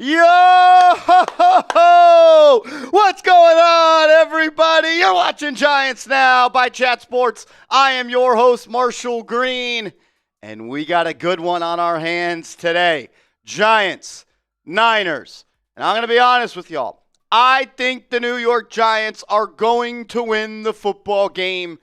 Yo! What's going on, everybody? You're watching Giants Now by Chat Sports. I am your host, Marshall Green, and we got a good one on our hands today. Giants, Niners. And I'm going to be honest with y'all. I think the New York Giants are going to win the football game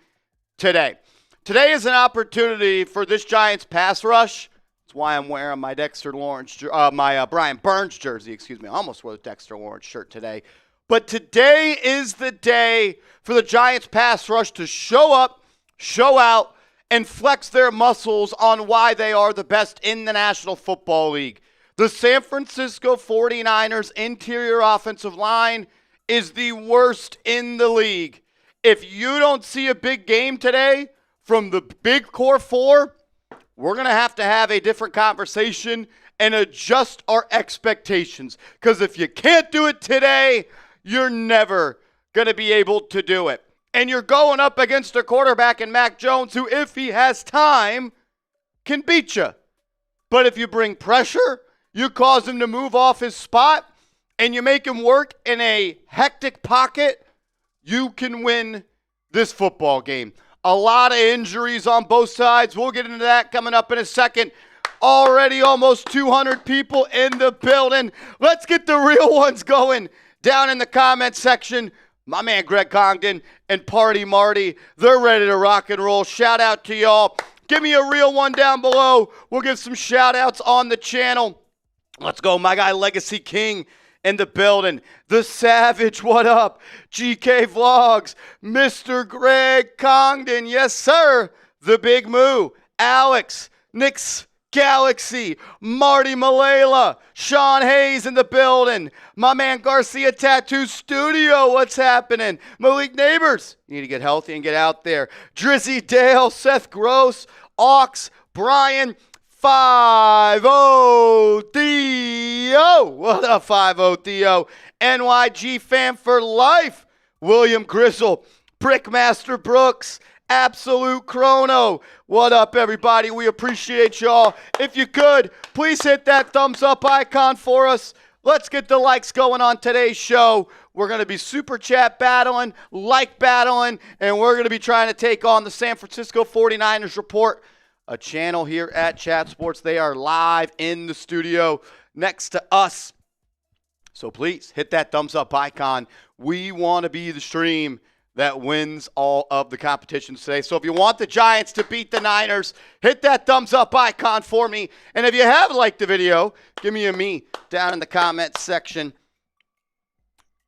today. Today is an opportunity for this Giants pass rush. That's why I'm wearing my Brian Burns jersey. I almost wore the Dexter Lawrence shirt today. But today is the day for the Giants pass rush to show up, show out, and flex their muscles on why they are the best in the National Football League. The San Francisco 49ers interior offensive line is the worst in the league. If you don't see a big game today from the big core four, we're going to have a different conversation and adjust our expectations. Because if you can't do it today, you're never going to be able to do it. And you're going up against a quarterback in Mac Jones who, if he has time, can beat you. But if you bring pressure, you cause him to move off his spot, and you make him work in a hectic pocket, you can win this football game. A lot of injuries on both sides. We'll get into that coming up in a second. Already almost 200 people in the building. Let's get the real ones going down in the comment section. My man Greg Congdon and Party Marty, they're ready to rock and roll. Shout out to y'all. Give me a real one down below. We'll give some shout outs on the channel. Let's go. My guy Legacy King in the building. The Savage, what up? GK Vlogs, Mr. Greg Congdon, yes sir. The Big Moo, Alex, Nick's Galaxy, Marty Malela, Sean Hayes in the building. My man Garcia Tattoo Studio, what's happening? Malik Neighbors, you need to get healthy and get out there. Drizzy Dale, Seth Gross, Ox, Brian, 5-0 Theo. What up, 5-0 Theo? NYG fan for life. William Grizzle. Brickmaster Brooks. Absolute Chrono. What up, everybody? We appreciate y'all. If you could, please hit that thumbs up icon for us. Let's get the likes going on today's show. We're going to be super chat battling, like battling, and we're going to be trying to take on the San Francisco 49ers Report, a channel here at Chat Sports. They are live in the studio next to us. So please hit that thumbs up icon. We want to be the stream that wins all of the competitions today. So if you want the Giants to beat the Niners, hit that thumbs up icon for me. And if you have liked the video, give me a me down in the comment section.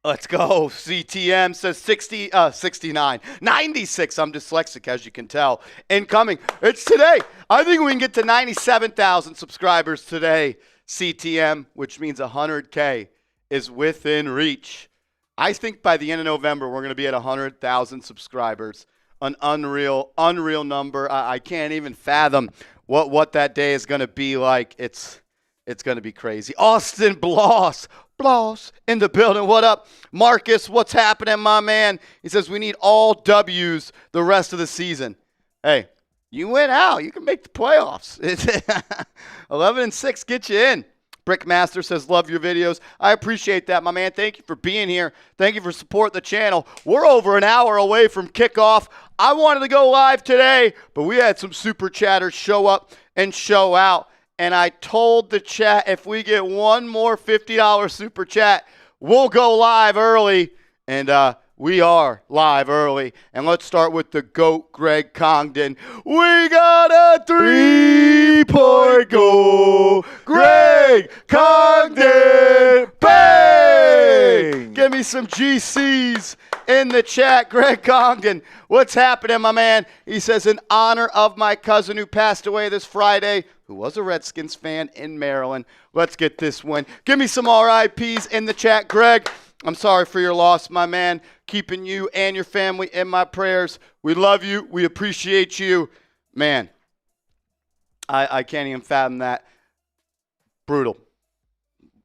Let's go. CTM says 69. 96. I'm dyslexic, as you can tell. Incoming. It's today. I think we can get to 97,000 subscribers today, CTM, which means 100K is within reach. I think by the end of November, we're going to be at 100,000 subscribers. An unreal number. I can't even fathom what that day is going to be like. It's going to be crazy. Austin Bloss in the building. What up? Marcus, what's happening, my man? He says we need all W's the rest of the season. Hey, you win out. You can make the playoffs. 11-6 get you in. Brickmaster says, love your videos. I appreciate that, my man. Thank you for being here. Thank you for supporting the channel. We're over an hour away from kickoff. I wanted to go live today, but we had some super chatters show up and show out. And I told the chat, if we get one more $50 super chat, we'll go live early. And we are live early. And let's start with the GOAT, Greg Congdon. We got a 3-point goal. Greg Congdon. Bang! Give me some GCs in the chat. Greg Congdon, what's happening, my man? He says, in honor of my cousin who passed away this Friday, who was a Redskins fan in Maryland. Let's get this win. Give me some RIPs in the chat. Greg, I'm sorry for your loss, my man. Keeping you and your family in my prayers. We love you. We appreciate you. Man, I can't even fathom that. Brutal.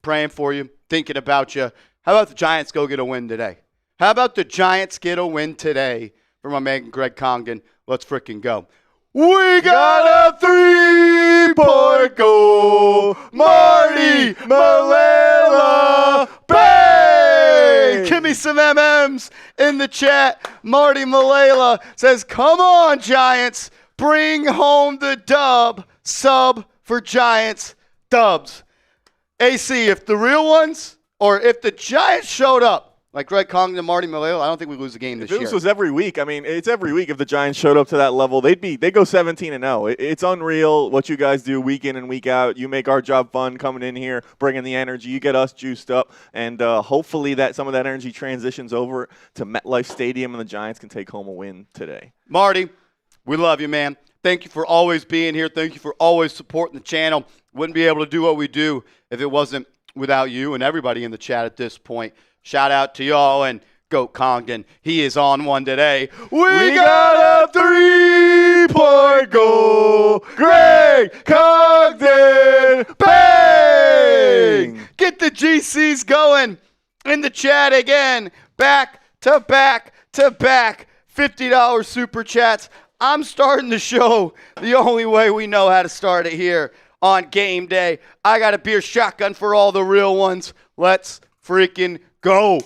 Praying for you. Thinking about you. How about the Giants go get a win today? How about the Giants get a win today for my man Greg Congdon? Let's freaking go. We got a 3-point goal. Marty Malela, bang! Give me some MMs in the chat. Marty Malela says, come on, Giants. Bring home the dub. Sub for Giants dubs. AC, if the real ones, or if the Giants showed up, like Greg Congdon and Marty Malela, I don't think we lose a game this year. If this was every week, I mean, it's every week. If the Giants showed up to that level, they go 17-0. It's unreal what you guys do week in and week out. You make our job fun coming in here, bringing the energy. You get us juiced up, and hopefully that some of that energy transitions over to MetLife Stadium, and the Giants can take home a win today. Marty, we love you, man. Thank you for always being here. Thank you for always supporting the channel. Wouldn't be able to do what we do if it wasn't without you and everybody in the chat at this point. Shout out to y'all and Goat Congdon. He is on one today. We got a 3-point goal. Greg Congdon. Bang! Get the GCs going in the chat again. Back to back to back. $50 super chats. I'm starting the show the only way we know how to start it here on game day. I got a beer shotgun for all the real ones. Let's freaking go.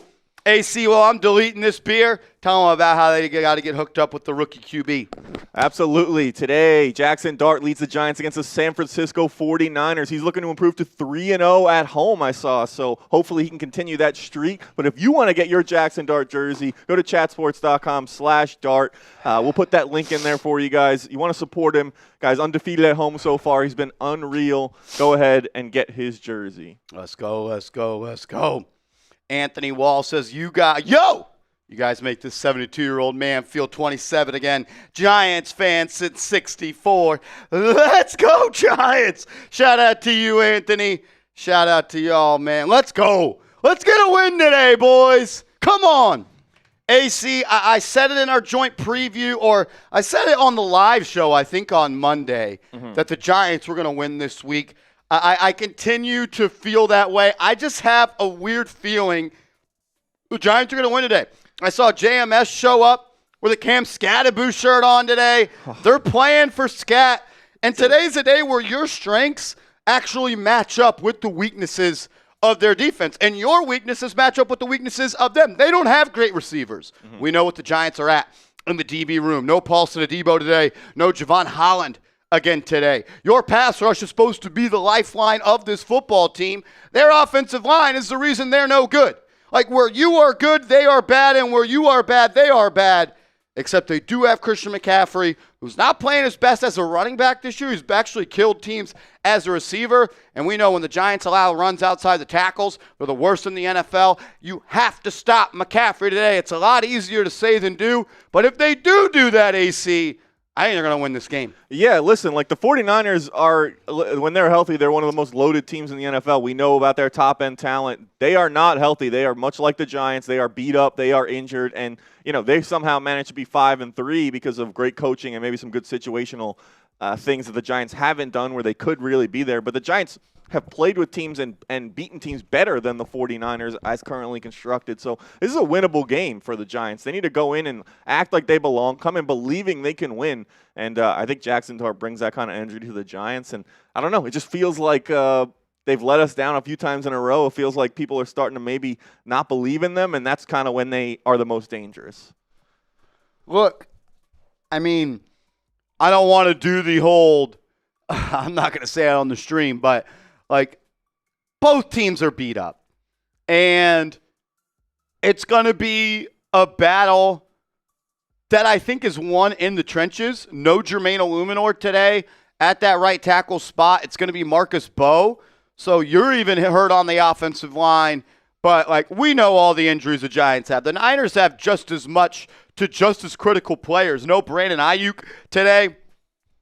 AC, well, I'm deleting this beer. Tell them about how they got to get hooked up with the rookie QB. Absolutely. Today, Jaxson Dart leads the Giants against the San Francisco 49ers. He's looking to improve to 3-0 at home, I saw. So hopefully he can continue that streak. But if you want to get your Jaxson Dart jersey, go to chatsports.com/dart. We'll put that link in there for you guys. You want to support him. Guys, undefeated at home so far. He's been unreal. Go ahead and get his jersey. Let's go, let's go, let's go. Anthony Wall says, you guys make this 72-year-old man feel 27 again. Giants fan since 64. Let's go, Giants. Shout out to you, Anthony. Shout out to y'all, man. Let's go. Let's get a win today, boys. Come on. AC, I said it in our joint preview, or I said it on the live show, I think on Monday, that the Giants were going to win this week. I continue to feel that way. I just have a weird feeling the Giants are going to win today. I saw JMS show up with a Cam Skattebo shirt on today. They're playing for Scat. And today's a day where your strengths actually match up with the weaknesses of their defense. And your weaknesses match up with the weaknesses of them. They don't have great receivers. We know what the Giants are at in the DB room. No Paulson Adebo today. No Javon Holland again today. Your pass rush is supposed to be the lifeline of this football team. Their offensive line is the reason they're no good. Like where you are good, they are bad, and where you are bad, they are bad. Except they do have Christian McCaffrey, who's not playing his best as a running back this year. He's actually killed teams as a receiver. And we know when the Giants allow runs outside the tackles, they're the worst in the NFL. You have to stop McCaffrey today. It's a lot easier to say than do. But if they do that, AC, I think they're going to win this game. Yeah, listen, like the 49ers are, when they're healthy, they're one of the most loaded teams in the NFL. We know about their top-end talent. They are not healthy. They are much like the Giants. They are beat up. They are injured. And, they somehow managed to be 5-3 because of great coaching and maybe some good situational things that the Giants haven't done where they could really be there. But the Giants have played with teams and beaten teams better than the 49ers as currently constructed. So this is a winnable game for the Giants. They need to go in and act like they belong, come in believing they can win. And I think Jaxson Dart brings that kind of energy to the Giants. And I don't know, it just feels like they've let us down a few times in a row. It feels like people are starting to maybe not believe in them, and that's kind of when they are the most dangerous. Look, I mean, I don't want to do the whole I'm not going to say it on the stream, but like both teams are beat up. And it's going to be a battle that I think is won in the trenches. No Jermaine Illuminor today at that right tackle spot. It's going to be Marcus Bowe. So you're even hurt on the offensive line. But, like, we know all the injuries the Giants have. The Niners have just as much to just as critical players. No Brandon Ayuk today.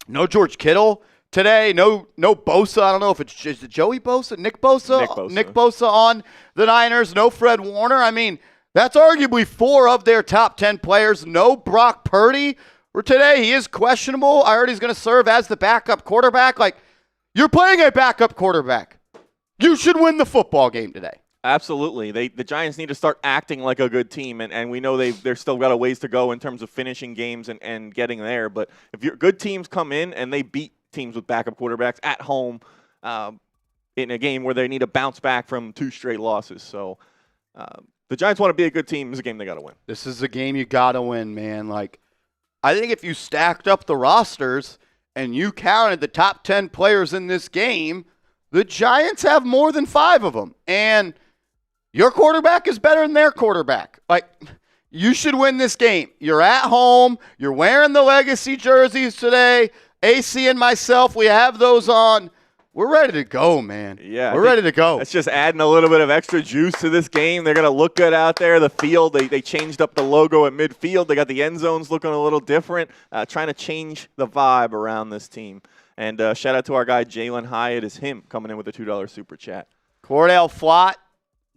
No George Kittle today. No Bosa. I don't know if it's just Joey Bosa, Nick Bosa. Nick Bosa on the Niners. No Fred Warner. I mean, that's arguably 4 of their top 10 players. No Brock Purdy. Or today, he is questionable. I heard he's going to serve as the backup quarterback. Like, you're playing a backup quarterback. You should win the football game today. Absolutely. The Giants need to start acting like a good team, and we know they're still got a ways to go in terms of finishing games and getting there. But if your good teams come in and they beat teams with backup quarterbacks at home in a game where they need to bounce back from 2 straight losses. So the Giants want to be a good team. This is a game they got to win. This is a game you got to win, man. Like, I think if you stacked up the rosters and you counted the top 10 players in this game, the Giants have more than 5 of them. And your quarterback is better than their quarterback. Like, you should win this game. You're at home. You're wearing the legacy jerseys today. AC and myself, we have those on. We're ready to go, man. Yeah, we're ready to go. That's just adding a little bit of extra juice to this game. They're going to look good out there. The field, they changed up the logo at midfield. They got the end zones looking a little different, trying to change the vibe around this team. And shout out to our guy, Jalen Hyatt, is him coming in with a $2 super chat. Cordell Flott,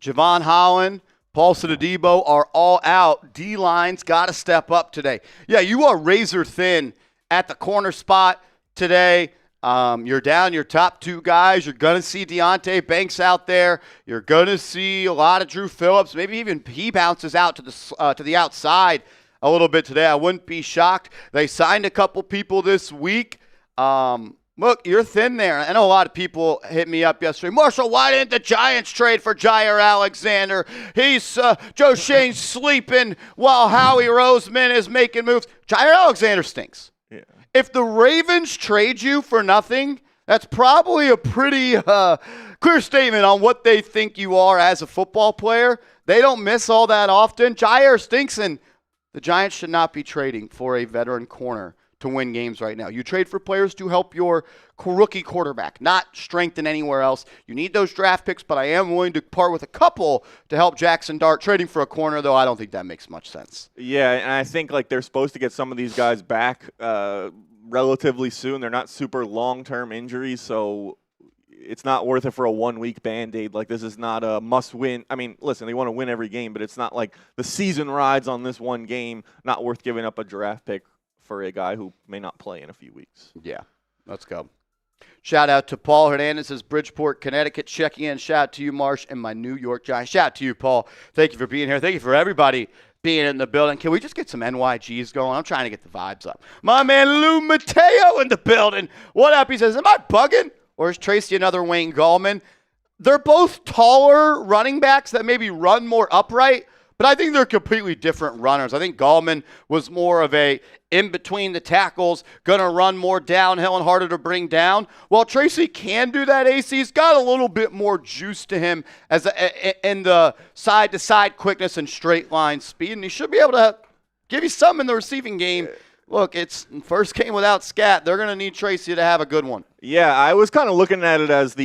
Javon Holland, Paul Skattebo are all out. D-line's got to step up today. Yeah, you are razor thin at the corner spot today. You're down your top 2 guys. You're going to see Deonte Banks out there. You're going to see a lot of Drew Phillips. Maybe even he bounces out to the outside a little bit today. I wouldn't be shocked. They signed a couple people this week. Look, you're thin there. I know a lot of people hit me up yesterday. Marshall, why didn't the Giants trade for Jair Alexander? He's Joe Shane's sleeping while Howie Roseman is making moves. Jair Alexander stinks. Yeah. If the Ravens trade you for nothing, that's probably a pretty clear statement on what they think you are as a football player. They don't miss all that often. Jair stinks, and the Giants should not be trading for a veteran corner to win games right now. You trade for players to help your rookie quarterback, not strengthen anywhere else. You need those draft picks, but I am willing to part with a couple to help Jaxson Dart. Trading for a corner, though, I don't think that makes much sense. Yeah, and I think like they're supposed to get some of these guys back relatively soon. They're not super long-term injuries, so it's not worth it for a 1-week Band-Aid. Like, this is not a must-win. I mean, listen, they want to win every game, but it's not like the season rides on this one game, not worth giving up a draft pick for a guy who may not play in a few weeks. Yeah, let's go. Shout out to Paul Hernandez, says Bridgeport, Connecticut, checking in. Shout out to you, Marsh, and my New York Giants. Shout out to you, Paul. Thank you for being here. Thank you for everybody being in the building. Can we just get some NYGs going? I'm trying to get the vibes up. My man Lou Mateo in the building. What up? He says, am I bugging? Or is Tracy another Wayne Gallman? They're both taller running backs that maybe run more upright, but I think they're completely different runners. I think Gallman was more of a in between the tackles, going to run more downhill and harder to bring down. While Tracy can do that, AC's got a little bit more juice to him in the side-to-side quickness and straight line speed, and he should be able to give you some in the receiving game. Look, it's first game without Scat. They're going to need Tracy to have a good one. Yeah, I was kind of looking at it as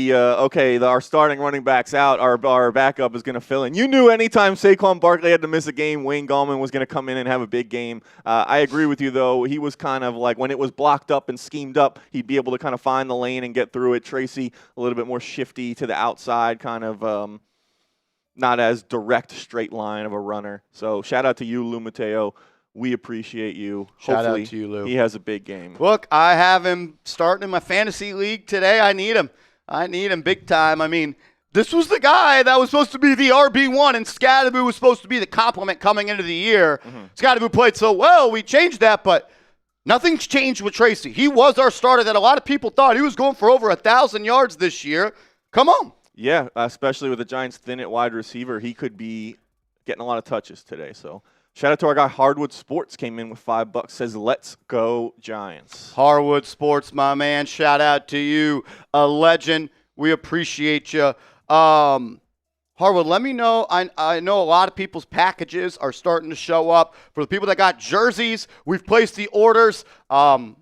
our starting running back's out, our backup is going to fill in. You knew anytime Saquon Barkley had to miss a game, Wayne Gallman was going to come in and have a big game. I agree with you, though. He was kind of like when it was blocked up and schemed up, he'd be able to kind of find the lane and get through it. Tracy, a little bit more shifty to the outside, kind of not as direct straight line of a runner. So shout out to you, Lou Mateo. We appreciate you. Shout Hopefully out to you, Lou. He has a big game. Look, I have him starting in my fantasy league today. I need him. I need him big time. I mean, this was the guy that was supposed to be the RB1, and Skattebo was supposed to be the compliment coming into the year. Mm-hmm. Skattebo played so well, we changed that, but nothing's changed with Tracy. He was our starter that a lot of people thought he was going for over 1,000 yards this year. Come on. Yeah, especially with the Giants thin at wide receiver, he could be getting a lot of touches today, so... Shout out to our guy Hardwood Sports, came in with $5, says, let's go Giants. Hardwood Sports, my man. Shout out to you, a legend. We appreciate you. Hardwood, let me know. I know a lot of people's packages are starting to show up. For the people that got jerseys, we've placed the orders. So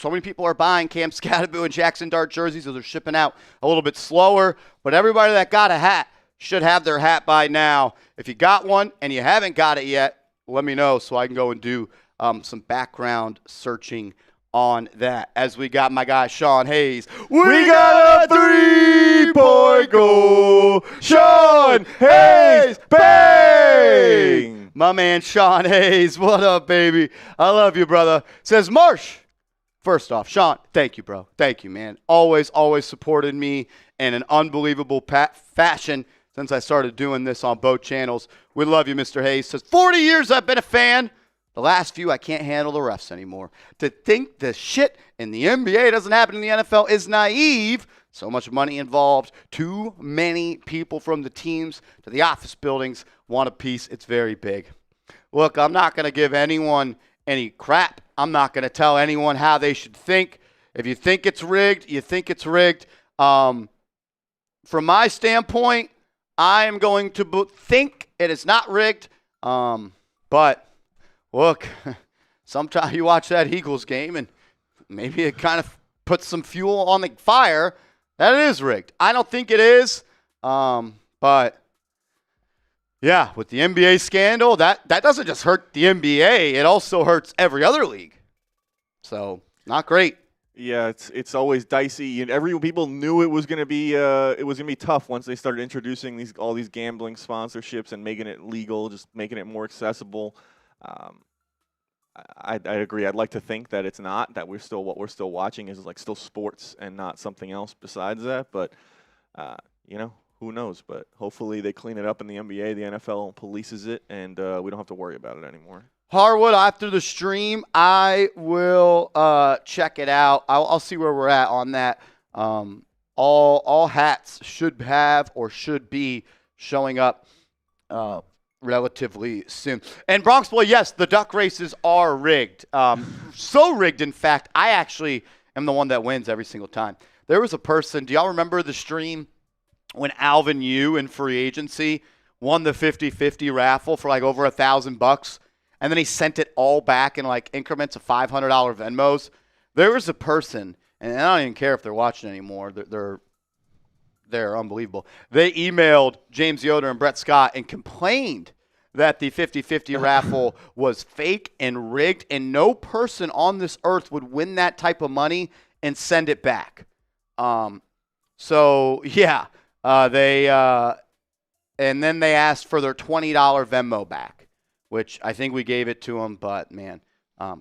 many people are buying Cam Skattebo and Jaxson Dart jerseys, so they're shipping out a little bit slower. But everybody that got a hat should have their hat by now. If you got one and you haven't got it yet, let me know so I can go and do some background searching on that. As we got my guy Sean Hayes. We got a 3-point goal. Sean Hayes, bang! My man Sean Hayes, what up, baby? I love you, brother. Says Marsh. First off, Sean, thank you, bro. Thank you, man. Always supported me in an unbelievable fashion since I started doing this on both channels. We love you, Mr. Hayes. Says, 40 years I've been a fan. The last few, I can't handle the refs anymore. To think the shit in the NBA doesn't happen in the NFL is naive. So much money involved. Too many people from the teams to the office buildings want a piece. It's very big. Look, I'm not going to give anyone any crap. I'm not going to tell anyone how they should think. If you think it's rigged, you think it's rigged. From my standpoint, I am going to think it is not rigged. But look, sometimes you watch that Eagles game and maybe it kind of puts some fuel on the fire. That is rigged. I don't think it is. But yeah, with the NBA scandal, that doesn't just hurt the NBA. It also hurts every other league. So not great. Yeah, it's always dicey. And people knew it was going to be tough once they started introducing all these gambling sponsorships and making it legal, just making it more accessible. I agree. I'd like to think that it's not, that what we're still watching is like still sports and not something else besides that. But who knows? But hopefully they clean it up in the NBA. The NFL polices it, and we don't have to worry about it anymore. Harwood, after the stream, I will check it out. I'll see where we're at on that. All hats should have or should be showing up relatively soon. And Bronx Boy, yes, the duck races are rigged. So rigged, in fact, I actually am the one that wins every single time. There was a person, do y'all remember the stream when Alvin Yu in free agency won the 50-50 raffle for like over $1,000? And then he sent it all back in like increments of $500 Venmos. There was a person, and I don't even care if they're watching anymore. They're unbelievable. They emailed James Yoder and Brett Scott and complained that the 50-50 raffle was fake and rigged, and no person on this earth would win that type of money and send it back. So yeah, and then they asked for their $20 Venmo back, which I think we gave it to them. But man,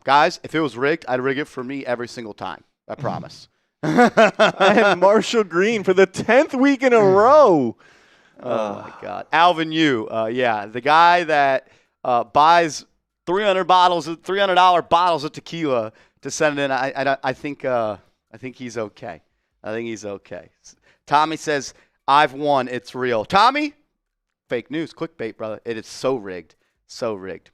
guys, if it was rigged, I'd rig it for me every single time. I promise. And Marshall Green for the 10th week in a row. Oh my God, Alvin Yu, yeah, the guy that buys $300 bottles of tequila to send it in. I think he's okay. I think he's okay. Tommy says, "I've won. It's real." Tommy, fake news, clickbait, brother. It is so rigged, so rigged.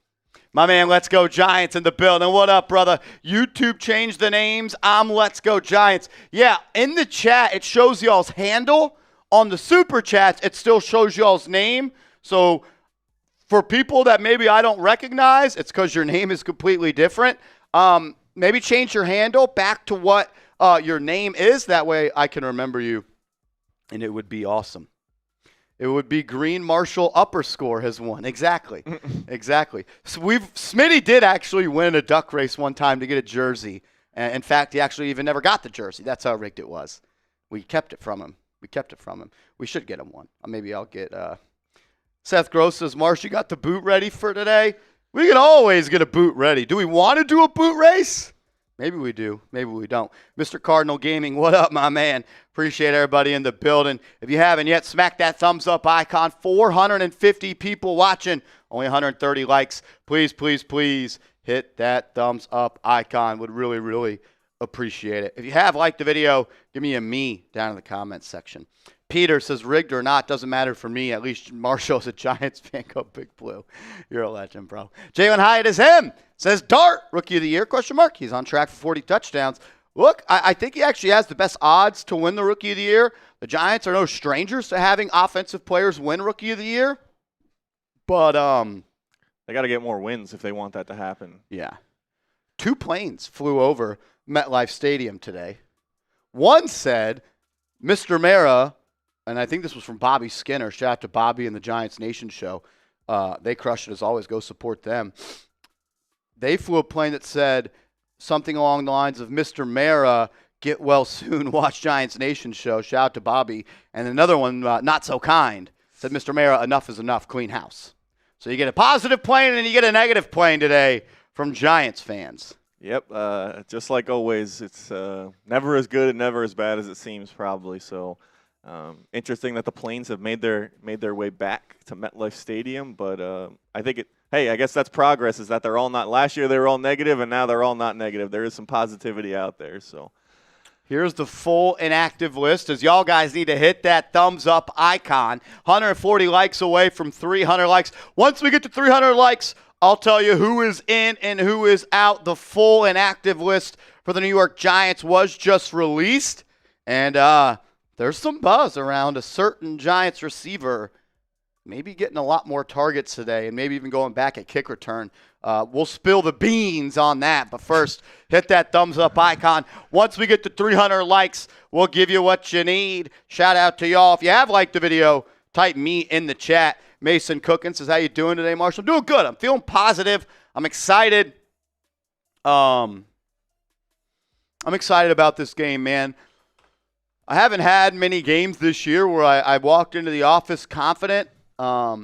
My man, Let's Go Giants in the building. What up, brother? YouTube changed the names. I'm Let's Go Giants. Yeah, in the chat, it shows y'all's handle. On the super chats, it still shows y'all's name. So for people that maybe I don't recognize, it's because your name is completely different. Maybe change your handle back to what your name is. That way I can remember you, and it would be awesome. It would be Green Marshall upper score has won. Exactly. Exactly. So Smitty did actually win a duck race one time to get a jersey. In fact, he actually even never got the jersey. That's how rigged it was. We kept it from him. We should get him one. Maybe I'll get Seth Gross says, Marsh, you got the boot ready for today? We can always get a boot ready. Do we want to do a boot race? Maybe we do. Maybe we don't. Mr. Cardinal Gaming, what up, my man? Appreciate everybody in the building. If you haven't yet, smack that thumbs up icon. 450 people watching, only 130 likes. Please, please, please hit that thumbs up icon. Would really, really appreciate it. If you have liked the video, give me a me down in the comments section. Peter says, rigged or not, doesn't matter for me. At least Marshall's a Giants fan. Go Big Blue. You're a legend, bro. Jalen Hyatt is him. Says Dart, Rookie of the Year, ? He's on track for 40 touchdowns. Look, I think he actually has the best odds to win the Rookie of the Year. The Giants are no strangers to having offensive players win Rookie of the Year. But they got to get more wins if they want that to happen. Yeah. 2 planes flew over MetLife Stadium today. One said, Mr. Mara, and I think this was from Bobby Skinner. Shout out to Bobby and the Giants Nation show. They crushed it as always. Go support them. They flew a plane that said something along the lines of, Mr. Mara, get well soon, watch Giants Nation show. Shout out to Bobby. And another one, not so kind, said, Mr. Mara, enough is enough, clean house. So you get a positive plane and you get a negative plane today from Giants fans. Yep, just like always, it's never as good and never as bad as it seems probably. So Interesting that the Plains have made their way back to MetLife Stadium, but I think I guess that's progress. Is that they're all not. Last year they were all negative, and now they're all not negative. There is some positivity out there. So here's the full inactive list, as y'all guys need to hit that thumbs up icon. 140 likes away from 300 likes. Once we get to 300 likes, I'll tell you who is in and who is out. The full inactive list for the New York Giants was just released, and there's some buzz around a certain Giants receiver maybe getting a lot more targets today and maybe even going back at kick return. We'll spill the beans on that. But first, hit that thumbs up icon. Once we get to 300 likes, we'll give you what you need. Shout out to y'all. If you have liked the video, type me in the chat. Mason Cookin says, how you doing today, Marshall? I'm doing good. I'm feeling positive. I'm excited. I'm excited about this game, man. I haven't had many games this year where I walked into the office confident. But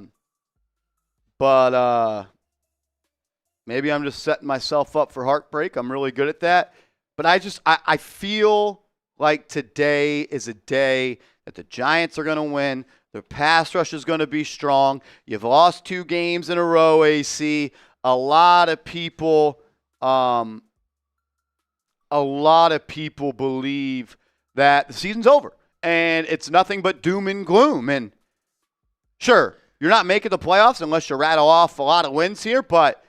maybe I'm just setting myself up for heartbreak. I'm really good at that. But I feel like today is a day that the Giants are going to win. Their pass rush is going to be strong. You've lost 2 games in a row, AC. A lot of people believe that the season's over and it's nothing but doom and gloom. And sure, you're not making the playoffs unless you rattle off a lot of wins here, but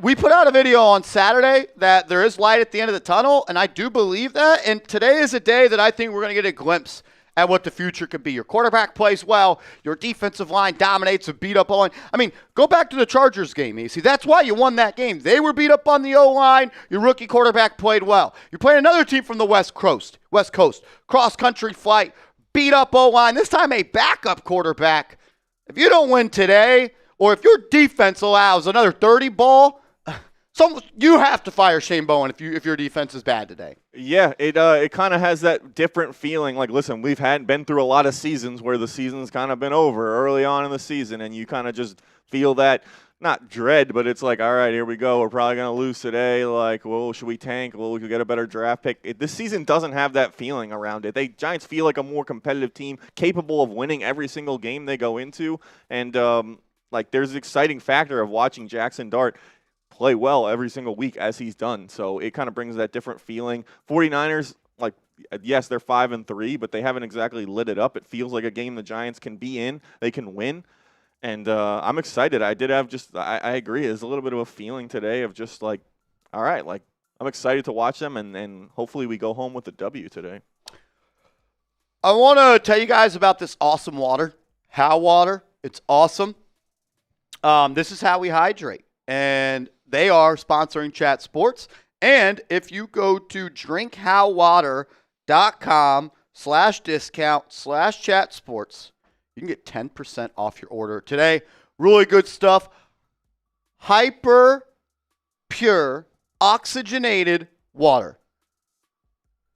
we put out a video on Saturday that there is light at the end of the tunnel, and I do believe that. And today is a day that I think we're going to get a glimpse at what the future could be. Your quarterback plays well. Your defensive line dominates a beat-up O-line. I mean, go back to the Chargers game, AC. That's why you won that game. They were beat up on the O-line. Your rookie quarterback played well. You're playing another team from the West Coast. Cross-country flight, beat-up O-line. This time a backup quarterback. If you don't win today, or if your defense allows another 30 ball, you have to fire Shane Bowen if your defense is bad today. Yeah, it kind of has that different feeling. Like, listen, we've been through a lot of seasons where the season's kind of been over early on in the season, and you kind of just feel that, not dread, but it's like, all right, here we go. We're probably going to lose today. Like, well, should we tank? Well, we could get a better draft pick. This season doesn't have that feeling around it. Giants feel like a more competitive team, capable of winning every single game they go into, and there's the exciting factor of watching Jaxson Dart play well every single week as he's done. So it kind of brings that different feeling. 49ers, yes, they're 5-3, but they haven't exactly lit it up. It feels like a game the Giants can be in. They can win. And I'm excited. I did have I agree. There's a little bit of a feeling today of just all right, I'm excited to watch them, and hopefully we go home with a W today. I want to tell you guys about this awesome water, How Water. It's awesome. This is how we hydrate. And they are sponsoring Chat Sports. And if you go to drinkhowwater.com/discount/Chat Sports, you can get 10% off your order today. Really good stuff. Hyper pure oxygenated water.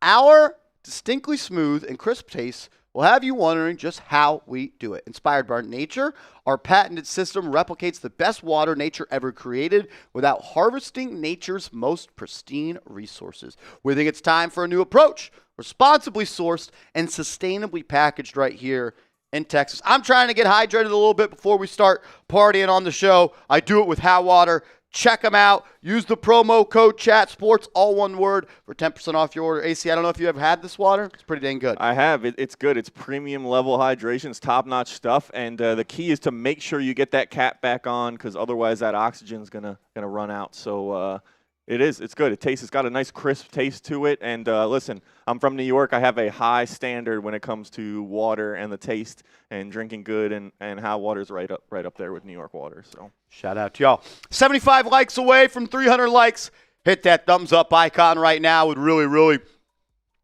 Our distinctly smooth and crisp taste will have you wondering just how we do it. Inspired by nature, our patented system replicates the best water nature ever created without harvesting nature's most pristine resources. We think it's time for a new approach, responsibly sourced and sustainably packaged right here in Texas. I'm trying to get hydrated a little bit before we start partying on the show. I do it with How Water. Check them out. Use the promo code ChatSports, all one word, for 10% off your order. AC, I don't know if you ever had this water. It's pretty dang good. I have. It's good. It's premium level hydration. It's top-notch stuff. And the key is to make sure you get that cap back on, because otherwise that oxygen is gonna run out. So it's good. It's got a nice crisp taste to it. And listen, I'm from New York. I have a high standard when it comes to water and the taste and drinking good, and How Water's right up there with New York water. So shout out to y'all. 75 likes away from 300 likes. Hit that thumbs up icon right now. Would really, really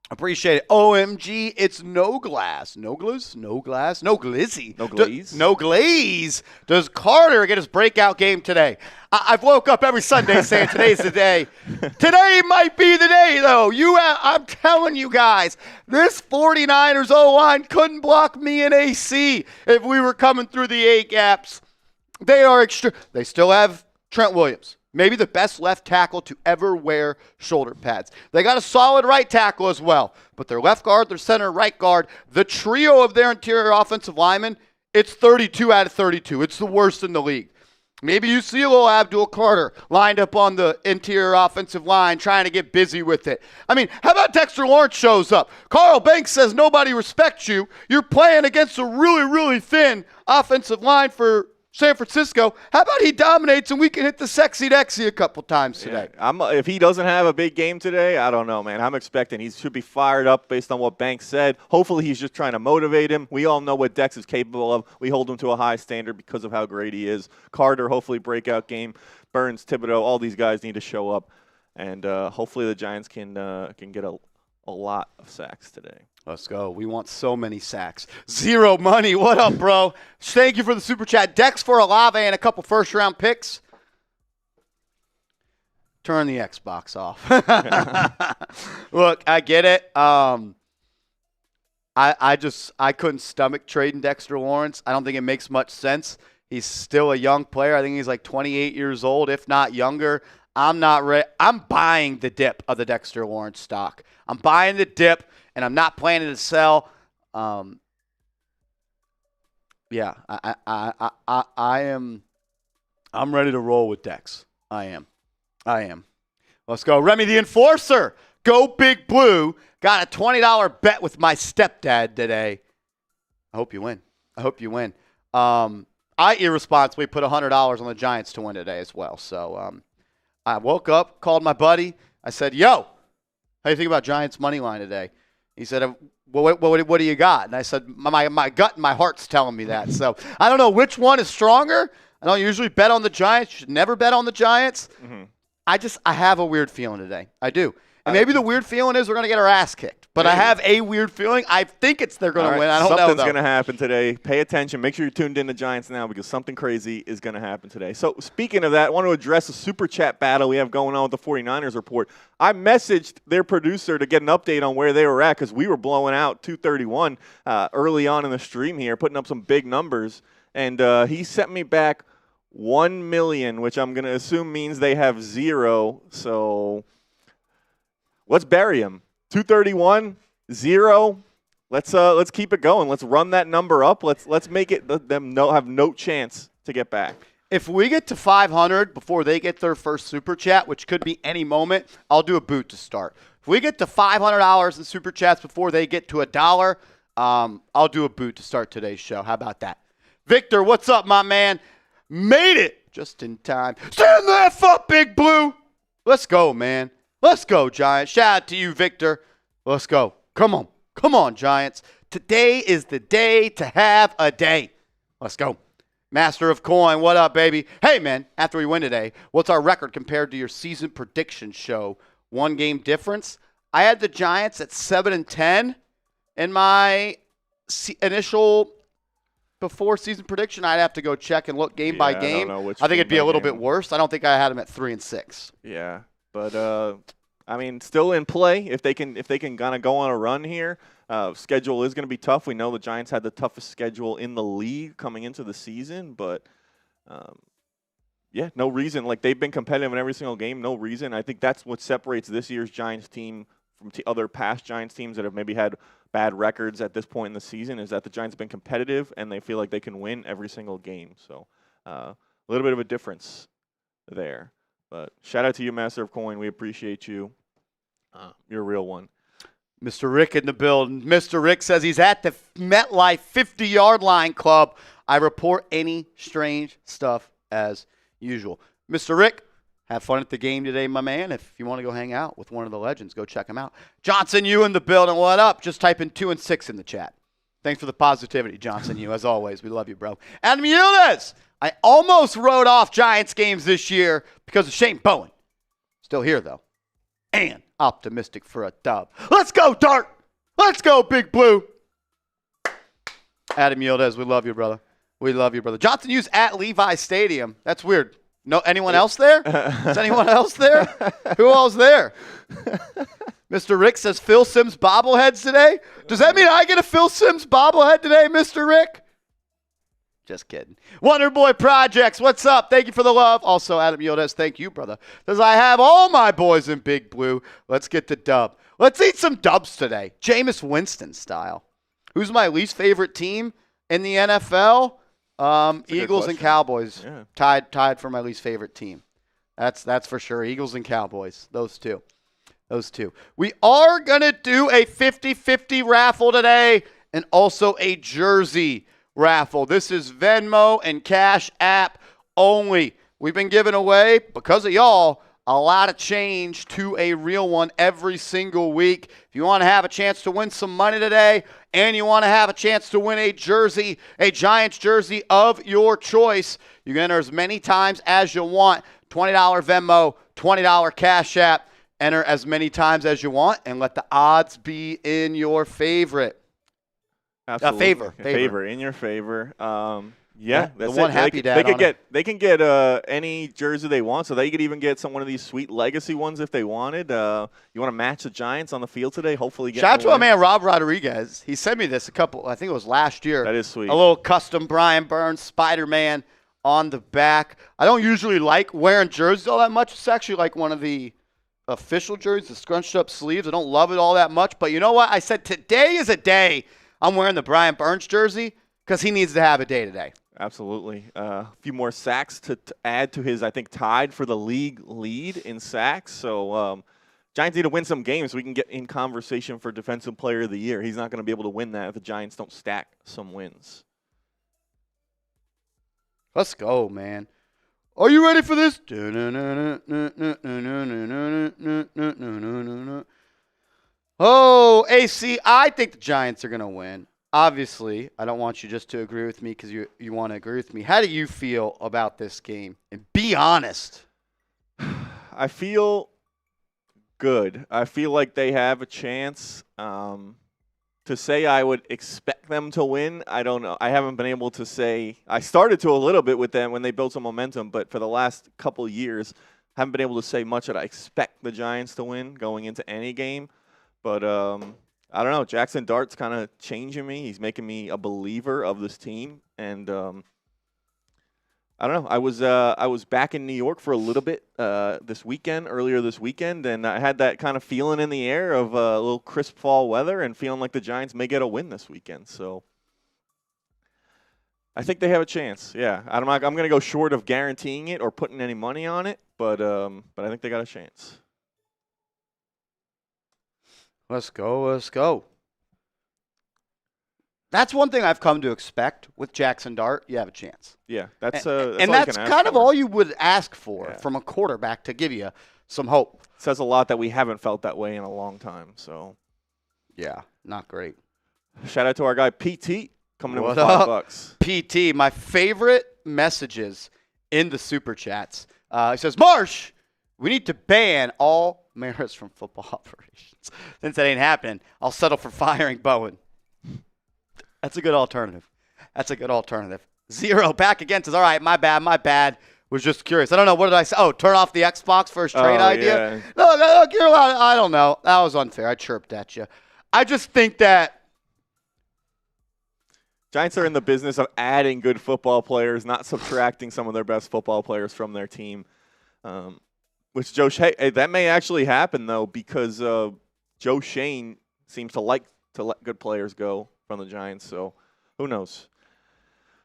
appreciate it. OMG, it's no glass. No glaze? No glass? No glizzy. No glaze? No glaze. Does Carter get his breakout game today? I've woke up every Sunday saying today's the day. Today might be the day, though. I'm telling you guys, this 49ers O-line couldn't block me and AC if we were coming through the A gaps. They are extra. They still have Trent Williams. Maybe the best left tackle to ever wear shoulder pads. They got a solid right tackle as well, but their left guard, their center, right guard, the trio of their interior offensive linemen, it's 32 out of 32. It's the worst in the league. Maybe you see a little Abdul Carter lined up on the interior offensive line trying to get busy with it. I mean, how about Dexter Lawrence shows up? Carl Banks says nobody respects you. You're playing against a really, really thin offensive line for San Francisco. How about he dominates and we can hit the sexy Dexy a couple times today? Yeah, if he doesn't have a big game today, I don't know, man. I'm expecting he should be fired up based on what Banks said. Hopefully he's just trying to motivate him. We all know what Dex is capable of. We hold him to a high standard because of how great he is. Carter, hopefully breakout game. Burns, Thibodeau, all these guys need to show up. And hopefully the Giants can get a lot of sacks today. Let's go. We want so many sacks. Zero money. What up, bro? Thank you for the super chat. Dex for Olave and a couple first-round picks. Turn the Xbox off. Look, I get it. I couldn't stomach trading Dexter Lawrence. I don't think it makes much sense. He's still a young player. I think he's like 28 years old, if not younger. I'm not ready. I'm buying the dip of the Dexter Lawrence stock. I'm buying the dip. And I'm not planning to sell. Yeah, I am. I'm ready to roll with Dex. I am. Let's go, Remy the Enforcer. Go Big Blue. Got a $20 bet with my stepdad today. I hope you win. I irresponsibly put $100 on the Giants to win today as well. So I woke up, called my buddy. I said, "Yo, how do you think about Giants money line today?" He said, well, what do you got? And I said, my gut and my heart's telling me that. So I don't know which one is stronger. I don't usually bet on the Giants. You should never bet on the Giants. Mm-hmm. I have a weird feeling today. I do. And maybe the weird feeling is we're going to get our ass kicked. But I have a weird feeling. I think they're going to win. I don't know, though. Something's going to happen today. Pay attention. Make sure you're tuned in to Giants now because something crazy is going to happen today. So speaking of that, I want to address a super chat battle we have going on with the 49ers report. I messaged their producer to get an update on where they were at because we were blowing out 231 early on in the stream here, putting up some big numbers. And he sent me back 1 million, which I'm going to assume means they have 0. So let's bury him. 231, 0. Let's keep it going. Let's run that number up. Let's make it them have no chance to get back. If we get to 500 before they get their first super chat, which could be any moment, I'll do a boot to start. If we get to $500 in super chats before they get to $1, I'll do a boot to start today's show. How about that? Victor, what's up, my man? Made it just in time. Stand the F up, Big Blue. Let's go, man. Let's go, Giants. Shout out to you, Victor. Let's go. Come on, Giants. Today is the day to have a day. Let's go. Master of Coin, what up, baby? Hey, man, after we win today, what's our record compared to your season prediction show? 1 game difference? I had the Giants at 7-10 in my initial before season prediction. I'd have to go check and look game by game. I think it'd be a little bit worse. I don't think I had them at 3-6. Yeah, but I mean, still in play if they can kind of go on a run here. Schedule is going to be tough. We know the Giants had the toughest schedule in the league coming into the season, but yeah, no reason. Like, they've been competitive in every single game. No reason. I think that's what separates this year's Giants team from other past Giants teams that have maybe had bad records at this point in the season is that the Giants have been competitive and they feel like they can win every single game. So a little bit of a difference there. But shout out to you, Master of Coin. We appreciate you. You're a real one. Mr. Rick in the building. Mr. Rick says he's at the MetLife 50-yard line club. I report any strange stuff as usual. Mr. Rick, have fun at the game today, my man. If you want to go hang out with one of the legends, go check him out. Johnson, you in the building. What up? Just type in 2 and 6 in the chat. Thanks for the positivity, Johnson, you. As always, we love you, bro. Adam Yildiz. I almost wrote off Giants games this year because of Shane Bowen. Still here, though. And optimistic for a dub. Let's go, Dart. Let's go, Big Blue. Adam Yildiz, we love you, brother. We love you, brother. Johnson used at Levi Stadium. That's weird. No, anyone else there? Is anyone else there? Who else there? Mr. Rick says Phil Simms bobbleheads today. Does that mean I get a Phil Simms bobblehead today, Mr. Rick? Just kidding. Wonder Boy Projects, what's up? Thank you for the love. Also, Adam Yodes, thank you, brother. Says, I have all my boys in Big Blue. Let's get the dub. Let's eat some dubs today. Jameis Winston style. Who's my least favorite team in the NFL? Eagles and Cowboys. Yeah. Tied for my least favorite team. That's for sure. Eagles and Cowboys. Those two. We are going to do a 50-50 raffle today and also a jersey raffle. This is Venmo and Cash App only. We've been giving away, because of y'all, a lot of change to a real one every single week. If you want to have a chance to win some money today and you want to have a chance to win a jersey, a Giants jersey of your choice, you can enter as many times as you want. $20 Venmo, $20 Cash App. Enter as many times as you want and let the odds be in your favorite. Absolutely. Favor. In your favor. Yeah, that's the one happy dad. They can get any jersey they want, so they could even get one of these sweet legacy ones if they wanted. You want to match the Giants on the field today? Hopefully, shout out to my man Rob Rodriguez. He sent me this I think it was last year. That is sweet. A little custom Brian Burns Spider-Man on the back. I don't usually like wearing jerseys all that much. It's actually like one of the official jerseys, the scrunched up sleeves. I don't love it all that much, but you know what? I said today is a day I'm wearing the Brian Burns jersey because he needs to have a day today. Absolutely. A few more sacks to add to his, I think, tied for the league lead in sacks. So Giants need to win some games so we can get in conversation for Defensive Player of the Year. He's not going to be able to win that if the Giants don't stack some wins. Let's go, man. Are you ready for this? Oh, AC, I think the Giants are going to win. Obviously, I don't want you just to agree with me because you want to agree with me. How do you feel about this game? And be honest. I feel good. I feel like they have a chance. To say I would expect them to win, I don't know. I haven't been able to say. I started to a little bit with them when they built some momentum, but for the last couple of years, haven't been able to say much that I expect the Giants to win going into any game. But I don't know. Jaxson Dart's kind of changing me. He's making me a believer of this team, and I don't know. I was back in New York for a little bit earlier this weekend, and I had that kind of feeling in the air of a little crisp fall weather and feeling like the Giants may get a win this weekend. So I think they have a chance. Yeah, I'm going to go short of guaranteeing it or putting any money on it, but I think they got a chance. Let's go. That's one thing I've come to expect with Jaxson Dart. You have a chance. Yeah, that's kind of all you would ask for from a quarterback to give you some hope. It says a lot that we haven't felt that way in a long time. So, yeah, not great. Shout out to our guy PT coming in with $5. PT, my favorite messages in the super chats. He says, Marsh, we need to ban all mayors from football operations. Since that ain't happening, I'll settle for firing Bowen. That's a good alternative. Zero back again says, all right, my bad. Was just curious. I don't know. What did I say? Oh, turn off the Xbox for his trade idea? Yeah. No, you're allowed. I don't know. That was unfair. I chirped at you. I just think that Giants are in the business of adding good football players, not subtracting some of their best football players from their team. Which that may actually happen, though, because Joe Shane seems to like to let good players go from the Giants, so who knows?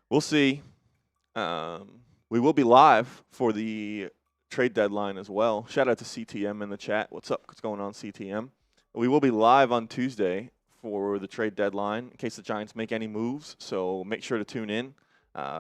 We'll see. We will be live for the trade deadline as well. Shout out to CTM in the chat. What's up? What's going on, CTM? We will be live on Tuesday for the trade deadline in case the Giants make any moves, so make sure to tune in.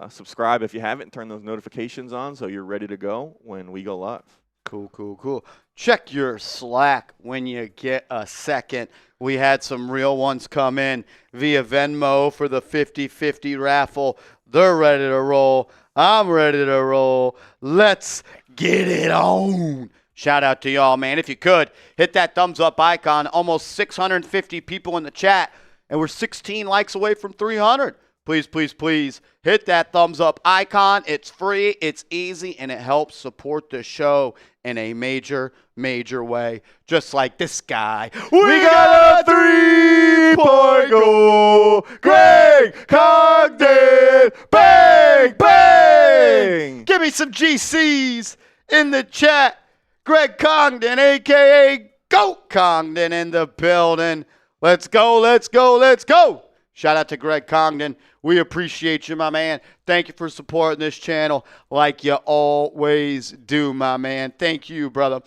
Subscribe if you haven't. Turn those notifications on so you're ready to go when we go live. Cool. Check your Slack when you get a second. We had some real ones come in via Venmo for the 50-50 raffle. They're ready to roll. I'm ready to roll. Let's get it on. Shout out to y'all, man. If you could, hit that thumbs up icon. Almost 650 people in the chat, and we're 16 likes away from 300. Please hit that thumbs up icon. It's free, it's easy, and it helps support the show in a major way. Just like this guy. We got a 3 3-point goal. Greg Congdon. Bang, bang. Give me some GCs in the chat. Greg Congdon, a.k.a. Goat Congdon in the building. Let's go, let's go, let's go. Shout out to Greg Congdon. We appreciate you, my man. Thank you for supporting this channel like you always do, my man. Thank you, brother.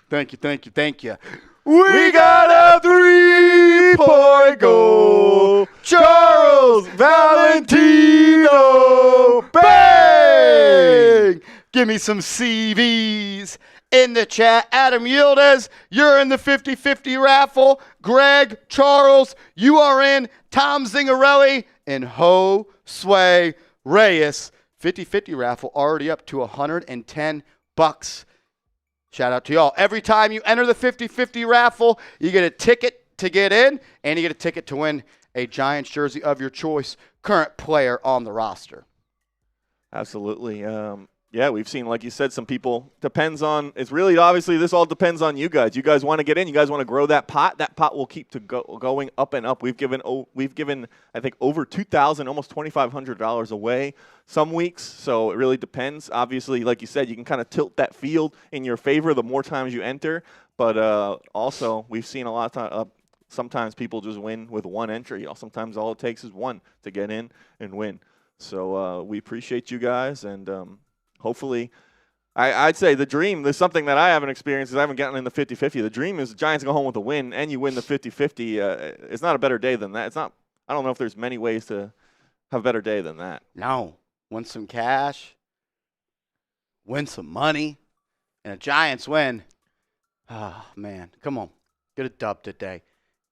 Thank you, thank you, thank you. We got a 3-point goal. Charles Valentino. Bang! Give me some CVs in the chat. Adam Yildiz, you're in the 50-50 raffle. Greg, Charles, you are in. Tom Zingarelli and Josue Reyes. 50-50 raffle already up to $110. Shout out to y'all. Every time you enter the 50-50 raffle, you get a ticket to get in, and you get a ticket to win a Giants jersey of your choice, current player on the roster. Absolutely. Yeah, we've seen, like you said, some people, depends on, it's really obviously this all depends on you guys. You guys want to get in. You guys want to grow that pot. That pot will keep going up and up. We've given I think, over $2,000, almost $2,500 away some weeks. So it really depends. Obviously, like you said, you can kind of tilt that field in your favor the more times you enter. But also, we've seen a lot of times, sometimes people just win with one entry. You know, sometimes all it takes is one to get in and win. So we appreciate you guys, and hopefully, I'd say the dream, there's something that I haven't experienced because I haven't gotten in the 50-50. The dream is the Giants go home with a win and you win the 50-50. It's not a better day than that. It's not. I don't know if there's many ways to have a better day than that. No. Win some cash, win some money, and a Giants win. Oh, man. Come on. Get a dub today.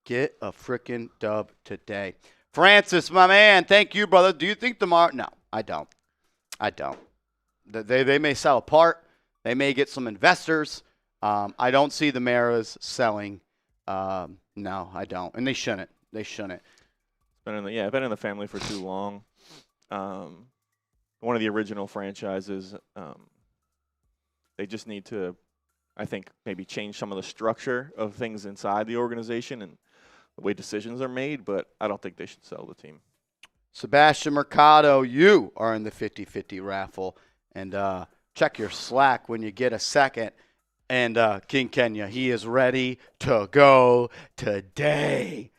Get a freaking dub today. Francis, my man, thank you, brother. Do you think tomorrow? No, I don't. I don't. They may sell a part. They may get some investors. I don't see the Maras selling. No, I don't. And they shouldn't. They shouldn't. Been in the family for too long. One of the original franchises. They just need to, I think, maybe change some of the structure of things inside the organization and the way decisions are made, but I don't think they should sell the team. Sebastian Mercado, you are in the 50-50 raffle. And check your Slack when you get a second. And King Kenya, he is ready to go today.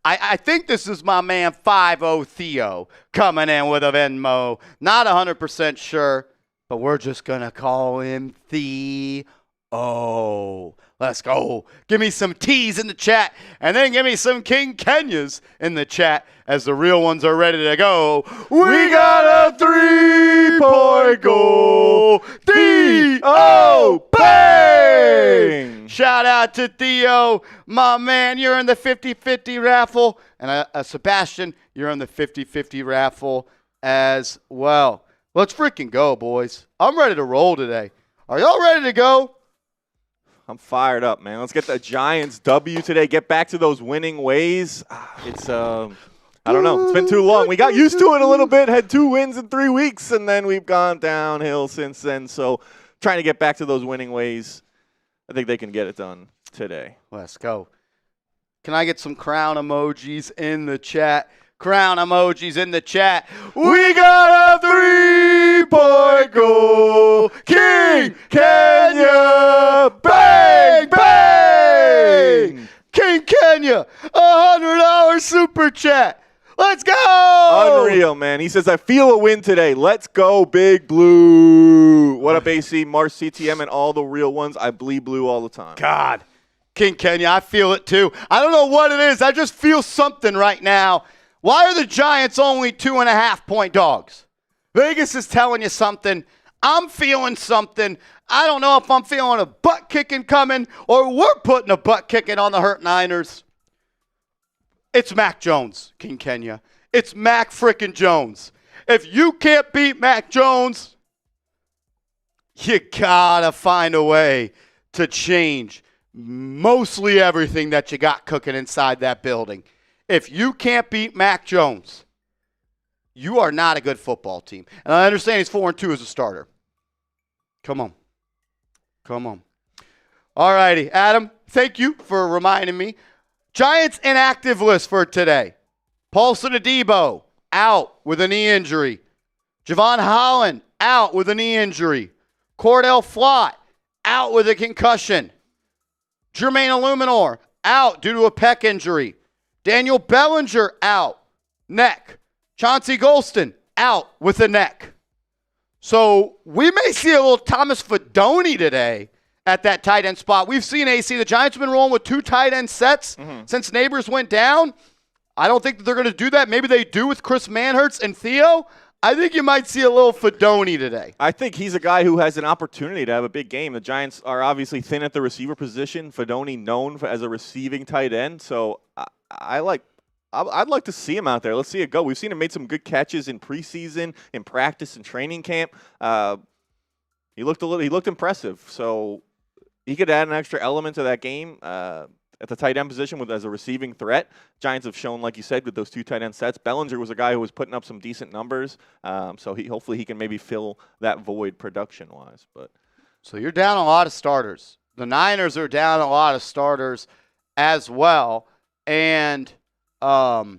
I think this is my man 5-0 Theo coming in with a Venmo. Not 100% sure, but we're just going to call him Theo. Let's go. Give me some T's in the chat, and then give me some King Kenyas in the chat as the real ones are ready to go. We got a 3-point goal. Theo, bang! Shout out to Theo, my man. You're in the 50-50 raffle. And Sebastian, you're in the 50-50 raffle as well. Let's freaking go, boys. I'm ready to roll today. Are y'all ready to go? I'm fired up, man. Let's get the Giants W today. Get back to those winning ways. It's, I don't know. It's been too long. We got used to it a little bit. Had 2 wins in 3 weeks, and then we've gone downhill since then. So trying to get back to those winning ways. I think they can get it done today. Let's go. Can I get some crown emojis in the chat? Crown emojis in the chat. We got a 3-point goal. King Kenya. Bang, bang. King Kenya, $100 super chat. Let's go. Unreal, man. He says, I feel a win today. Let's go, Big Blue. What up, AC, Mars, CTM, and all the real ones. I bleed blue all the time. God. King Kenya, I feel it too. I don't know what it is. I just feel something right now. Why are the Giants only 2.5-point dogs? Vegas is telling you something. I'm feeling something. I don't know if I'm feeling a butt kicking coming or we're putting a butt kicking on the Hurt Niners. It's Mac Jones, King Kenya. It's Mac frickin' Jones. If you can't beat Mac Jones, you gotta find a way to change mostly everything that you got cooking inside that building. If you can't beat Mac Jones, you are not a good football team. And I understand he's 4-2 as a starter. Come on. Come on. All righty, Adam, thank you for reminding me. Giants inactive list for today. Paulson Adebo, out with a knee injury. Javon Holland, out with a knee injury. Cordell Flott, out with a concussion. Jermaine Illuminor, out due to a pec injury. Daniel Bellinger, out, neck. Chauncey Golston, out with a neck. So we may see a little Thomas Fidone today at that tight end spot. We've seen AC. The Giants have been rolling with 2 tight end sets since Neighbors went down. I don't think that they're going to do that. Maybe they do with Chris Manhertz and Theo. I think you might see a little Fidone today. I think he's a guy who has an opportunity to have a big game. The Giants are obviously thin at the receiver position. Fidone known as a receiving tight end. So I'd like to see him out there. Let's see it go. We've seen him make some good catches in preseason, in practice, and training camp. He looked impressive. So he could add an extra element to that game at the tight end position as a receiving threat. Giants have shown, like you said, with those 2 tight end sets. Bellinger was a guy who was putting up some decent numbers. So hopefully he can maybe fill that void production-wise. So you're down a lot of starters. The Niners are down a lot of starters as well. And Ray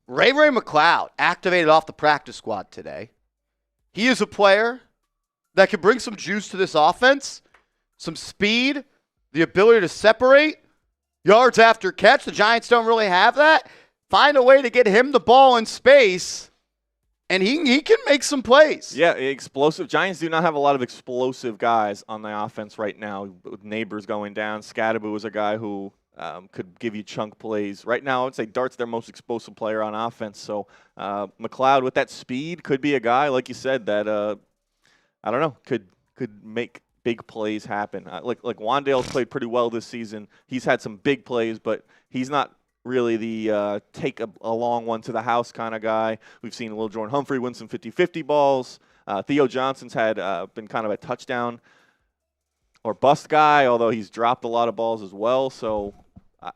McCloud activated off the practice squad today. He is a player that could bring some juice to this offense, some speed, the ability to separate, yards after catch. The Giants don't really have that. Find a way to get him the ball in space, and he can make some plays. Yeah, explosive. Giants do not have a lot of explosive guys on the offense right now. With Neighbors going down, Skattebo is a guy who could give you chunk plays. Right now, I would say Dart's their most explosive player on offense. So McCloud with that speed could be a guy, like you said, that I don't know, could make big plays happen. Like Wan'Dale's played pretty well this season. He's had some big plays, but he's not really the take a long one to the house kind of guy. We've seen Lil Jordan Humphrey win some 50-50 balls. Theo Johnson's had been kind of a touchdown or bust guy, although he's dropped a lot of balls as well. So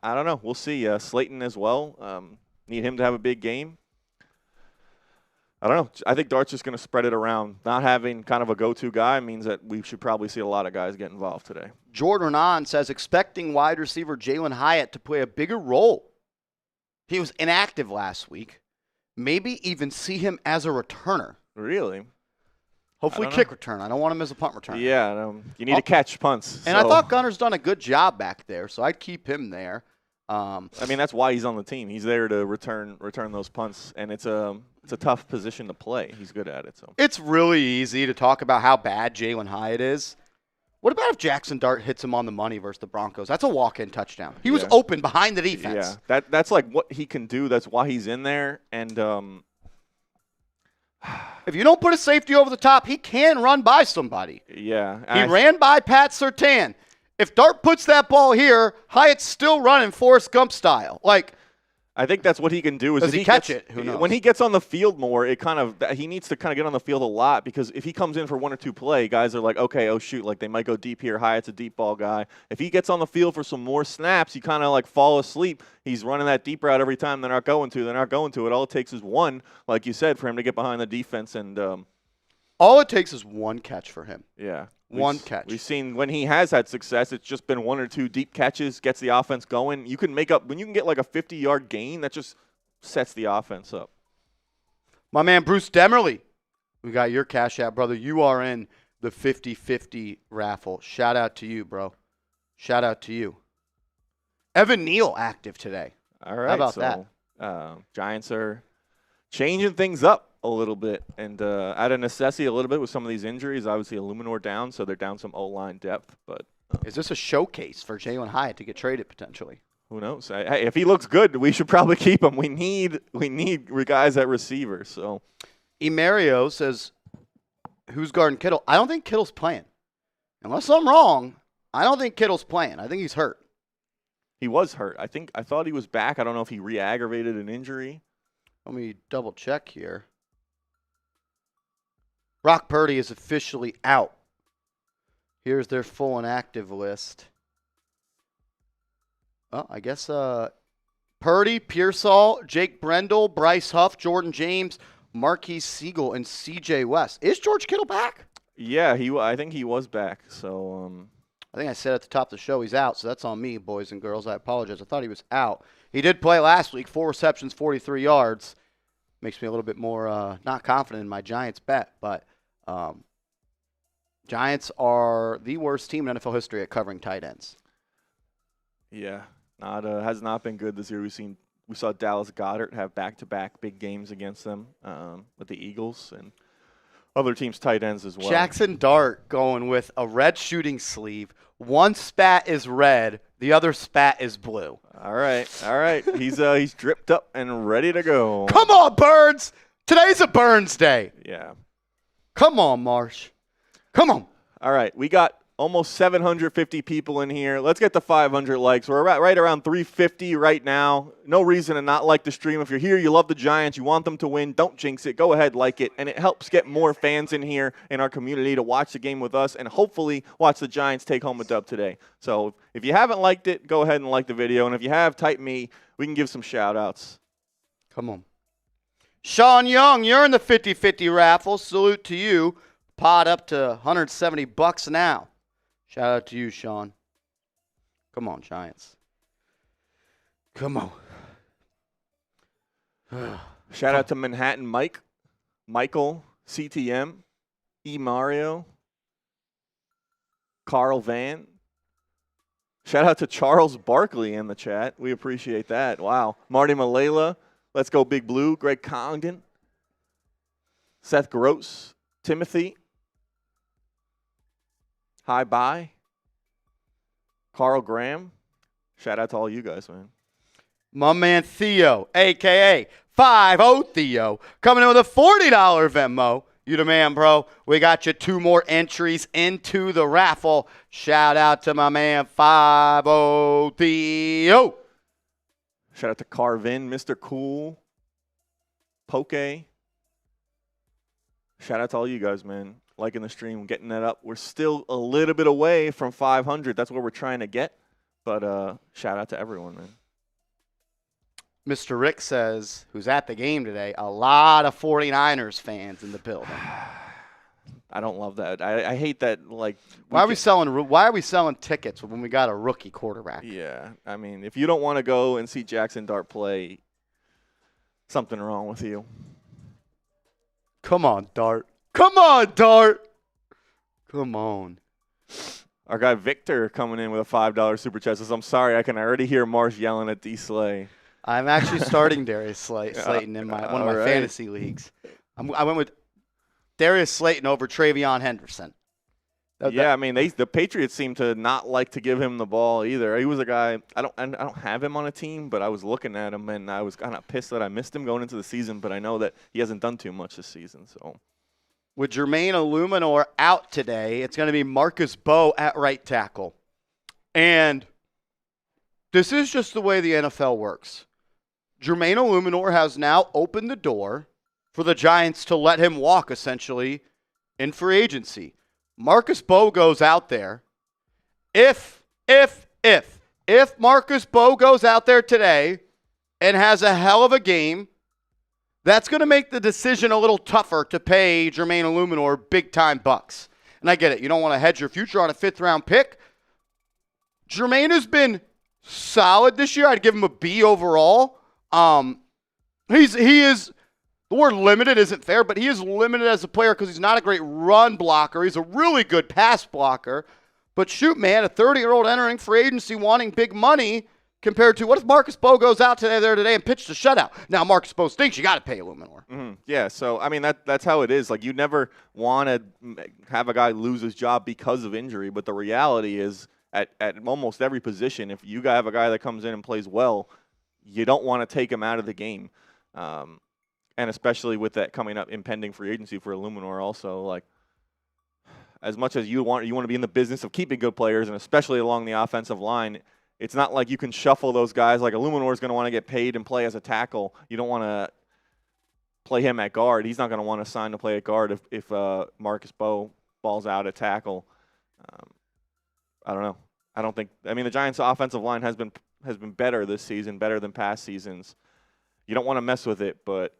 I don't know. We'll see. Slayton as well. Need him to have a big game. I don't know. I think Dart's just going to spread it around. Not having kind of a go-to guy means that we should probably see a lot of guys get involved today. Jordan On says, expecting wide receiver Jalen Hyatt to play a bigger role. He was inactive last week. Maybe even see him as a returner. Really? Hopefully kick return. I don't want him as a punt returner. Yeah, you need to catch punts. And I thought Gunner's done a good job back there, so I'd keep him there. I mean, that's why he's on the team. He's there to return those punts, and it's a tough position to play. He's good at it. So it's really easy to talk about how bad Jalen Hyatt is. What about if Jaxson Dart hits him on the money versus the Broncos? That's a walk-in touchdown. He was open behind the defense. Yeah, that's like what he can do. That's why he's in there. And if you don't put a safety over the top, he can run by somebody. Yeah. He ran by Pat Surtain. If Dart puts that ball here, Hyatt's still running Forrest Gump style. I think that's what he can do. Does he catch it? Who knows? When he gets on the field more, he needs to kind of get on the field a lot, because if he comes in for 1 or 2 play, guys are like, okay, oh shoot, like they might go deep here. Hyatt's a deep ball guy. If he gets on the field for some more snaps, you kind of like fall asleep. He's running that deep route every time. They're not going to. It. All it takes is one, like you said, for him to get behind the defense. And all it takes is one catch for him. Yeah. One catch. We've seen when he has had success, it's just been 1 or 2 deep catches, gets the offense going. You can make up when you can get like a 50-yard gain, that just sets the offense up. My man Bruce Demerly, we got your cash out, brother. You are in the 50-50 raffle. Shout out to you, bro. Shout out to you. Evan Neal active today. All right. How about that? Giants are changing things up a little bit, and out of necessity a little bit with some of these injuries. Obviously, Illuminor down, so they're down some O-line depth. But is this a showcase for Jalen Hyatt to get traded potentially? Who knows? Hey, if he looks good, we should probably keep him. We need guys at receiver. So, Mario says, "Who's guarding Kittle?" I don't think Kittle's playing. Unless I'm wrong, I don't think Kittle's playing. I think he's hurt. He was hurt. I thought he was back. I don't know if he re-aggravated an injury. Let me double check here. Brock Purdy is officially out. Here's their full and active list. Oh, I guess Purdy, Pearsall, Jake Brendel, Bryce Huff, Jordan James, Marquise Siegel, and C.J. West. Is George Kittle back? Yeah, I think he was back. So I think I said at the top of the show he's out, so that's on me, boys and girls. I apologize. I thought he was out. He did play last week, 4 receptions, 43 yards. Makes me a little bit more not confident in my Giants bet, but Giants are the worst team in NFL history at covering tight ends. Yeah, has not been good this year. We saw Dallas Goedert have back-to-back big games against them with the Eagles and other teams' tight ends as well. Jaxson Dart going with a red shooting sleeve. One spat is red, the other spat is blue. All right. He's dripped up and ready to go. Come on, Birds! Today's a Burns day. Yeah. Come on, Marsh. Come on. All right, we got almost 750 people in here. Let's get to 500 likes. We're right around 350 right now. No reason to not like the stream. If you're here, you love the Giants, you want them to win, don't jinx it. Go ahead, like it. And it helps get more fans in here in our community to watch the game with us and hopefully watch the Giants take home a dub today. So if you haven't liked it, go ahead and like the video. And if you have, type me. We can give some shout-outs. Come on. Sean Young, you're in the 50-50 raffle. Salute to you. Pot up to $170 now. Shout out to you, Sean. Come on, Giants. Come on. Shout out to Manhattan Mike, Michael, CTM, E. Mario, Carl Van. Shout out to Charles Barkley in the chat. We appreciate that. Wow. Marty Malela, Let's Go Big Blue, Greg Condon, Seth Gross, Timothy. Hi, bye. Carl Graham. Shout out to all you guys, man. My man Theo, a.k.a. 5-0 Theo, coming in with a $40 Venmo. You the man, bro. We got you 2 more entries into the raffle. Shout out to my man 5-0 Theo. Shout out to Carvin, Mr. Cool, Poke. Shout out to all you guys, man. Liking the stream, getting that up. We're still a little bit away from 500. That's what we're trying to get. But shout out to everyone, man. Mr. Rick says, who's at the game today, a lot of 49ers fans in the building. I don't love that. I hate that. Like, why are we selling tickets when we got a rookie quarterback? Yeah, I mean, if you don't want to go and see Jaxson Dart play, something wrong with you. Come on, Dart. Come on, Dart. Come on. Our guy Victor coming in with a $5 super chat says, I'm sorry, I can already hear Marsh yelling at D. Slay. I'm actually starting Darius Slayton in one of my fantasy leagues. I went with Darius Slayton over Travion Henderson. I mean, the Patriots seem to not like to give him the ball either. He was a guy, I don't have him on a team, but I was looking at him, and I was kind of pissed that I missed him going into the season, but I know that he hasn't done too much this season, so. With Jermaine Illuminor out today, it's going to be Marcus Bowe at right tackle. And this is just the way the NFL works. Jermaine Illuminor has now opened the door for the Giants to let him walk, essentially, in free agency. Marcus Bowe goes out there. If Marcus Bowe goes out there today and has a hell of a game, that's going to make the decision a little tougher to pay Jermaine Illuminor big-time bucks. And I get it. You don't want to hedge your future on a 5th-round pick. Jermaine has been solid this year. I'd give him a B overall. He is, the word limited isn't fair, but he is limited as a player because he's not a great run blocker. He's a really good pass blocker. But shoot, man, a 30-year-old entering free agency wanting big money compared to what if Marcus Bowe goes out today and pitched a shutout? Now Marcus Bowe stinks. You got to pay Illuminor. Mm-hmm. Yeah, so I mean that's how it is. Like you never want to have a guy lose his job because of injury, but the reality is at almost every position, if you have a guy that comes in and plays well, you don't want to take him out of the game. And especially with that coming up impending free agency for Illuminor also, like as much as you want to be in the business of keeping good players, and especially along the offensive line, it's not like you can shuffle those guys. Like Illuminor is going to want to get paid and play as a tackle. You don't want to play him at guard. He's not going to want to sign to play at guard if Marcus Bowe balls out at tackle. I don't know. I mean, the Giants' offensive line has been better this season, better than past seasons. You don't want to mess with it, but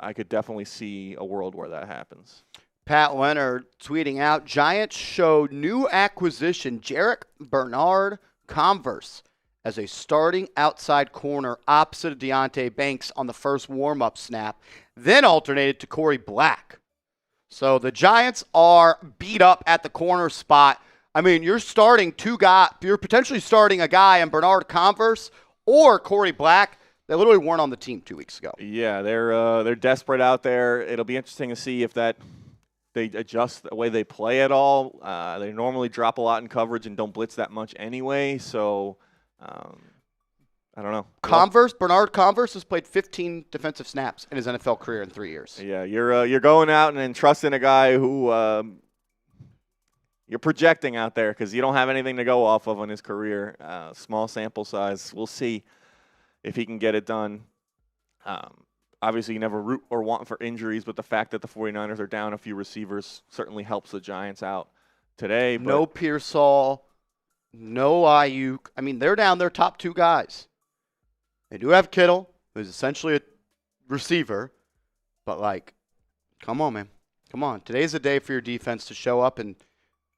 I could definitely see a world where that happens. Pat Leonard tweeting out, Giants show new acquisition Jarek Bernard Converse as a starting outside corner opposite of Deonte Banks on the first warm-up snap, then alternated to Corey Black. So the Giants are beat up at the corner spot. I mean, you're potentially starting a guy in Bernard Converse or Corey Black that literally weren't on the team 2 weeks ago. Yeah, they're desperate out there. It'll be interesting to see if they adjust the way they play at all. They normally drop a lot in coverage and don't blitz that much anyway. So I don't know. Bernard Converse has played 15 defensive snaps in his NFL career in 3 years. Yeah, you're going out and trusting a guy who you're projecting out there because you don't have anything to go off of in his career. Small sample size. We'll see if he can get it done. Obviously, you never root or want for injuries, but the fact that the 49ers are down a few receivers certainly helps the Giants out today. But no Pearsall, no Ayuk. I mean, they're down their top 2 guys. They do have Kittle, who's essentially a receiver, but, come on, man. Come on. Today's the day for your defense to show up, and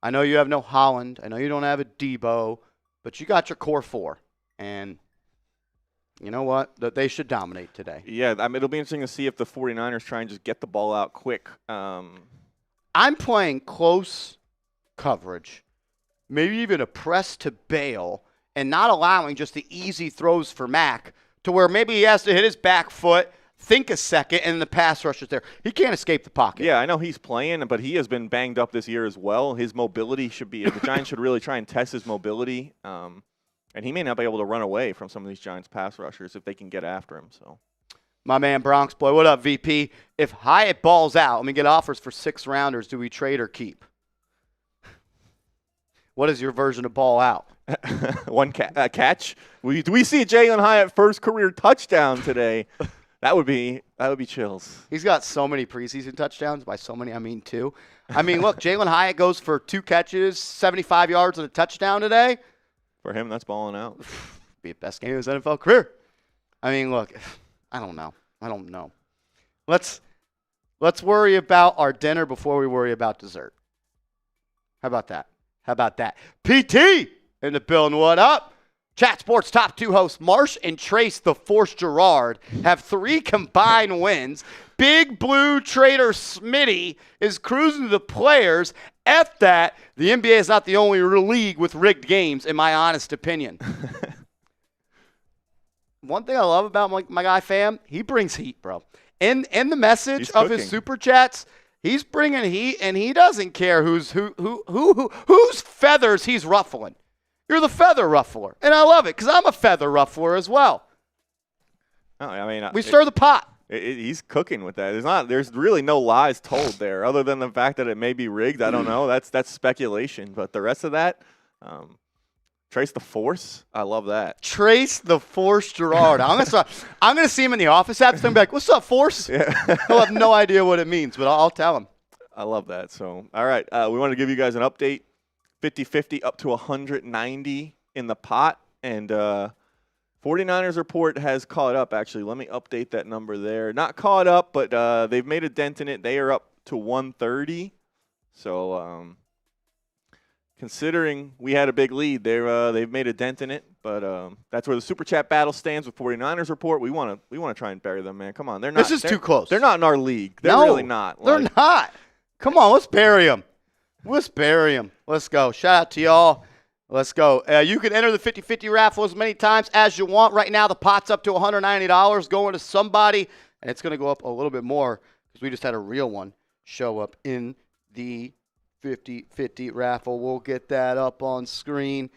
I know you have no Holland. I know you don't have a Debo, but you got your core 4, and you know what? They should dominate today. Yeah, I mean, it'll be interesting to see if the 49ers try and just get the ball out quick. I'm playing close coverage, maybe even a press to bail, and not allowing just the easy throws for Mac to where maybe he has to hit his back foot, think a second, and the pass rush is there. He can't escape the pocket. Yeah, I know he's playing, but he has been banged up this year as well. His mobility the Giants should really try and test his mobility. And he may not be able to run away from some of these Giants pass rushers if they can get after him. So, my man Bronx Boy, what up, VP? If Hyatt balls out, let me get offers for 6 rounders. Do we trade or keep? What is your version of ball out? One catch. Do we see Jalen Hyatt first career touchdown today? That would be chills. He's got so many preseason touchdowns. By so many, I mean 2. I mean, look, Jalen Hyatt goes for 2 catches, 75 yards, and a touchdown today. For him, that's balling out. Be the best game of his NFL career. I mean, look, I don't know. Let's worry about our dinner before we worry about dessert. How about that? PT in the building. What up? Chat Sports top 2 hosts Marsh and Trace the Force Gerard have 3 combined wins. Big Blue Trader Smitty is cruising to the players. F that. The NBA is not the only league with rigged games, in my honest opinion. One thing I love about my guy Fam, he brings heat, bro. In the message of his super chats, he's bringing heat, and he doesn't care whose feathers he's ruffling. You're the feather ruffler, and I love it because I'm a feather ruffler as well. Oh, I mean, we stir the pot. He's cooking with that. There's really no lies told there, other than the fact that it may be rigged. I don't know. That's speculation. But the rest of that, Trace the Force. I love that. Trace the Force Gerard. I'm gonna see him in the office after. I'm gonna be like, "What's up, Force?" Yeah. He'll have no idea what it means, but I'll tell him. I love that. So, all right, we want to give you guys an update. 50-50 up to 190 in the pot, and 49ers report has caught up. Actually, let me update that number there. Not caught up, but they've made a dent in it. They are up to 130. So, considering we had a big lead, they've made a dent in it. But that's where the super chat battle stands with 49ers report. We want to try and bury them, man. Come on, This is too close. They're not in our league. They're really not. They're not. Come on, let's bury them. Let's go. Shout out to y'all. Let's go. You can enter the 50-50 raffle as many times as you want. Right now, the pot's up to $190 going to somebody, and it's going to go up a little bit more because we just had a real one show up in the 50-50 raffle. We'll get that up on screen.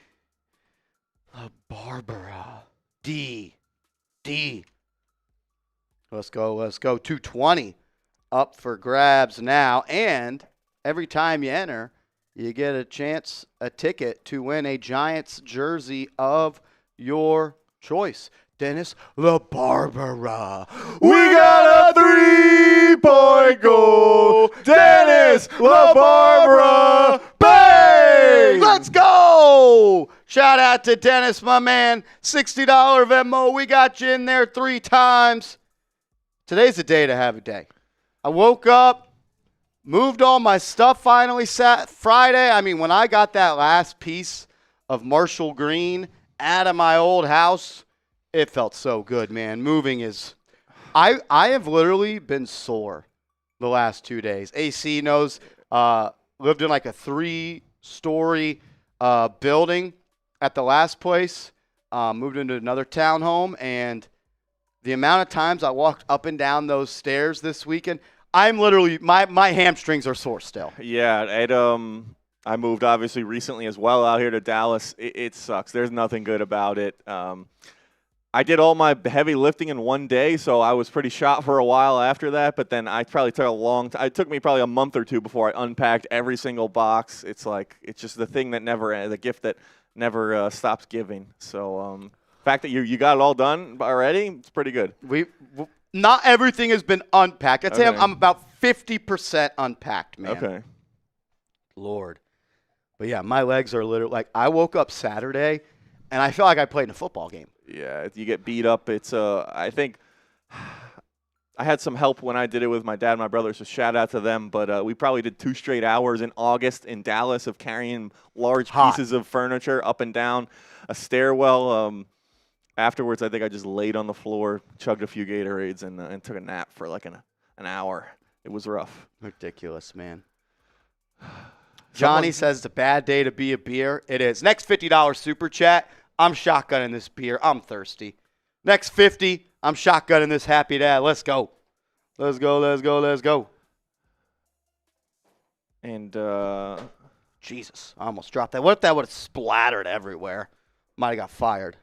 Barbara. D. Let's go. 220 up for grabs now, and every time you enter, you get a ticket to win a Giants jersey of your choice. Dennis LaBarbera. We got a 3-point goal. Dennis LaBarbera. Bang! Let's go! Shout out to Dennis, my man. $60 Venmo. We got you in there 3 times. Today's the day to have a day. I woke up. Moved all my stuff finally Friday. I mean, when I got that last piece of Marshall Green out of my old house, it felt so good, man. Moving is – I have literally been sore the last 2 days. AC knows, lived in like a 3-story building at the last place, moved into another townhome, and the amount of times I walked up and down those stairs this weekend, I'm literally my hamstrings are sore still. Yeah, I moved obviously recently as well out here to Dallas. It sucks. There's nothing good about it. I did all my heavy lifting in one day, so I was pretty shot for a while after that. But then I probably took a long time. It took me probably a month or two before I unpacked every single box. It's just the thing that the gift that never stops giving. So the fact that you got it all done already, it's pretty good. Not everything has been unpacked. I'd say Okay. I'm about 50% unpacked, man. Okay. Lord. But yeah, my legs are literally like I woke up Saturday and I feel like I played in a football game. Yeah, you get beat up. It's I think I had some help when I did it with my dad and my brother, so shout out to them. But we probably did 2 straight hours in August in Dallas of carrying large pieces of furniture up and down a stairwell. Afterwards, I think I just laid on the floor, chugged a few Gatorades, and took a nap for like an hour. It was rough. Ridiculous, man. Johnny says it's a bad day to be a beer. It is. Next $50 super chat, I'm shotgunning this beer. I'm thirsty. Next 50, I'm shotgunning this happy dad. Let's go. Let's go, let's go, let's go. And Jesus, I almost dropped that. What if that would have splattered everywhere? Might have got fired.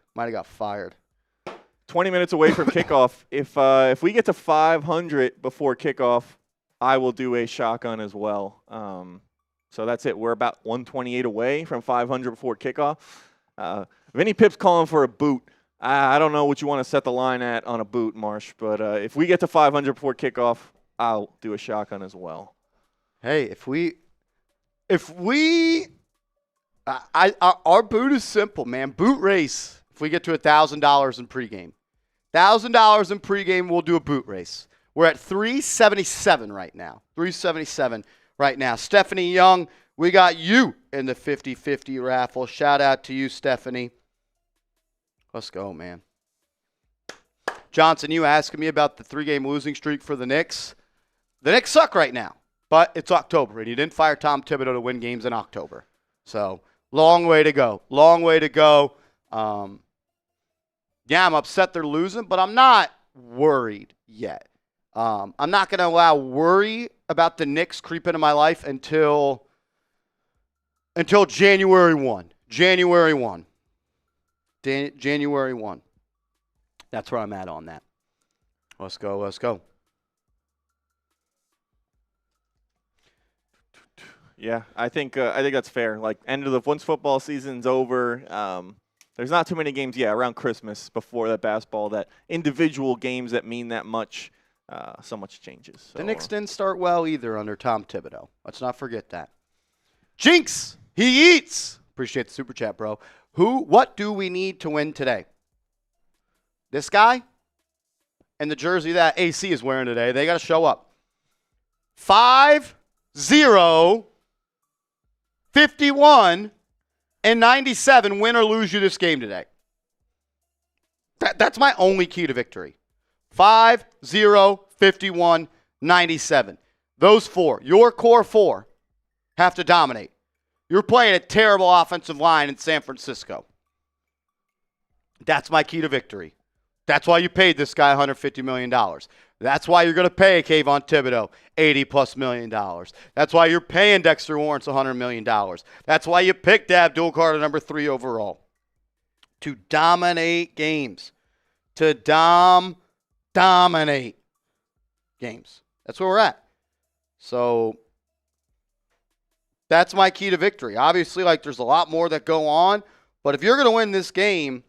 20 minutes away from kickoff. If we get to 500 before kickoff, I will do a shotgun as well. So that's it. We're about 128 away from 500 before kickoff. Vinny Pip's calling for a boot. I don't know what you want to set the line at on a boot, Marsh, but if we get to 500 before kickoff, I'll do a shotgun as well. Hey, our boot is simple, man. Boot race. If we get to $1,000 in pregame, $1,000 in pregame, we'll do a boot race. We're at 377 right now. 377 right now. Stephanie Young, we got you in the 50-50 raffle. Shout out to you, Stephanie. Let's go, man. Johnson, you asking me about the 3-game losing streak for the Knicks. The Knicks suck right now, but it's October, and you didn't fire Tom Thibodeau to win games in October. So, long way to go. Long way to go. Yeah, I'm upset they're losing, but I'm not worried yet. I'm not going to allow worry about the Knicks creep into my life until January 1. January 1. January 1. That's where I'm at on that. Let's go. Let's go. Yeah, I think that's fair. Like once football season's over, there's not too many games. Yeah, around Christmas before that basketball, that individual games that mean that much. So much changes. So. The Knicks didn't start well either under Tom Thibodeau. Let's not forget that. Jinx, he eats. Appreciate the super chat, bro. What do we need to win today? This guy and the jersey that AC is wearing today, they got to show up. 5-0, 51, and 97, win or lose you this game today. That's my only key to victory. 5-0, 51, 97. Those 4, your core 4, have to dominate. You're playing a terrible offensive line in San Francisco. That's my key to victory. That's why you paid this guy $150 million. That's why you're going to pay Kayvon Thibodeau $80+ million. That's why you're paying Dexter Lawrence $100 million. That's why you picked Abdul Carter number 3 overall. To dominate games. To dominate games. That's where we're at. So that's my key to victory. Obviously, there's a lot more that go on, but if you're going to win this game,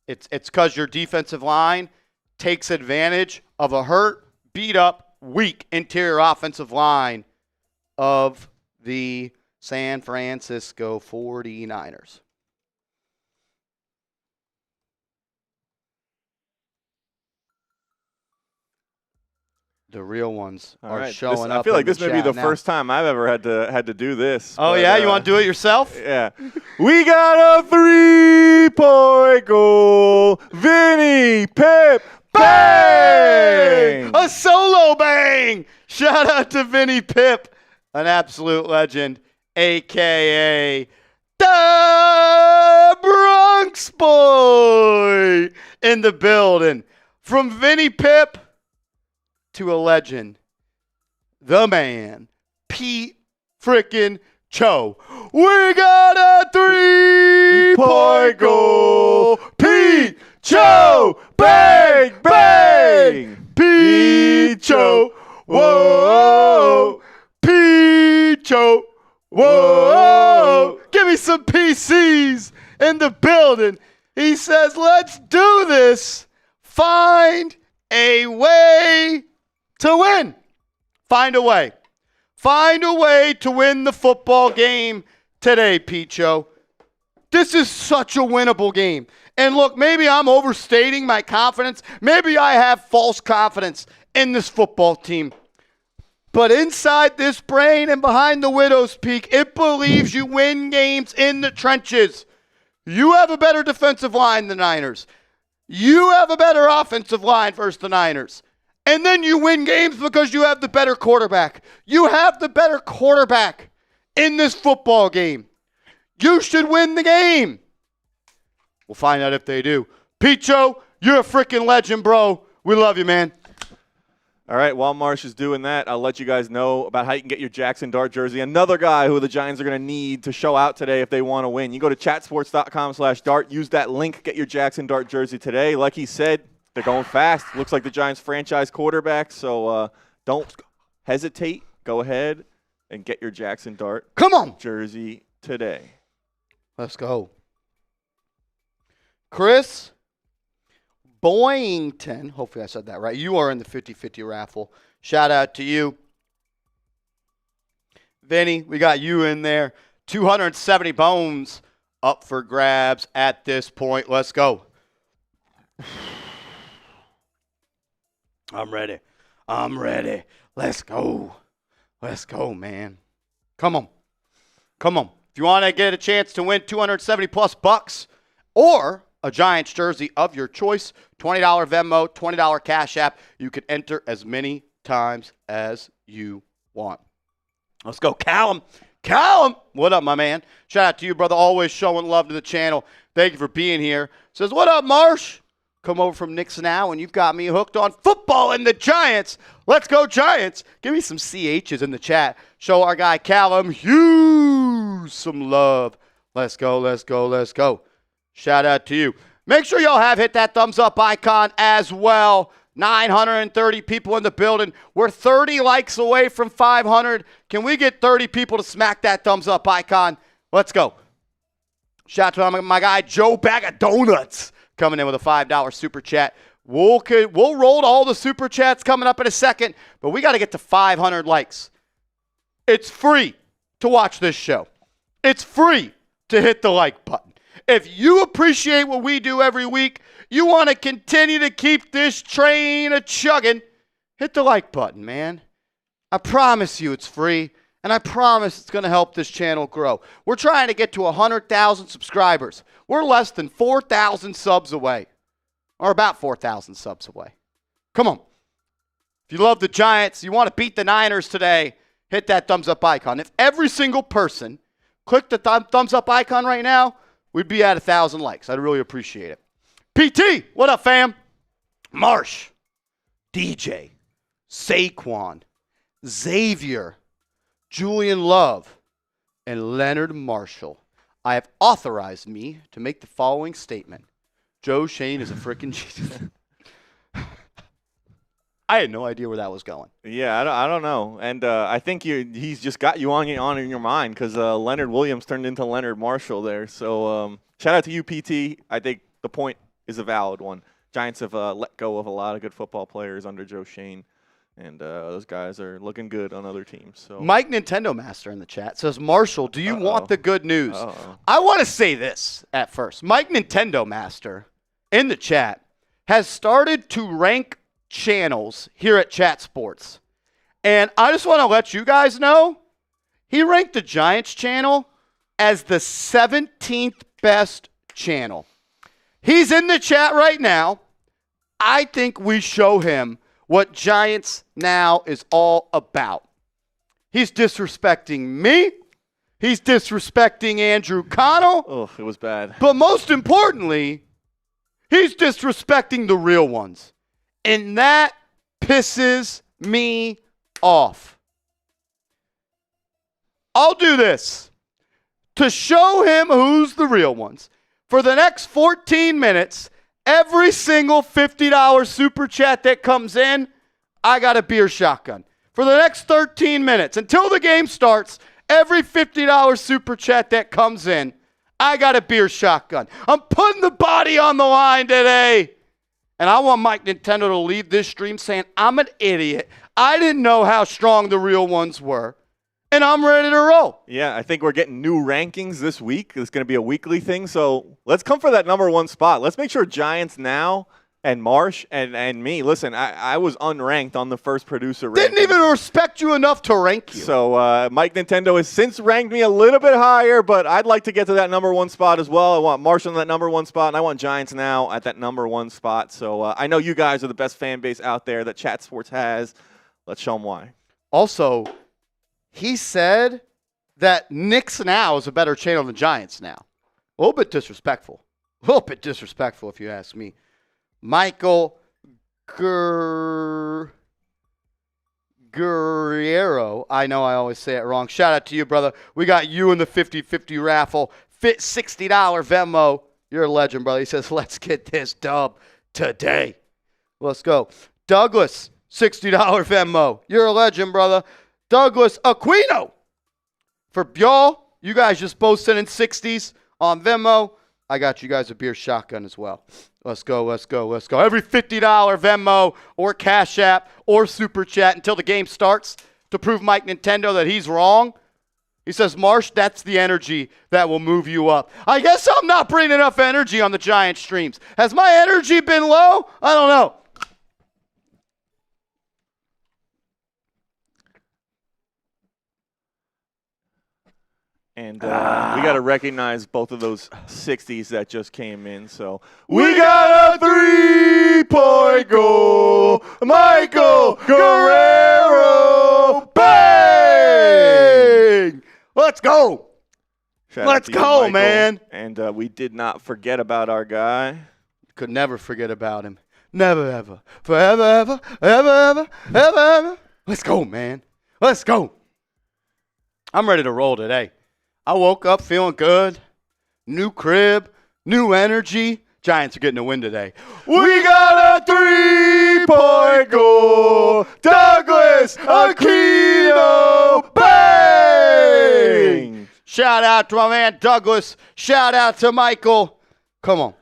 it's because your defensive line takes advantage of a hurt, beat up, weak interior offensive line of the San Francisco 49ers. The real ones All are right. showing I up. feel like this in the may be chat the now. first time I've ever had to do this. Oh, but, yeah? You want to do it yourself? Yeah. We got a 3-point goal. Vinny Pip. Bang! A solo bang! Shout out to Vinny Pip, an absolute legend, a.k.a. the Bronx Boy in the building. From Vinny Pip to a legend, the man, Pete frickin' Cho. We got a 3-point goal. Pete Cho, bang, bang. Pete Cho, whoa. Pete Cho, whoa. Give me some PCs in the building. He says, let's do this. Find a way to win. Find a way. Find a way to win the football game today, Picho. This is such a winnable game. And look, maybe I'm overstating my confidence. Maybe I have false confidence in this football team. But inside this brain and behind the widow's peak, it believes you win games in the trenches. You have a better defensive line than the Niners. You have a better offensive line versus the Niners. And then you win games because you have the better quarterback. You have the better quarterback in this football game. You should win the game. We'll find out if they do. Picho, you're a freaking legend, bro. We love you, man. All right, while Marsh is doing that, I'll let you guys know about how you can get your Jaxson Dart jersey. Another guy who the Giants are going to need to show out today if they want to win. You go to chatsports.com/dart. Use that link. Get your Jaxson Dart jersey today. Like he said, they're going fast. Looks like the Giants franchise quarterback, so don't hesitate. Go ahead and get your Jaxson Dart jersey today. Let's go. Chris Boyington, hopefully I said that right. You are in the 50-50 raffle. Shout out to you. Vinny, we got you in there. 270 bones up for grabs at this point. Let's go. I'm ready. Let's go. Let's go, man. Come on. If you want to get a chance to win 270 plus bucks or a Giants jersey of your choice, $20 Venmo, $20 Cash App. You can enter as many times as you want. Let's go. Callum, what up, my man? Shout out to you, brother. Always showing love to the channel. Thank you for being here. Says, what up, Marsh? Come over from Knicks Now, and you've got me hooked on football and the Giants. Let's go, Giants. Give me some CHs in the chat. Show our guy Callum Hughes some love. Let's go. Shout out to you. Make sure y'all have hit that thumbs up icon as well. 930 people in the building. We're 30 likes away from 500. Can we get 30 people to smack that thumbs up icon? Let's go. Shout out to my guy Joe Bag of Donuts coming in with a $5 super chat. We'll roll all the super chats coming up in a second, but we got to get to 500 likes. It's free to watch this show. It's free to hit the like button. If you appreciate what we do every week, you want to continue to keep this train a-chugging, hit the like button, man. I promise you it's free, and I promise it's going to help this channel grow. We're trying to get to 100,000 subscribers. We're less than 4,000 subs away, or about 4,000 subs away. Come on. If you love the Giants, you want to beat the Niners today, hit that thumbs up icon. If every single person clicked the thumbs up icon right now, we'd be at 1,000 likes. I'd really appreciate it. PT, what up, fam? Marsh, DJ, Saquon, Xavier, Julian Love, and Leonard Marshall. I have authorized me to make the following statement. Joe Shane is a freaking Jesus. I had no idea where that was going. Yeah, I don't know. And I think he's just got you on in your mind because Leonard Williams turned into Leonard Marshall there. So shout out to you, PT. I think the point is a valid one. Giants have let go of a lot of good football players under Joe Shane, and those guys are looking good on other teams. So Mike Nintendo Master in the chat says, Marshall, do you want the good news? Uh-oh. I want to say this at first. Mike Nintendo Master in the chat has started to rank channels here at Chat Sports. And I just want to let you guys know, he ranked the Giants channel as the 17th best channel. He's in the chat right now. I think we show him what Giants Now is all about. He's disrespecting me. He's disrespecting Andrew Connell. Oh, it was bad. But most importantly, he's disrespecting the real ones. And that pisses me off. I'll do this to show him who's the real ones. For the next 14 minutes, every single $50 super chat that comes in, I got a beer shotgun. For the next 13 minutes, until the game starts, every $50 super chat that comes in, I got a beer shotgun. I'm putting the body on the line today. And I want Mike Nintendo to leave this stream saying, I'm an idiot. I didn't know how strong the real ones were. And I'm ready to roll. Yeah, I think we're getting new rankings this week. It's going to be a weekly thing. So let's come for that number one spot. Let's make sure Giants Now and Marsh and me. Listen, I was unranked on the first producer ranking. Didn't even respect you enough to rank you. So Mike Nintendo has since ranked me a little bit higher, but I'd like to get to that number one spot as well. I want Marsh on that number one spot, and I want Giants Now at that number one spot. So I know you guys are the best fan base out there that Chat Sports has. Let's show them why. Also, he said that Knicks Now is a better channel than Giants Now. A little bit disrespectful. A little bit disrespectful, if you ask me. Michael Guerrero. I know I always say it wrong. Shout out to you, brother. We got you in the 50-50 raffle. Fit $60 Venmo. You're a legend, brother. He says, let's get this dub today. Let's go. Douglas, $60 Venmo. You're a legend, brother. Douglas Aquino. For y'all, you guys just both sending 60s on Venmo. I got you guys a beer shotgun as well. Let's go, let's go, let's go. Every $50 Venmo or Cash App or Super Chat until the game starts to prove Mike Nintendo that he's wrong. He says, Marsh, that's the energy that will move you up. I guess I'm not bringing enough energy on the Giant streams. Has my energy been low? I don't know. And we got to recognize both of those 60s that just came in. So we got a 3-point goal. Michael Guerrero. Bang! Let's go. Let's go, man. And we did not forget about our guy. Could never forget about him. Never, ever. Forever, ever, ever, ever, ever, ever. Let's go, man. Let's go. I'm ready to roll today. I woke up feeling good. New crib, new energy. Giants are getting a win today. We got a 3-point goal. Douglas Aquino. Bang! Shout out to my man Douglas. Shout out to Michael. Come on.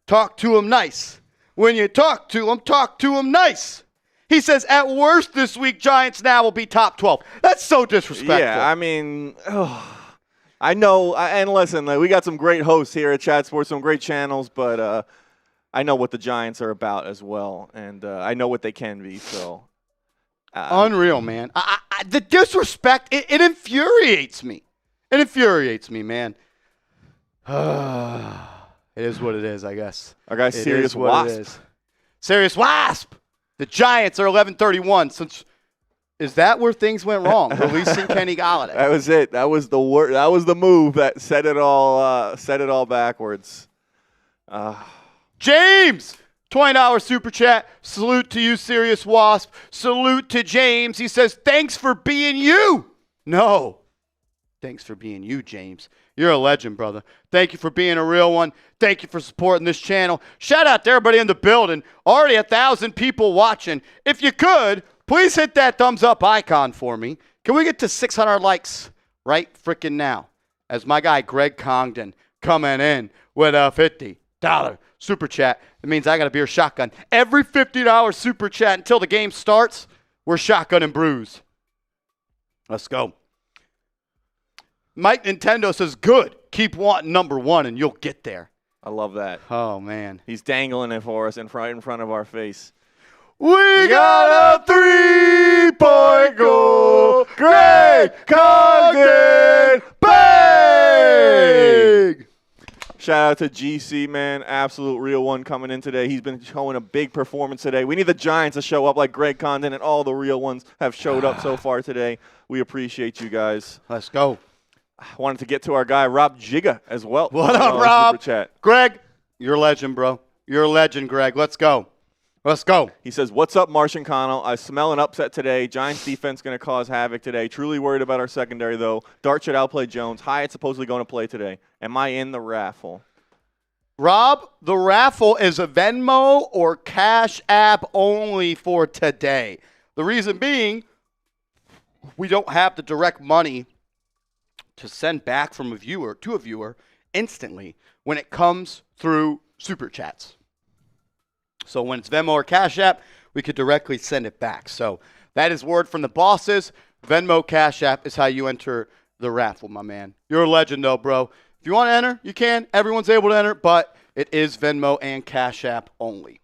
Talk to him nice. When you talk to him nice. He says, at worst this week, Giants Now will be top 12. That's so disrespectful. Yeah, I mean, I know, and listen, we got some great hosts here at Chat Sports, some great channels, but I know what the Giants are about as well, and I know what they can be. So unreal, man. The disrespect, it infuriates me. It infuriates me, man. It is what it is, I guess. Our guy, Serious Wasp. Serious Wasp. The Giants are 11-31. Since is that where things went wrong? Releasing Kenny Golladay. That was it. That was the That was the move that set it all backwards. James, $20 super chat. Salute to you, Serious Wasp. Salute to James. He says, "Thanks for being you." No, thanks for being you, James. You're a legend, brother. Thank you for being a real one. Thank you for supporting this channel. Shout out to everybody in the building. Already 1,000 people watching. If you could, please hit that thumbs up icon for me. Can we get to 600 likes right freaking now? As my guy Greg Congdon coming in with a $50 super chat. It means I got a beer shotgun. Every $50 super chat until the game starts, we're shotgun and brews. Let's go. Mike Nintendo says, good. Keep wanting number one and you'll get there. I love that. Oh, man. He's dangling it for us in front of our face. We got a 3-point goal. Greg Congdon, bang! Shout out to GC, man. Absolute real one coming in today. He's been showing a big performance today. We need the Giants to show up like Greg Condon, and all the real ones have showed up so far today. We appreciate you guys. Let's go. I wanted to get to our guy, Rob Jigga, as well. What up, Rob? Super chat. Greg, you're a legend, bro. You're a legend, Greg. Let's go. Let's go. He says, what's up, Martian Connell? I smell an upset today. Giants defense going to cause havoc today. Truly worried about our secondary, though. Dart should outplay Jones. Hyatt supposedly going to play today. Am I in the raffle? Rob, the raffle is a Venmo or Cash App only for today. The reason being, we don't have the direct money to send back from a viewer to a viewer instantly when it comes through Super Chats. So when it's Venmo or Cash App, we could directly send it back. So that is word from the bosses. Venmo, Cash App is how you enter the raffle, my man. You're a legend, though, bro. If you want to enter, you can. Everyone's able to enter, but it is Venmo and Cash App only.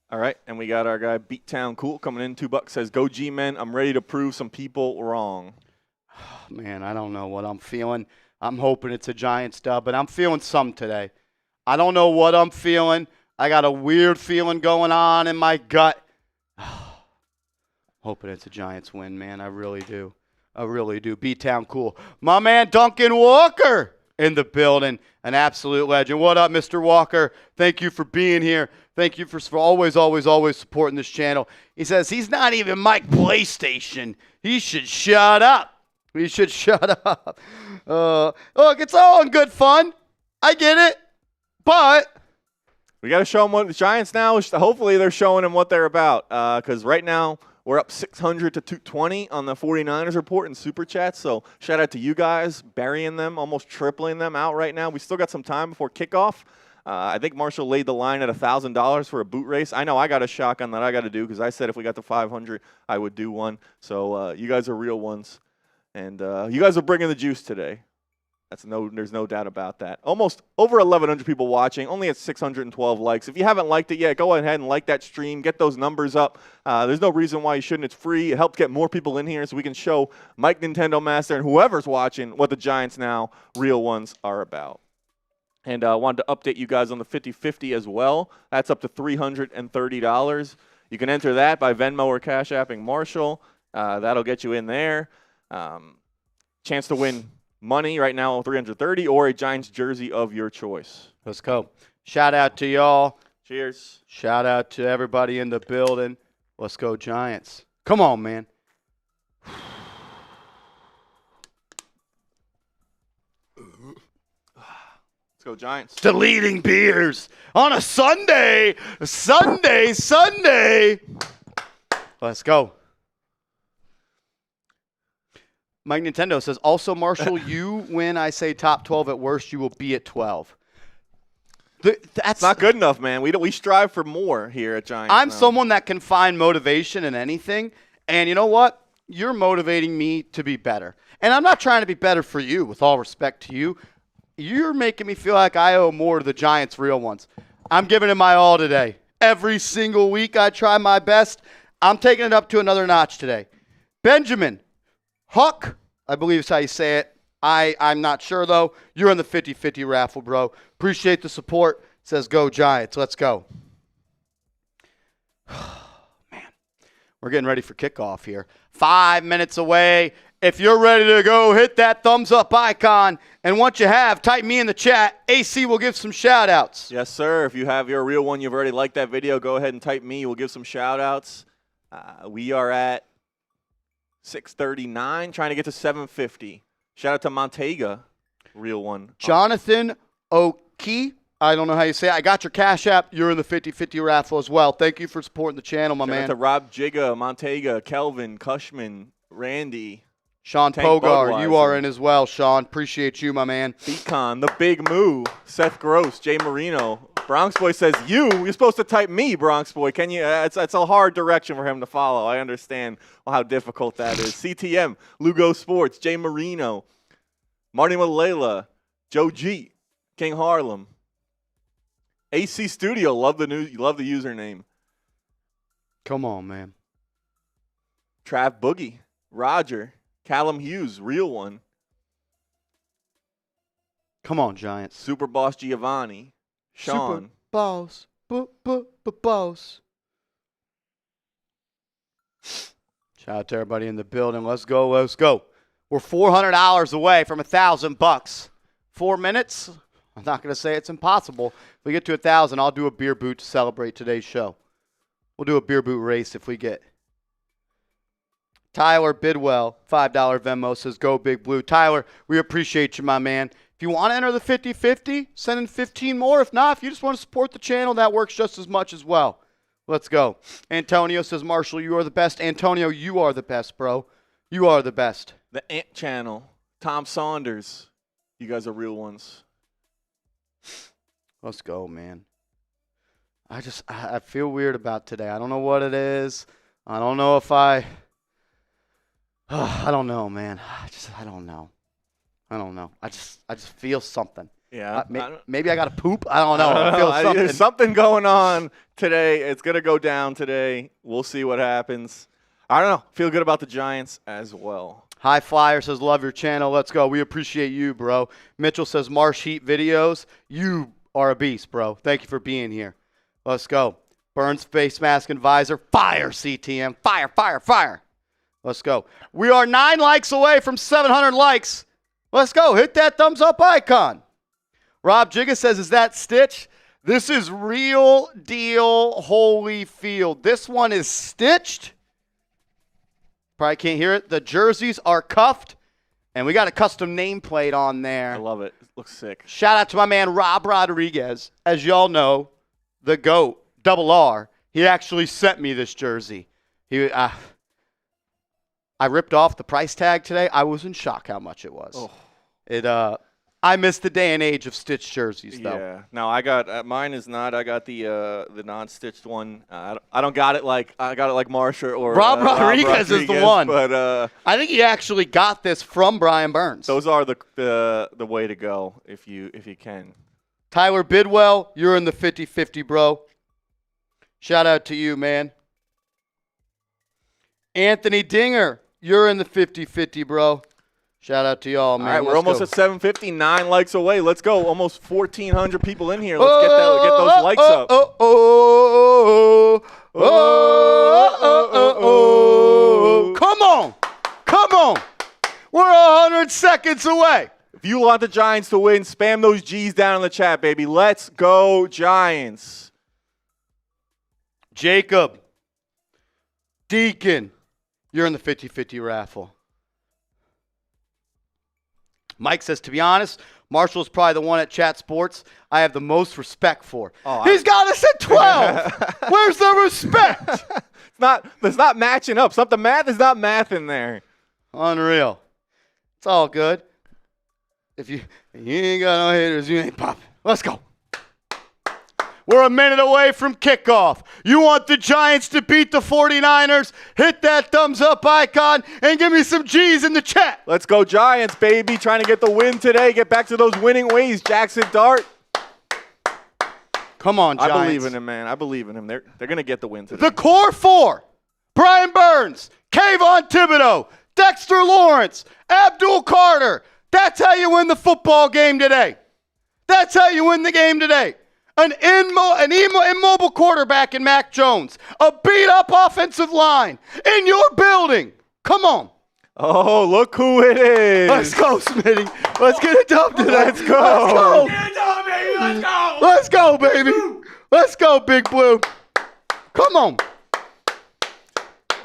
All right, and we got our guy Beattown Cool coming in. $2 says, go G-Men. I'm ready to prove some people wrong. Man, I don't know what I'm feeling. I'm hoping it's a Giants dub, but I'm feeling some today. I don't know what I'm feeling. I got a weird feeling going on in my gut. Hoping it's a Giants win, man. I really do. I really do. B-Town Cool. My man Duncan Walker in the building. An absolute legend. What up, Mr. Walker? Thank you for being here. Thank you for always supporting this channel. He says he's not even Mike PlayStation. He should shut up. He should shut up. Look, it's all in good fun. I get it. But we got to show them what the Giants now, hopefully they're showing them what they're about. Because right now we're up 600 to 220 on the 49ers report in Super Chats. So shout out to you guys, burying them, almost tripling them out right now. We still got some time before kickoff. I think Marshall laid the line at $1,000 for a boot race. I know I got a shotgun that I got to do because I said if we got to 500, I would do one. So you guys are real ones. And you guys are bringing the juice today. There's no doubt about that. Almost over 1,100 people watching, only at 612 likes. If you haven't liked it yet, go ahead and like that stream. Get those numbers up. There's no reason why you shouldn't. It's free. It helps get more people in here so we can show Mike Nintendo Master and whoever's watching what the Giants now real ones are about. And I wanted to update you guys on the 50-50 as well. That's up to $330. You can enter that by Venmo or Cash Apping Marshall. That'll get you in there. Chance to win money right now, $330, or a Giants jersey of your choice. Let's go. Shout out to y'all. Cheers. Shout out to everybody in the building. Let's go Giants. Come on, man. Let's go Giants. Deleting beers on a Sunday. Sunday. Let's go. Mike Nintendo says, also, Marshall, when I say top 12 at worst, you will be at 12. That's not good enough, man. We strive for more here at Giants. I'm someone that can find motivation in anything. And you know what? You're motivating me to be better. And I'm not trying to be better for you, with all respect to you. You're making me feel like I owe more to the Giants real ones. I'm giving it my all today. Every single week I try my best. I'm taking it up to another notch today. Benjamin Huck, I believe is how you say it. I'm not sure, though. You're in the 50-50 raffle, bro. Appreciate the support. Says go Giants. Let's go. Man, we're getting ready for kickoff here. 5 minutes away. If you're ready to go, hit that thumbs up icon. And once you have, type me in the chat. AC will give some shout-outs. Yes, sir. If you have your real one, you've already liked that video, go ahead and type me. We'll give some shout-outs. We are at 639, trying to get to 750. Shout out to Montega, real one. Jonathan Oki, I don't know how you say it. I got your Cash App. You're in the 50-50 raffle as well. Thank you for supporting the channel, my man. Shout out to Rob Jigga, Montega, Kelvin, Cushman, Randy. Sean Pogar, you are in as well, Sean. Appreciate you, my man. Beacon, the Big Moo, Seth Gross, Jay Marino. Bronx Boy says, you're supposed to type me, Bronx Boy. Can you? It's a hard direction for him to follow. I understand how difficult that is. CTM, Lugo Sports, Jay Marino, Marty Malela, Joe G, King Harlem. AC Studio, love the username. Come on, man. Trav Boogie, Roger, Callum Hughes, real one. Come on, Giants. Super Boss Giovanni, Sean. Super Boss. Boss. Shout out to everybody in the building. Let's go. We're $400 away from $1,000. 4 minutes. I'm not going to say it's impossible. If we get to 1,000, I'll do a beer boot to celebrate today's show. We'll do a beer boot race if we get. Tyler Bidwell, $5 Venmo, says go Big Blue. Tyler, we appreciate you, my man. If you want to enter the 50-50, send in 15 more. If not, if you just want to support the channel, that works just as much as well. Let's go. Antonio says, Marshall, you are the best. Antonio, you are the best, bro. You are the best. The Ant Channel, Tom Saunders. You guys are real ones. Let's go, man. I feel weird about today. I don't know what it is. I don't know if I don't know, man. I don't know. I just feel something. Yeah. Maybe I got to poop. I don't know. I feel something. There's something going on today. It's going to go down today. We'll see what happens. I don't know. Feel good about the Giants as well. High Flyer says, love your channel. Let's go. We appreciate you, bro. Mitchell says, Marsh Heat videos. You are a beast, bro. Thank you for being here. Let's go. Burns face mask and visor. Fire, CTM. Fire. Let's go. We are 9 likes away from 700 likes. Let's go. Hit that thumbs up icon. Rob Jigga says, is that Stitch? This is real deal Holyfield. This one is stitched. Probably can't hear it. The jerseys are cuffed, and we got a custom nameplate on there. I love it. It looks sick. Shout out to my man Rob Rodriguez. As y'all know, the GOAT, Double R, he actually sent me this jersey. I ripped off the price tag today. I was in shock how much it was. Oh. I missed the day and age of stitched jerseys, though. Yeah. No, I got mine is not. I got the non-stitched one. I don't got it like I got it like Marsha or Rob Rodriguez is the one. But I think he actually got this from Brian Burns. Those are the way to go if you can. Tyler Bidwell, you're in the 50-50, bro. Shout out to you, man. Anthony Dinger, you're in the 50-50, bro. Shout out to y'all, man. All right, we're almost at 759 likes away. Let's go. Almost 1,400 people in here. Let's get those likes up. Come on. We're 100 seconds away. If you want the Giants to win, spam those G's down in the chat, baby. Let's go, Giants. Jacob, Deacon, you're in the 50-50 raffle. Mike says, to be honest, Marshall's probably the one at Chat Sports I have the most respect for. He's got us at 12. Where's the respect? It's not matching up. The math is not math in there. Unreal. It's all good. If you ain't got no haters, you ain't popping. Let's go. We're a minute away from kickoff. You want the Giants to beat the 49ers? Hit that thumbs up icon and give me some G's in the chat. Let's go Giants, baby. Trying to get the win today. Get back to those winning ways. Jaxson Dart. Come on, Giants. I believe in him, man. I believe in him. They're going to get the win today. The core four. Brian Burns, Kayvon Thibodeau, Dexter Lawrence, Abdul Carter. That's how you win the football game today. That's how you win the game today. An immobile quarterback in Mac Jones. A beat-up offensive line in your building. Come on. Oh, look who it is. Let's go, Smitty. Let's get it done today. Let's go. Let's go. Get it done, baby. Let's go. Let's go, baby. Let's go, Big Blue. Come on.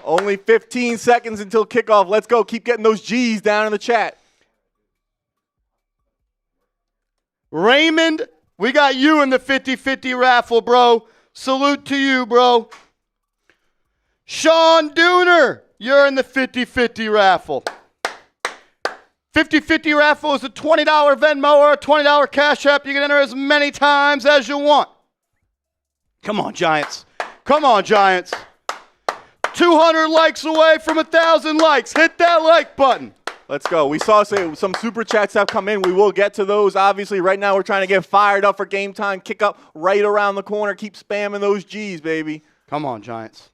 Only 15 seconds until kickoff. Let's go. Keep getting those G's down in the chat. Raymond, we got you in the 50-50 raffle, bro. Salute to you, bro. Sean Dooner, you're in the 50-50 raffle. 50-50 raffle is a $20 Venmo or a $20 Cash App. You can enter as many times as you want. Come on, Giants. Come on, Giants. 200 likes away from 1,000 likes. Hit that like button. Let's go. We saw some super chats have come in. We will get to those. Obviously, right now we're trying to get fired up for game time. Kick up right around the corner. Keep spamming those G's, baby. Come on, Giants.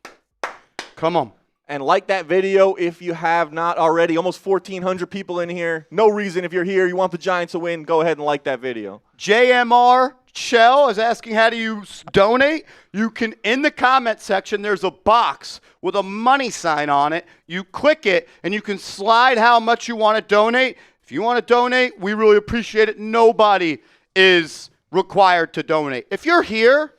Come on. And like that video if you have not already. Almost 1,400 people in here. No reason if you're here, you want the Giants to win, go ahead and like that video. JMR Shell is asking, how do you donate? You can, in the comment section, there's a box with a money sign on it. You click it, and you can slide how much you want to donate. If you want to donate, we really appreciate it. Nobody is required to donate. If you're here,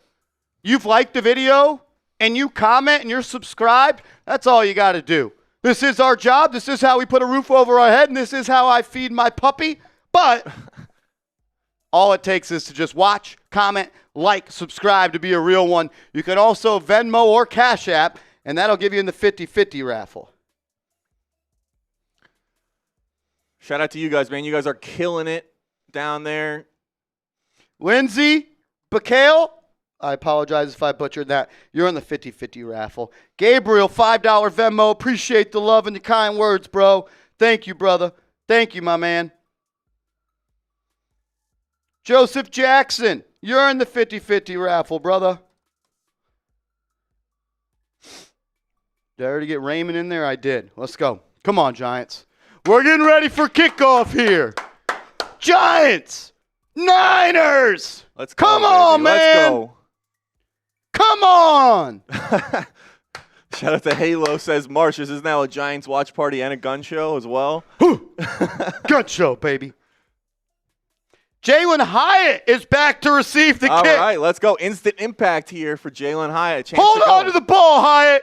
you've liked the video, and you comment and you're subscribed, that's all you got to do. This is our job. This is how we put a roof over our head, and this is how I feed my puppy. But all it takes is to just watch, comment, like, subscribe to be a real one. You can also Venmo or Cash App, and that'll give you in the 50-50 raffle. Shout out to you guys, man. You guys are killing it down there. Lindsay Bacale, I apologize if I butchered that. You're in the 50-50 raffle. Gabriel, $5 Venmo. Appreciate the love and the kind words, bro. Thank you, brother. Thank you, my man. Joseph Jackson, you're in the 50-50 raffle, brother. Did I already get Raymond in there? I did. Let's go. Come on, Giants. We're getting ready for kickoff here. Giants, Niners. Let's go, come on, baby. man. Let's go. Come on. Shout out to Halo, says Marsh, this is now a Giants watch party and a gun show as well. Good show, baby. Jalen Hyatt is back to receive the kick. All right, let's go. Instant impact here for Jalen Hyatt. Hold on to the ball, Hyatt.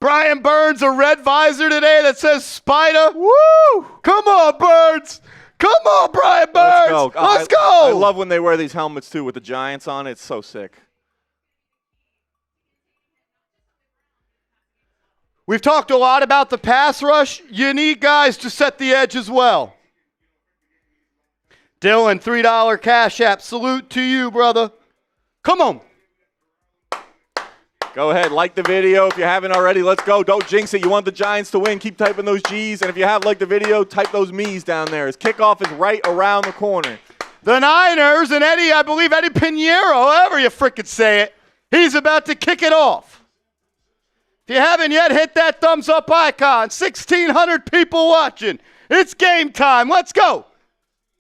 Brian Burns, a red visor today that says Spider. Woo! Come on, Burns. Come on, Brian Burns. Let's go. Let's go. I love when they wear these helmets, too, with the Giants on it. It's so sick. We've talked a lot about the pass rush. You need guys to set the edge as well. Dylan, $3 Cash App. Salute to you, brother. Come on. Go ahead, like the video. If you haven't already, let's go. Don't jinx it. You want the Giants to win. Keep typing those G's. And if you have liked the video, type those me's down there. His kickoff is right around the corner. The Niners and Eddie, I believe Eddie Pinheiro, however you frickin' say it, he's about to kick it off. If you haven't yet, hit that thumbs up icon. 1,600 people watching. It's game time. Let's go.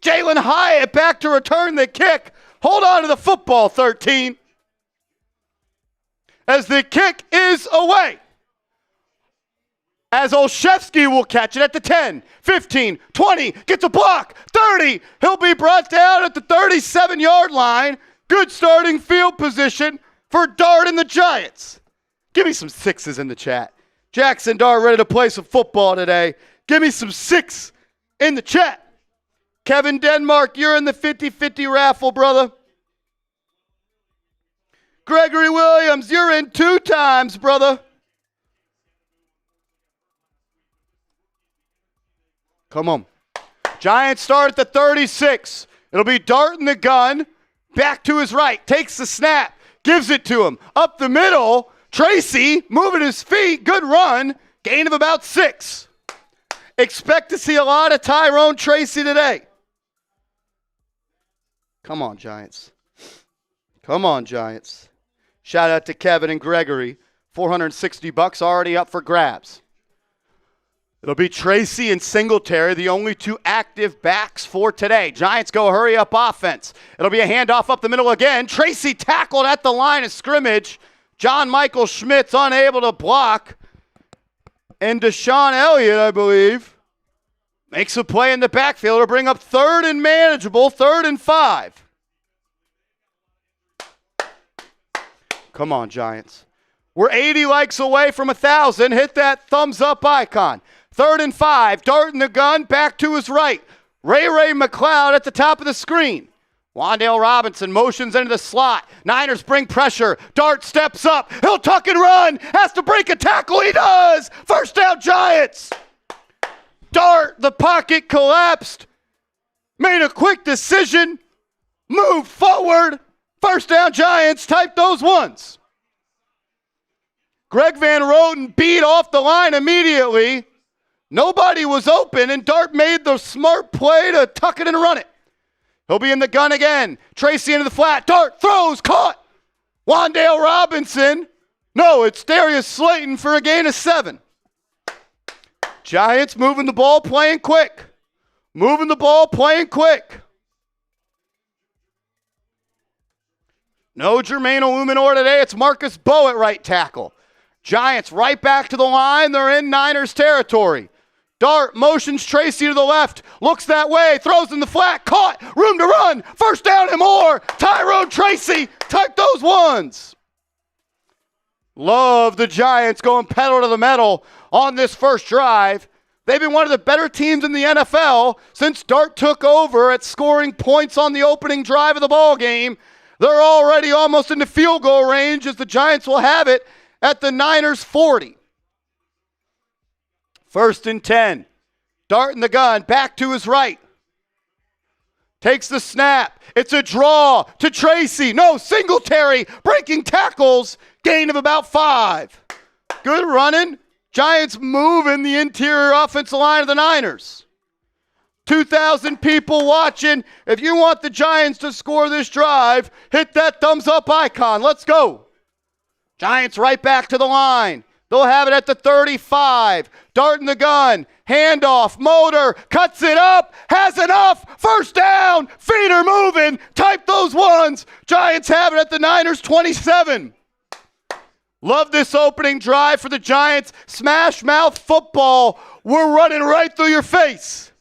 Jalen Hyatt back to return the kick. Hold on to the football, 13. As the kick is away. As Olszewski will catch it at the 10, 15, 20, gets a block, 30. He'll be brought down at the 37-yard line. Good starting field position for Dart and the Giants. Give me some sixes in the chat. Jaxson Dart ready to play some football today. Give me some six in the chat. Kevin Denmark, you're in the 50-50 raffle, brother. Gregory Williams, you're in 2 times, brother. Come on. Giants start at the 36. It'll be Dart in the gun. Back to his right. Takes the snap. Gives it to him. Up the middle. Tracy moving his feet. Good run. Gain of about 6. Expect to see a lot of Tyrone Tracy today. Come on, Giants. Come on, Giants. Shout out to Kevin and Gregory. $460 already up for grabs. It'll be Tracy and Singletary, the only 2 active backs for today. Giants go hurry-up offense. It'll be a handoff up the middle again. Tracy tackled at the line of scrimmage. John Michael Schmidt's unable to block. And Deshaun Elliott, I believe, makes a play in the backfield to bring up 3rd and manageable, 3rd and 5. Come on, Giants. We're 80 likes away from 1,000. Hit that thumbs up icon. 3rd and 5. Dart in the gun. Back to his right. Ray McCloud at the top of the screen. Wan'Dale Robinson motions into the slot. Niners bring pressure. Dart steps up. He'll tuck and run. Has to break a tackle. He does. First down, Giants. Dart, the pocket collapsed. Made a quick decision. Moved forward. First down, Giants. Type those ones. Greg Van Roten beat off the line immediately. Nobody was open, and Dart made the smart play to tuck it and run it. He'll be in the gun again. Tracy into the flat. Dart throws, caught. Wan'Dale Robinson No, it's Darius Slayton for a gain of 7. Giants moving the ball, playing quick. Moving the ball, playing quick. No Jermaine Illuminor today. It's Marcus Bowe at right tackle. Giants right back to the line. They're in Niners territory. Dart motions Tracy to the left. Looks that way. Throws in the flat. Caught. Room to run. First down and more. Tyrone Tracy. Type those ones. Love the Giants going pedal to the metal on this first drive. They've been one of the better teams in the NFL since Dart took over at scoring points on the opening drive of the ball game. They're already almost in the field goal range as the Giants will have it at the Niners 40. 1st and 10. Dart in the gun, back to his right. Takes the snap. It's a draw to Tracy. No, Singletary breaking tackles. Gain of about 5. Good running. Giants moving the interior offensive line of the Niners. 2,000 people watching. If you want the Giants to score this drive, hit that thumbs up icon. Let's go. Giants right back to the line. They'll have it at the 35. Dart in the gun. Handoff. Motor. Cuts it up. Has enough. First down. Feet are moving. Type those ones. Giants have it at the Niners 27. Love this opening drive for the Giants. Smash mouth football. We're running right through your face.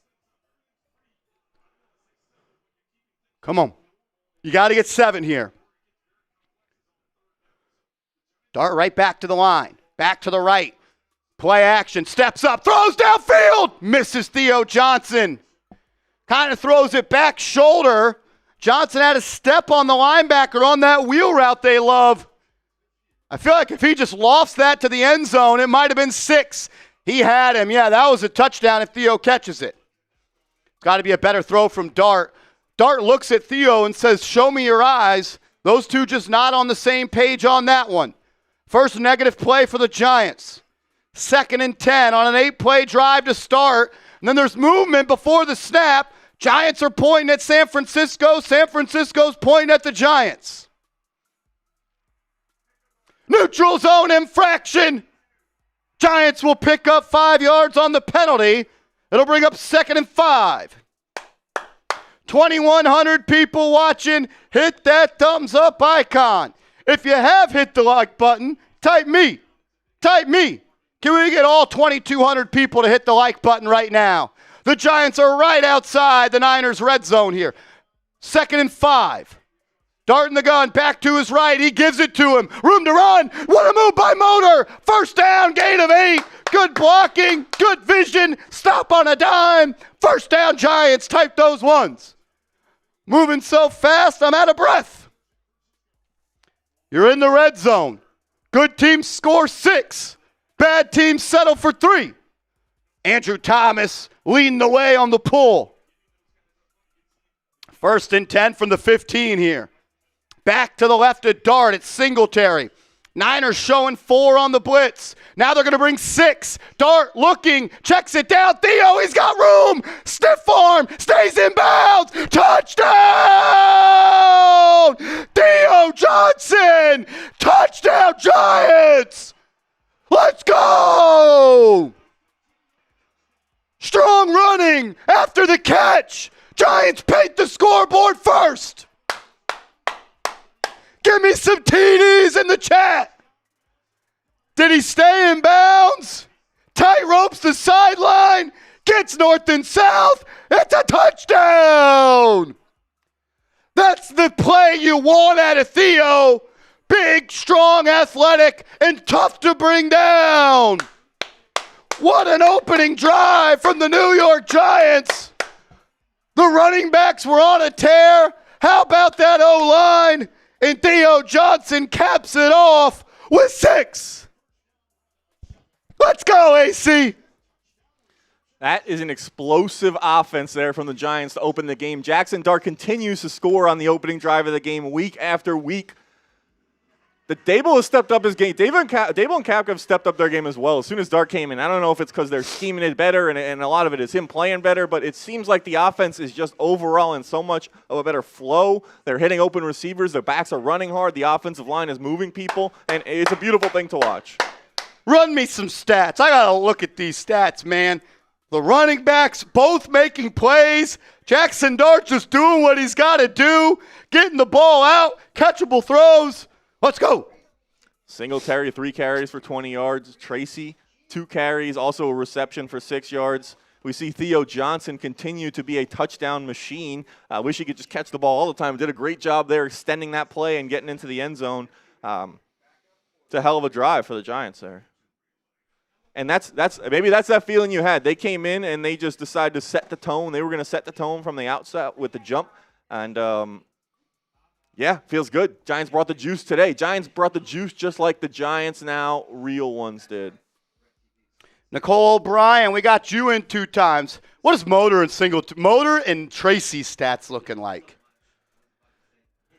Come on. You got to get 7 here. Dart right back to the line. Back to the right. Play action. Steps up. Throws downfield. Misses Theo Johnson. Kind of throws it back shoulder. Johnson had a step on the linebacker on that wheel route they love. I feel like if he just lofts that to the end zone, it might have been 6. He had him. Yeah, that was a touchdown if Theo catches it. Got to be a better throw from Dart. Dart looks at Theo and says, show me your eyes. Those two just not on the same page on that one. First negative play for the Giants. 2nd and 10 on an 8-play drive to start. And then there's movement before the snap. Giants are pointing at San Francisco. San Francisco's pointing at the Giants. Neutral zone infraction. Giants will pick up 5 yards on the penalty. It'll bring up 2nd and 5. 2,100 people watching. Hit that thumbs up icon. If you have hit the like button, type me. Type me. Can we get all 2,200 people to hit the like button right now? The Giants are right outside the Niners red zone here. 2nd and 5. Dart in the gun, back to his right. He gives it to him. Room to run. What a move by Motor. First down, gain of 8. Good blocking, good vision. Stop on a dime. First down, Giants. Type those ones. Moving so fast, I'm out of breath. You're in the red zone. Good teams score 6. Bad teams settle for 3. Andrew Thomas leading the way on the pull. 1st and 10 from the 15 here. Back to the left at Dart. It's Singletary. Niners showing 4 on the blitz. Now they're going to bring 6. Dart looking. Checks it down. Theo, he's got room. Stiff arm. Stays in bounds. Touchdown! Theo Johnson! Touchdown, Giants! Let's go! Strong running after the catch. Giants paint the scoreboard first. Give me some TDs in the chat. Did he stay in bounds? Tight ropes the sideline. Gets north and south. It's a touchdown. That's the play you want out of Theo. Big, strong, athletic, and tough to bring down. What an opening drive from the New York Giants. The running backs were on a tear. How about that O-line? And Theo Johnson caps it off with 6. Let's go, AC. That is an explosive offense there from the Giants to open the game. Jaxson Dart continues to score on the opening drive of the game week after week. Daboll has stepped up his game. Daboll and Cap have stepped up their game as well. As soon as Dart came in, I don't know if it's because they're scheming it better and a lot of it is him playing better, but it seems like the offense is just overall in so much of a better flow. They're hitting open receivers. Their backs are running hard. The offensive line is moving people, and it's a beautiful thing to watch. Run me some stats. I got to look at these stats, man. The running backs both making plays. Jaxson Dart just doing what he's got to do, getting the ball out, catchable throws. Let's go. Singletary, 3 carries for 20 yards. Tracy, 2 carries, also a reception for 6 yards. We see Theo Johnson continue to be a touchdown machine. I wish he could just catch the ball all the time. Did a great job there extending that play and getting into the end zone. It's a hell of a drive for the Giants there. And maybe that's that feeling you had. They came in and they just decided to set the tone. They were going to set the tone from the outset with the jump. And yeah, feels good. Giants brought the juice today. Giants brought the juice just like the Giants now real ones did. Nicole O'Brien, we got you in 2 times. What is Motor and Tracy stats looking like?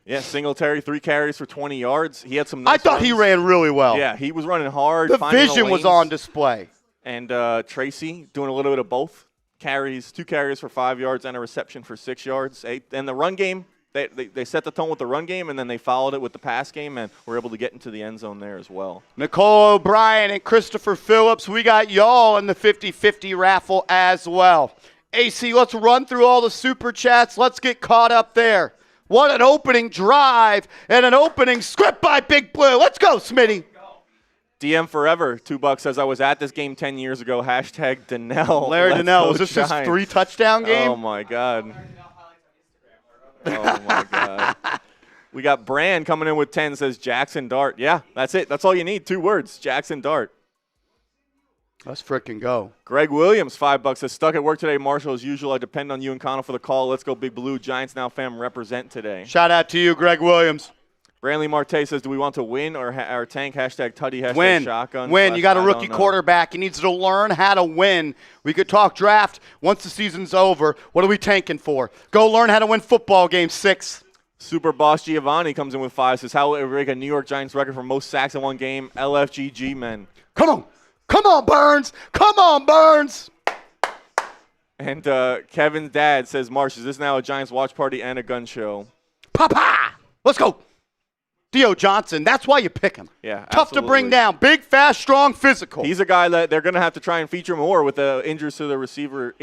Yeah, Singletary, 3 carries for 20 yards. He had some nice I thought runs. he ran really well. Yeah, he was running hard. The vision was on display. And Tracy doing a little bit of both. 2 carries for 5 yards and a reception for 6 yards. And the run game, they set the tone with the run game, and then they followed it with the pass game, and were able to get into the end zone there as well. Nicole O'Brien and Christopher Phillips, we got y'all in the 50-50 raffle as well. AC, let's run through all the super chats. Let's get caught up there. What an opening drive and an opening script by Big Blue. Let's go, Smitty. DM Forever, $2 says, I was at this game 10 years ago. Hashtag Donnell. Larry Donnell, was this his 3-touchdown game? Oh, my God. Oh, my God. We got Brand coming in with 10, says Jaxson Dart. Yeah, that's it. That's all you need. 2 words, Jaxson Dart. Let's frickin' go. Greg Williams, $5 says, stuck at work today, Marshall, as usual. I depend on you and Connell for the call. Let's go Big Blue. Giants Now fam represent today. Shout out to you, Greg Williams. Brantley Marte says, do we want to win or tank? Hashtag Tutty, hashtag win. Shotgun. Win. You got a rookie quarterback. He needs to learn how to win. We could talk draft once the season's over. What are we tanking for? Go learn how to win football game 6. Super Boss Giovanni comes in with 5, says, how will it break a New York Giants record for most sacks in one game? LFGG, men. Come on. Come on, Burns. Come on, Burns. And Kevin's dad says, Marsh, is this now a Giants watch party and a gun show? Papa! Let's go. Theo Johnson, that's why you pick him. Yeah, tough to bring down. Big, fast, strong, physical. He's a guy that they're going to have to try and feature more with the injuries to the receiver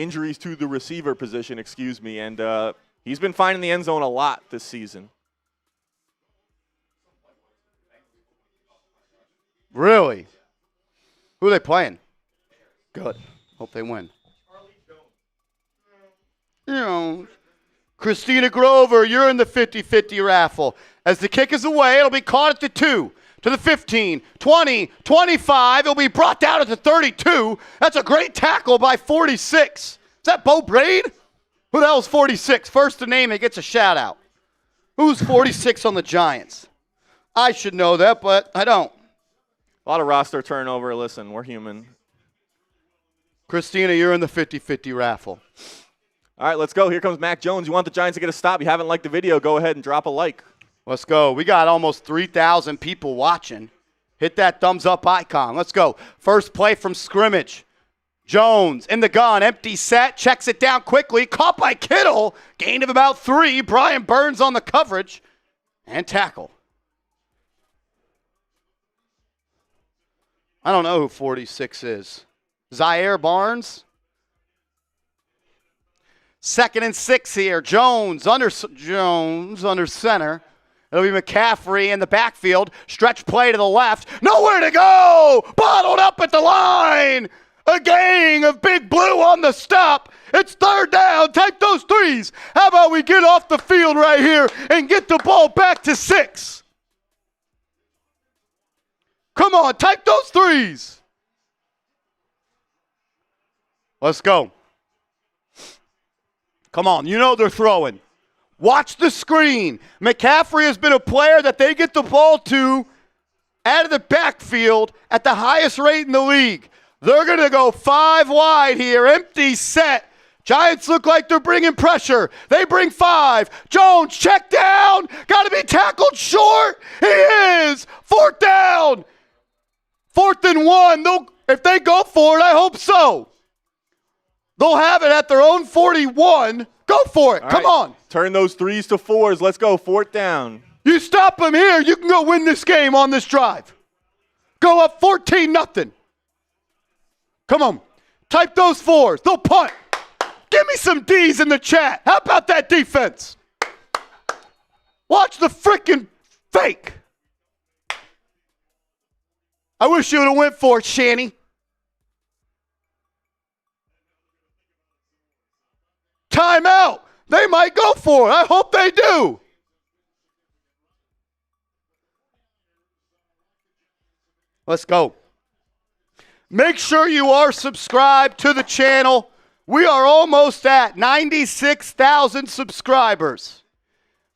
position, and he's been finding the end zone a lot this season. Really? Who are they playing? Good. Hope they win. You know, Christina Grover, you're in the 50-50 raffle. As the kick is away, it'll be caught at the 2, to the 15, 20, 25. It'll be brought down at the 32. That's a great tackle by 46. Is that Bo Braid? Who the hell's 46? First to name it gets a shout-out. Who's 46 on the Giants? I should know that, but I don't. A lot of roster turnover. Listen, we're human. Christina, you're in the 50-50 raffle. All right, let's go. Here comes Mac Jones. You want the Giants to get a stop. You haven't liked the video, go ahead and drop a like. Let's go. We got almost 3,000 people watching. Hit that thumbs up icon. Let's go. First play from scrimmage. Jones in the gun. Empty set. Checks it down quickly. Caught by Kittle. Gain of about 3. Brian Burns on the coverage. And tackle. I don't know who 46 is. Zaire Barnes. 2nd and 6 here. Jones under center. It'll be McCaffrey in the backfield. Stretch play to the left. Nowhere to go. Bottled up at the line. A gang of Big Blue on the stop. It's 3rd down. Take those 3s. How about we get off the field right here and get the ball back to 6? Come on, type those 3s. Let's go. Come on, you know they're throwing. Watch the screen. McCaffrey has been a player that they get the ball to out of the backfield at the highest rate in the league. They're going to go 5 wide here. Empty set. Giants look like they're bringing pressure. They bring 5. Jones, check down. Got to be tackled short. He is. 4th down. 4th and 1. If they go for it, I hope so. They'll have it at their own 41. Go for it. All Come right. on. Turn those 3s to 4s. Let's go. 4th down. You stop them here, you can go win this game on this drive. Go up 14-0. Come on. Type those 4s. They'll punt. Give me some D's in the chat. How about that defense? Watch the freaking fake. I wish you would have went for it, Shanny. Timeout. They might go for it. I hope they do. Let's go. Make sure you are subscribed to the channel. We are almost at 96,000 subscribers.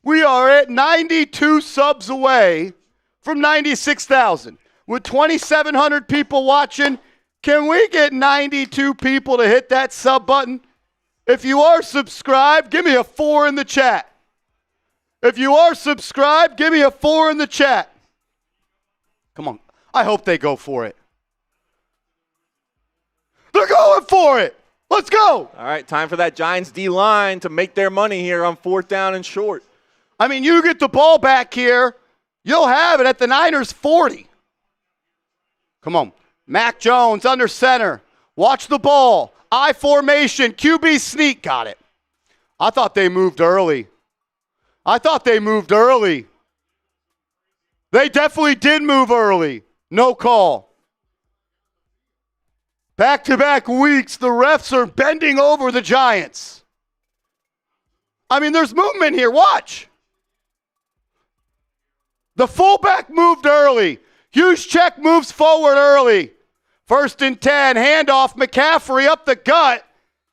We are at 92 subs away from 96,000. With 2,700 people watching, can we get 92 people to hit that sub button? If you are subscribed, give me a 4 in the chat. If you are subscribed, give me a 4 in the chat. Come on. I hope they go for it. They're going for it. Let's go. All right, time for that Giants D-line to make their money here on 4th down and short. I mean, you get the ball back here, you'll have it at the Niners' 40. Come on. Mac Jones under center. Watch the ball. I formation. QB sneak. Got it. I thought they moved early. They definitely did move early. No call. Back-to-back weeks, the refs are bending over the Giants. I mean, there's movement here. Watch. The fullback moved early. Juszczyk moves forward early. 1st and 10, handoff, McCaffrey up the gut.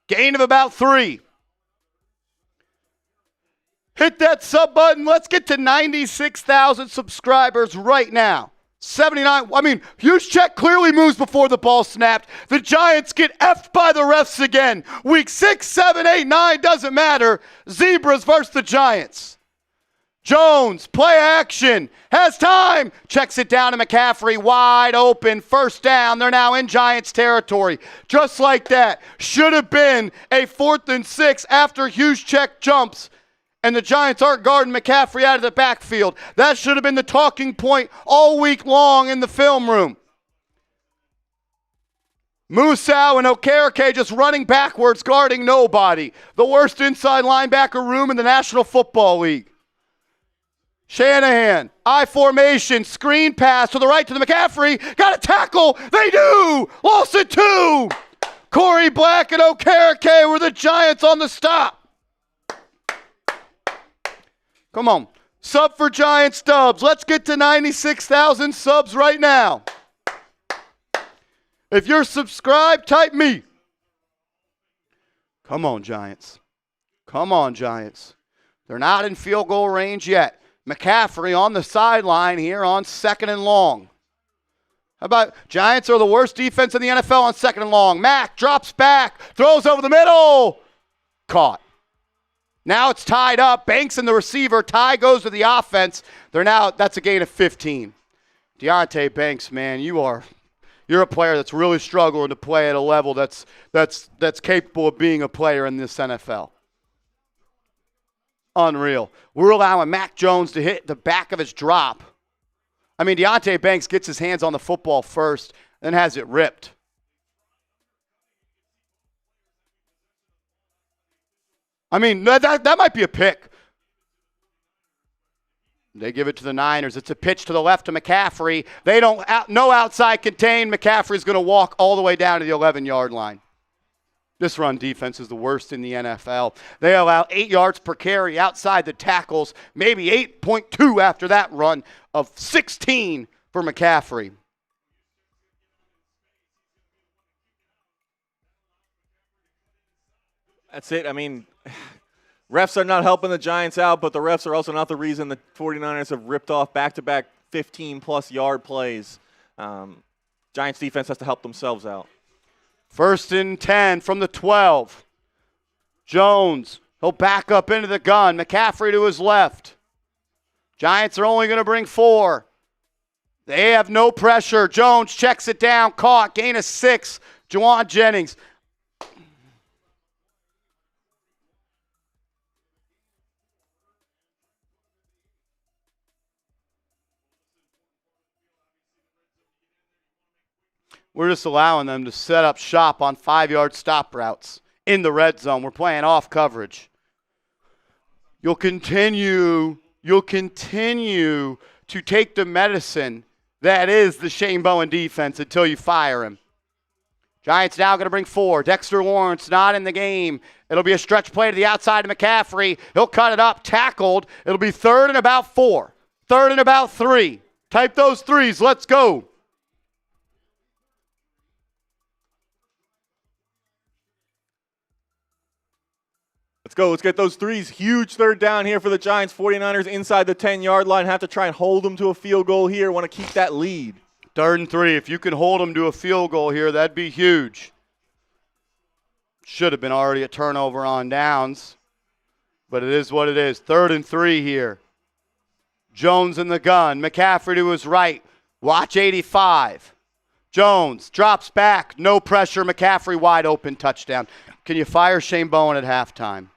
Gain of about 3. Hit that sub button. Let's get to 96,000 subscribers right now. 79. I mean, Juszczyk clearly moves before the ball snapped. The Giants get effed by the refs again. Week 6, 7, 8, 9, doesn't matter. Zebras versus the Giants. Jones, play action, has time, checks it down to McCaffrey, wide open, 1st down. They're now in Giants territory. Just like that. Should have been a 4th and 6 after Juszczyk jumps. And the Giants aren't guarding McCaffrey out of the backfield. That should have been the talking point all week long in the film room. Musau and Okereke just running backwards, guarding nobody. The worst inside linebacker room in the National Football League. Shanahan, I formation, screen pass to the right to the McCaffrey. Got a tackle. They do. Lost it 2. Corey Black and Okereke were the Giants on the stop. Come on. Sub for Giants Dubs. Let's get to 96,000 subs right now. If you're subscribed, type me. Come on, Giants. Come on, Giants. They're not in field goal range yet. McCaffrey on the sideline here on 2nd and long. How about Giants are the worst defense in the NFL on 2nd and long. Mack drops back, throws over the middle. Caught. Now it's tied up. Banks and the receiver. Ty goes to the offense. That's a gain of 15. Deontay Banks, man, you're a player that's really struggling to play at a level that's capable of being a player in this NFL. Unreal. We're allowing Mac Jones to hit the back of his drop. I mean, Deontay Banks gets his hands on the football first, then has it ripped. I mean, that might be a pick. They give it to the Niners. It's a pitch to the left to McCaffrey. No outside contain. McCaffrey's going to walk all the way down to the 11-yard line. This run defense is the worst in the NFL. They allow 8 yards per carry outside the tackles, maybe 8.2 after that run of 16 for McCaffrey. That's it. I mean, refs are not helping the Giants out, but the refs are also not the reason the 49ers have ripped off back-to-back 15-plus yard plays. Giants defense has to help themselves out. 1st and 10 from the 12. Jones, he'll back up into the gun. McCaffrey to his left. Giants are only going to bring 4. They have no pressure. Jones checks it down, caught, gain of 6. Juwan Jennings. We're just allowing them to set up shop on 5-yard stop routes in the red zone. We're playing off coverage. You'll continue to take the medicine that is the Shane Bowen defense until you fire him. Giants now going to bring 4. Dexter Lawrence not in the game. It'll be a stretch play to the outside of McCaffrey. He'll cut it up, tackled. It'll be 3rd and about 4. 3rd and about 3. Type those 3s. Let's go. Let's go. Let's get those 3s. Huge 3rd down here for the Giants. 49ers inside the 10-yard line. Have to try and hold them to a field goal here. Want to keep that lead. 3rd and 3. If you can hold them to a field goal here, that'd be huge. Should have been already a turnover on downs, but it is what it is. 3rd and 3 here. Jones in the gun. McCaffrey to his right. Watch 85. Jones drops back. No pressure. McCaffrey wide open. Touchdown. Can you fire Shane Bowen at halftime?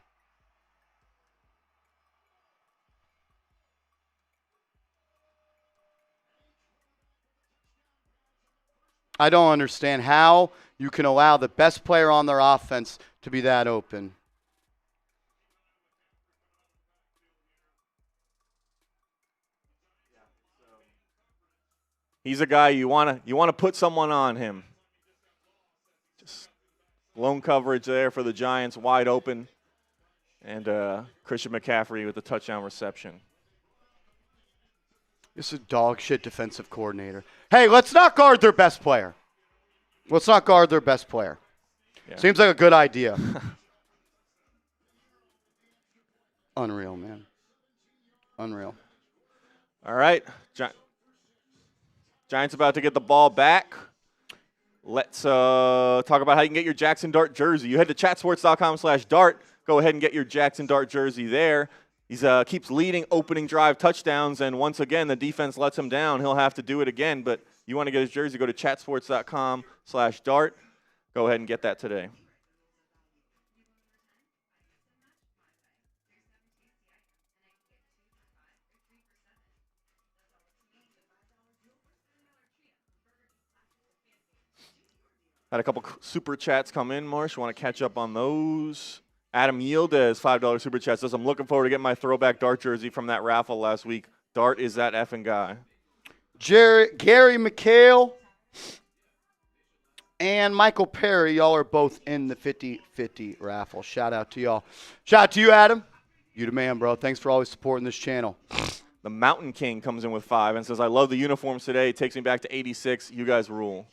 I don't understand how you can allow the best player on their offense to be that open. He's a guy you want to put someone on him. Just lone coverage there for the Giants, wide open, and Christian McCaffrey with the touchdown reception. This is a dog shit defensive coordinator. Hey, let's not guard their best player. Let's not guard their best player. Yeah. Seems like a good idea. Unreal, man. Unreal. All right. Giants about to get the ball back. Let's talk about how you can get your Jaxson Dart jersey. You head to chatsports.com/dart. Go ahead and get your Jaxson Dart jersey there. He keeps leading opening drive touchdowns, and once again, the defense lets him down. He'll have to do it again, but you want to get his jersey, go to chatsports.com/dart. Go ahead and get that today. Had a couple super chats come in, Marsh. You want to catch up on those? Adam Yildiz, $5 super chat, says, I'm looking forward to getting my throwback Dart jersey from that raffle last week. Dart is that effing guy. Gary McHale and Michael Perry, y'all are both in the 50-50 raffle. Shout out to y'all. Shout out to you, Adam. You the man, bro. Thanks for always supporting this channel. The Mountain King comes in with 5 and says, I love the uniforms today. It takes me back to 86. You guys rule.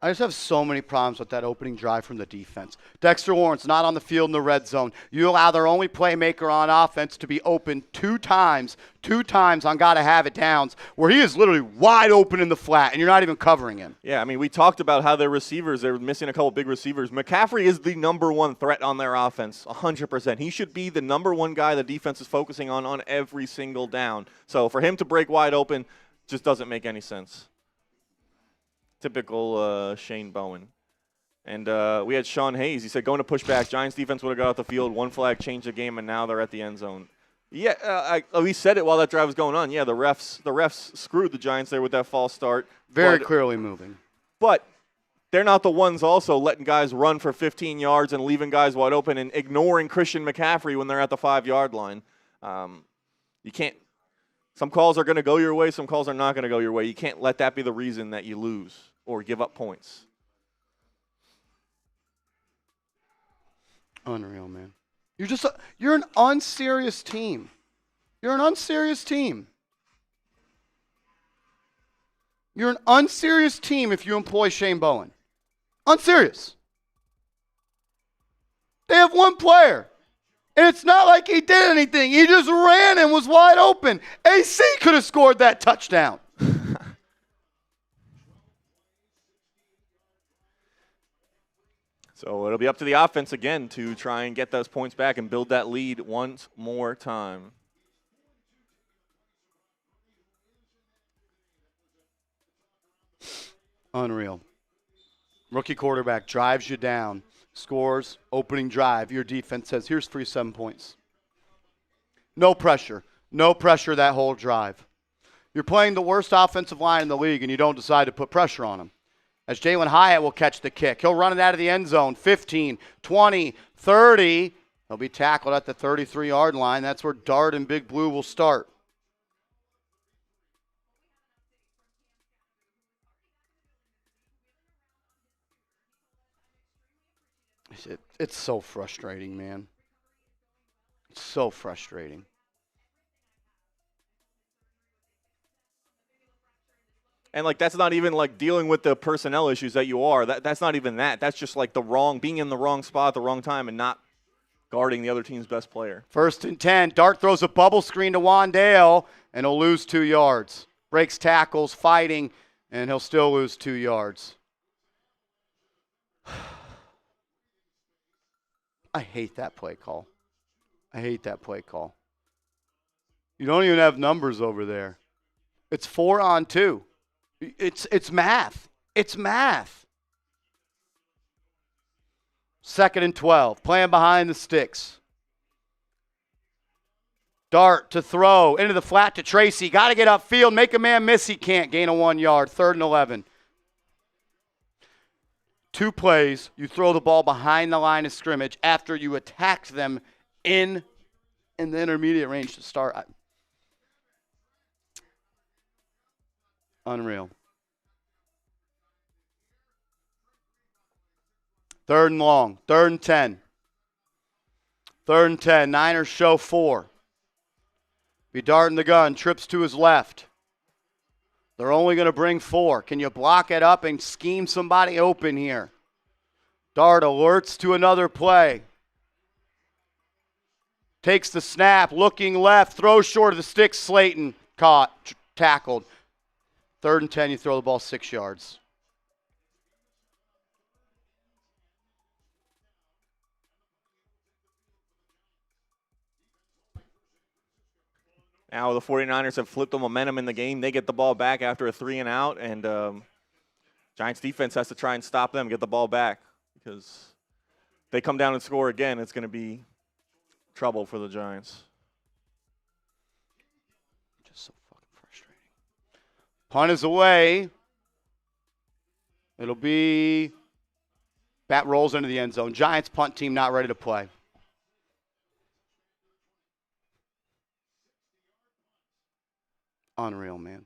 I just have so many problems with that opening drive from the defense. Dexter Lawrence not on the field in the red zone. You allow their only playmaker on offense to be open two times on gotta have it downs, where he is literally wide open in the flat, and you're not even covering him. Yeah, I mean, we talked about how their receivers, they're missing a couple big receivers. McCaffrey is the number 1 threat on their offense, 100%. He should be the number 1 guy the defense is focusing on every single down. So for him to break wide open just doesn't make any sense. Typical Shane Bowen. And we had Sean Hayes. He said, going to pushback, Giants defense would have got off the field. 1 flag changed the game, and now they're at the end zone. Yeah, we said it while that drive was going on. Yeah, the refs screwed the Giants there with that false start. Very clearly moving. But they're not the ones also letting guys run for 15 yards and leaving guys wide open and ignoring Christian McCaffrey when they're at the 5-yard line. You can't. Some calls are going to go your way. Some calls are not going to go your way. You can't let that be the reason that you lose or give up points. Unreal, man. You're an unserious team. You're an unserious team. You're an unserious team if you employ Shane Bowen. Unserious. They have 1 player. And it's not like he did anything. He just ran and was wide open. AC could have scored that touchdown. So it'll be up to the offense again to try and get those points back and build that lead once more time. Unreal. Rookie quarterback drives you down, scores, opening drive. Your defense says, here's for you 7 points. No pressure. No pressure that whole drive. You're playing the worst offensive line in the league, and you don't decide to put pressure on them. As Jalen Hyatt will catch the kick. He'll run it out of the end zone, 15, 20, 30. He'll be tackled at the 33-yard line. That's where Dart and Big Blue will start. It's so frustrating, man. It's so frustrating. And, like, that's not even, like, dealing with the personnel issues that you are. That's not even that. That's just, like, being in the wrong spot at the wrong time and not guarding the other team's best player. 1st and 10. Dart throws a bubble screen to Wan'Dale, and he'll lose 2 yards. Breaks tackles, fighting, and he'll still lose 2 yards. I hate that play call. I hate that play call. You don't even have numbers over there. It's 4 on 2. It's math. It's math. 2nd and 12. Playing behind the sticks. Dart to throw into the flat to Tracy. Got to get upfield. Make a man miss. He can't. Gain of 1 yard. 3rd and 11. 2 plays. You throw the ball behind the line of scrimmage after you attacked them in the intermediate range to start. Unreal. 3rd and long. 3rd and 10. 3rd and 10. Niners show 4. Be darting the gun. Trips to his left. They're only going to bring 4. Can you block it up and scheme somebody open here? Dart alerts to another play. Takes the snap. Looking left. Throws short of the sticks. Slayton caught. Tackled. 3rd and 10. You throw the ball 6 yards. Now the 49ers have flipped the momentum in the game. They get the ball back after a 3 and out, and Giants defense has to try and stop them, get the ball back, because if they come down and score again, it's going to be trouble for the Giants. Just so fucking frustrating. Punt is away. It'll be bat rolls into the end zone. Giants punt team not ready to play. Unreal, man.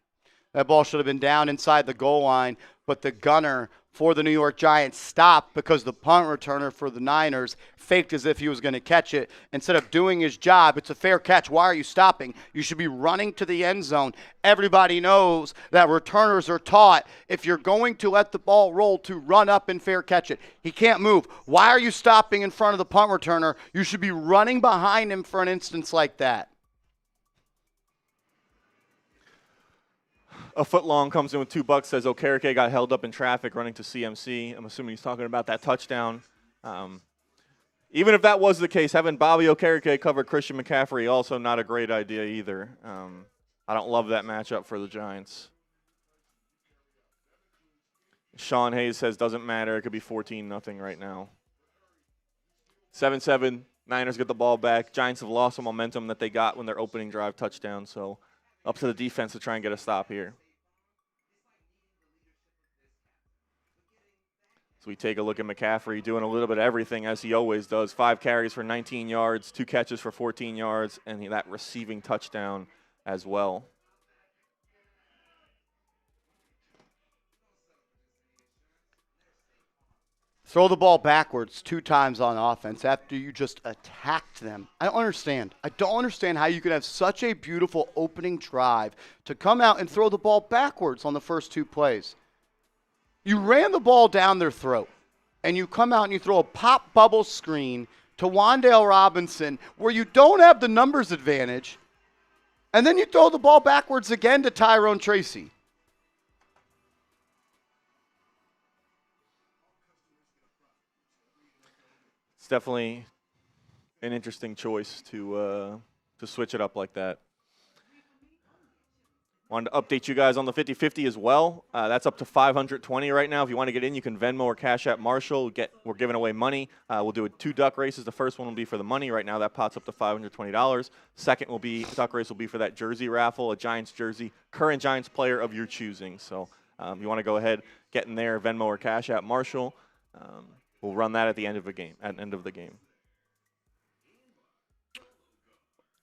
That ball should have been down inside the goal line, but the gunner for the New York Giants stopped because the punt returner for the Niners faked as if he was going to catch it. Instead of doing his job, it's a fair catch. Why are you stopping? You should be running to the end zone. Everybody knows that returners are taught if you're going to let the ball roll to run up and fair catch it. He can't move. Why are you stopping in front of the punt returner? You should be running behind him for an instance like that. A foot long comes in with $2, says Okereke got held up in traffic running to CMC. I'm assuming he's talking about that touchdown. Even if that was the case, having Bobby Okereke cover Christian McCaffrey, also not a great idea either. I don't love that matchup for the Giants. Sean Hayes says doesn't matter. It could be 14-0 right now. 7-7, Niners get the ball back. Giants have lost the momentum that they got when their opening drive touchdown, so up to the defense to try and get a stop here. So we take a look at McCaffrey doing a little bit of everything as he always does. 5 carries for 19 yards, 2 catches for 14 yards, and that receiving touchdown as well. Throw the ball backwards 2 times on offense after you just attacked them. I don't understand. I don't understand how you could have such a beautiful opening drive to come out and throw the ball backwards on the first 2 plays. You ran the ball down their throat, and you come out and you throw a pop bubble screen to Wan'Dale Robinson where you don't have the numbers advantage, and then you throw the ball backwards again to Tyrone Tracy. definitely an interesting choice to switch it up like that. Wanted to update you guys on the 50-50 as well. That's up to $520 right now. If you want to get in, you can Venmo or Cash App Marshall. We're giving away money. We'll do 2 duck races. The first one will be for the money. Right now, that pot's up to $520. Second duck race will be for that jersey raffle, a Giants jersey, current Giants player of your choosing. So you want to go ahead, get in there, Venmo or Cash App Marshall. We'll run that at the end of the game.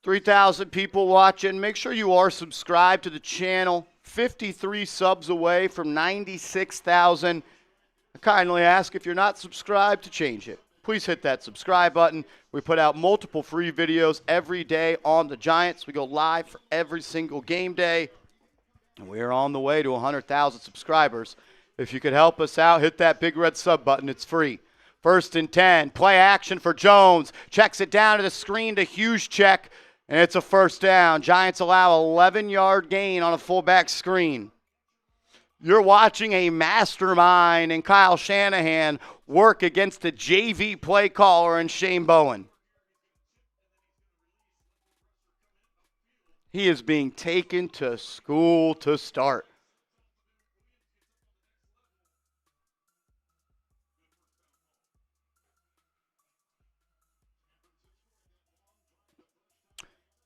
3,000 people watching. Make sure you are subscribed to the channel. 53 subs away from 96,000. I kindly ask if you're not subscribed to change it. Please hit that subscribe button. We put out multiple free videos every day on the Giants. We go live for every single game day. And we are on the way to 100,000 subscribers. If you could help us out, hit that big red sub button. It's free. 1st and 10. Play action for Jones. Checks it down to the screen to Hughes check. And it's a first down. Giants allow 11-yard gain on a fullback screen. You're watching a mastermind in Kyle Shanahan work against a JV play caller in Shane Bowen. He is being taken to school to start.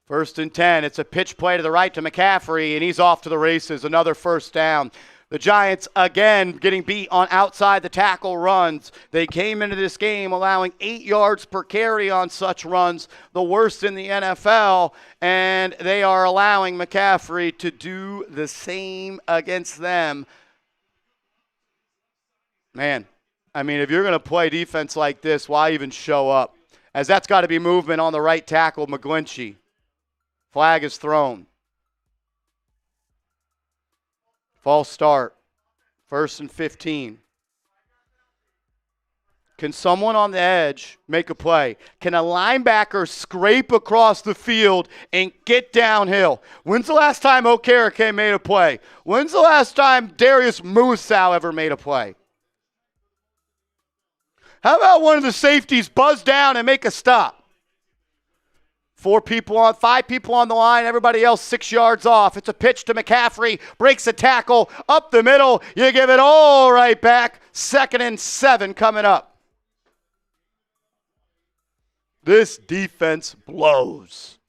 First and 10. It's a pitch play to the right to McCaffrey, and he's off to the races. Another first down. The Giants, again, getting beat on outside the tackle runs. They came into this game allowing 8 yards per carry on such runs, the worst in the NFL, and they are allowing McCaffrey to do the same against them. Man, I mean, if you're going to play defense like this, why even show up? As that's got to be movement on the right tackle, McGlinchey. Flag is thrown. False start. 1st and 15. Can someone on the edge make a play? Can a linebacker scrape across the field and get downhill? When's the last time Okereke made a play? When's the last time Darius Muasau ever made a play? How about one of the safeties buzz down and make a stop? 5 people on the line, everybody else 6 yards off. It's a pitch to McCaffrey, breaks a tackle, up the middle. You give it all right back. 2nd and 7 coming up. This defense blows.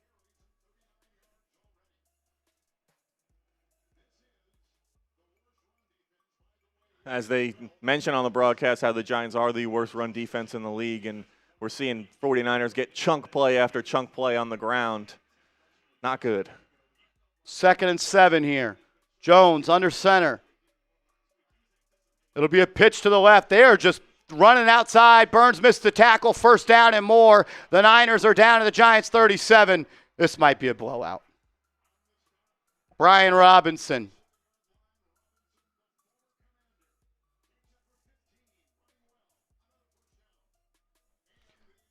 As they mentioned on the broadcast, how the Giants are the worst run defense in the league, and we're seeing 49ers get chunk play after chunk play on the ground. Not good. 2nd and 7 here. Jones under center. It'll be a pitch to the left. They are just running outside. Burns missed the tackle. First down and more. The Niners are down to the Giants 37. This might be a blowout. Brian Robinson.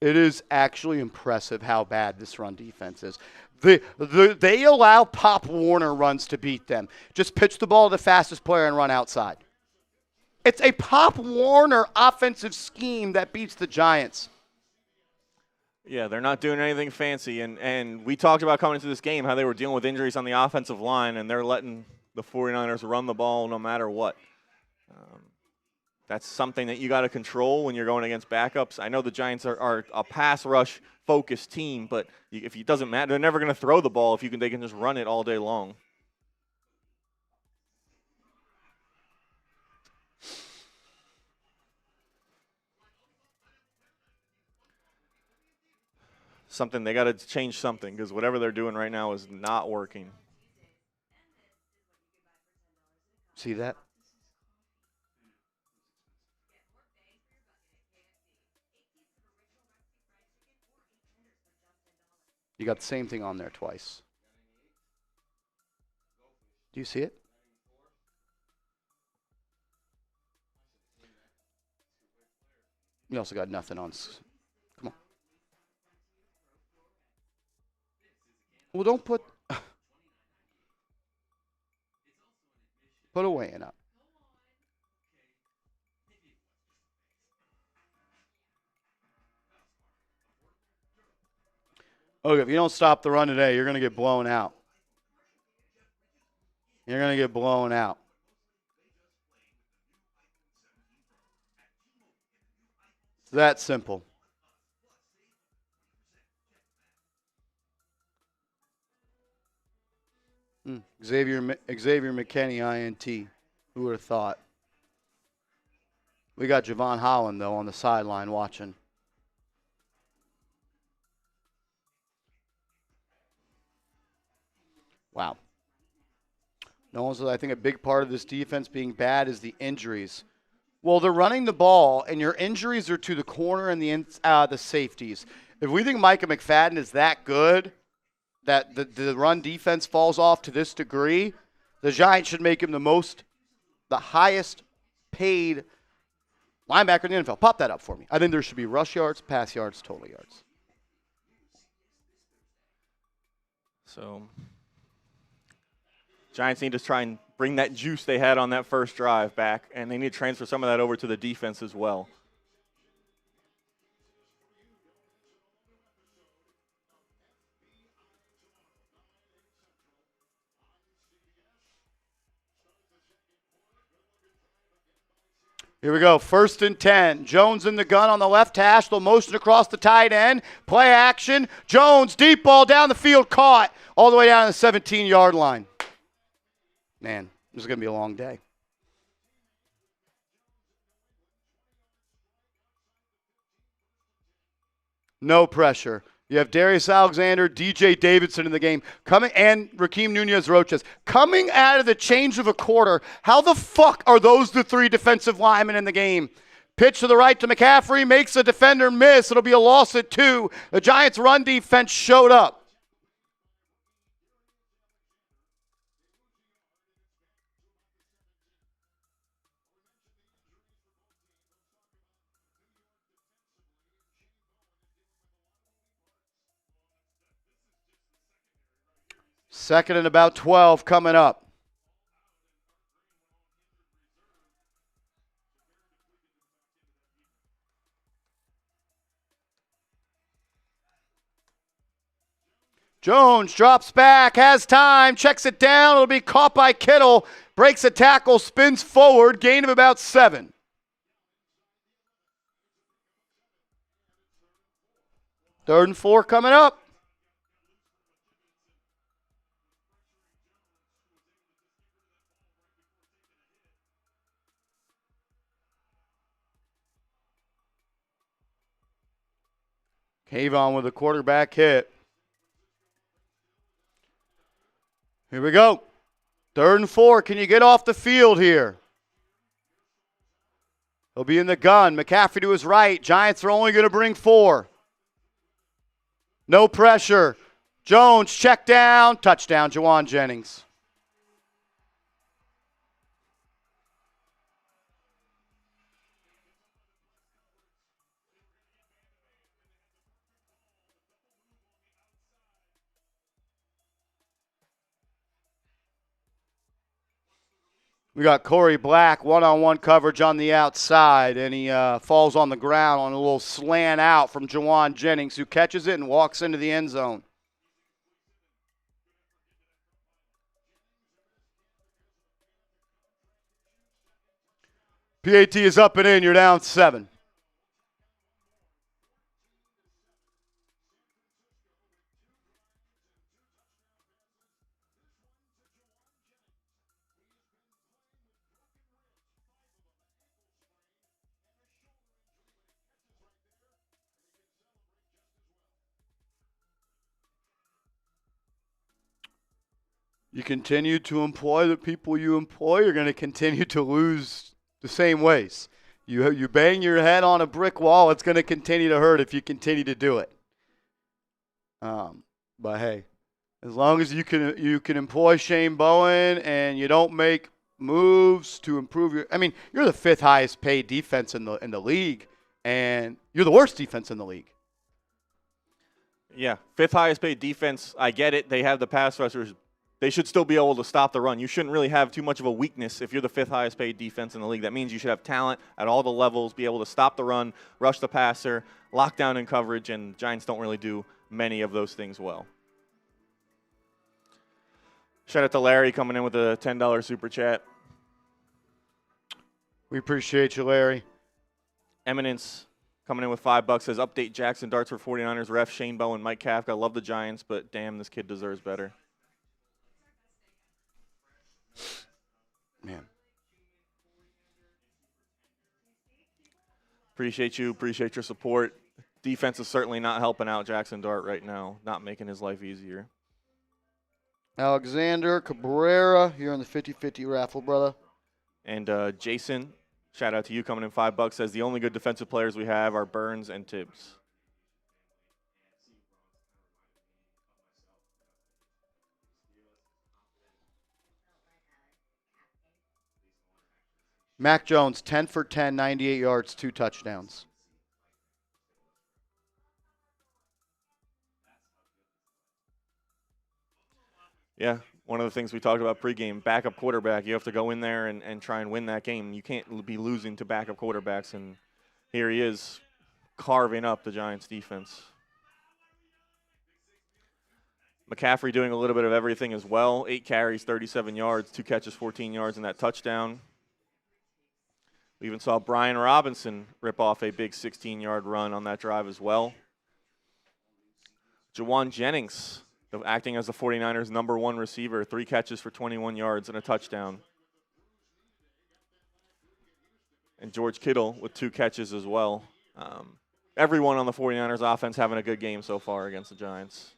It is actually impressive how bad this run defense is. They allow Pop Warner runs to beat them. Just pitch the ball to the fastest player and run outside. It's a Pop Warner offensive scheme that beats the Giants. Yeah, they're not doing anything fancy. And we talked about coming into this game how they were dealing with injuries on the offensive line, and they're letting the 49ers run the ball no matter what. That's something that you got to control when you're going against backups. I know the Giants are a pass rush focused team, but if it doesn't matter, they're never going to throw the ball if they can just run it all day long. They got to change something because whatever they're doing right now is not working. See that? You got the same thing on there twice. Do you see it? You also got nothing on. Come on. Well, don't put a weigh-in up. Okay, if you don't stop the run today, you're going to get blown out. You're going to get blown out. It's that simple. Xavier McKinney, INT. Who would have thought? We got Javon Holland, though, on the sideline watching. Wow. No one's, I think a big part of this defense being bad is the injuries. Well, they're running the ball, and your injuries are to the corner and the safeties. If we think Micah McFadden is that good, that the run defense falls off to this degree, the Giants should make him the highest paid linebacker in the NFL. Pop that up for me. I think there should be rush yards, pass yards, total yards. So Giants need to try and bring that juice they had on that first drive back, and they need to transfer some of that over to the defense as well. Here we go. 1st and 10. Jones in the gun on the left hash. They'll motion across the tight end. Play action. Jones, deep ball down the field, caught all the way down to the 17-yard line. Man, this is going to be a long day. No pressure. You have Darius Alexander, DJ Davidson in the game, and Rakeem Nunez-Roches coming out of the change of a quarter. How the fuck are those the three defensive linemen in the game? Pitch to the right to McCaffrey, makes a defender miss. It'll be a loss at 2. The Giants' run defense showed up. Second and about 12 coming up. Jones drops back, has time, checks it down. It'll be caught by Kittle. Breaks a tackle, spins forward, gain of about 7. Third and 4 coming up. Kayvon with a quarterback hit. Here we go. 3rd and 4. Can you get off the field here? He'll be in the gun. McCaffrey to his right. Giants are only going to bring 4. No pressure. Jones, check down. Touchdown, Juwan Jennings. We got Corey Black, one-on-one coverage on the outside, and he falls on the ground on a little slant out from Juwan Jennings, who catches it and walks into the end zone. PAT is up and in. You're down 7. You continue to employ the people you employ, you're going to continue to lose the same ways. You bang your head on a brick wall, it's going to continue to hurt if you continue to do it. But hey, as long as you can employ Shane Bowen and you don't make moves to improve your, I mean, you're the 5th highest paid defense in the league, and you're the worst defense in the league. Yeah, 5th highest paid defense. I get it. They have the pass rushers. They should still be able to stop the run. You shouldn't really have too much of a weakness if you're the 5th highest paid defense in the league. That means you should have talent at all the levels, be able to stop the run, rush the passer, lock down in coverage, and Giants don't really do many of those things well. Shout out to Larry coming in with a $10 super chat. We appreciate you, Larry. Eminence coming in with $5 says, update Jaxson Darts for 49ers ref Shane Bowen, Mike Kafka. I love the Giants, but damn, this kid deserves better. Man. Appreciate you. Appreciate your support. Defense is certainly not helping out Jaxson Dart right now, not making his life easier. Alexander Cabrera here on the 50-50 raffle, brother. And Jason, shout out to you coming in $5, says the only good defensive players we have are Burns and Tibbs. Mac Jones, 10 for 10, 98 yards, 2 touchdowns. Yeah, one of the things we talked about pregame, backup quarterback. You have to go in there and try and win that game. You can't be losing to backup quarterbacks, and here he is carving up the Giants' defense. McCaffrey doing a little bit of everything as well. 8 carries, 37 yards, 2 catches, 14 yards, and that touchdown. We even saw Brian Robinson rip off a big 16-yard run on that drive as well. Jawan Jennings acting as the 49ers' number 1 receiver, 3 catches for 21 yards and a touchdown. And George Kittle with 2 catches as well. Everyone on the 49ers offense having a good game so far against the Giants.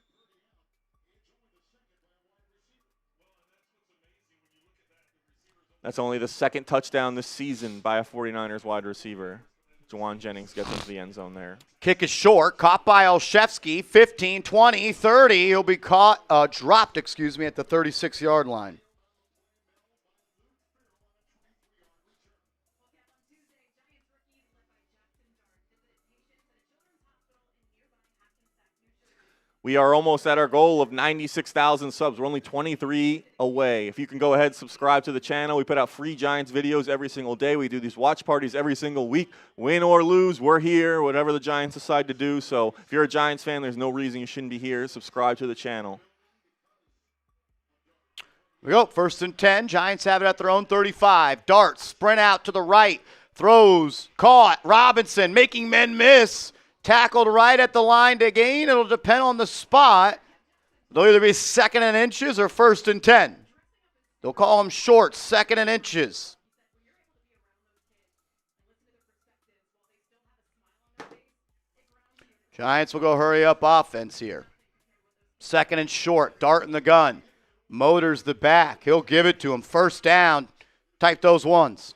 That's only the 2nd touchdown this season by a 49ers wide receiver. Jawan Jennings gets into the end zone there. Kick is short, caught by Olszewski, 15, 20, 30. He'll be dropped, at the 36-yard line. We are almost at our goal of 96,000 subs. We're only 23 away. If you can go ahead and subscribe to the channel. We put out free Giants videos every single day. We do these watch parties every single week. Win or lose, we're here, whatever the Giants decide to do. So if you're a Giants fan, there's no reason you shouldn't be here. Subscribe to the channel. Here we go, 1st and 10. Giants have it at their own 35. Dart, sprint out to the right. Throws, caught. Robinson making men miss. Tackled right at the line to gain. It'll depend on the spot. They'll either be 2nd and inches or 1st and 10. They'll call them short, 2nd and inches. Giants will go hurry up offense here. 2nd and short, Dart in the gun. Motors the back. He'll give it to him. 1st down. Type those ones.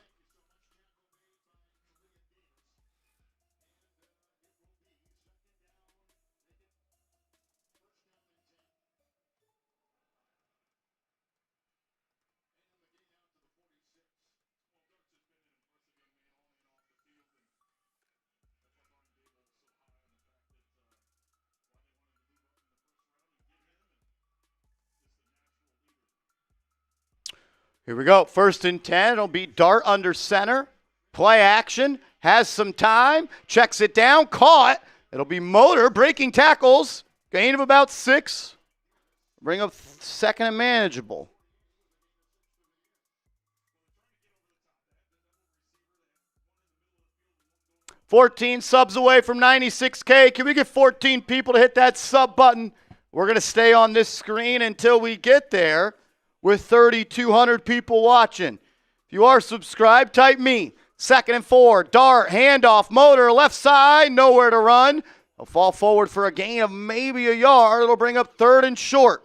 Here we go. 1st and 10. It'll be Dart under center. Play action. Has some time. Checks it down. Caught. It'll be Motor breaking tackles. Gain of about 6. Bring up 2nd and manageable. $14 subs away from 96K. Can we get 14 people to hit that sub button? We're going to stay on this screen until we get there. With 3,200 people watching. If you are subscribed, type me. 2nd and 4. Dart, handoff, Motor, left side, nowhere to run. He'll fall forward for a gain of maybe a yard. It'll bring up 3rd and short.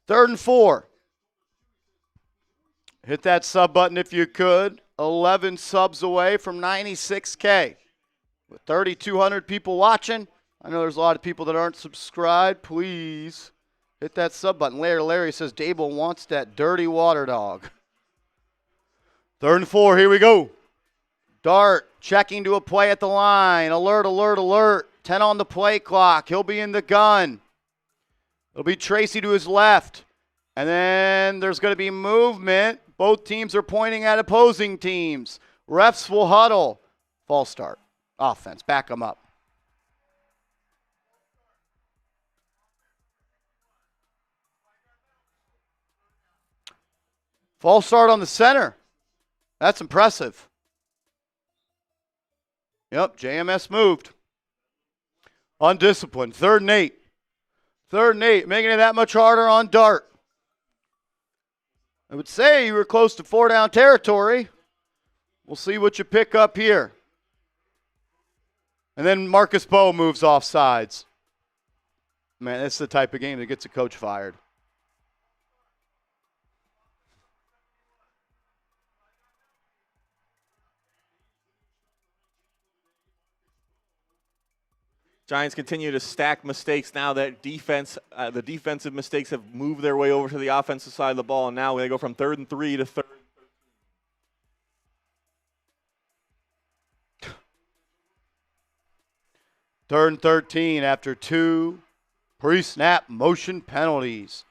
3rd and 4. Hit that sub button if you could. 11 subs away from 96K. With 3,200 people watching, I know there's a lot of people that aren't subscribed. Please hit that sub button. Larry says Daboll wants that dirty water dog. 3rd and 4, here we go. Dart checking to a play at the line. Alert, alert, alert. 10 on the play clock. He'll be in the gun. It'll be Tracy to his left. And then there's going to be movement. Both teams are pointing at opposing teams. Refs will huddle. False start. Offense. Back them up. False start on the center. That's impressive. Yep, JMS moved. Undisciplined. 3rd and 8. 3rd and 8, making it that much harder on Dart. I would say you were close to 4-down territory. We'll see what you pick up here. And then Marcus Bowe moves off sides. Man, that's the type of game that gets a coach fired. Giants continue to stack mistakes now that the defensive mistakes have moved their way over to the offensive side of the ball, and now they go from 3rd and 3 to 3rd. Third and 13 after 2 pre-snap motion penalties.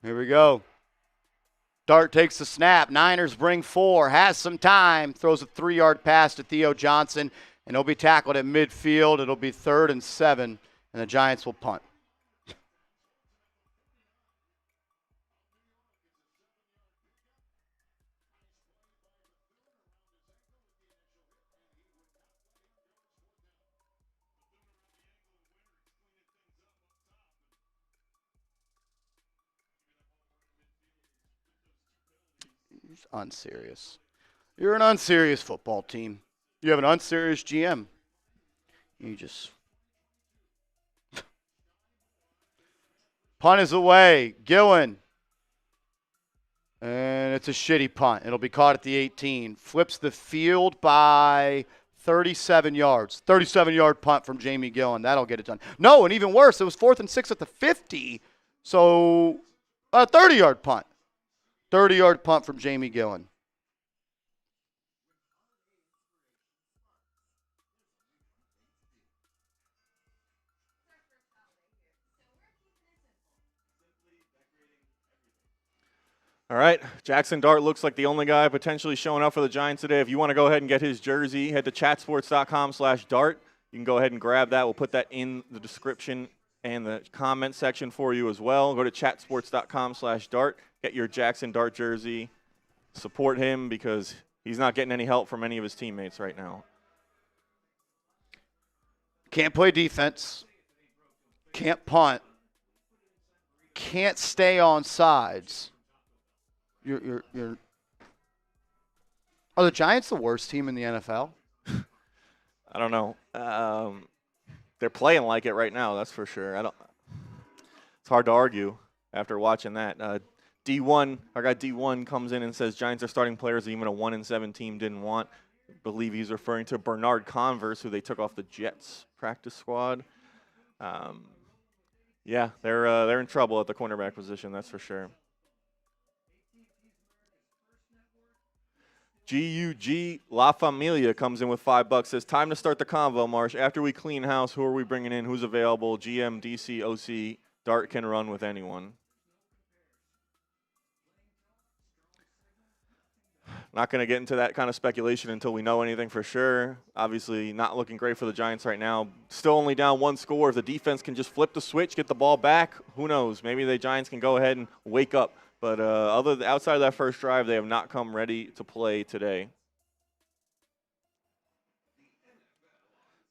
Here we go. Dart takes the snap. Niners bring 4. Has some time. Throws a 3-yard pass to Theo Johnson, and he'll be tackled at midfield. It'll be 3rd and 7, and the Giants will punt. Unserious. You're an unserious football team. You have an unserious GM. You just punt is away. Gillen. And it's a shitty punt. It'll be caught at the 18. Flips the field by 37 yards. 37-yard punt from Jamie Gillen. That'll get it done. No, and even worse, it was 4th and 6 at the 50. So a 30-yard punt. 30-yard punt from Jamie Gillen. All right, Jaxson Dart looks like the only guy potentially showing up for the Giants today. If you want to go ahead and get his jersey, head to chatsports.com/dart. You can go ahead and grab that. We'll put that in the description and the comment section for you as well. Go to chatsports.com/dart. Get your Jaxson Dart jersey. Support him because he's not getting any help from any of his teammates right now. Can't play defense. Can't punt. Can't stay on sides. You're Are the Giants the worst team in the NFL? I don't know. They're playing like it right now, that's for sure. It's hard to argue after watching that. D1, our guy D1 comes in and says Giants are starting players even a 1-7 team didn't want. I believe he's referring to Bernard Converse, who they took off the Jets practice squad. Yeah, they're in trouble at the cornerback position, that's for sure. GUG La Familia comes in with $5. Says, time to start the convo, Marsh. After we clean house, who are we bringing in? Who's available? GM, DC, OC. Dart can run with anyone. Not going to get into that kind of speculation until we know anything for sure. Obviously, not looking great for the Giants right now. Still only down 1 score. If the defense can just flip the switch, get the ball back, who knows? Maybe the Giants can go ahead and wake up. But outside of that first drive, they have not come ready to play today.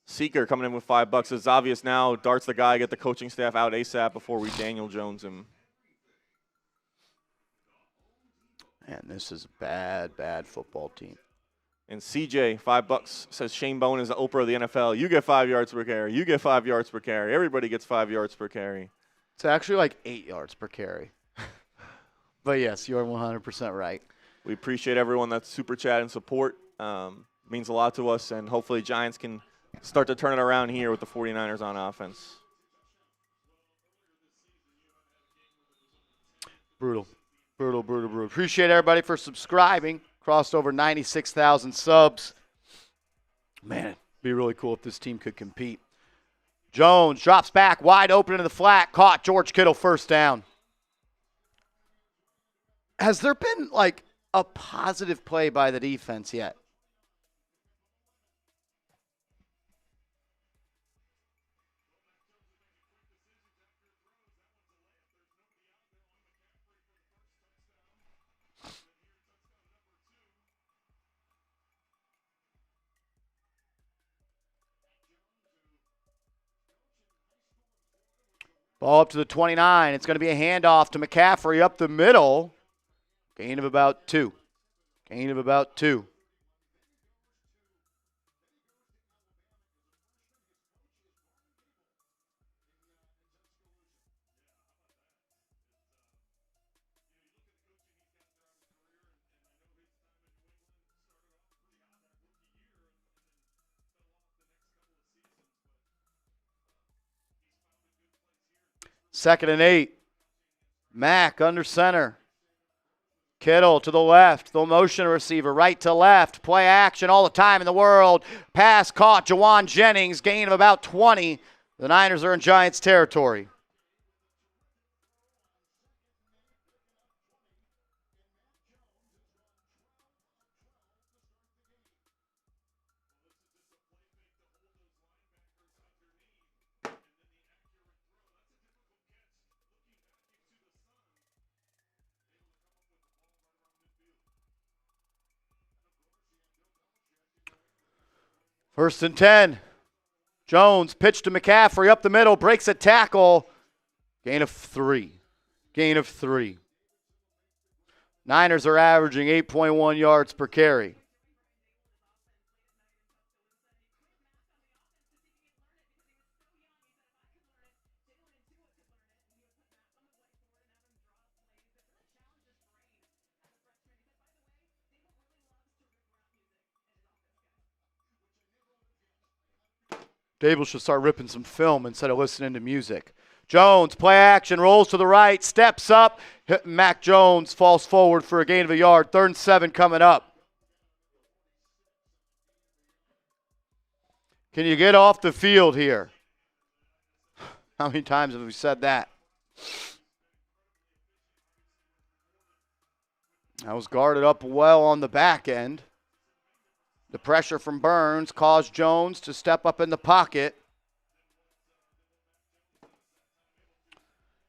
Seeker coming in with $5. It's obvious now. Dart's the guy. Get the coaching staff out ASAP before we Daniel Jones him. Man, this is a bad football team. And CJ, $5, says Shane Bowen is the Oprah of the NFL. You get 5 yards per carry. You get 5 yards per carry. Everybody gets 5 yards per carry. It's actually like 8 yards per carry. But, yes, you're 100% right. We appreciate everyone that's super chat and support. Means a lot to us, and hopefully Giants can start to turn it around here with the 49ers on offense. Brutal. Appreciate everybody for subscribing. Crossed over 96,000 subs. Man, it'd be really cool if this team could compete. Jones drops back, wide open into the flat. Caught George Kittle, first down. Has there been, like, a positive play by the defense yet? Ball up to the 29. It's going to be a handoff to McCaffrey up the middle. Gain of about 2. Gain of about 2. Second and 8. Mack under center. Kittle to the left. The motion receiver right to left. Play action all the time in the world. Pass caught. Jawan Jennings. Gain of about 20. The Niners are in Giants territory. First and 10. Jones pitch to McCaffrey up the middle, breaks a tackle. Gain of 3. Gain of 3. Niners are averaging 8.1 yards per carry. Daboll should start ripping some film instead of listening to music. Jones, play action, rolls to the right, steps up. Mac Jones falls forward for a gain of a yard. 3rd and 7 coming up. Can you get off the field here? How many times have we said that? That was guarded up well on the back end. The pressure from Burns caused Jones to step up in the pocket.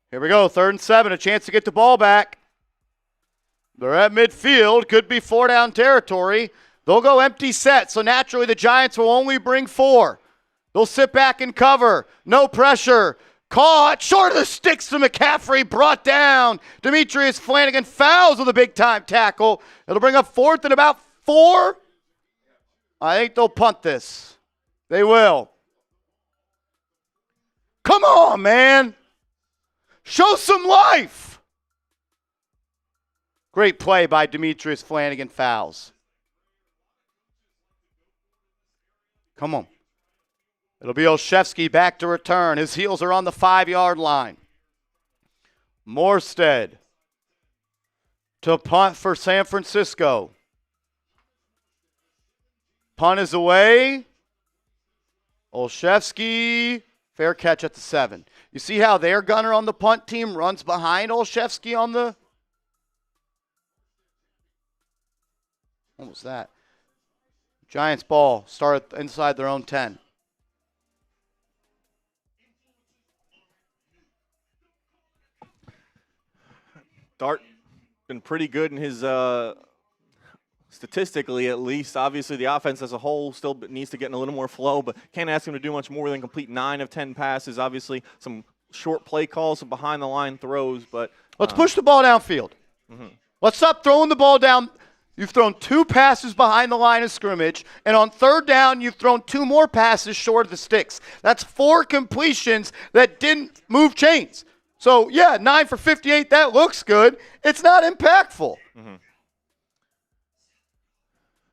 Here we go, 3rd and 7, a chance to get the ball back. They're at midfield, could be 4 down territory. They'll go empty set, so naturally the Giants will only bring 4. They'll sit back and cover, no pressure. Caught, short of the sticks to McCaffrey, brought down. Demetrius Flanagan fouls with a big-time tackle. It'll bring up 4th and about 4. I think they'll punt this. They will. Come on, man. Show some life. Great play by Demetrius Flanagan, fouls. Come on. It'll be Olszewski back to return. His heels are on the 5-yard line. Morstead to punt for San Francisco. Punt is away. Olszewski, fair catch at the 7. You see how their gunner on the punt team runs behind Olszewski on the... What was that? Giants ball, start inside their own 10. Dart been pretty good in his... statistically, at least. Obviously, the offense as a whole still needs to get in a little more flow, but can't ask him to do much more than complete 9 of 10 passes. Obviously, some short play calls, some behind-the-line throws, but... Let's push the ball downfield. Mm-hmm. Let's stop throwing the ball down. You've thrown 2 passes behind the line of scrimmage, and on 3rd down, you've thrown 2 more passes short of the sticks. That's 4 completions that didn't move chains. So, yeah, 9 for 58, that looks good. It's not impactful. Mm-hmm.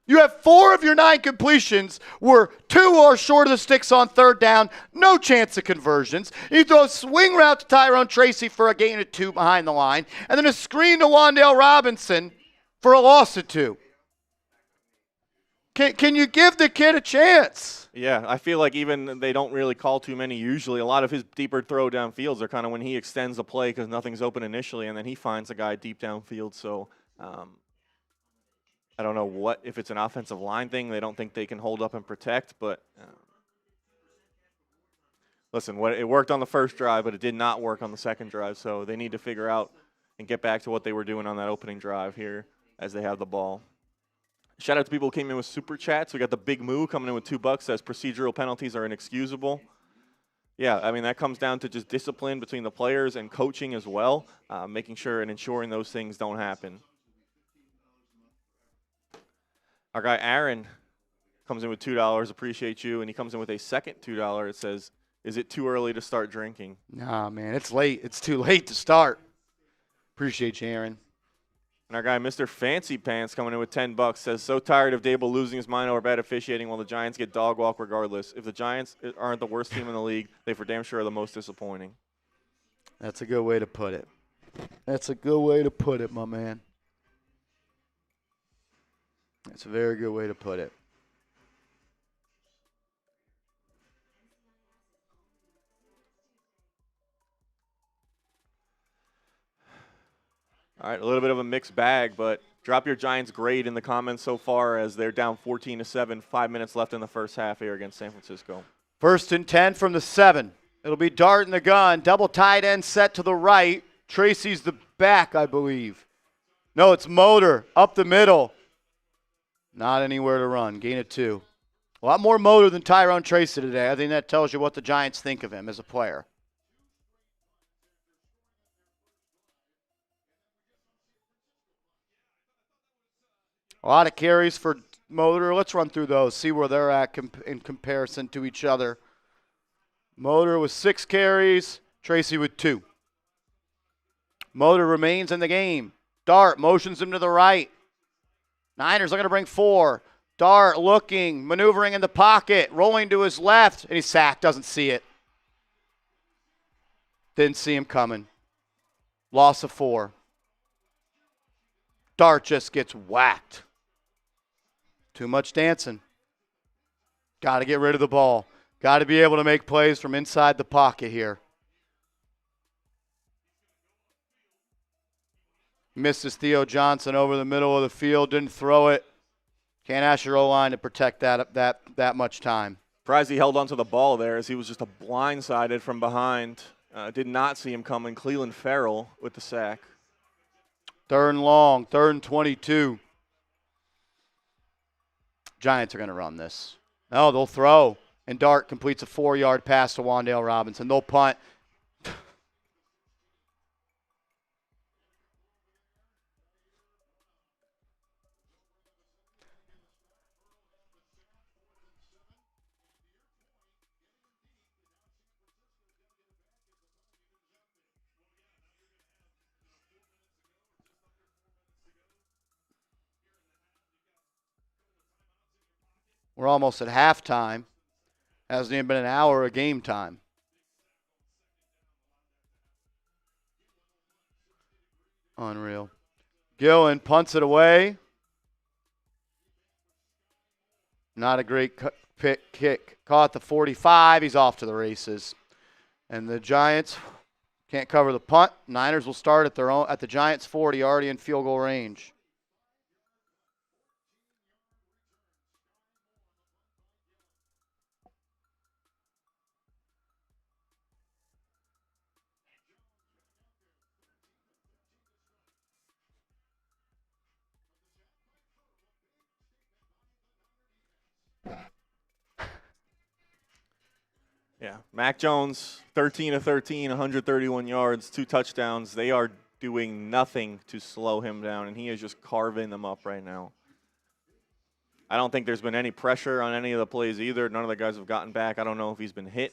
You have 4 of your 9 completions where 2 are short of the sticks on 3rd down, no chance of conversions. You throw a swing route to Tyrone Tracy for a gain of 2 behind the line, and then a screen to Wan'Dale Robinson for a loss of 2. Can you give the kid a chance? Yeah, I feel like even they don't really call too many usually. A lot of his deeper throw downfields are kind of when he extends a play because nothing's open initially, and then he finds a guy deep downfield. So I don't know if it's an offensive line thing. They don't think they can hold up and protect, but listen, it worked on the first drive, but it did not work on the second drive. So they need to figure out and get back to what they were doing on that opening drive here as they have the ball. Shout out to people who came in with super chats. We got the Big Moo coming in with $2, says procedural penalties are inexcusable. Yeah, I mean, that comes down to just discipline between the players and coaching as well, making sure and ensuring those things don't happen. Our guy Aaron comes in with $2, appreciate you, and he comes in with a second $2. It says, is it too early to start drinking? Nah, man, it's late. It's too late to start. Appreciate you, Aaron. And our guy, Mr. Fancy Pants, coming in with $10, says, so tired of Daboll losing his mind over bad officiating while the Giants get dog walk regardless. If the Giants aren't the worst team in the league, they for damn sure are the most disappointing. That's a good way to put it. That's a good way to put it, my man. That's a very good way to put it. All right, a little bit of a mixed bag, but drop your Giants grade in the comments so far as they're down 14-7, 5 minutes left in the first half here against San Francisco. 1st and 10 from the 7. It'll be Dart in the gun. Double tight end set to the right. Tracy's the back, I believe. No, it's Motor up the middle. Not anywhere to run. Gain of 2. A lot more Motor than Tyrone Tracy today. I think that tells you what the Giants think of him as a player. A lot of carries for Motor. Let's run through those, see where they're at in comparison to each other. Motor with 6 carries, Tracy with 2. Motor remains in the game. Dart motions him to the right. Niners are going to bring 4. Dart looking, maneuvering in the pocket, rolling to his left, and he's sacked, doesn't see it. Didn't see him coming. Loss of 4. Dart just gets whacked. Too much dancing. Got to get rid of the ball. Got to be able to make plays from inside the pocket here. Misses Theo Johnson over the middle of the field. Didn't throw it. Can't ask your O-line to protect that much time. Surprised he held onto the ball there as he was just blindsided from behind. Did not see him coming. Cleveland Farrell with the sack. 3rd and long. 3rd and 22. Giants are going to run this. No, they'll throw. And Dart completes a 4-yard pass to Wan'Dale Robinson. They'll punt. We're almost at halftime. Hasn't even been an hour of game time. Unreal. Gillen punts it away. Not a great kick. Caught the 45. He's off to the races. And the Giants can't cover the punt. Niners will start at the Giants 40, already in field goal range. Yeah, Mac Jones, 13 of 13, 131 yards, 2 touchdowns. They are doing nothing to slow him down, and he is just carving them up right now. I don't think there's been any pressure on any of the plays either. None of the guys have gotten back. I don't know if he's been hit.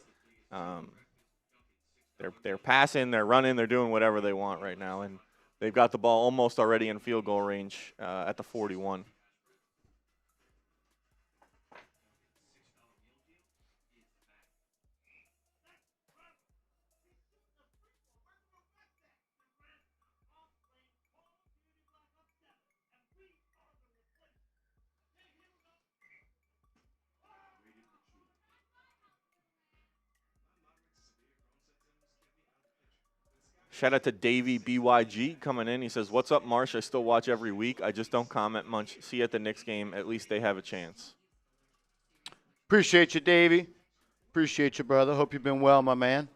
They're passing, they're running, they're doing whatever they want right now, and they've got the ball almost already in field goal range at the 41. Shout out to Davey BYG coming in. He says, what's up, Marsh? I still watch every week. I just don't comment much. See you at the Knicks game. At least they have a chance. Appreciate you, Davey. Appreciate you, brother. Hope you've been well, my man.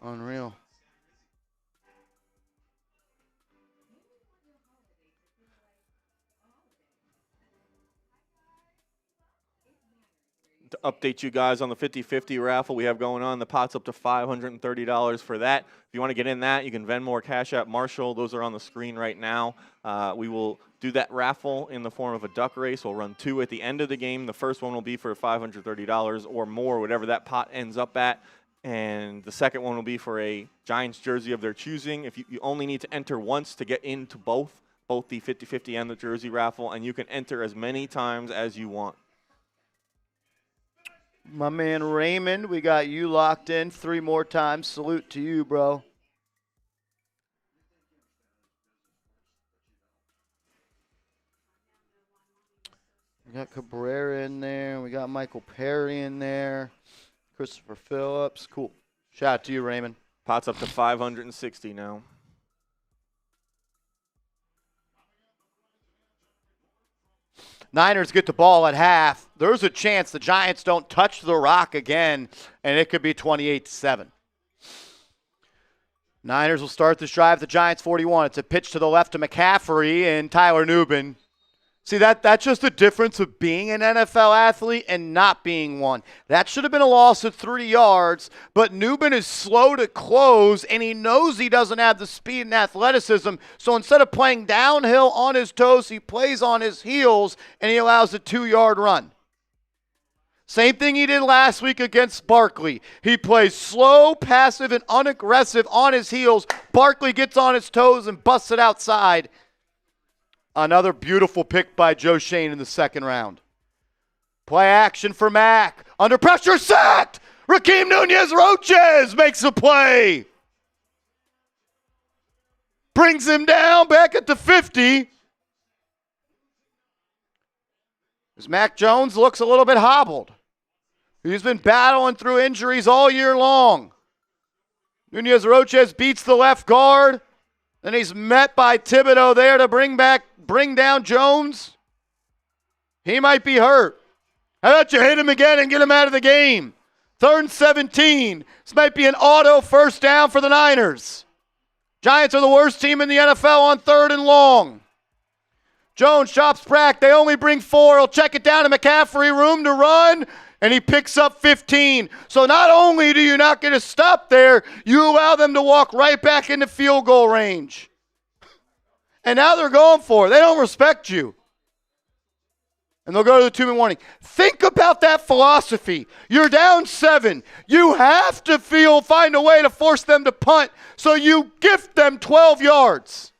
Unreal. to update you guys on the 50-50 raffle we have going on. The pot's up to $530 for that. If you want to get in that, you can Venmo or Cash App Marshall. Those are on the screen right now. We will do that raffle in the form of a duck race. We'll run 2 at the end of the game. The first one will be for $530 or more, whatever that pot ends up at. And the second one will be for a Giants jersey of their choosing. If you only need to enter once to get into both the 50-50 and the jersey raffle, and you can enter as many times as you want. My man Raymond, we got you locked in 3 more times. Salute to you, bro. We got Cabrera in there. We got Michael Perry in there. Christopher Phillips. Cool. Shout out to you, Raymond. Pot's up to 560 now. Niners get the ball at half. There's a chance the Giants don't touch the rock again, and it could be 28-7. Niners will start this drive at the Giants 41. It's a pitch to the left to McCaffrey and Tyler Nubin. See, that's just the difference of being an NFL athlete and not being one. That should have been a loss of 3 yards, but Nubin is slow to close, and he knows he doesn't have the speed and athleticism, so instead of playing downhill on his toes, he plays on his heels, and he allows a 2-yard run. Same thing he did last week against Barkley. He plays slow, passive, and unaggressive on his heels. Barkley gets on his toes and busts it outside. Another beautiful pick by Joe Shane in the second round. Play action for Mack. Under pressure, sacked! Raheem Nunez-Roches makes a play. Brings him down back at the 50. As Mac Jones looks a little bit hobbled. He's been battling through injuries all year long. Nunez-Roches beats the left guard. And he's met by Thibodeau there to bring down Jones. He might be hurt. How about you hit him again and get him out of the game? 3rd and 17. This might be an auto first down for the Niners. Giants are the worst team in the NFL on 3rd and long. Jones chops back. They only bring 4. He'll check it down to McCaffrey. Room to run. And he picks up 15. So not only do you not get a stop there, you allow them to walk right back into field goal range. And now they're going for it. They don't respect you. And they'll go to the 2-minute warning. Think about that philosophy. You're down 7. You have to find a way to force them to punt, so you gift them 12 yards.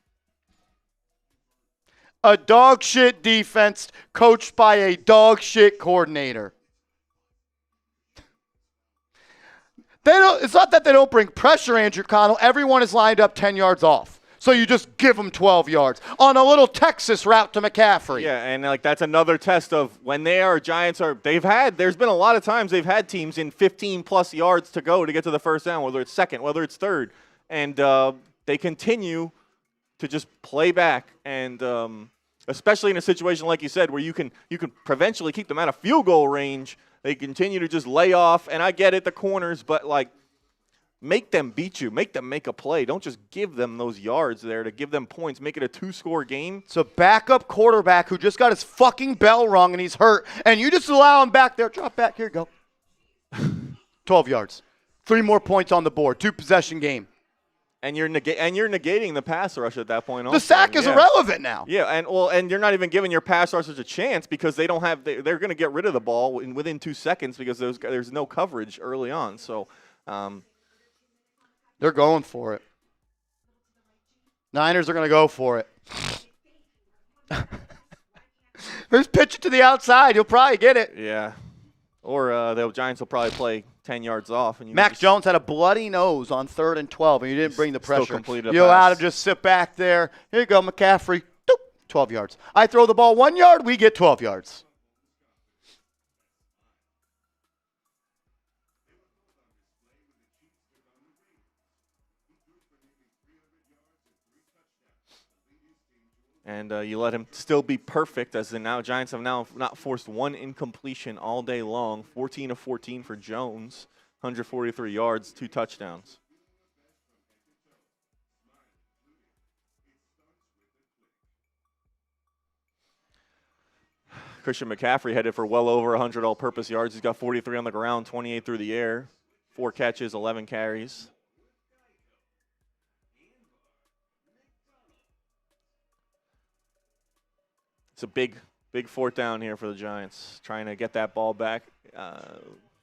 A dog shit defense coached by a dog shit coordinator. It's not that they don't bring pressure, Andrew Connell. Everyone is lined up 10 yards off. So you just give them 12 yards on a little Texas route to McCaffrey. Yeah, and that's another test of when there's been a lot of times they've had teams in 15-plus yards to go to get to the first down, whether it's second, whether it's third. And they continue to just play back. And especially in a situation like you said where you can provincially keep them out of field goal range, they continue to just lay off, and I get it, the corners, but, make them beat you. Make them make a play. Don't just give them those yards there to give them points. Make it a 2-score game. It's a backup quarterback who just got his fucking bell rung, and he's hurt, and you just allow him back there. Drop back. Here you go. 12 yards. 3 more points on the board. 2-possession game. And you're negating the pass rush at that point. Also. The sack is irrelevant now. Yeah, and you're not even giving your pass rushers a chance because they're going to get rid of the ball within 2 seconds because there's no coverage early on. So they're going for it. Niners are going to go for it. There's pitch it to the outside. You'll probably get it. Yeah. Or the Giants will probably play 10 yards off. And Mac Jones had a bloody nose on 3rd and 12, and you didn't bring the pressure. You allowed him to just sit back there. Here you go, McCaffrey. Doop, 12 yards. I throw the ball 1 yard, we get 12 yards. And you let him still be perfect, as the Giants have now not forced one incompletion all day long. 14 of 14 for Jones, 143 yards, 2 touchdowns. Christian McCaffrey headed for well over 100 all-purpose yards. He's got 43 on the ground, 28 through the air, 4 catches, 11 carries. It's a big fourth down here for the Giants, trying to get that ball back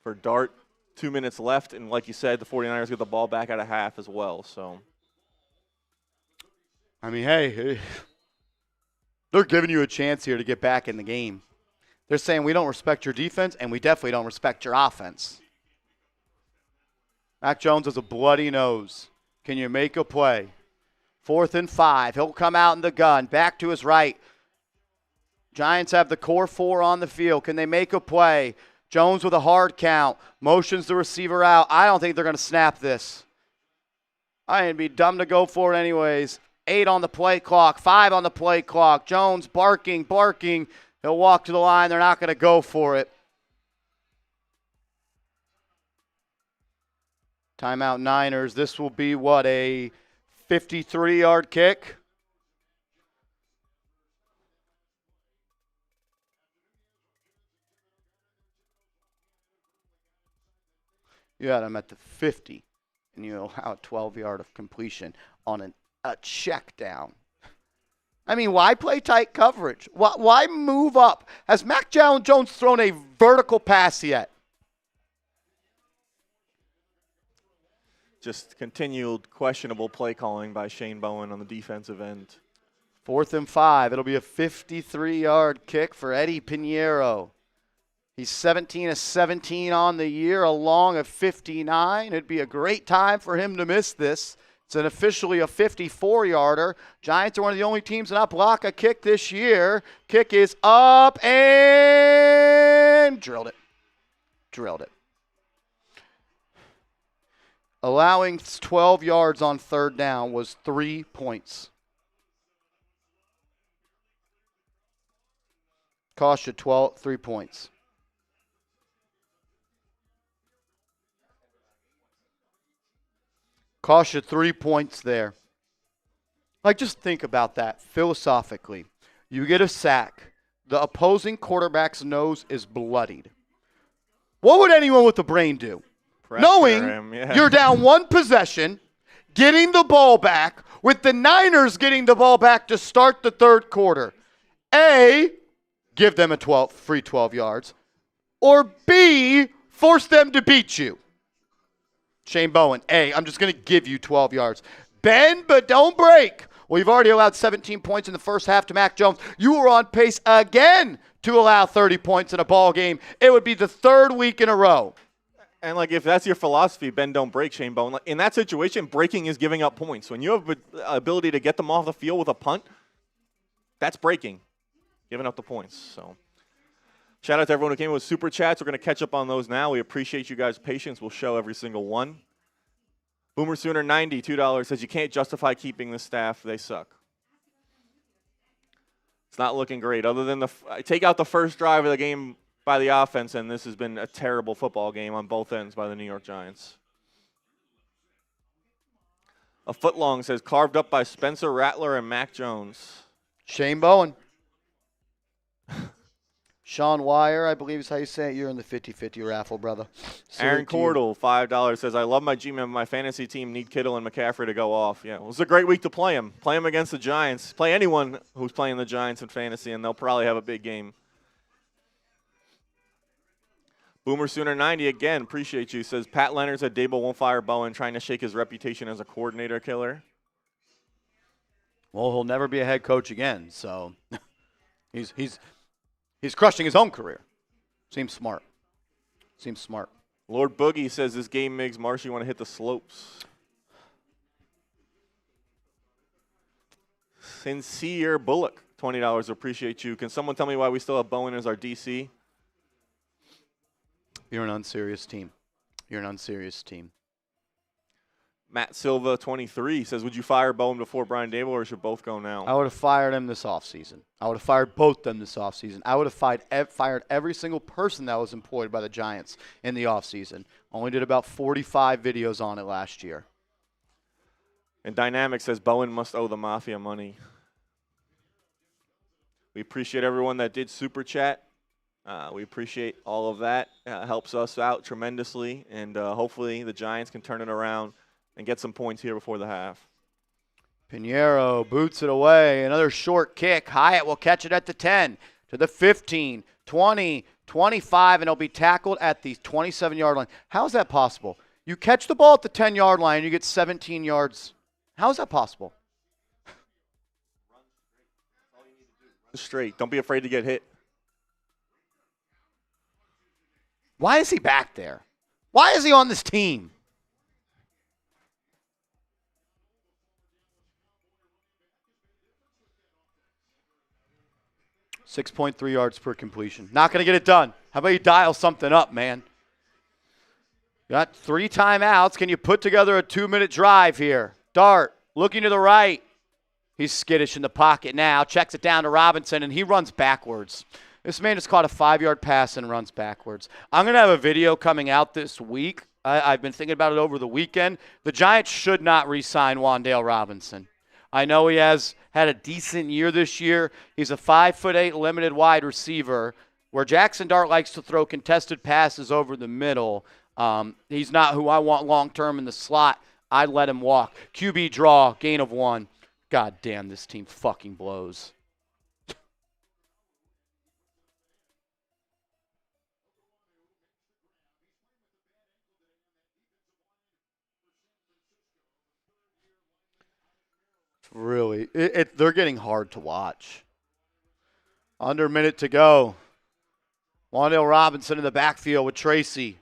for Dart. 2 minutes left, and like you said, the 49ers get the ball back at a half as well. So, I mean, hey, they're giving you a chance here to get back in the game. They're saying we don't respect your defense, and we definitely don't respect your offense. Mac Jones has a bloody nose. Can you make a play? 4th and 5. He'll come out in the gun. Back to his right. Giants have the core 4 on the field. Can they make a play? Jones with a hard count. Motions the receiver out. I don't think they're going to snap this. I'd be dumb to go for it anyways. 8 on the play clock. 5 on the play clock. Jones barking. He'll walk to the line. They're not going to go for it. Timeout Niners. This will be what, a 53-yard kick? You had him at the 50, and you allow a 12-yard of completion on a check down. I mean, why play tight coverage? Why move up? Has Mac Jones thrown a vertical pass yet? Just continued questionable play calling by Shane Bowen on the defensive end. 4th and 5. It'll be a 53-yard kick for Eddie Pinheiro. He's 17 of 17 on the year, along of 59. It'd be a great time for him to miss this. It's officially a 54-yarder. Giants are one of the only teams to not block a kick this year. Kick is up and drilled it. Allowing 12 yards on 3rd down was 3 points. Cost you 3 points. Cost you 3 points there. Like, just think about that philosophically. You get a sack. The opposing quarterback's nose is bloodied. What would anyone with a brain do? Pressure Knowing him, yeah. You're down 1 possession, getting the ball back, with the Niners getting the ball back to start the 3rd quarter. A, give them a free 12 yards. Or B, force them to beat you. Shane Bowen, A, I'm just going to give you 12 yards. Bend, but don't break. Well, you've already allowed 17 points in the first half to Mac Jones. You were on pace again to allow 30 points in a ball game. It would be the 3rd week in a row. And, like, if that's your philosophy, bend, don't break, Shane Bowen. In that situation, breaking is giving up points. When you have the ability to get them off the field with a punt, that's breaking, giving up the points. So, shout out to everyone who came in with Super Chats. We're going to catch up on those now. We appreciate you guys' patience. We'll show every single one. Boomer Sooner 90, $2, says you can't justify keeping the staff. They suck. It's not looking great. Other than take out the first drive of the game by the offense, and this has been a terrible football game on both ends by the New York Giants. A footlong says carved up by Spencer Rattler and Mac Jones. Shane Bowen. Sean Wire, I believe is how you say it. You're in the 50-50 raffle, brother. Aaron Cordell, $5, says, I love my GM. My fantasy team need Kittle and McCaffrey to go off. Yeah, it was a great week to play him. Play him against the Giants. Play anyone who's playing the Giants in fantasy, and they'll probably have a big game. Boomer Sooner 90, again, appreciate you, says, Pat Leonard said Daboll won't fire Bowen, trying to shake his reputation as a coordinator killer. Well, he'll never be a head coach again, so he's crushing his own career. Seems smart. Lord Boogie says this game makes Marshy want to hit the slopes. Sincere Bullock, $20. Appreciate you. Can someone tell me why we still have Bowen as our DC? You're an unserious team. Matt Silva, 23, says, would you fire Bowen before Brian Daboll, or should both go now? I would have fired him this offseason. I would have fired both them this offseason. I would have fired every single person that was employed by the Giants in the offseason. Only did about 45 videos on it last year. And Dynamic says Bowen must owe the Mafia money. We appreciate everyone that did Super Chat. We appreciate all of that. Helps us out tremendously, and hopefully the Giants can turn it around and get some points here before the half. Pinheiro boots it away. Another short kick. Hyatt will catch it at the 10, to the 15, 20, 25, and he'll be tackled at the 27-yard line. How is that possible? You catch the ball at the 10-yard line, and you get 17 yards. How is that possible? Straight. Don't be afraid to get hit. Why is he back there? Why is he on this team? .3 yards per completion. Not going to get it done. How about you dial something up, man? Got 3 timeouts. Can you put together a 2-minute drive here? Dart looking to the right. He's skittish in the pocket now. Checks it down to Robinson, and he runs backwards. This man has caught a 5-yard pass and runs backwards. I'm going to have a video coming out this week. I've been thinking about it over the weekend. The Giants should not re-sign Wan'Dale Robinson. I know he has had a decent year this year. He's a 5'8" limited wide receiver where Jaxson Dart likes to throw contested passes over the middle. He's not who I want long-term in the slot. I'd let him walk. QB draw, gain of 1. God damn, this team fucking blows. Really, they're getting hard to watch. Under a minute to go. Wan'Dale Robinson in the backfield with Tracy.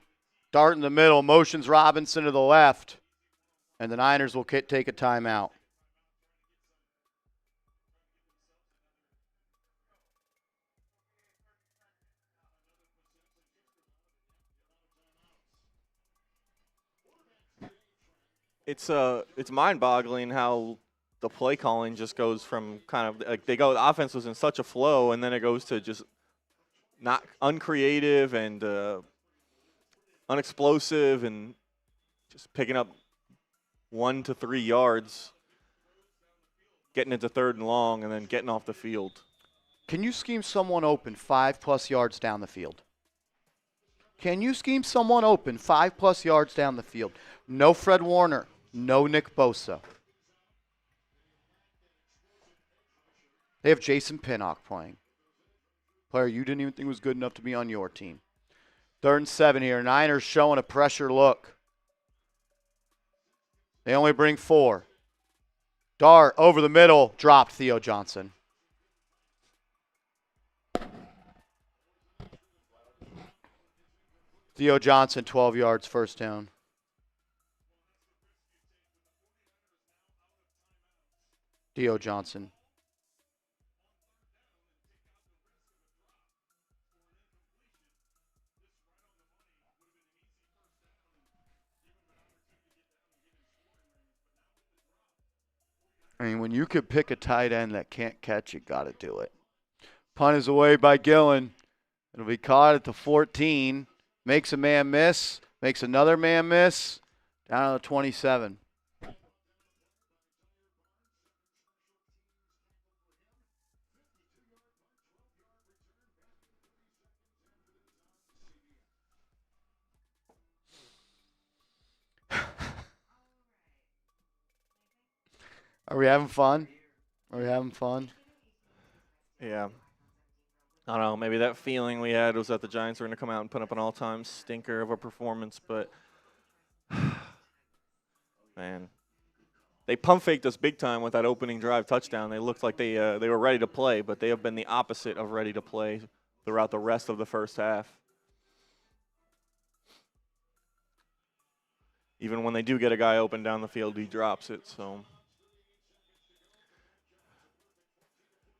Dart in the middle, motions Robinson to the left. And the Niners will take a timeout. It's mind-boggling how the play calling just goes from kind of like the offense was in such a flow, and then it goes to just not uncreative and unexplosive and just picking up 1 to 3 yards, getting into 3rd and long, and then getting off the field. Can you scheme someone open 5+ yards down the field? Can you scheme someone open 5+ yards down the field? No Fred Warner, no Nick Bosa. They have Jason Pinnock playing. Player you didn't even think was good enough to be on your team. 3rd and 7 here. Niners showing a pressure look. They only bring 4. Dart over the middle, dropped Theo Johnson. Theo Johnson, 12 yards, first down. Theo Johnson. I mean, when you could pick a tight end that can't catch, you got to do it. Punt is away by Gillen. It'll be caught at the 14. Makes a man miss. Makes another man miss. Down to the 27. Are we having fun? Are we having fun? Yeah. I don't know. Maybe that feeling we had was that the Giants were going to come out and put up an all-time stinker of a performance, but man, they pump faked us big time with that opening drive touchdown. They looked like they were ready to play, but they have been the opposite of ready to play throughout the rest of the first half. Even when they do get a guy open down the field, he drops it. So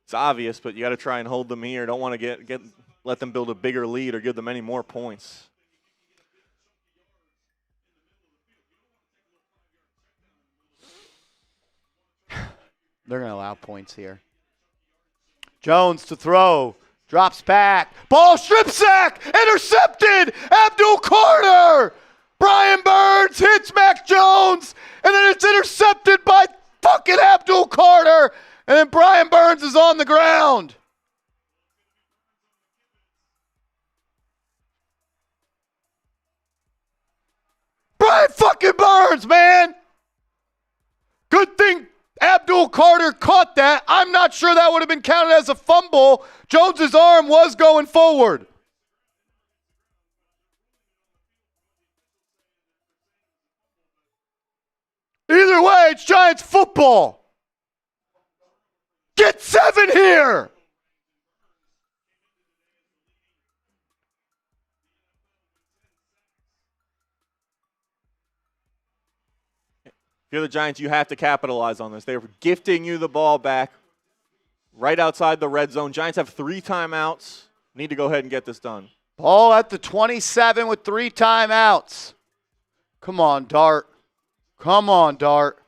it's obvious, but you got to try and hold them here. Don't want to let them build a bigger lead or give them any more points. They're going to allow points here. Jones to throw. Drops back. Ball strip sack. Intercepted. Abdul Carter. Brian Burns hits Mac Jones. And then it's intercepted by fucking Abdul Carter. And then Brian Burns is on the ground. Brian fucking Burns, man. Good thing Abdul Carter caught that. I'm not sure that would have been counted as a fumble. Jones's arm was going forward. Either way, it's Giants football. Get 7 here. If you're the Giants, you have to capitalize on this. They're gifting you the ball back right outside the red zone. Giants have 3 timeouts. Need to go ahead and get this done. Ball at the 27 with 3 timeouts. Come on, Dart. Come on, Dart.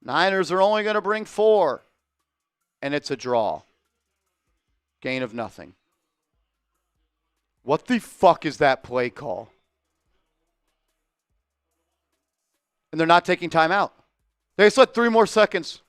Niners are only going to bring 4. And it's a draw. Gain of nothing. What the fuck is that play call? And they're not taking timeout. They just let 3 more seconds.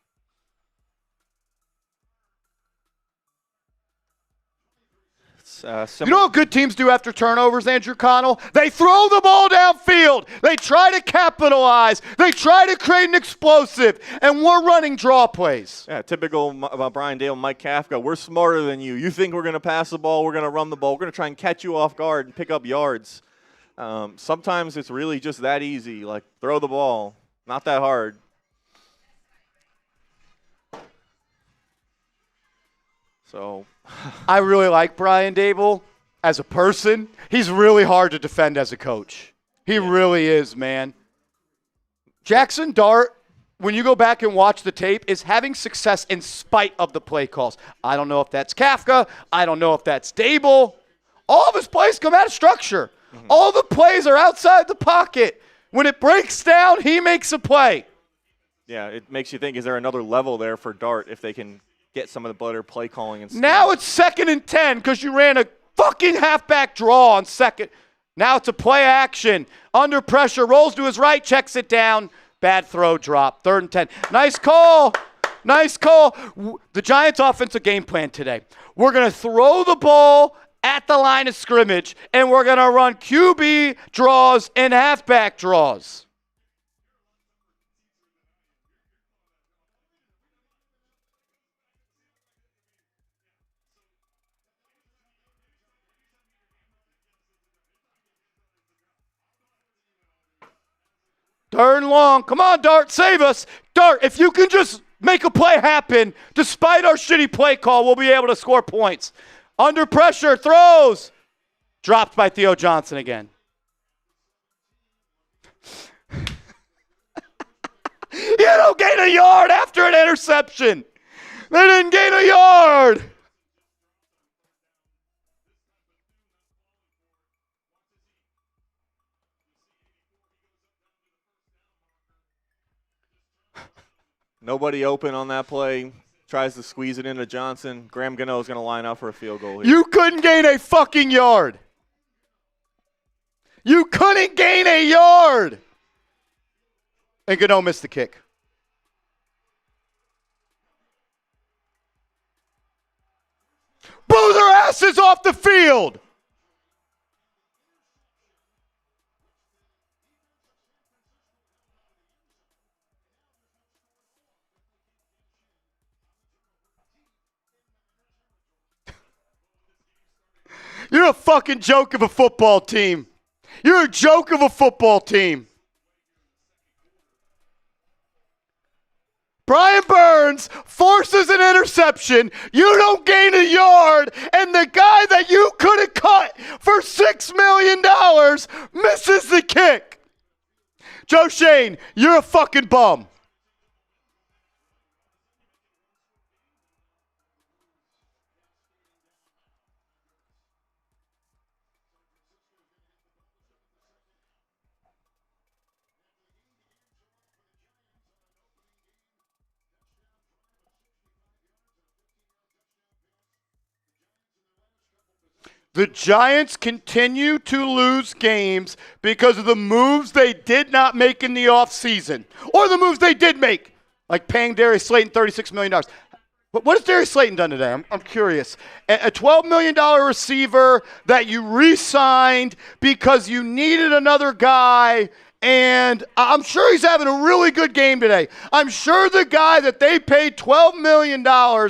You know what good teams do after turnovers, Andrew Connell? They throw the ball downfield. They try to capitalize. They try to create an explosive. And we're running draw plays. Yeah, typical about Brian Daboll, Mike Kafka. We're smarter than you. You think we're going to pass the ball. We're going to run the ball. We're going to try and catch you off guard and pick up yards. Sometimes it's really just that easy. Like, throw the ball. Not that hard. So I really like Brian Daboll as a person. He's really hard to defend as a coach. He really is, man. Jaxson Dart, when you go back and watch the tape, is having success in spite of the play calls. I don't know if that's Kafka. I don't know if that's Daboll. All of his plays come out of structure. All the plays are outside the pocket. When it breaks down, he makes a play. Yeah, it makes you think, is there another level there for Dart if they can get some of the better play calling and stuff? Now it's 2nd and 10 because you ran a fucking halfback draw on second. Now it's a play action. Under pressure, rolls to his right, checks it down. Bad throw drop. 3rd and 10. Nice call. Nice call. The Giants' offensive game plan today. We're going to throw the ball at the line of scrimmage, and we're going to run QB draws and halfback draws. Third and long. Come on, Dart, save us. Dart, if you can just make a play happen, despite our shitty play call, we'll be able to score points. Under pressure, throws. Dropped by Theo Johnson again. You don't gain a yard after an interception. They didn't gain a yard. Nobody open on that play. Tries to squeeze it into Johnson. Graham Gano is going to line up for a field goal here. You couldn't gain a fucking yard. You couldn't gain a yard. And Gano missed the kick. Boo their asses off the field. You're a fucking joke of a football team. You're a joke of a football team. Brian Burns forces an interception. You don't gain a yard, and the guy that you could have cut for $6 million misses the kick. Joe Shane, you're a fucking bum. The Giants continue to lose games because of the moves they did not make in the offseason, or the moves they did make, like paying Darius Slayton $36 million. What has Darius Slayton done today? I'm curious. A $12 million receiver that you re-signed because you needed another guy, and I'm sure he's having a really good game today. I'm sure the guy that they paid $12 million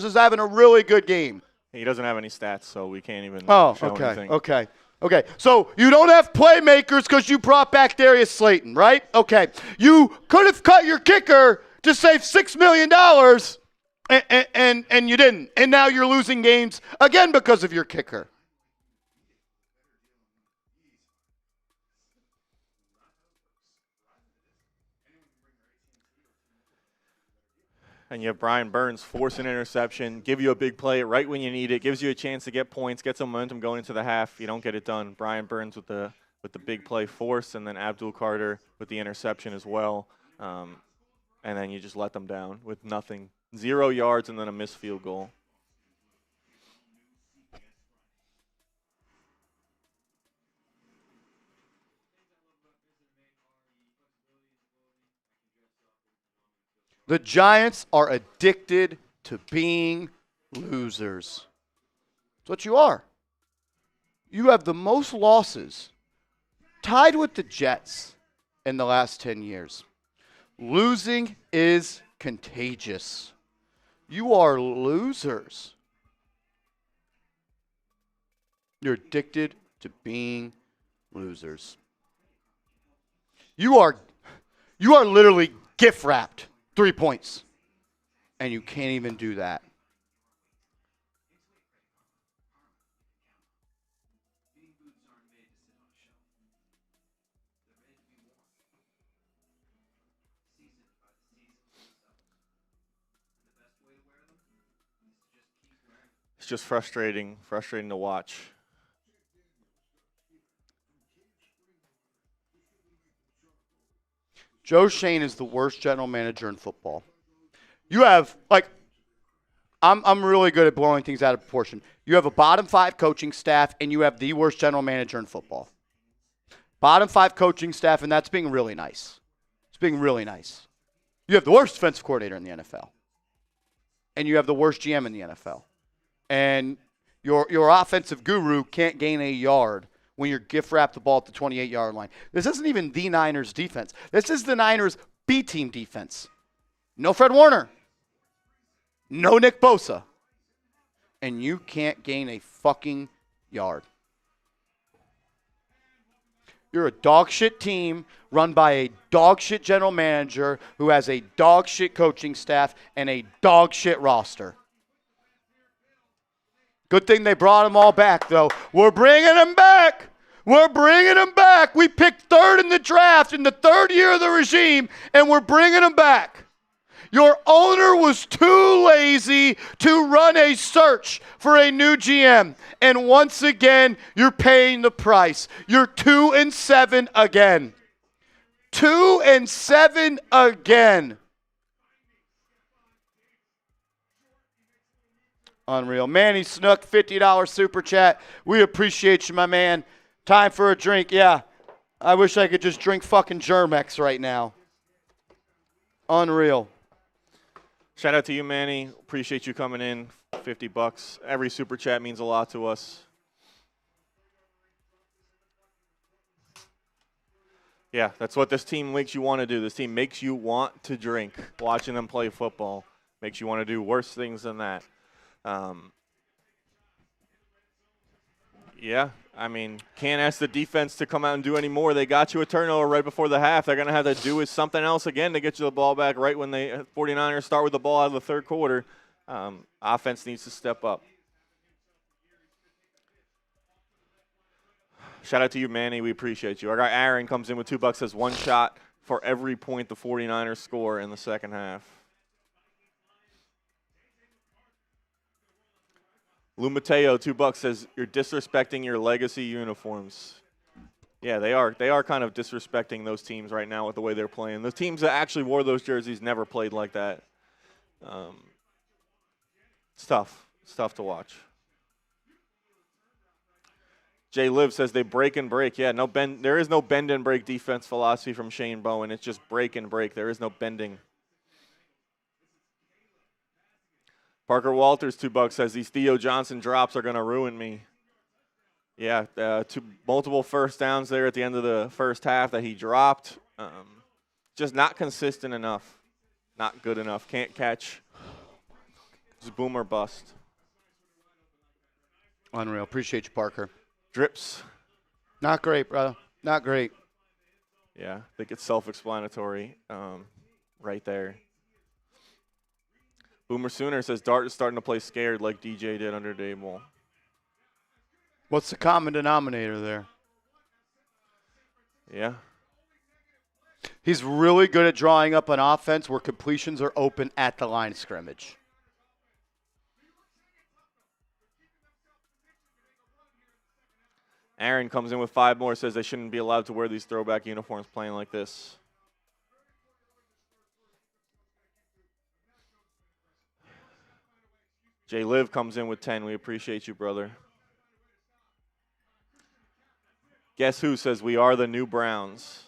is having a really good game. He doesn't have any stats, so we can't even show anything. Okay. So you don't have playmakers because you brought back Darius Slayton, right? Okay. You could have cut your kicker to save $6 million. And you didn't. And now you're losing games again because of your kicker. And you have Brian Burns force an interception, give you a big play right when you need it, gives you a chance to get points, get some momentum going into the half. You don't get it done. Brian Burns with the big play force, and then Abdul Carter with the interception as well. And then you just let them down with nothing. 0 yards and then a missed field goal. The Giants are addicted to being losers. That's what you are. You have the most losses, tied with the Jets, in the last 10 years. Losing is contagious. You are losers. You're addicted to being losers. You are literally gift wrapped 3 points, and you can't even do that. It's just frustrating to watch. Joe Schoen is the worst general manager in football. You have, I'm really good at blowing things out of proportion. You have a bottom 5 coaching staff, and you have the worst general manager in football. Bottom 5 coaching staff, and that's being really nice. It's being really nice. You have the worst defensive coordinator in the NFL. And you have the worst GM in the NFL. And your offensive guru can't gain a yard when you're gift-wrapped the ball at the 28-yard line. This isn't even the Niners' defense. This is the Niners' B-team defense. No Fred Warner. No Nick Bosa. And you can't gain a fucking yard. You're a dog shit team run by a dog shit general manager who has a dog shit coaching staff and a dog shit roster. Good thing they brought them all back, though. We're bringing them back. We're bringing them back. We picked 3rd in the draft in the 3rd year of the regime, and we're bringing them back. Your owner was too lazy to run a search for a new GM. And once again, you're paying the price. You're 2-7 again. 2-7 again. Unreal. Manny Snook, $50 super chat. We appreciate you, my man. Time for a drink. Yeah, I wish I could just drink fucking Germex right now. Unreal. Shout out to you, Manny. Appreciate you coming in. $50. Every super chat means a lot to us. Yeah, that's what this team makes you want to do. This team makes you want to drink. Watching them play football makes you want to do worse things than that. Yeah, I mean, can't ask the defense to come out and do any more. They got you a turnover right before the half. They're going to have to do is something else again to get you the ball back right when the 49ers start with the ball out of the 3rd quarter. Offense needs to step up. Shout out to you, Manny. We appreciate you. Our guy Aaron comes in with $2, says 1 shot for every point the 49ers score in the second half. Lou Mateo, $2, says you're disrespecting your legacy uniforms. Yeah, they are. They are kind of disrespecting those teams right now with the way they're playing. The teams that actually wore those jerseys never played like that. It's tough. It's tough to watch. Jay Liv says they break and break. Yeah, no bend. There is no bend and break defense philosophy from Shane Bowen. It's just break and break. There is no bending. Parker Walters, $2, says these Theo Johnson drops are going to ruin me. Yeah, multiple first downs there at the end of the first half that he dropped. Just not consistent enough. Not good enough. Can't catch. Just boom or bust. Unreal. Appreciate you, Parker. Drips. Not great, brother. Not great. Yeah, I think it's self-explanatory right there. Boomer Sooner says Dart is starting to play scared like DJ did under Daboll. What's the common denominator there? Yeah. He's really good at drawing up an offense where completions are open at the line of scrimmage. Aaron comes in with 5 more, says they shouldn't be allowed to wear these throwback uniforms playing like this. Jay Liv comes in with 10. We appreciate you, brother. Guess who says we are the new Browns?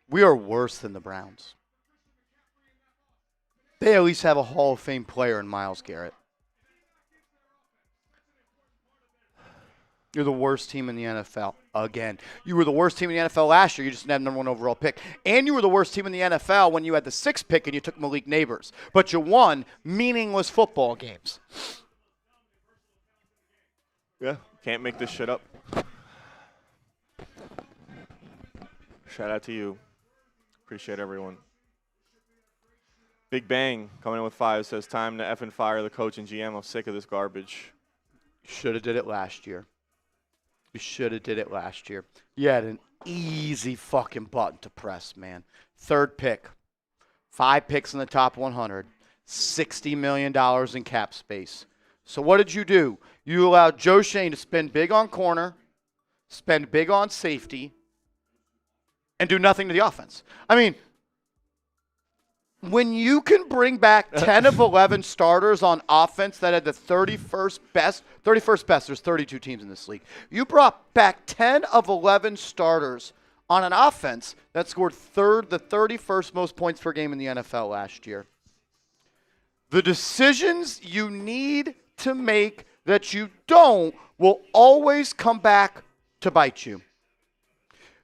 We are worse than the Browns. They at least have a Hall of Fame player in Myles Garrett. You're the worst team in the NFL again. You were the worst team in the NFL last year. You just didn't have the #1 overall pick. And you were the worst team in the NFL when you had the 6th pick and you took Malik Neighbors. But you won meaningless football games. Yeah, can't make this shit up. Shout out to you. Appreciate everyone. Big Bang coming in with 5 says time to effing fire the coach and GM. I'm sick of this garbage. Should have did it last year. You should have did it last year. You had an easy fucking button to press, man. 3rd pick. 5 picks in the top 100. $60 million in cap space. So what did you do? You allowed Joe Shane to spend big on corner, spend big on safety, and do nothing to the offense. I mean, when you can bring back 10 of 11 starters on offense that had the 31st best, there's 32 teams in this league. You brought back 10 of 11 starters on an offense that scored the 31st most points per game in the NFL last year. The decisions you need to make that you don't will always come back to bite you.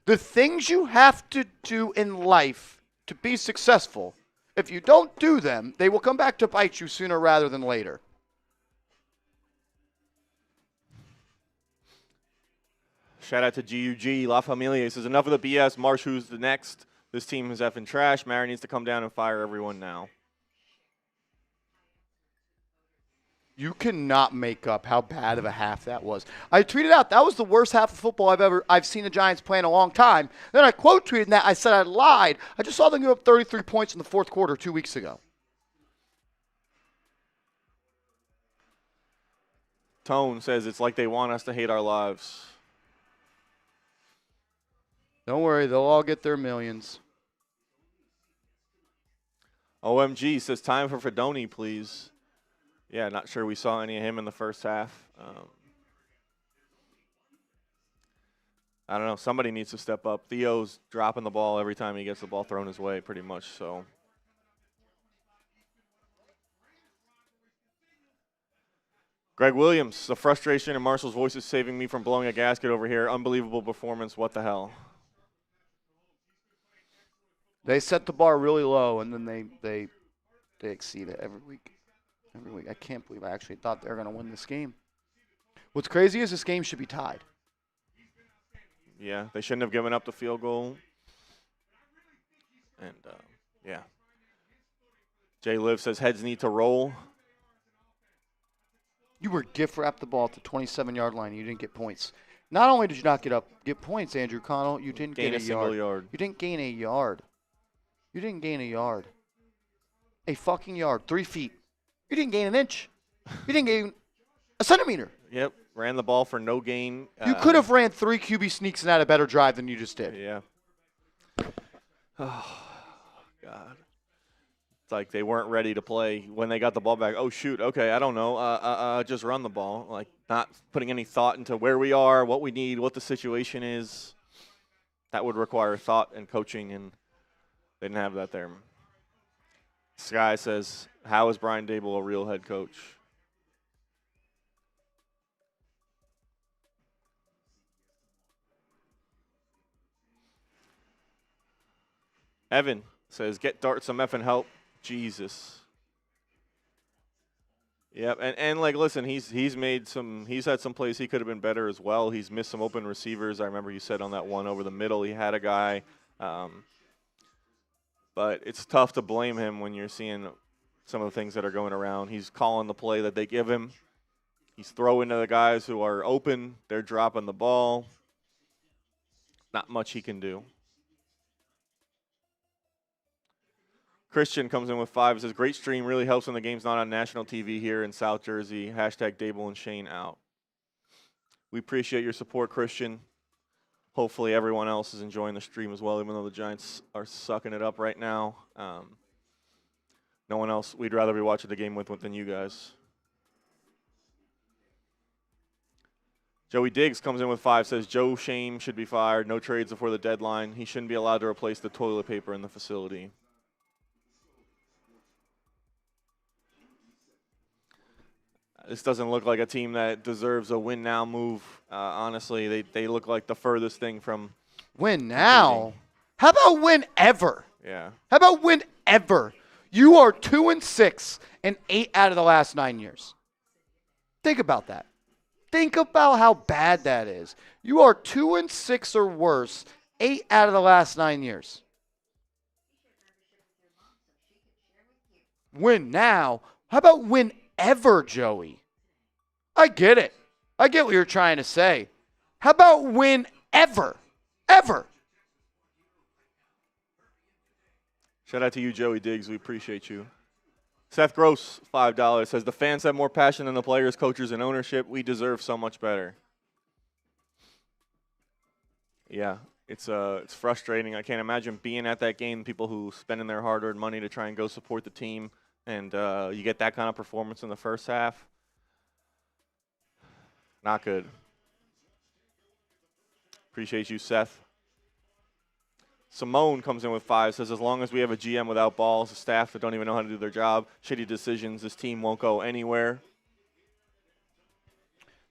The things you have to do in life to be successful, if you don't do them, they will come back to bite you sooner rather than later. Shout out to GUG. La Familia says, enough of the BS. Marsh, who's the next? This team is effing trash. Mary needs to come down and fire everyone now. You cannot make up how bad of a half that was. I tweeted out that was the worst half of football I've seen the Giants play in a long time. Then I quote tweeted that. I said I lied. I just saw them give up 33 points in the 4th quarter 2 weeks ago. Tone says it's like they want us to hate our lives. Don't worry, they'll all get their millions. OMG says time for Fedoni, please. Yeah, not sure we saw any of him in the first half. I don't know. Somebody needs to step up. Theo's dropping the ball every time he gets the ball thrown his way, pretty much. So, Greg Williams, the frustration in Marshall's voice is saving me from blowing a gasket over here. Unbelievable performance. What the hell? They set the bar really low, and then they exceed it every week. Every week. I can't believe I actually thought they were going to win this game. What's crazy is this game should be tied. Yeah, they shouldn't have given up the field goal. And, yeah. Jay Liv says heads need to roll. You were gift-wrapped the ball at the 27-yard line, and you didn't get points. Not only did you not get points, Andrew Connell, you didn't gain get a single yard. You didn't gain a yard. You didn't gain a yard. A fucking yard. 3 feet. You didn't gain an inch. You didn't gain a centimeter. Yep, ran the ball for no gain. You could have ran 3 QB sneaks and had a better drive than you just did. Yeah. Oh, God. It's like they weren't ready to play when they got the ball back. Oh, shoot, okay, I don't know. Just run the ball. Like, not putting any thought into where we are, what we need, what the situation is. That would require thought and coaching, and they didn't have that there. Sky says, how is Brian Daboll a real head coach? Evan says, get Dart some effing help. Jesus. Yep, and like, listen, he's had some plays he could have been better as well. He's missed some open receivers. I remember you said on that one over the middle he had a guy. But it's tough to blame him when you're seeing some of the things that are going around. He's calling the play that they give him. He's throwing to the guys who are open. They're dropping the ball. Not much he can do. Christian comes in with 5. Says, great stream. Really helps when the game's not on national TV here in South Jersey. Hashtag Daboll and Shane out. We appreciate your support, Christian. Hopefully everyone else is enjoying the stream as well, even though the Giants are sucking it up right now. No one else we'd rather be watching the game with than you guys. Joey Diggs comes in with 5. Says, Joe Shane should be fired. No trades before the deadline. He shouldn't be allowed to replace the toilet paper in the facility. This doesn't look like a team that deserves a win now move. Honestly, they look like the furthest thing from win now. How about win ever? Yeah. How about win ever? You are 2-6 in 8 out of the last 9 years. Think about that. Think about how bad that is. You are 2-6 or worse 8 out of the last 9 years. Win now. How about win ever, Joey? I get it. I get what you're trying to say. How about win ever? Ever. Shout out to you, Joey Diggs. We appreciate you. Seth Gross, $5, says, the fans have more passion than the players, coaches, and ownership. We deserve so much better. Yeah, it's frustrating. I can't imagine being at that game, people who spending their hard-earned money to try and go support the team, and you get that kind of performance in the first half. Not good. Appreciate you, Seth. Simone comes in with 5, says, as long as we have a GM without balls, a staff that don't even know how to do their job, shitty decisions, this team won't go anywhere.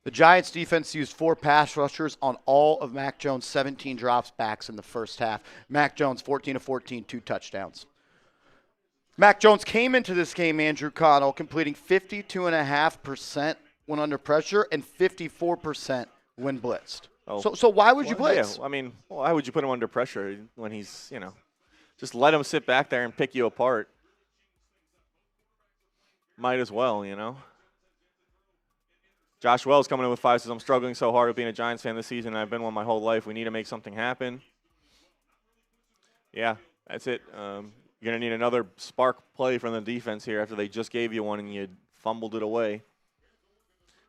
The Giants defense used 4 pass rushers on all of Mac Jones' 17 drops backs in the first half. Mac Jones, 14 of 14, 2 touchdowns. Mac Jones came into this game, Andrew Connell, completing 52.5% when under pressure and 54% when blitzed. Oh. So why would you blitz? Yeah, I mean, why would you put him under pressure when he's, just let him sit back there and pick you apart. Might as well, Josh Wells coming in with 5, says, I'm struggling so hard with being a Giants fan this season, and I've been one my whole life. We need to make something happen. Yeah, that's it. You're going to need another spark play from the defense here after they just gave you one and you fumbled it away.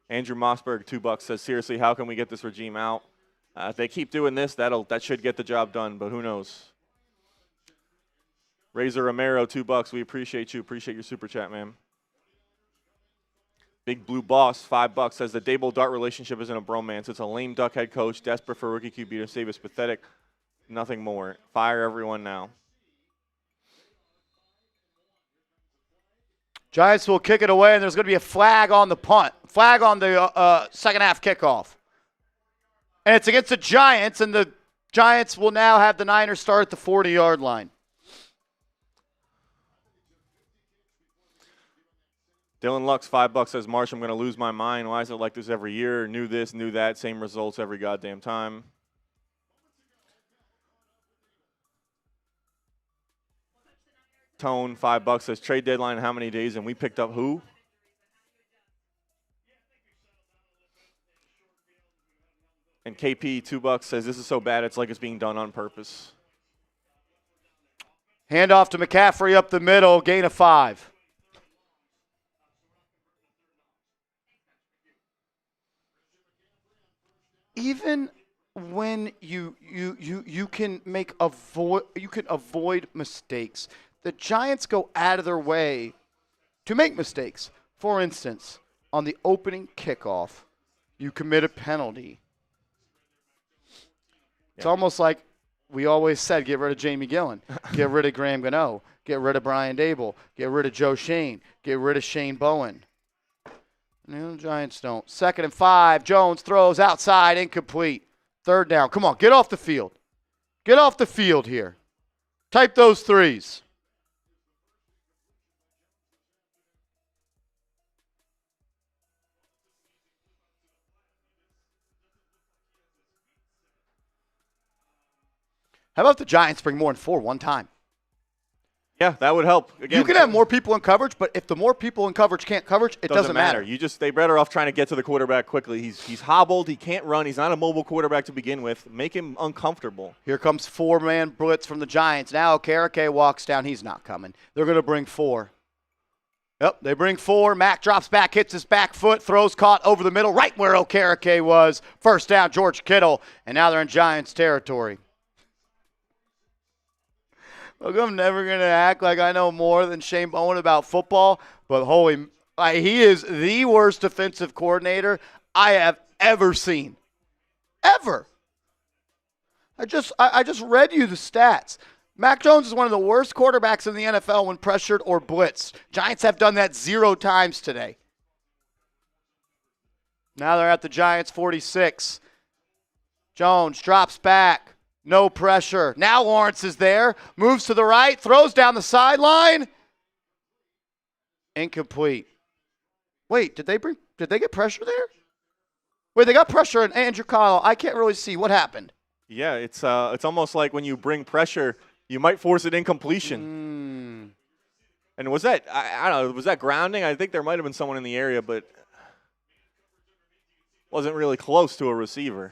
Andrew Mossberg, $2, says, seriously, how can we get this regime out? If they keep doing this, that should get the job done, but who knows? Razor Romero, $2. We appreciate you. Appreciate your super chat, man. Big Blue Boss, $5, says the Daboll-Dart relationship isn't a bromance. It's a lame duck head coach, desperate for a rookie QB to save his pathetic. Nothing more. Fire everyone now. Giants will kick it away, and there's going to be a flag on the punt. Flag on the second half kickoff. And it's against the Giants, and the Giants will now have the Niners start at the 40-yard line. Dylan Lux, $5, says, Marsh, I'm going to lose my mind. Why is it like this every year? Knew this, knew that. Same results every goddamn time. Tone, $5, says, trade deadline in how many days? And we picked up who? And KP, $2, says, this is so bad it's like it's being done on purpose. Handoff to McCaffrey up the middle, gain of 5. Even when you can avoid mistakes, the Giants go out of their way to make mistakes. For instance, on the opening kickoff, you commit a penalty. It's almost like we always said, get rid of Jamie Gillen, get rid of Graham Gano, get rid of Brian Daboll, get rid of Joe Shane, get rid of Shane Bowen. No, the Giants don't. 2nd and 5. Jones throws outside, incomplete. 3rd down. Come on, get off the field. Get off the field here. Type those threes. How about the Giants bring more than 4 one time? Yeah, that would help. Again, you can have more people in coverage, but if the more people in coverage can't coverage, it doesn't matter. They better off trying to get to the quarterback quickly. He's hobbled. He can't run. He's not a mobile quarterback to begin with. Make him uncomfortable. Here comes 4-man blitz from the Giants. Now Okereke walks down. He's not coming. They're going to bring 4. Yep, they bring 4. Mack drops back, hits his back foot, throws caught over the middle, right where Okereke was. First down, George Kittle, and now they're in Giants territory. Look, I'm never going to act like I know more than Shane Bowen about football, but he is the worst defensive coordinator I have ever seen. Ever. I just read you the stats. Mac Jones is one of the worst quarterbacks in the NFL when pressured or blitzed. Giants have done that 0 times today. Now they're at the Giants 46. Jones drops back. No pressure. Now Lawrence is there. Moves to the right. Throws down the sideline. Incomplete. Wait, did they get pressure there? Wait, they got pressure on Andrew Kyle. I can't really see. What happened? Yeah, it's almost like when you bring pressure, you might force an incompletion. And was that, I don't know, was that grounding? I think there might have been someone in the area, but wasn't really close to a receiver.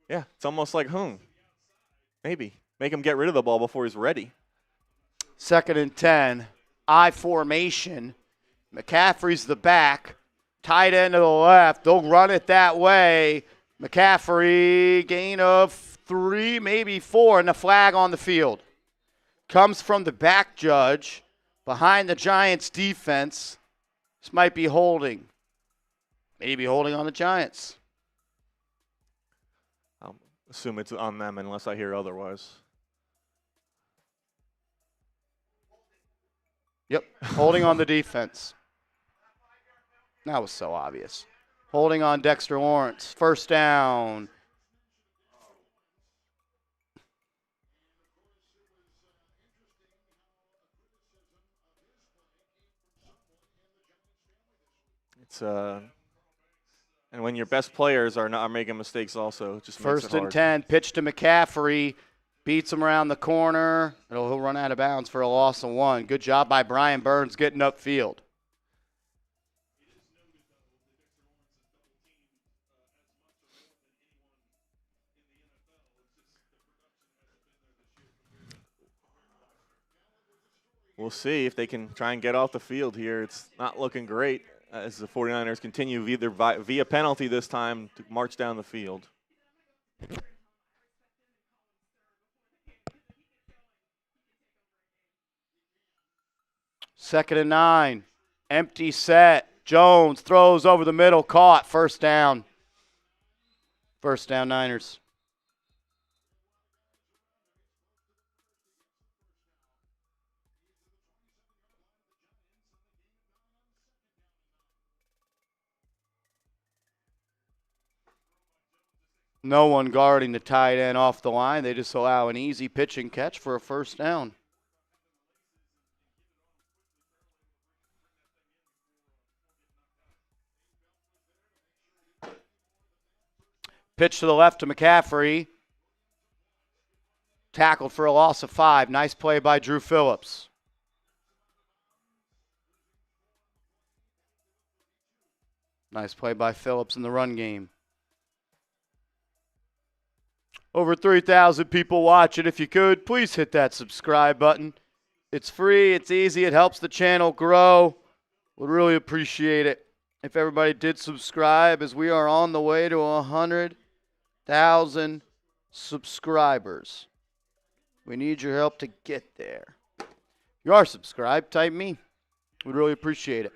Yeah, it's almost like, maybe. Make him get rid of the ball before he's ready. 2nd and 10. I formation. McCaffrey's the back. Tight end to the left. They'll run it that way. McCaffrey, gain of 3, maybe 4, and the flag on the field. Comes from the back judge behind the Giants defense. This might be holding. Maybe holding on the Giants. I'll assume it's on them unless I hear otherwise. Yep, holding on the defense. That was so obvious. Holding on Dexter Lawrence. First down. And when your best players are making mistakes also, it just makes it First and hard. 10, pitch to McCaffrey, beats him around the corner. He'll run out of bounds for a loss of 1. Good job by Brian Burns getting upfield. We'll see if they can try and get off the field here. It's not looking great as the 49ers continue either via penalty this time to march down the field. Second and 9. Empty set. Jones throws over the middle. Caught. First down. First down, Niners. No one guarding the tight end off the line. They just allow an easy pitch and catch for a first down. Pitch to the left to McCaffrey. Tackled for a loss of 5. Nice play by Drew Phillips. Nice play by Phillips in the run game. Over 3,000 people watching. If you could, please hit that subscribe button. It's free. It's easy. It helps the channel grow. Would really appreciate it if everybody did subscribe, as we are on the way to 100,000 subscribers. We need your help to get there. If you are subscribed, type me. We'd really appreciate it.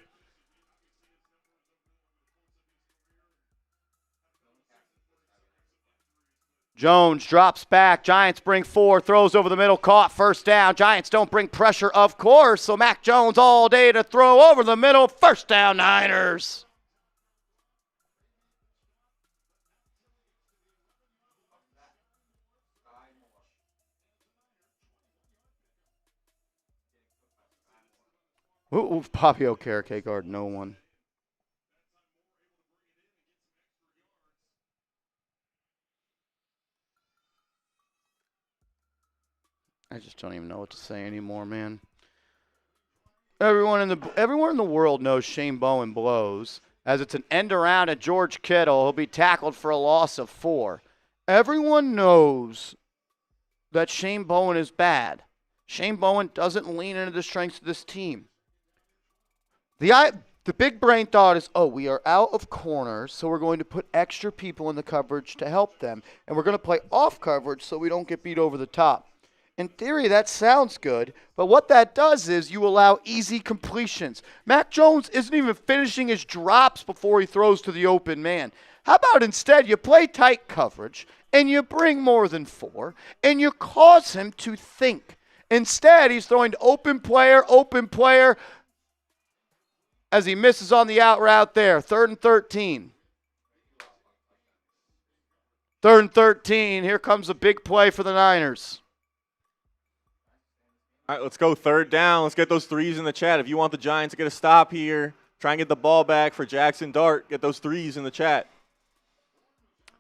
Jones drops back. Giants bring 4. Throws over the middle. Caught. First down. Giants don't bring pressure, of course. So Mac Jones all day to throw over the middle. First down, Niners. Ooh, Papio Carrick guard, no one. I just don't even know what to say anymore, man. Everyone in the world knows Shane Bowen blows, as it's an end around at George Kittle. He'll be tackled for a loss of 4. Everyone knows that Shane Bowen is bad. Shane Bowen doesn't lean into the strengths of this team. The big brain thought is, we are out of corners, so we're going to put extra people in the coverage to help them, and we're going to play off coverage so we don't get beat over the top. In theory, that sounds good, but what that does is you allow easy completions. Mac Jones isn't even finishing his drops before he throws to the open man. How about instead you play tight coverage, and you bring more than 4, and you cause him to think. Instead, he's throwing to open player, as he misses on the out route there. 3rd and 13. 3rd and 13. Here comes a big play for the Niners. All right, let's go 3rd down. Let's get those threes in the chat. If you want the Giants to get a stop here, try and get the ball back for Jaxson Dart. Get those threes in the chat.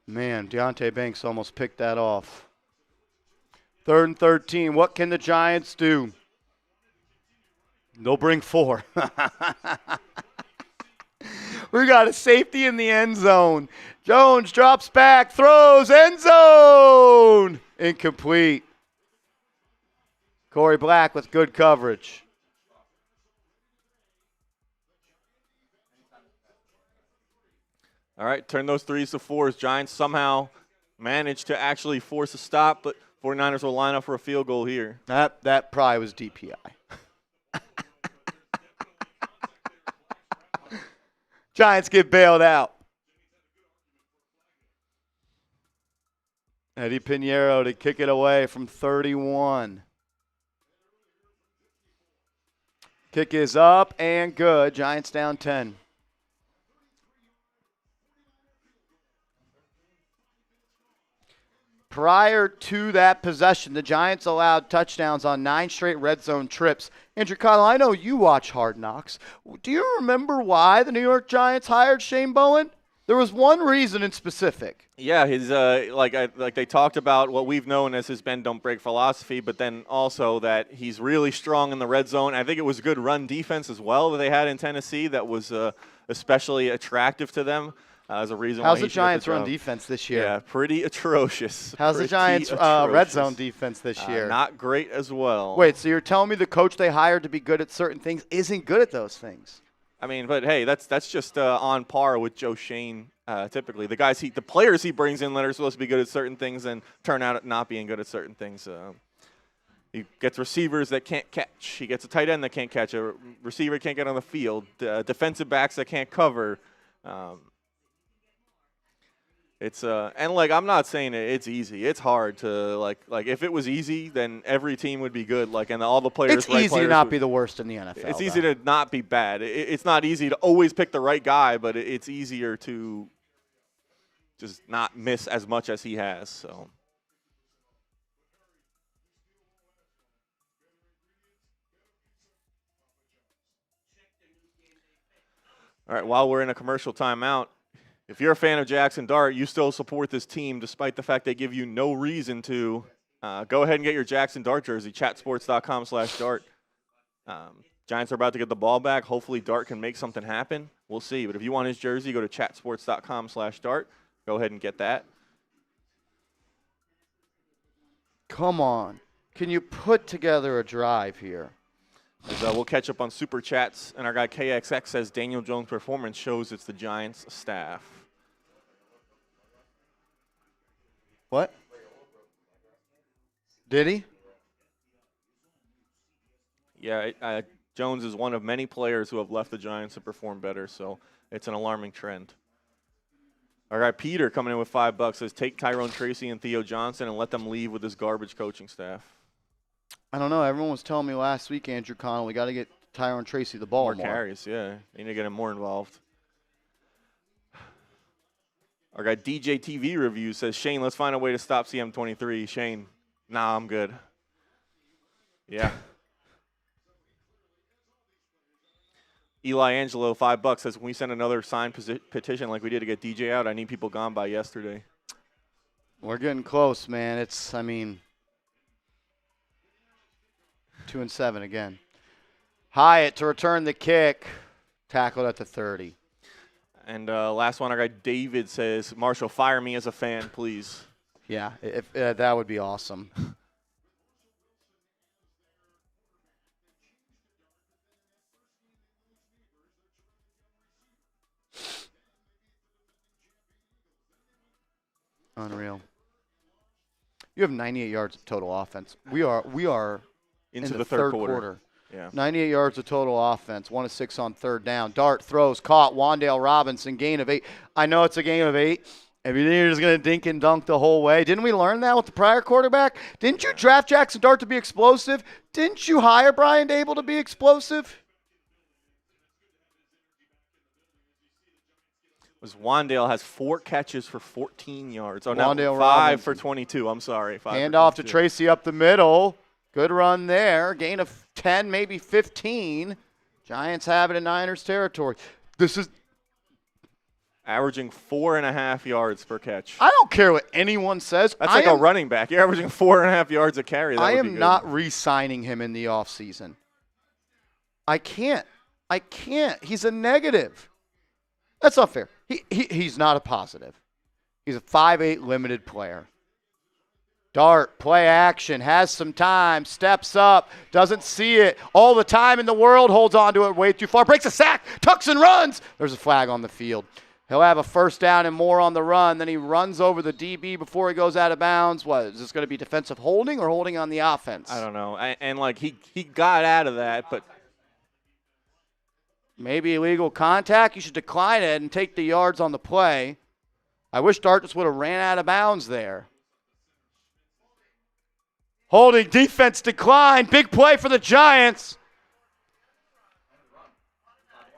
Man, Deontay Banks almost picked that off. 3rd and 13. What can the Giants do? They'll bring 4. We got a safety in the end zone. Jones drops back, throws, end zone. Incomplete. Corey Black with good coverage. All right, turn those threes to 4s. Giants somehow managed to actually force a stop, but 49ers will line up for a field goal here. That probably was DPI. Giants get bailed out. Eddie Pinheiro to kick it away from 31. Kick is up and good. Giants down 10. Prior to that possession, the Giants allowed touchdowns on 9 straight red zone trips. Andrew Connell, I know you watch Hard Knocks. Do you remember why the New York Giants hired Shane Bowen? There was one reason in specific. Yeah, his like they talked about what we've known as his bend don't break philosophy, but then also that he's really strong in the red zone. I think it was good run defense as well that they had in Tennessee that was especially attractive to them. As a reason. How's the Giants' run defense this year? Yeah, pretty atrocious. How's the Giants' red zone defense this year? Not great as well. Wait, so you're telling me the coach they hired to be good at certain things isn't good at those things? I mean, but hey, that's just on par with Joe Shane. Typically, the players he brings in that are supposed to be good at certain things and turn out not being good at certain things. He gets receivers that can't catch. He gets a tight end that can't catch. A receiver can't get on the field. Defensive backs that can't cover. It's and like I'm not saying it's easy. It's hard to like if it was easy, then every team would be good. Like and all the players. It's easy to not be the worst in the NFL. It's easy to not be bad. It's not easy to always pick the right guy, but it's easier to just not miss as much as he has. So. All right, while we're in a commercial timeout, if you're a fan of Jaxson Dart, you still support this team despite the fact they give you no reason to. Go ahead and get your Jaxson Dart jersey, chatsports.com/Dart. Giants are about to get the ball back. Hopefully Dart can make something happen. We'll see. But if you want his jersey, go to chatsports.com/Dart. Go ahead and get that. Come on. Can you put together a drive here? We'll catch up on Super Chats. And our guy KXX says Daniel Jones' performance shows it's the Giants staff. What? Did he? Yeah, Jones is one of many players who have left the Giants to perform better, so it's an alarming trend. Our guy Peter coming in with $5 says take Tyrone Tracy and Theo Johnson and let them leave with this garbage coaching staff. I don't know. Everyone was telling me last week, Andrew Connell, we got to get Tyrone Tracy the ball more. Carries, yeah. They need to get him more involved. Our guy DJ TV Review says, Shane, let's find a way to stop CM23. Shane, nah, I'm good. Yeah. Eli Angelo, $5, says, "Can we send another signed petition like we did to get DJ out? I need people gone by yesterday." We're getting close, man. 2-7 again. Hyatt to return the kick. Tackled at the 30. And last one, our guy David says, "Marshall, fire me as a fan, please." Yeah, if that would be awesome. Unreal. You have 98 yards of total offense. We are Into in the third quarter. Yeah. 98 yards of total offense. 1 of 6 on third down. Dart throws, caught. Wan'Dale Robinson, gain of 8. I know it's a gain of 8. If you think you're just going to dink and dunk the whole way. Didn't we learn that with the prior quarterback? Didn't you draft Jaxson Dart to be explosive? Didn't you hire Brian Daboll to be explosive? Wan'Dale has 4 catches for 14 yards. Oh, no, Wan'Dale 5 Robinson. for 22. I'm sorry. 5 Hand for off to 22. Tracy up the middle. Good run there. Gain of 10, maybe 15. Giants have it in Niners territory. This is Averaging 4.5 yards per catch. I don't care what anyone says. That's like a running back. You're averaging 4.5 yards a carry. That I would be am good. not re-signing him in the offseason. I can't. He's a negative. That's not fair. He's not a positive. He's a 5'8" limited player. Dart, play action, has some time, steps up, doesn't see it. All the time in the world, holds on to it way too far, breaks a sack, tucks and runs. There's a flag on the field. He'll have a first down and more on the run. Then he runs over the DB before he goes out of bounds. What, is this going to be defensive holding or holding on the offense? I don't know. And like he got out of that, but maybe illegal contact. You should decline it and take the yards on the play. I wish Dart just would have ran out of bounds there. Holding defense decline. Big play for the Giants.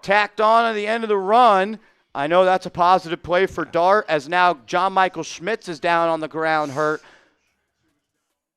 Tacked on at the end of the run. I know that's a positive play for Dart, as now John Michael Schmitz is down on the ground hurt.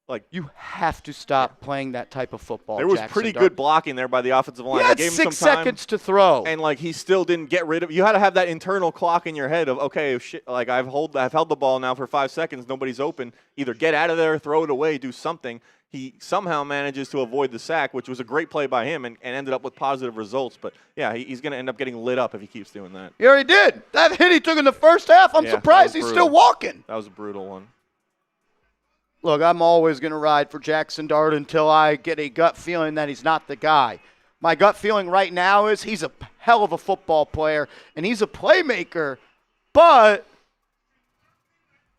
like You have to stop playing that type of football. there was Jaxson pretty Dart. good blocking there by the offensive line. He I had gave him 6 some time, seconds to throw. and like he still didn't get rid of. You had to have that internal clock in your head of, okay, shit, like I've held the ball now for 5 seconds. Nobody's open. Either get out of there, throw it away, do something. He somehow manages to avoid the sack, which was a great play by him, and ended up with positive results. But yeah, he's going to end up getting lit up if he keeps doing that. He already did. That hit he took in the first half, I'm Yeah, surprised that was he's brutal. still walking. That was a brutal one. Look, I'm always going to ride for Jaxson Dart until I get a gut feeling that he's not the guy. My gut feeling right now is he's a hell of a football player, and he's a playmaker, but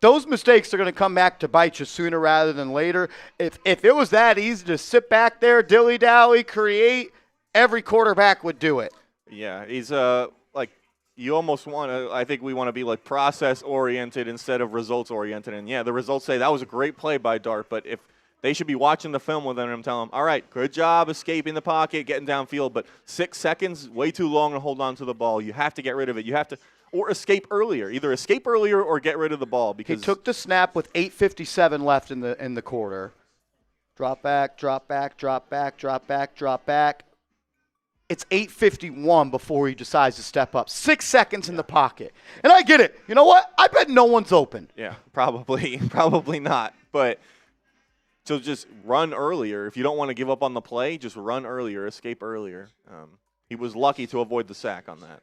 those mistakes are going to come back to bite you sooner rather than later. If it was that easy to sit back there, dilly-dally, create, every quarterback would do it. Yeah, he's like you almost want to. I think we want to be like process oriented instead of results oriented. And yeah, the results say that was a great play by Dart, but if they should be watching the film with him and tell him, all right, good job escaping the pocket, getting downfield, but 6 seconds, way too long to hold on to the ball. You have to get rid of it. You have to. Or escape earlier. Either escape earlier or get rid of the ball. Because He took the snap with 8:57 left in the quarter. Drop back, drop back, drop back, drop back, drop back. It's 8:51 before he decides to step up. 6 seconds in the pocket. And I get it. You know what? I bet no one's open. Yeah, probably not. But so just run earlier. If you don't want to give up on the play, just run earlier, escape earlier. He was lucky to avoid the sack on that.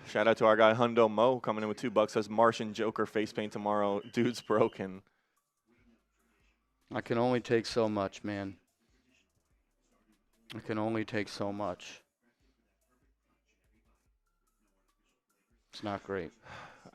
Shout out to our guy Hundo Mo coming in with $2. Says Martian Joker face paint tomorrow. Dude's broken. I can only take so much, man. I can only take so much. It's not great.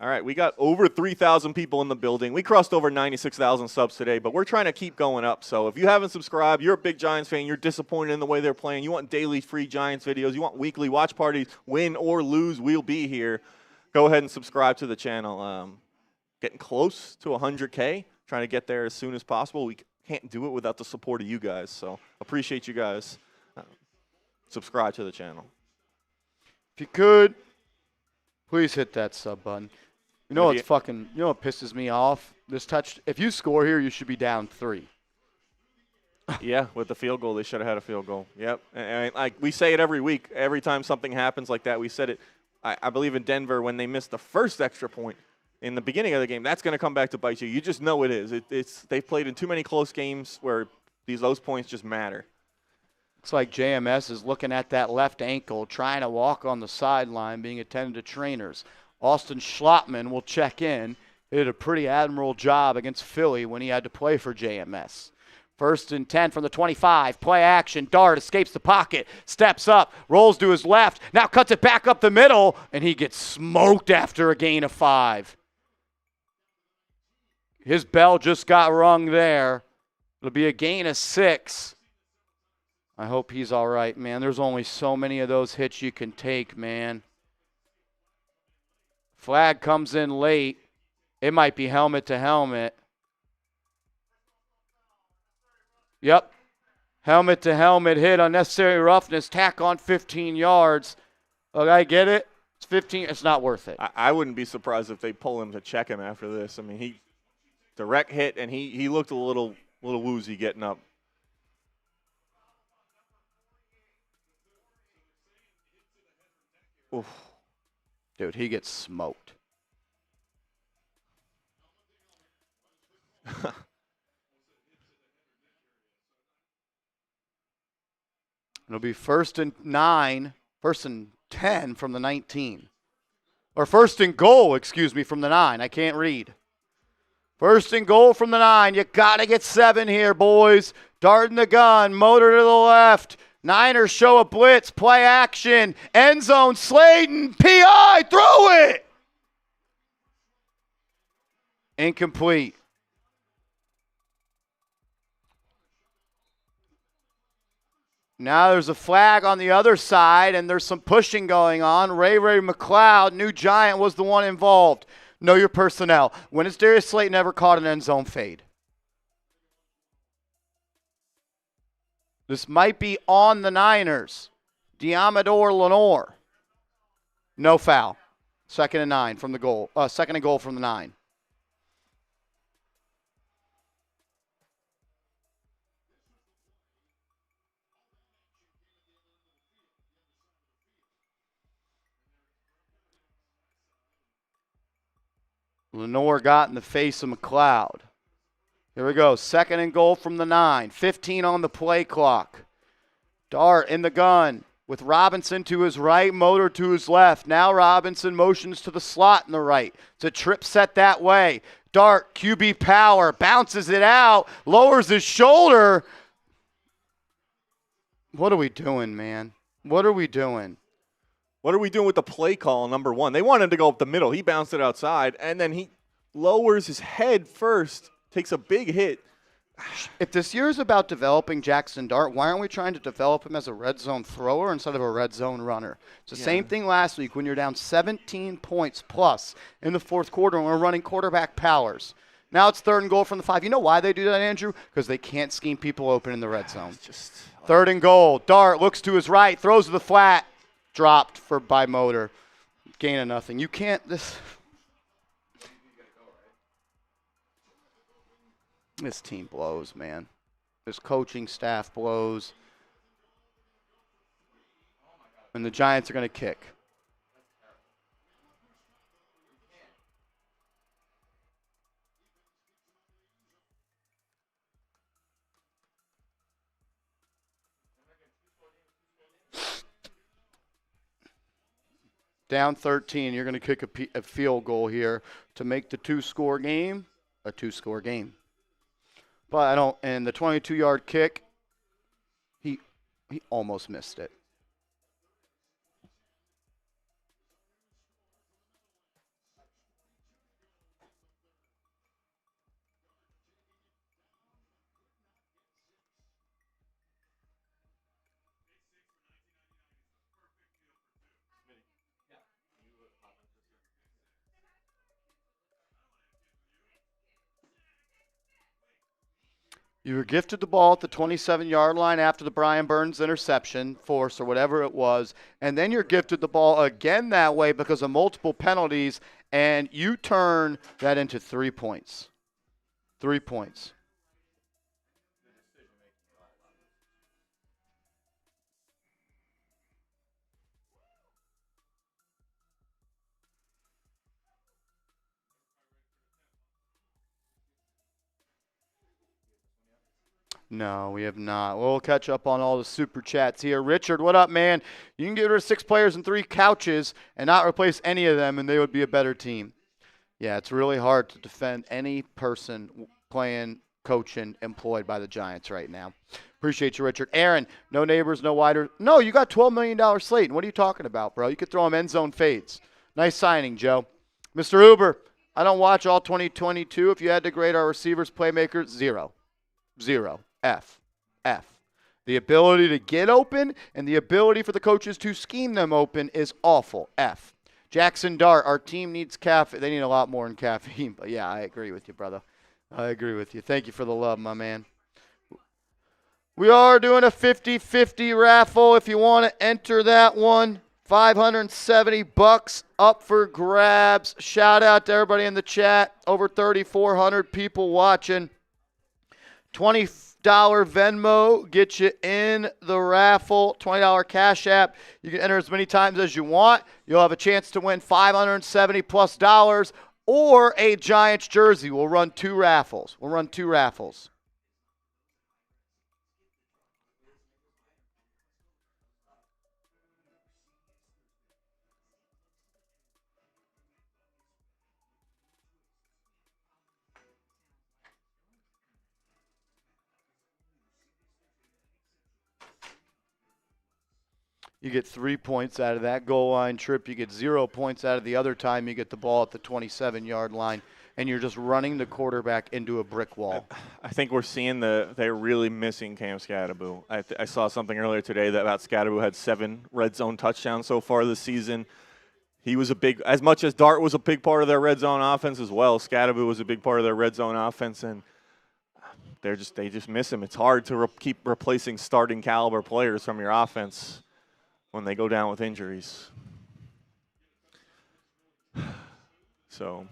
All right, we got over 3,000 people in the building. We crossed over 96,000 subs today, but we're trying to keep going up. So if you haven't subscribed, you're a big Giants fan, you're disappointed in the way they're playing, you want daily free Giants videos, you want weekly watch parties, win or lose, we'll be here. Go ahead and subscribe to the channel. Getting close to 100K, trying to get there as soon as possible. We can't do it without the support of you guys, so appreciate you guys. Subscribe to the channel. If you could, please hit that sub button. You know what pisses me off? If you score here, you should be down 3. Yeah, with the field goal, they should have had a field goal. Yep. And like we say it every week. Every time something happens like that, we said it. I believe in Denver when they missed the first extra point in the beginning of the game, that's going to come back to bite you. You just know it is. They've played in too many close games where those points just matter. Looks like JMS is looking at that left ankle, trying to walk on the sideline, being attended to trainers. Austin Schlottman will check in. He did a pretty admirable job against Philly when he had to play for JMS. 1st and 10 from the 25. Play action. Dart escapes the pocket. Steps up. Rolls to his left. Now cuts it back up the middle. And he gets smoked after a gain of 5. His bell just got rung there. It'll be a gain of 6. I hope he's all right, man. There's only so many of those hits you can take, man. Flag comes in late. It might be helmet to helmet. Yep. Helmet to helmet hit, unnecessary roughness, tack on 15 yards. Okay, I get it. It's 15. It's not worth it. I wouldn't be surprised if they pull him to check him after this. I mean, he direct hit, and he looked a little woozy getting up. Oof. Dude, he gets smoked. It'll be 1st and 9, 1st and 10 from the 19. Or 1st and goal, excuse me, from the 9. I can't read. 1st and goal from the 9. You got to get 7 here, boys. Dart in the gun, motor to the left. Niners show a blitz, play action, end zone, Slayton, PI, throw it! Incomplete. Now there's a flag on the other side, and there's some pushing going on. Ray McCloud, new Giant, was the one involved. Know your personnel. When has Darius Slayton ever caught an end zone fade? This might be on the Niners. Diamador Lenore. No foul. 2nd and 9 from the goal. 2nd and goal from the 9. Lenore got in the face of McCloud. Here we go. 2nd and goal from the 9. 15 on the play clock. Dart in the gun with Robinson to his right, motor to his left. Now Robinson motions to the slot in the right. It's a trip set that way. Dart, QB power, bounces it out, lowers his shoulder. What are we doing, man? What are we doing? What are we doing with the play call, number 1? They wanted to go up the middle. He bounced it outside, and then he lowers his head first. Takes a big hit. If this year is about developing Jaxson Dart, why aren't we trying to develop him as a red zone thrower instead of a red zone runner? It's the same thing last week when you're down 17 points plus in the 4th quarter and we're running quarterback powers. Now it's 3rd and goal from the 5. You know why they do that, Andrew? Because they can't scheme people open in the red zone. 3rd and goal. Dart looks to his right, throws to the flat, dropped by motor. Gain of nothing. You can't This team blows, man. This coaching staff blows. And the Giants are going to kick. Down 13, you're going to kick a field goal here to make the 2-score game a 2-score game. But and the 22-yard kick, he almost missed it. You were gifted the ball at the 27-yard line after the Brian Burns interception, force or whatever it was, and then you're gifted the ball again that way because of multiple penalties, and you turn that into 3 points. 3 points. No, we have not. We'll catch up on all the super chats here. Richard, what up, man? You can get rid of 6 players and 3 couches and not replace any of them, and they would be a better team. Yeah, it's really hard to defend any person playing, coaching, employed by the Giants right now. Appreciate you, Richard. Aaron, no neighbors, no wider. No, you got $12 million slate. What are you talking about, bro? You could throw him end zone fades. Nice signing, Joe. Mr. Uber, I don't watch all 2022. If you had to grade our receivers, playmakers, 0. 0. F. The ability to get open and the ability for the coaches to scheme them open is awful. F. Jaxson Dart, our team needs caffeine. They need a lot more than caffeine. But, yeah, I agree with you, brother. I agree with you. Thank you for the love, my man. We are doing a 50-50 raffle. If you want to enter that one, $570 up for grabs. Shout out to everybody in the chat. Over 3,400 people watching. $20 Venmo gets you in the raffle. $20 Cash App. You can enter as many times as you want. You'll have a chance to win $570+ or a Giants jersey. We'll run 2 raffles. You get 3 points out of that goal line trip. You get 0 points out of the other time you get the ball at the 27-yard line, and you're just running the quarterback into a brick wall. I think we're seeing they're really missing Cam Skattebo. I saw something earlier today that about Skattebo had 7 red zone touchdowns so far this season. He was as much as Dart was a big part of their red zone offense as well. Skattebo was a big part of their red zone offense, and they just miss him. It's hard to keep replacing starting caliber players from your offense when they go down with injuries. So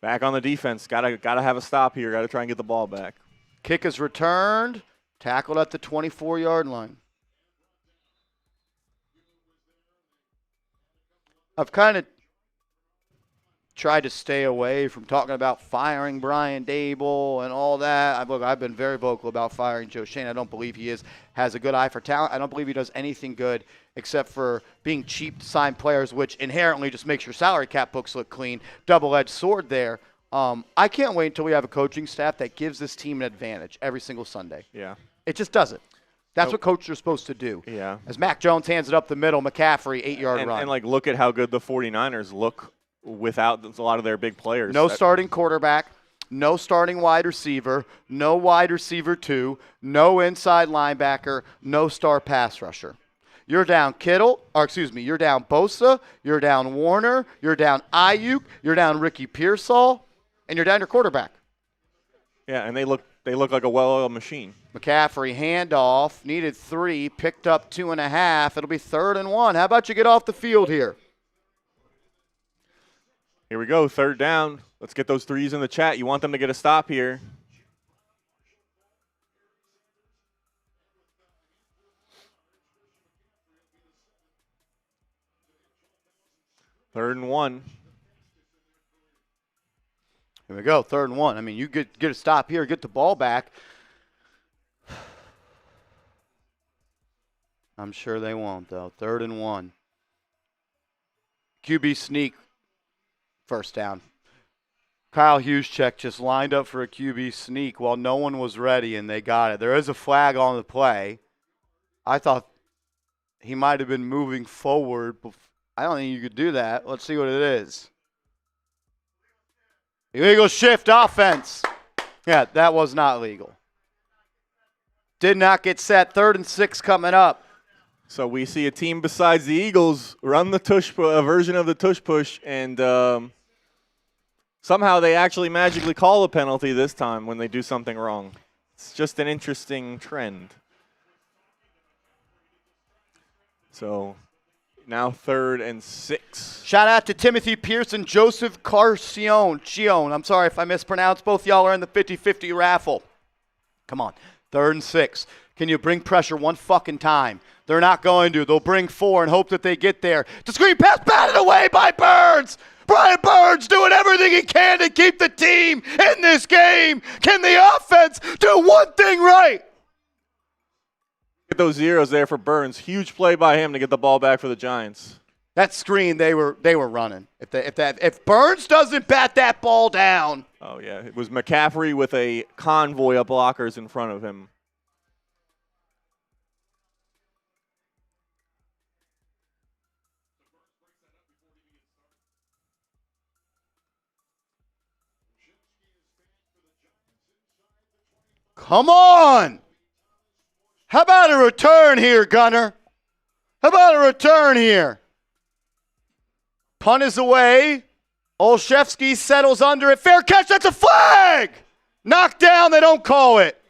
back on the defense. Gotta have a stop here. Gotta try and get the ball back. Kick is returned. Tackled at the 24-yard line. I've kind of tried to stay away from talking about firing Brian Daboll and all that. I've been very vocal about firing Joe Schoen. I don't believe he has a good eye for talent. I don't believe he does anything good except for being cheap to sign players, which inherently just makes your salary cap books look clean. Double-edged sword there. I can't wait until we have a coaching staff that gives this team an advantage every single Sunday. Yeah. It just doesn't. That's what coaches are supposed to do. Yeah. As Mac Jones hands it up the middle, McCaffrey, 8-yard run. And, look at how good the 49ers look without a lot of their big players. No starting quarterback, no starting wide receiver, no wide receiver 2, no inside linebacker, no star pass rusher. You're down you're down Bosa, you're down Warner, you're down Ayuk, you're down Ricky Pearsall, and you're down your quarterback. Yeah, and they look like a well-oiled machine. McCaffrey, handoff, needed 3, picked up 2.5. It'll be 3rd and 1. How about you get off the field here? Here we go, 3rd down. Let's get those 3s in the chat. You want them to get a stop here. Third and 1. Here we go, 3rd and 1. I mean, you get a stop here, get the ball back. I'm sure they won't, though. 3rd and 1. QB sneak. 1st down. Kyle Juszczyk just lined up for a QB sneak while no one was ready, and they got it. There is a flag on the play. I thought he might have been moving forward. I don't think you could do that. Let's see what it is. Illegal shift offense. Yeah, that was not legal. Did not get set. 3rd and 6 coming up. So we see a team besides the Eagles run the a version of the tush push, and somehow they actually magically call a penalty this time when they do something wrong. It's just an interesting trend. So now 3rd and 6. Shout out to Timothy Pierce and Joseph Carcione. I'm sorry if I mispronounced. Both y'all are in the 50-50 raffle. Come on. 3rd and 6. Can you bring pressure one fucking time? They're not going to. They'll bring 4 and hope that they get there. The screen pass batted away by Burns. Brian Burns doing everything he can to keep the team in this game. Can the offense do one thing right? Get those zeros there for Burns. Huge play by him to get the ball back for the Giants. That screen they were running. If Burns doesn't bat that ball down. Oh yeah, it was McCaffrey with a convoy of blockers in front of him. Come on! How about a return here, Gunner? How about a return here? Punt is away. Olszewski settles under it. Fair catch. That's a flag! Knocked down. They don't call it.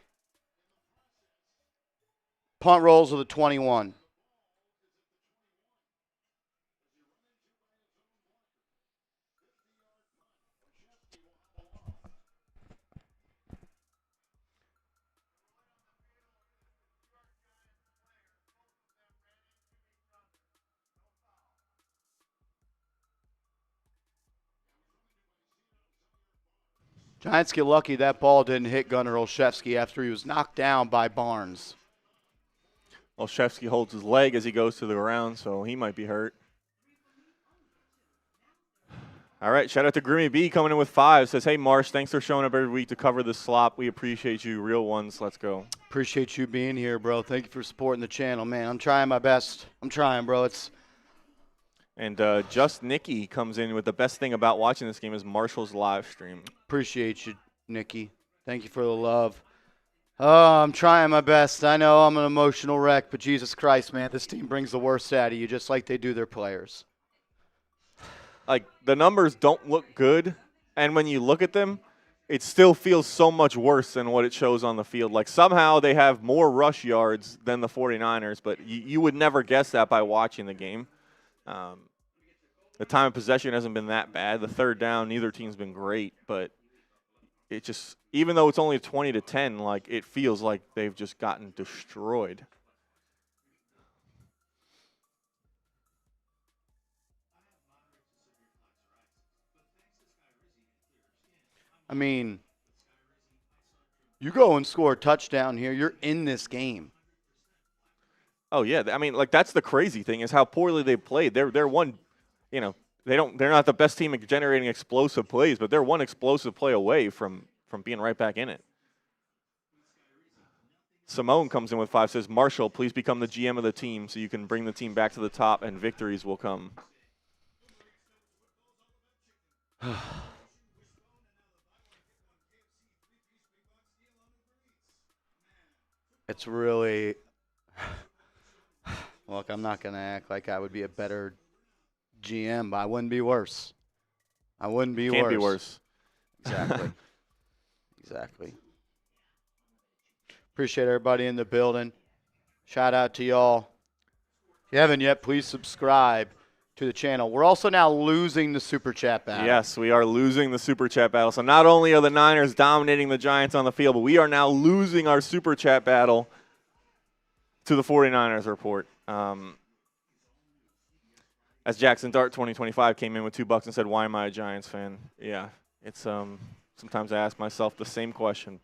Punt rolls to the 21. Giants get lucky that ball didn't hit Gunnar Olszewski after he was knocked down by Barnes. Olszewski holds his leg as he goes to the ground, so he might be hurt. All right, shout out to Grimmy B coming in with 5. Says, hey, Marsh, thanks for showing up every week to cover this slop. We appreciate you, real ones. Let's go. Appreciate you being here, bro. Thank you for supporting the channel, man. I'm trying my best. I'm trying, bro. And Just Nikki comes in with the best thing about watching this game is Marshall's live stream. Appreciate you, Nikki. Thank you for the love. Oh, I'm trying my best. I know I'm an emotional wreck, but Jesus Christ, man, this team brings the worst out of you just like they do their players. Like, the numbers don't look good, and when you look at them, it still feels so much worse than what it shows on the field. Like, somehow they have more rush yards than the 49ers, but you would never guess that by watching the game. The time of possession hasn't been that bad. The third down, neither team's been great, but it just, even though it's only 20-10, like, it feels like they've just gotten destroyed. I mean, you go and score a touchdown here, you're in this game. Oh yeah, I mean, like, that's the crazy thing is how poorly they played. They're one, you know, they're not the best team at generating explosive plays, but they're one explosive play away from being right back in it. Simone comes in with 5, says, Marshall, please become the GM of the team so you can bring the team back to the top and victories will come. It's really, look, I'm not going to act like I would be a better GM, but I wouldn't be worse. I wouldn't be worse. Can't be worse. Exactly. Exactly. Appreciate everybody in the building. Shout out to y'all. If you haven't yet, please subscribe to the channel. We're also now losing the Super Chat battle. Yes, we are losing the Super Chat battle. So not only are the Niners dominating the Giants on the field, but we are now losing our Super Chat battle to the 49ers report. As Jaxson Dart 2025 came in with $2 and said, why am I a Giants fan? Yeah, it's sometimes I ask myself the same question.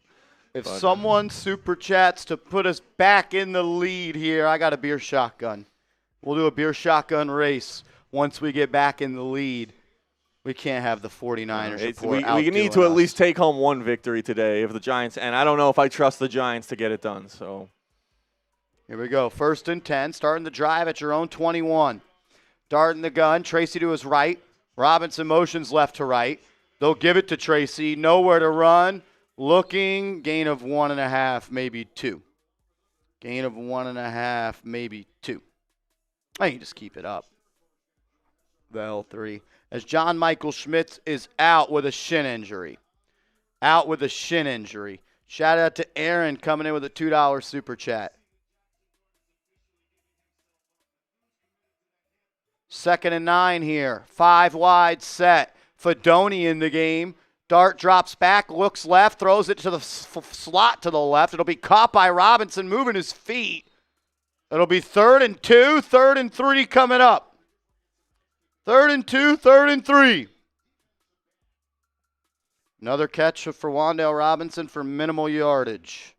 If someone super chats to put us back in the lead here, I got a beer shotgun. We'll do a beer shotgun race once we get back in the lead. We can't have the 49ers report we need to at least take home one victory today if the Giants, and I don't know if I trust the Giants to get it done. So here we go. 1st and 10, starting the drive at your own 21. Dart in the gun, Tracy to his right. Robinson motions left to right. They'll give it to Tracy. Nowhere to run. Looking, gain of 1.5, maybe 2. Gain of 1.5, maybe 2. I can just keep it up. The L3. As John Michael Schmitz is out with a shin injury. Out with a shin injury. Shout out to Aaron coming in with a $2 super chat. 2nd and 9 here. 5 wide set. Fedoni in the game. Dart drops back, looks left, throws it to the slot to the left. It'll be caught by Robinson moving his feet. It'll be 3rd and 2, 3rd and 3 coming up. 3rd and 2, 3rd and 3. Another catch for Wan'Dale Robinson for minimal yardage.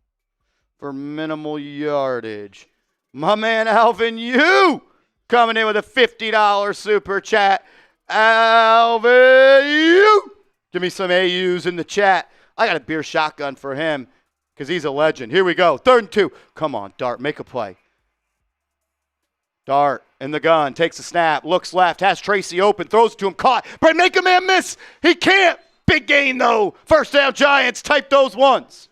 My man Alvin Yu coming in with a $50 super chat. Alvin Yu. Give me some AUs in the chat. I got a beer shotgun for him because he's a legend. Here we go. 3rd and 2. Come on, Dart. Make a play. Dart in the gun. Takes a snap. Looks left. Has Tracy open. Throws it to him. Caught. But make a man miss. He can't. Big gain, though. First down, Giants. Type those ones.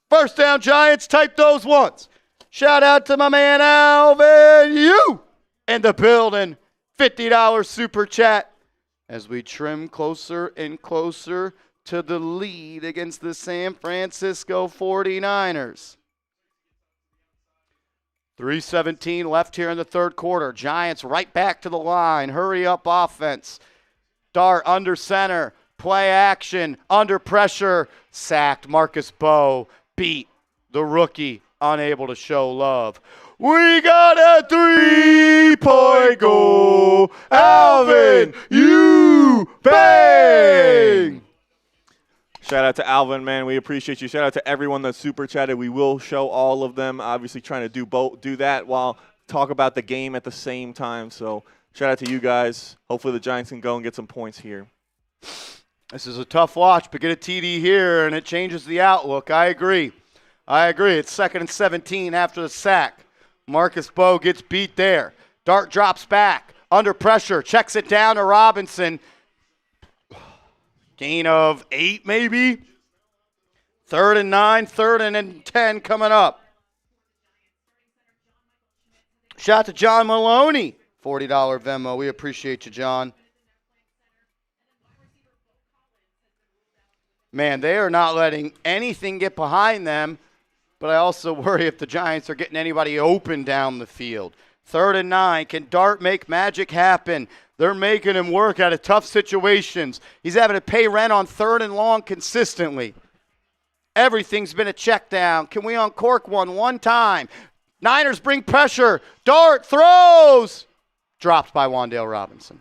First down, Giants. Type those ones. Shout out to my man Alvin Yu in the building. $50 super chat as we trim closer and closer to the lead against the San Francisco 49ers. 3:17 left here in the third quarter. Giants right back to the line. Hurry up offense. Dart under center. Play action. Under pressure. Sacked. Marcus Bowe beat the rookie. Unable to show love. We got a 3-point goal. Alvin, you bang! Shout out to Alvin, man. We appreciate you. Shout out to everyone that super chatted. We will show all of them. Obviously, trying to do that while talk about the game at the same time. So, shout out to you guys. Hopefully, the Giants can go and get some points here. This is a tough watch, but get a TD here, and it changes the outlook. I agree. It's 2nd and 17 after the sack. Marcus Bowe gets beat there. Dart drops back. Under pressure. Checks it down to Robinson. Gain of 8 maybe. 3rd and 9. 3rd and 10 coming up. Shout out to John Maloney. $40 Venmo. We appreciate you, John. Man, they are not letting anything get behind them. But I also worry if the Giants are getting anybody open down the field. 3rd and 9. Can Dart make magic happen? They're making him work out of tough situations. He's having to pay rent on 3rd and long consistently. Everything's been a check down. Can we uncork one time? Niners bring pressure. Dart throws. Dropped by Wan'Dale Robinson.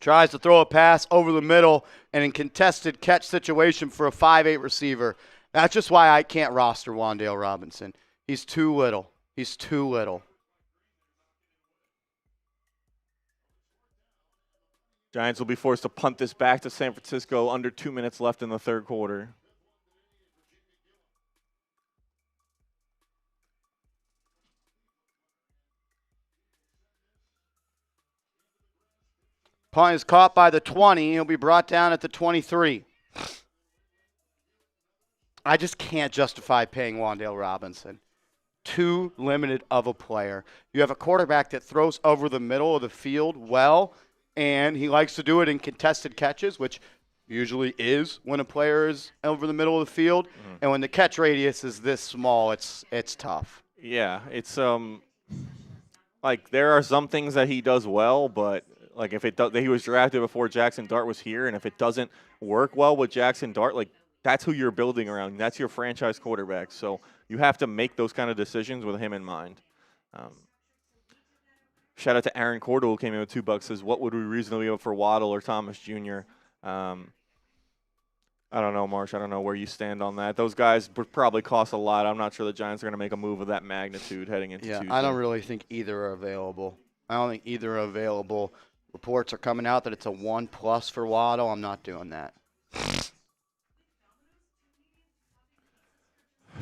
Tries to throw a pass over the middle and in contested catch situation for a 5'8 receiver. That's just why I can't roster Wan'Dale Robinson. He's too little. Giants will be forced to punt this back to San Francisco under 2 minutes left in the third quarter. Punt is caught by the 20. He'll be brought down at the 23. I just can't justify paying Wan'Dale Robinson. Too limited of a player. You have a quarterback that throws over the middle of the field well, and he likes to do it in contested catches, which usually is when a player is over the middle of the field. Mm-hmm. And when the catch radius is this small, it's tough. Yeah, it's like there are some things that he does well, but like if it does, he was drafted before Jaxson Dart was here, and if it doesn't work well with Jaxson Dart, like that's who you're building around. That's your franchise quarterback. So you have to make those kind of decisions with him in mind. Shout out to Aaron Cordell who came in with $2. Says, what would we reasonably give for Waddle or Thomas Jr.? I don't know, Marsh. I don't know where you stand on that. Those guys would probably cost a lot. I'm not sure the Giants are going to make a move of that magnitude heading into Tuesday. I don't really think either are available. Reports are coming out that it's a 1+ for Waddle. I'm not doing that.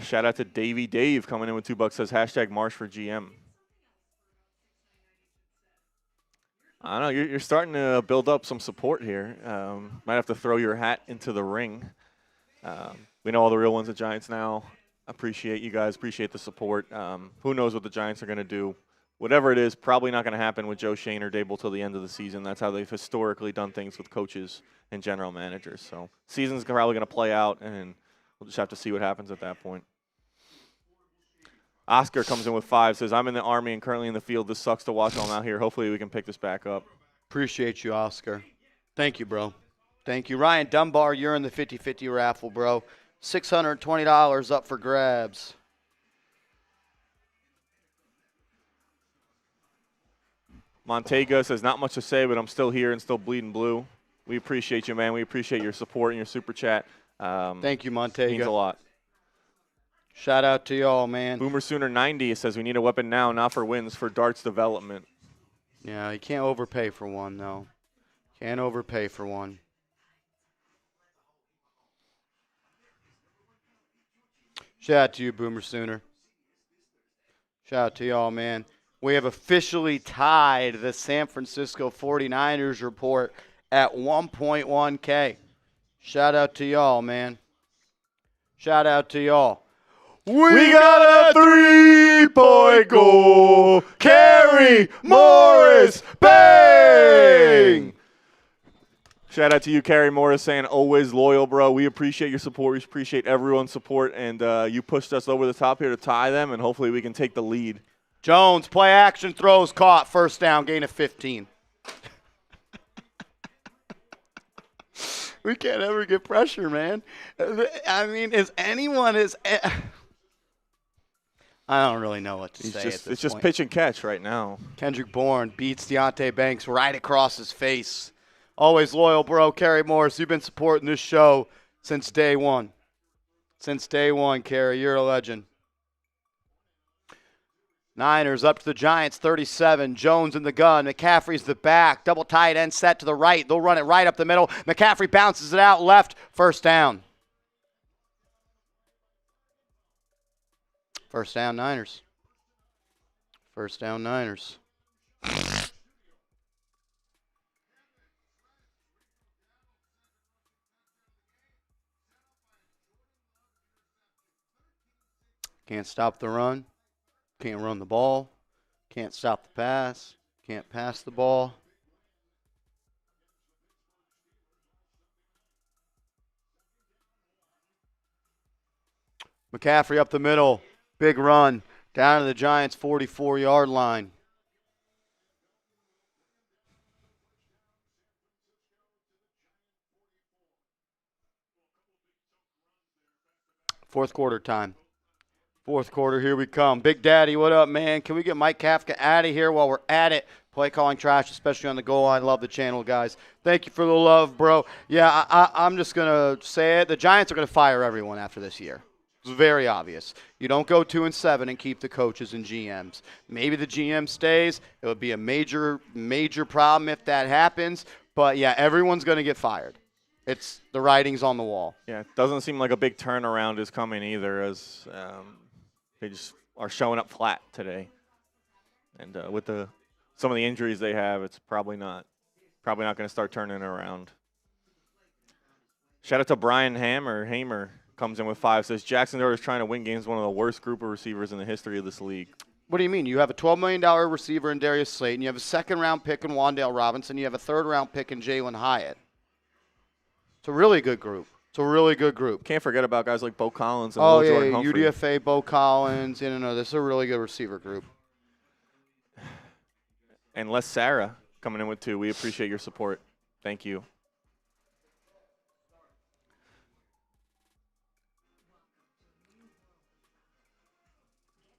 Shout out to Davey Dave coming in with $2. Says hashtag Marsh for GM. I don't know. You're starting to build up some support here. Might have to throw your hat into the ring. We know all the real ones at Giants now. Appreciate you guys. Appreciate the support. Who knows what the Giants are going to do. Whatever it is, probably not going to happen with Joe Schoen or Daboll till the end of the season. That's how they've historically done things with coaches and general managers. So season's probably going to play out, and we'll just have to see what happens at that point. Oscar comes in with 5, says, I'm in the Army and currently in the field. This sucks to watch while I'm out here. Hopefully we can pick this back up. Appreciate you, Oscar. Thank you, bro. Thank you. Ryan Dunbar, you're in the 50-50 raffle, bro. $620 up for grabs. Montega says, not much to say, but I'm still here and still bleeding blue. We appreciate you, man. We appreciate your support and your super chat. Thank you, Montega. Means a lot. Shout out to y'all, man. Boomer Sooner 90 says, we need a weapon now, not for wins, for Dart's development. Yeah, you can't overpay for one, though. Can't overpay for one. Shout out to you, Boomer Sooner. Shout out to y'all, man. We have officially tied the San Francisco 49ers report at 1.1K. Shout out to y'all, man. Shout out to y'all. We got a 3-point goal. Carry Morris. Bang! Shout out to you, Carrie Morris, saying always loyal, bro. We appreciate your support. We appreciate everyone's support. And you pushed us over the top here to tie them, and hopefully we can take the lead. Jones, play action, throws, caught, first down, gain of 15. We can't ever get pressure, man. I mean, I don't really know what to say at this It's just point. pitch and catch right now. Kendrick Bourne beats Deontay Banks right across his face. Always loyal, bro. Kerry Morris, you've been supporting this show since day one. Since day one, Kerry. You're a legend. Niners up to the Giants, 37. Jones in the gun. McCaffrey's the back. Double tight end set to the right. They'll run it right up the middle. McCaffrey bounces it out left. First down. First down, Niners. First down, Niners. Can't stop the run. Can't run the ball. Can't stop the pass. Can't pass the ball. McCaffrey up the middle. Big run. Down to the Giants' 44-yard line. Fourth quarter time. Fourth quarter, here we come. Big Daddy, what up, man? Can we get Mike Kafka out of here while we're at it? Play calling trash, especially on the goal line. Love the channel, guys. Thank you for the love, bro. Yeah, I'm just going to say it. The Giants are going to fire everyone after this year. It's very obvious. You don't go 2-7 and keep the coaches and GMs. Maybe the GM stays. It would be a major, major problem if that happens. But, yeah, everyone's going to get fired. It's the writing's on the wall. Yeah, it doesn't seem like a big turnaround is coming either, as they just are showing up flat today. And with some of the injuries they have, it's probably not going to start turning around. Shout out to Brian Hamer comes in with 5, says Jaxson Dart is trying to win games, one of the worst group of receivers in the history of this league. What do you mean? You have a $12 million receiver in Darius Slayton. You have a second-round pick in Wan'Dale Robinson. You have a third-round pick in Jalen Hyatt. It's a really good group. It's a really good group. Can't forget about guys like Bo Collins and Jordan Humphrey. UDFA, Bo Collins. No, this is a really good receiver group. And Les Sarah coming in with 2. We appreciate your support. Thank you.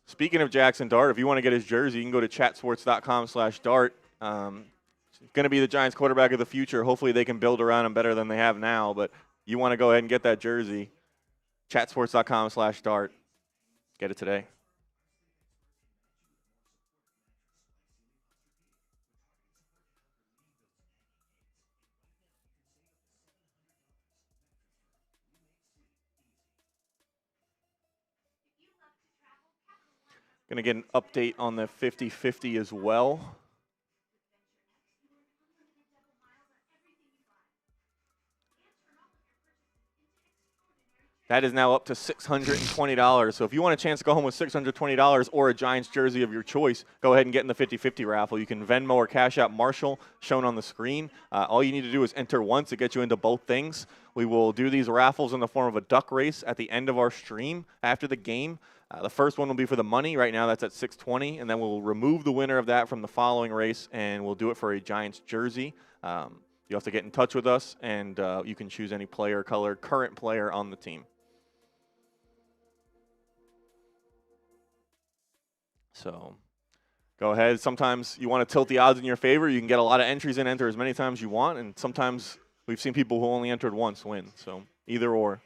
Speaking of Jaxson Dart, if you want to get his jersey, you can go to chatsports.com/dart. Going to be the Giants quarterback of the future. Hopefully they can build around him better than they have now, but you want to go ahead and get that jersey, chatsports.com/dart. Get it today. Going to get an update on the 50-50 as well. That is now up to $620. So if you want a chance to go home with $620 or a Giants jersey of your choice, go ahead and get in the 50-50 raffle. You can Venmo or Cash App Marshall, shown on the screen. All you need to do is enter once to get you into both things. We will do these raffles in the form of a duck race at the end of our stream after the game. The first one will be for the money. Right now that's at $620, and then we'll remove the winner of that from the following race, and we'll do it for a Giants jersey. You have to get in touch with us, and you can choose any player, color, current player on the team. So go ahead. Sometimes you want to tilt the odds in your favor. You can get a lot of entries and enter as many times as you want, and sometimes we've seen people who only entered once win. So either or.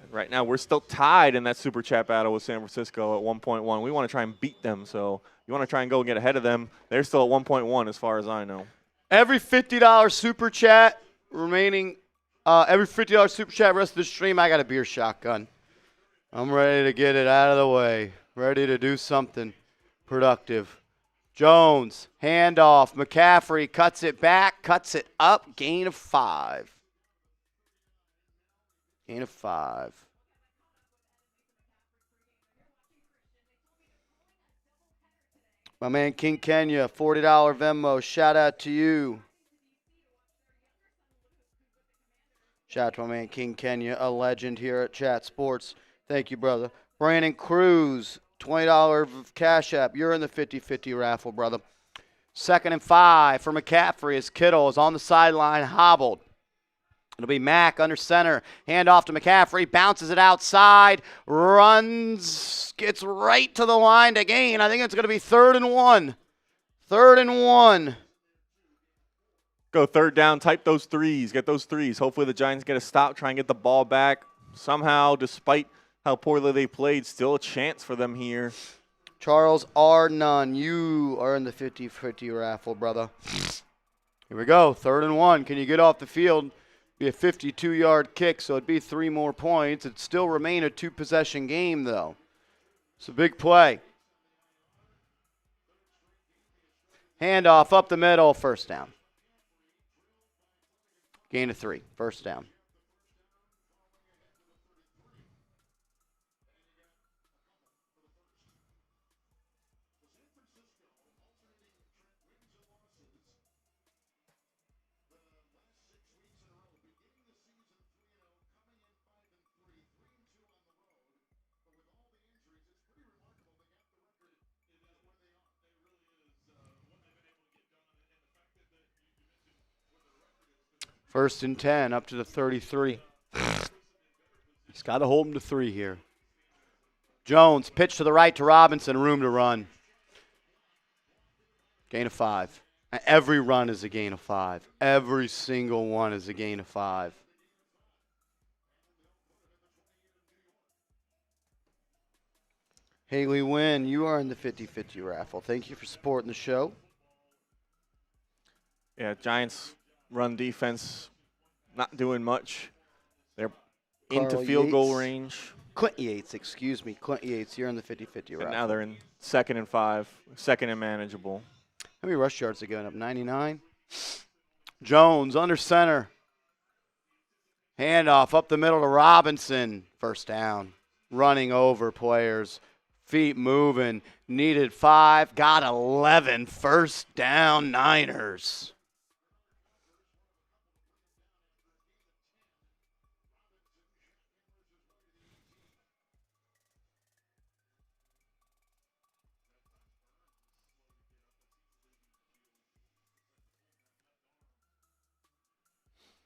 Right now, we're still tied in that Super Chat battle with San Francisco at 1.1. We want to try and beat them, so you want to try and go and get ahead of them. They're still at 1.1 as far as I know. Every $50 Super Chat remaining, every $50 Super Chat rest of the stream, I got a beer shotgun. I'm ready to get it out of the way, ready to do something productive. Jones, handoff, McCaffrey cuts it back, cuts it up, gain of 5. Gain of 5. My man King Kenya, $40 Venmo. Shout out to you. Shout out to my man King Kenya, a legend here at Chat Sports. Thank you, brother. Brandon Cruz, $20 Cash App. You're in the 50-50 raffle, brother. 2nd and 5 for McCaffrey as Kittle is on the sideline, hobbled. It'll be Mack under center. Hand off to McCaffrey. Bounces it outside. Runs. Gets right to the line to gain. I think it's going to be 3rd and 1. 3rd and 1. Go 3rd down. Type those threes. Get those threes. Hopefully the Giants get a stop. Try and get the ball back. Somehow, despite how poorly they played, still a chance for them here. Charles R. Nunn, you are in the 50-50 raffle, brother. Here we go. 3rd and 1. Can you get off the field? Be a 52-yard kick, so it'd be 3 more points. It'd still remain a 2-possession game, though. It's a big play. Handoff up the middle, 1st down. Gain of 3, 1st down. First and 10, up to the 33. He's got to hold him to 3 here. Jones, pitch to the right to Robinson, room to run. Gain of 5. Every run is a gain of 5. Every single one is a gain of 5. Haley Wynn, you are in the 50-50 raffle. Thank you for supporting the show. Yeah, Giants run defense not doing much. They're Carl into field goal Yates. range. Clint Yates, excuse me. Clint Yates, you're in the 50-50 raffle. And now they're in 2nd and 5, 2nd and manageable. How many rush yards are going up? 99? Jones under center. Handoff up the middle to Robinson. 1st down. Running over players. Feet moving. Needed 5. Got 11. 1st down, Niners.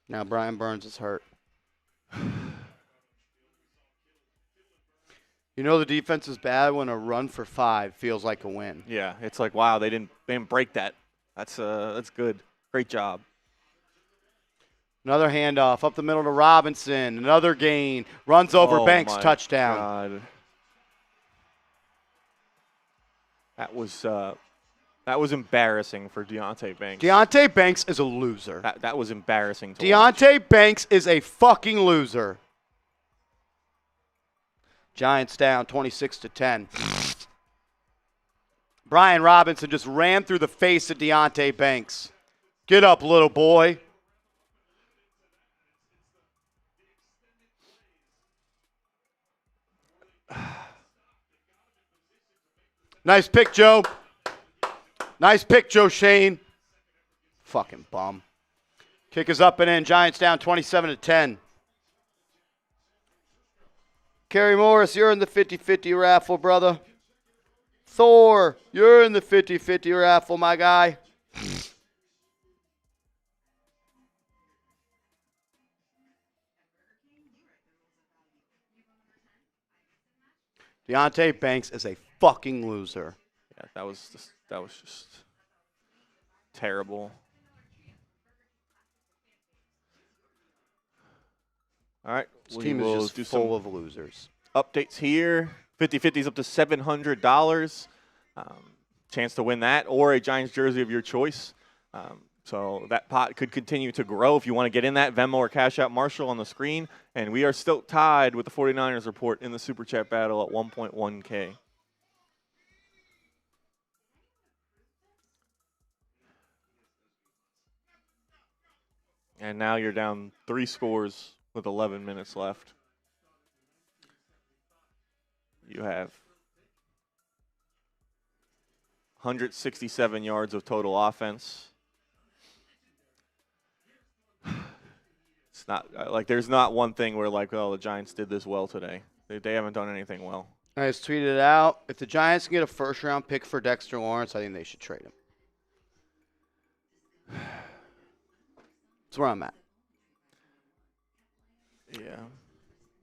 Now Brian Burns is hurt. You know the defense is bad when a run for 5 feels like a win. Yeah, it's like, wow, they didn't break that. That's good. Great job. Another handoff up the middle to Robinson. Another gain. Runs over Banks, touchdown. God. That was embarrassing for Deontay Banks. Deontay Banks is a loser. That was embarrassing to Deontay watch. Banks is a fucking loser. Giants down 26-10. Brian Robinson just ran through the face of Deontay Banks. Get up, little boy. Nice pick, Joe. Nice pick, Joe Shane. Fucking bum. Kick is up and in. Giants down 27-10. Kerry Morris, you're in the 50-50 raffle, brother. Thor, you're in the 50-50 raffle, my guy. Deontay Banks is a fucking loser. Yeah, that was just terrible. All right, This team is just do full some of losers. updates here. 50-50 is up to $700. Chance to win that or a Giants jersey of your choice. So that pot could continue to grow. If you want to get in that, Venmo or Cash App Marshall on the screen. And we are still tied with the 49ers report in the Super Chat battle at 1.1K. And now you're down 3 scores with 11 minutes left. You have 167 yards of total offense. It's not like there's not one thing where like, oh, the Giants did this well today. They haven't done anything well. I just tweeted it out. If the Giants can get a first-round pick for Dexter Lawrence, I think they should trade him. That's where I'm at. Yeah.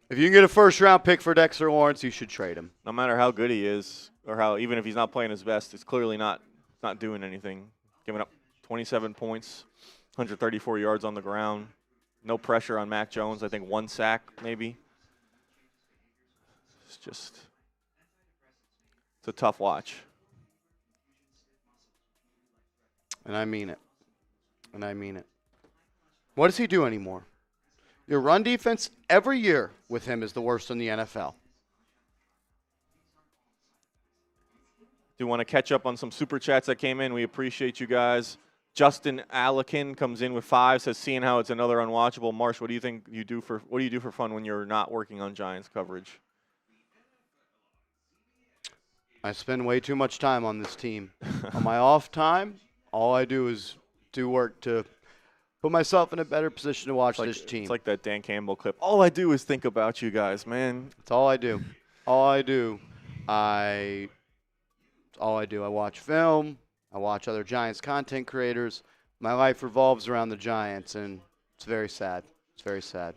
If you can get a first-round pick for Dexter Lawrence, you should trade him. No matter how good he is, or how even if he's not playing his best, it's clearly not doing anything. Giving up 27 points, 134 yards on the ground, no pressure on Mac Jones. I think 1 sack maybe. It's a tough watch. And I mean it. And I mean it. What does he do anymore? Your run defense every year with him is the worst in the NFL. Do want to catch up on some super chats that came in. We appreciate you guys. Justin Allakin comes in with 5, says, seeing how it's another unwatchable. Marsh, what do you think you do for fun when you're not working on Giants coverage? I spend way too much time on this team. On my off time, all I do is do work to put myself in a better position to watch this team. It's like that Dan Campbell clip. All I do is think about you guys, man. That's all I do. All I do. I watch film. I watch other Giants content creators. My life revolves around the Giants, and it's very sad. It's very sad.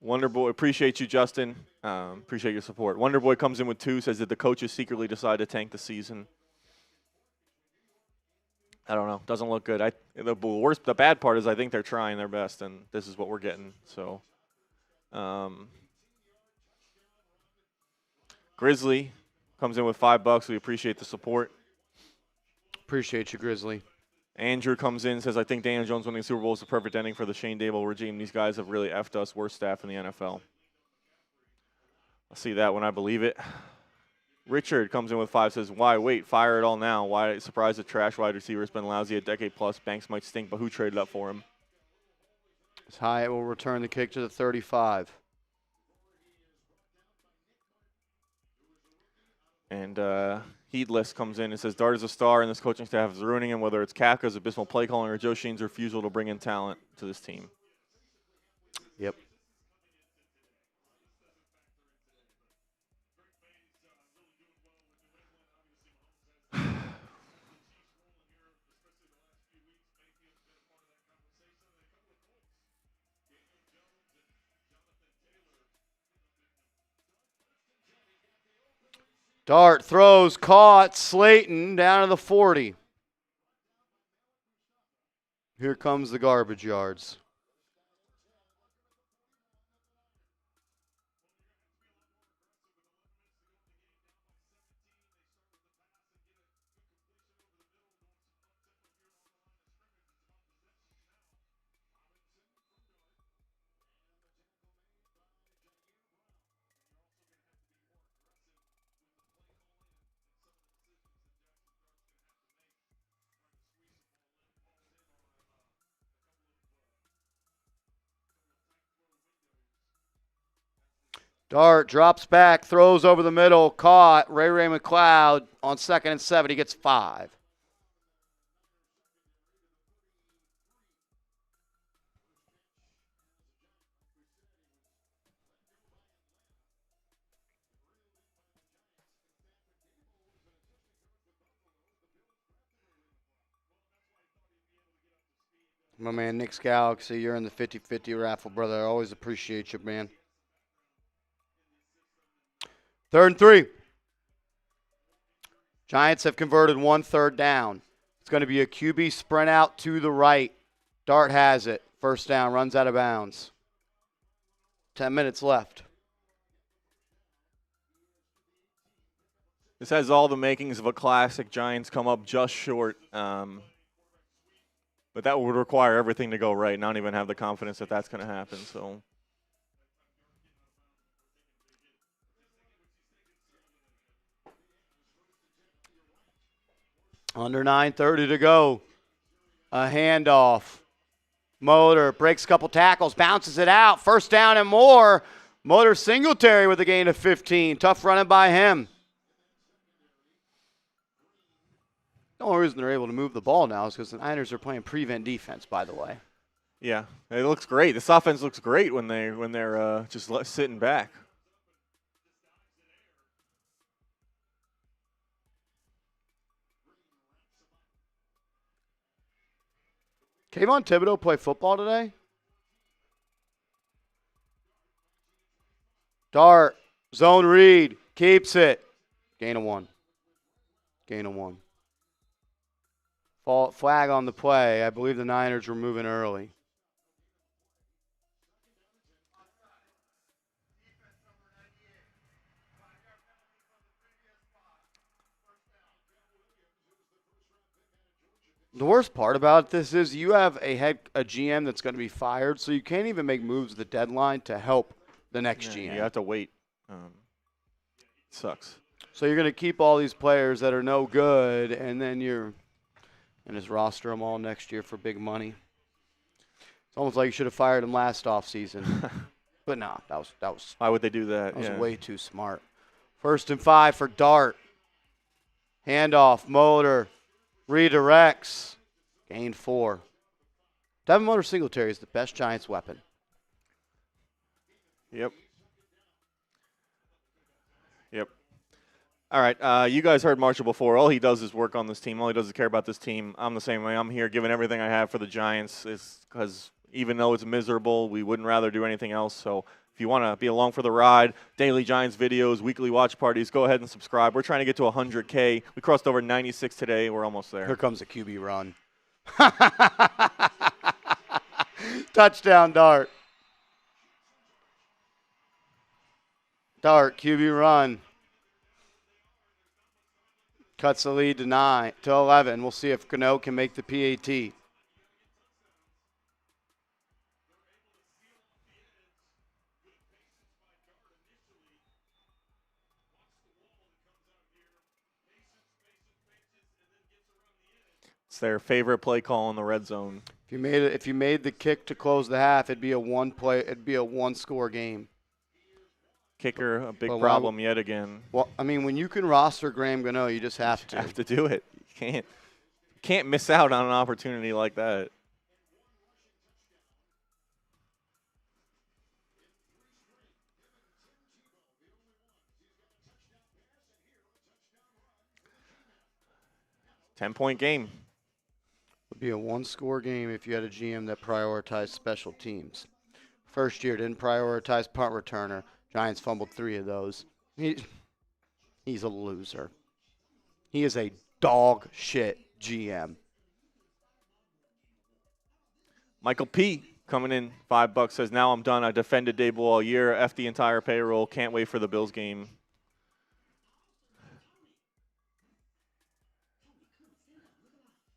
Wonderboy, appreciate you, Justin. Appreciate your support. Wonderboy comes in with 2, says, did the coaches secretly decide to tank the season? I don't know. Doesn't look good. The bad part is I think they're trying their best, and this is what we're getting. So, Grizzly comes in with $5. We appreciate the support. Appreciate you, Grizzly. Andrew comes in and says, I think Daniel Jones winning the Super Bowl is the perfect ending for the Shane Daboll regime. These guys have really effed us. Worst staff in the NFL. I'll see that when I believe it. Richard comes in with 5, says, why wait? Fire it all now. Why surprise the trash wide receiver has been lousy a decade plus. Banks might stink, but who traded up for him? Hyatt will return the kick to the 35. And Heedless comes in and says, Dart is a star, and this coaching staff is ruining him, whether it's Kafka's abysmal play calling or Joe Sheen's refusal to bring in talent to this team. Yep. Dart throws, caught, Slayton down to the 40. Here comes the garbage yards. Dart drops back, throws over the middle, caught. Ray McCloud on 2nd and 7. He gets 5. My man, Nick's Galaxy, you're in the 50-50 raffle, brother. I always appreciate you, man. 3rd and 3. Giants have converted 1 third down. It's going to be a QB sprint out to the right. Dart has it. 1st down, runs out of bounds. 10 minutes left. This has all the makings of a classic. Giants come up just short. But that would require everything to go right, and I don't even have the confidence that that's going to happen. So, under 9:30 to go. A handoff. Motor breaks a couple tackles, bounces it out. 1st down and more. Motor Singletary with a gain of 15. Tough running by him. The only reason they're able to move the ball now is because the Niners are playing prevent defense, by the way. yeah, it looks great. This offense looks great when they're just sitting back. Kayvon Thibodeau play football today? Dart, zone read, keeps it. Gain of 1. Gain of 1. Flag on the play. I believe the Niners were moving early. The worst part about this is you have a GM that's going to be fired, so you can't even make moves at the deadline to help the next GM. You have to wait. Sucks. So you're going to keep all these players that are no good, and then just roster them all next year for big money. It's almost like you should have fired them last offseason. But no, that was Why would they do that? That was way too smart. 1st and 5 for Dart. Handoff, Motor, redirects. Gain 4. Devin Motor Singletary is the best Giants weapon. Yep. All right, you guys heard Marshall before. All he does is work on this team. All he does is care about this team. I'm the same way. I'm here giving everything I have for the Giants. It's because even though it's miserable, we wouldn't rather do anything else. So if you want to be along for the ride, daily Giants videos, weekly watch parties, go ahead and subscribe. We're trying to get to 100K. We crossed over 96 today. We're almost there. Here comes a QB run. Touchdown, Dart. Dart, QB run. Cuts the lead to 11. We'll see if Gano can make the PAT. It's their favorite play call in the red zone. If you made the kick to close the half, it'd be a one-score game. Kicker, a big problem yet again. Well, I mean, when you can roster Graham Gano, you just have to. You have to do it. You can't miss out on an opportunity like that. Ten-point game. Would be a one-score game if you had a GM that prioritized special teams. First year didn't prioritize punt returner. Giants fumbled 3 of those. He's a loser. He is a dog shit GM. Michael P. coming in, $5 says, now I'm done. I defended Daboll all year. F the entire payroll. Can't wait for the Bills game.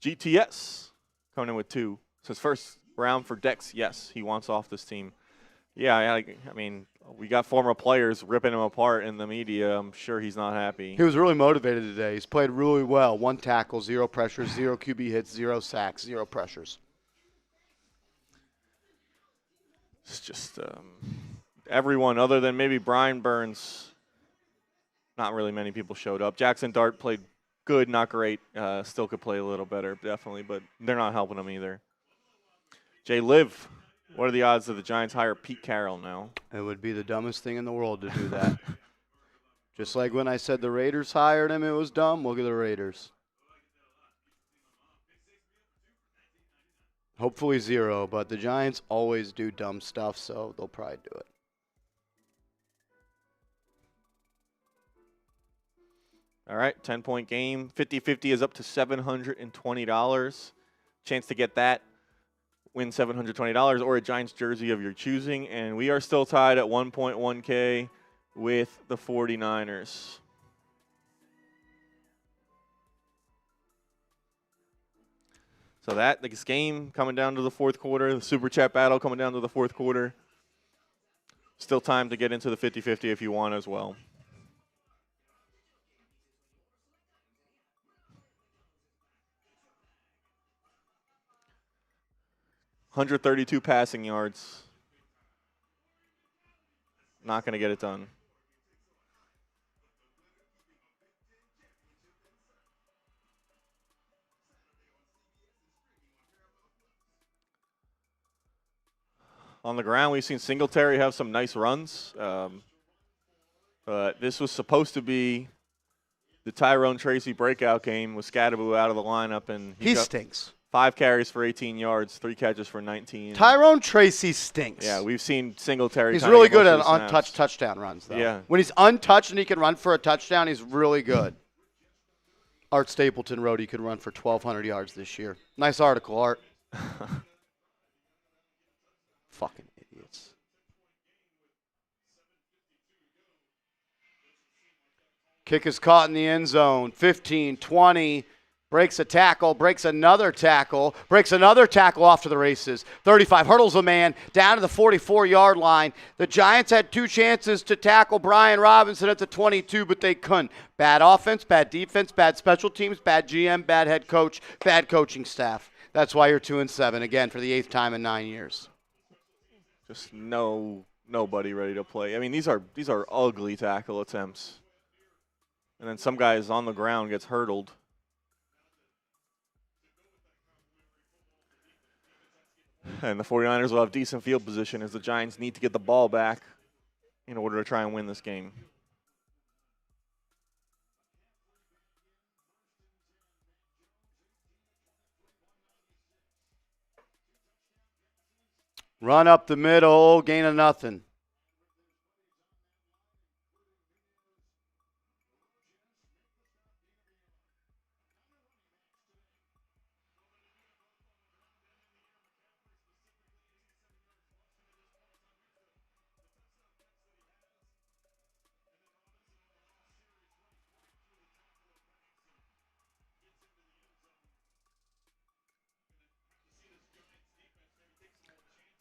GTS coming in with 2. Says first round for Dex. Yes, he wants off this team. Yeah, I mean, we got former players ripping him apart in the media. I'm sure he's not happy. He was really motivated today. He's played really well. 1 tackle, 0 pressures, 0 QB hits, 0 sacks, 0 pressures. It's just everyone other than maybe Brian Burns. Not really many people showed up. Jaxson Dart played good, not great. Still could play a little better, definitely, but they're not helping him either. Jay Liv. What are the odds that the Giants hire Pete Carroll now? It would be the dumbest thing in the world to do that. Just like when I said the Raiders hired him, it was dumb. Look at the Raiders. Hopefully 0, but the Giants always do dumb stuff, so they'll probably do it. All right, 10-point game. 50-50 is up to $720. Chance to get that, win $720 or a Giants jersey of your choosing. And we are still tied at 1.1K with the 49ers. So this game coming down to the fourth quarter, the Super Chat battle coming down to the fourth quarter. Still time to get into the 50-50 if you want as well. $132 passing yards. Not going to get it done. On the ground, we've seen Singletary have some nice runs. But this was supposed to be the Tyrone Tracy breakout game with Skattebo out of the lineup. And he stinks. 5 carries for 18 yards, 3 catches for 19. Tyrone Tracy stinks. Yeah, we've seen Singletary. He's really good at untouched touchdown runs, though. Yeah. When he's untouched and he can run for a touchdown, he's really good. Art Stapleton wrote he could run for 1,200 yards this year. Nice article, Art. Fucking idiots. Kick is caught in the end zone. 15, 20. Breaks a tackle, breaks another tackle off to the races. 35, hurdles a man down to the 44-yard line. The Giants had 2 chances to tackle Brian Robinson at the 22, but they couldn't. Bad offense, bad defense, bad special teams, bad GM, bad head coach, bad coaching staff. That's why you're 2-7, again, for the 8th time in 9 years. Just nobody ready to play. I mean, these are ugly tackle attempts. And then some guy is on the ground, gets hurdled. And the 49ers will have decent field position as the Giants need to get the ball back in order to try and win this game. Run up the middle, gain of nothing.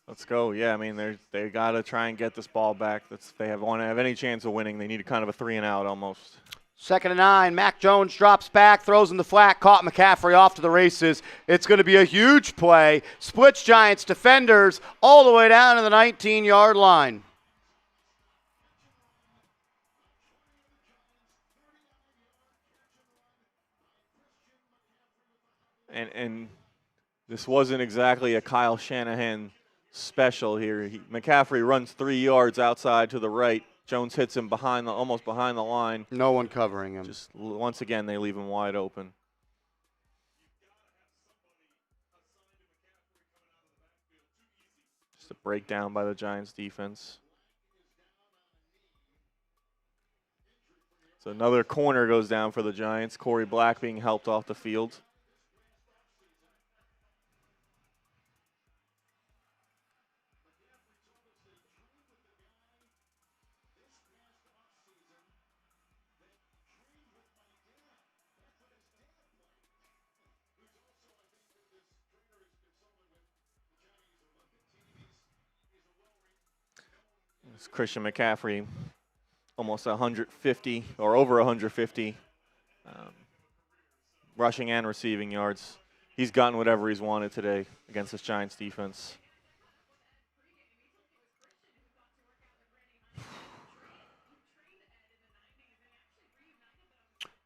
Let's go. Yeah, I mean, they got to try and get this ball back. They want to have any chance of winning. They need kind of a 3-and-out almost. 2nd and 9. Mac Jones drops back, throws in the flat, caught McCaffrey off to the races. It's going to be a huge play. Splits Giants defenders all the way down to the 19-yard line. And this wasn't exactly a Kyle Shanahan special here. McCaffrey runs 3 yards outside to the right. Jones hits him almost behind the line. No one covering him. Just once again, they leave him wide open. Just a breakdown by the Giants defense. So another corner goes down for the Giants. Corey Black being helped off the field. It's Christian McCaffrey, almost 150 or over 150 rushing and receiving yards. He's gotten whatever he's wanted today against this Giants defense.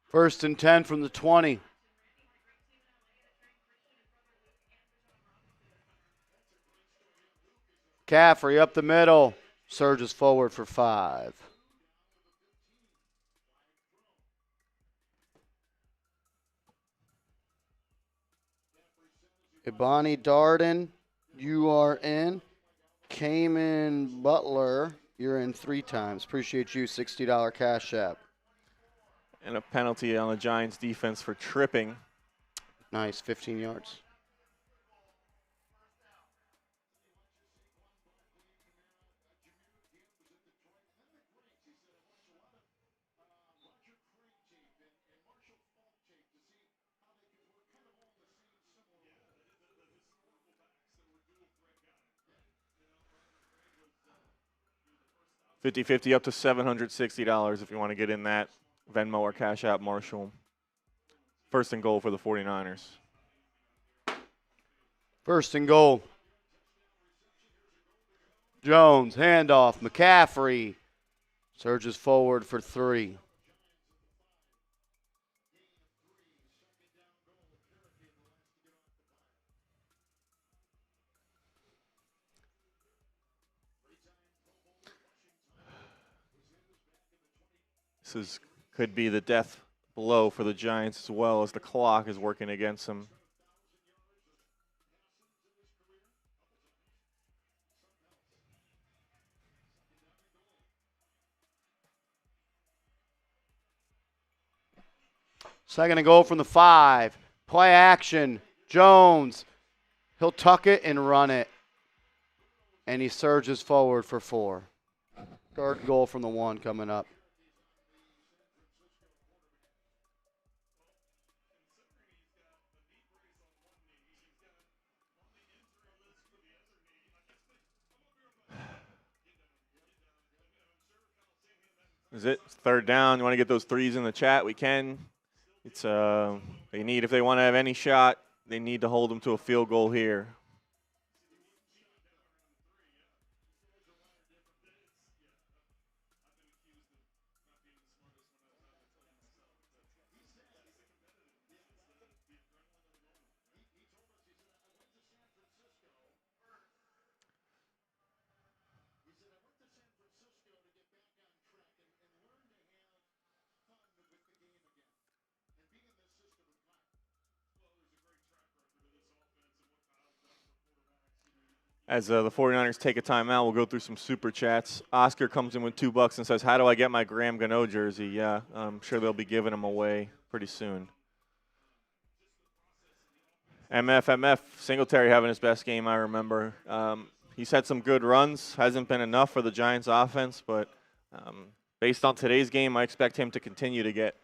First and 10 from the 20. McCaffrey up the middle. Surges forward for 5. Ibani Darden, you are in. Cayman Butler, you're in 3 times. Appreciate you, $60 cash app. And a penalty on the Giants defense for tripping. Nice, 15 yards. $50-50 up to $760 if you want to get in that Venmo or Cash App Marshall. First and goal for the 49ers. First and goal. Jones, handoff, McCaffrey. Surges forward for 3. Could be the death blow for the Giants as well as the clock is working against them. Second and goal from the 5. Play action. Jones. He'll tuck it and run it. And he surges forward for 4. Third goal from the 1 coming up. Is it third down? You want to get those threes in the chat? We can. It's they need, if they want to have any shot, they need to hold them to a field goal here. As the 49ers take a timeout, we'll go through some super chats. Oscar comes in with $2 and says, how do I get my Graham Gano jersey? Yeah, I'm sure they'll be giving them away pretty soon. MF, Singletary having his best game, I remember. He's had some good runs. Hasn't been enough for the Giants offense, but based on today's game, I expect him to continue to get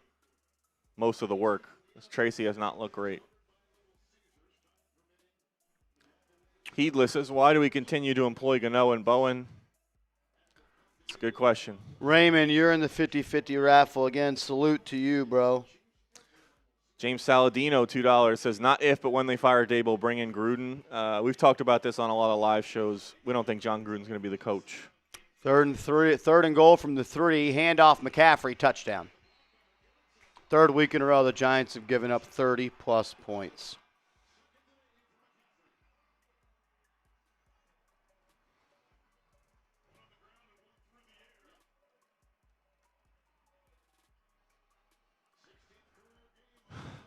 most of the work. Tracy has not looked great. Heedless says, why do we continue to employ Gano and Bowen? It's a good question. Raymond, you're in the 50-50 raffle. Again, salute to you, bro. James Saladino, $2, says, not if, but when they fire Daboll, bring in Gruden. We've talked about this on a lot of live shows. We don't think John Gruden's going to be the coach. Third and goal from the 3. Handoff, McCaffrey, touchdown. Third week in a row, the Giants have given up 30-plus points.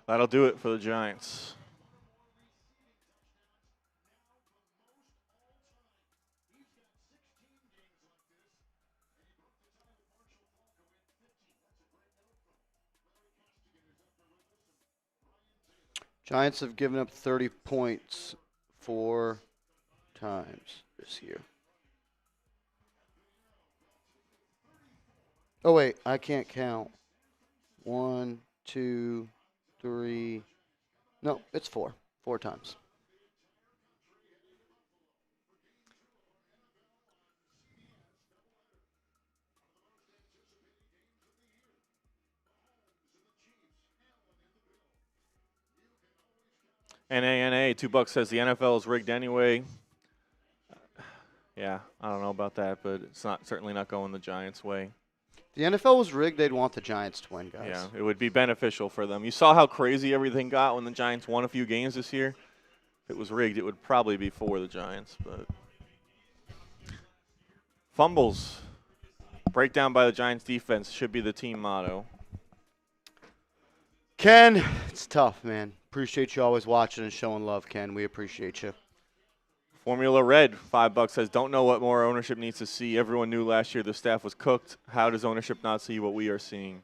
That'll do it for the Giants. Giants have given up 30 points 4 times this year. Oh, wait, I can't count. 1, 2, 3. No, it's 4. 4 times. NA, $2 says the NFL is rigged anyway. Yeah, I don't know about that, but it's certainly not going the Giants' way. The NFL was rigged. They'd want the Giants to win, guys. Yeah, it would be beneficial for them. You saw how crazy everything got when the Giants won a few games this year. If it was rigged, it would probably be for the Giants. But fumbles, breakdown by the Giants defense should be the team motto. Ken, it's tough, man. Appreciate you always watching and showing love, Ken. We appreciate you. Formula Red, $5 says, don't know what more ownership needs to see. Everyone knew last year the staff was cooked. How does ownership not see what we are seeing?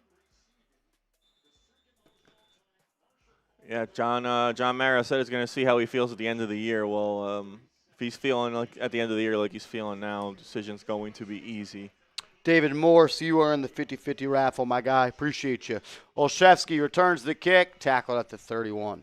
Yeah, John Mara said he's going to see how he feels at the end of the year. Well, if he's feeling like at the end of the year like he's feeling now, decision's going to be easy. David Morse, you are in the 50-50 raffle, my guy. Appreciate you. Olszewski returns the kick, tackled at the 31.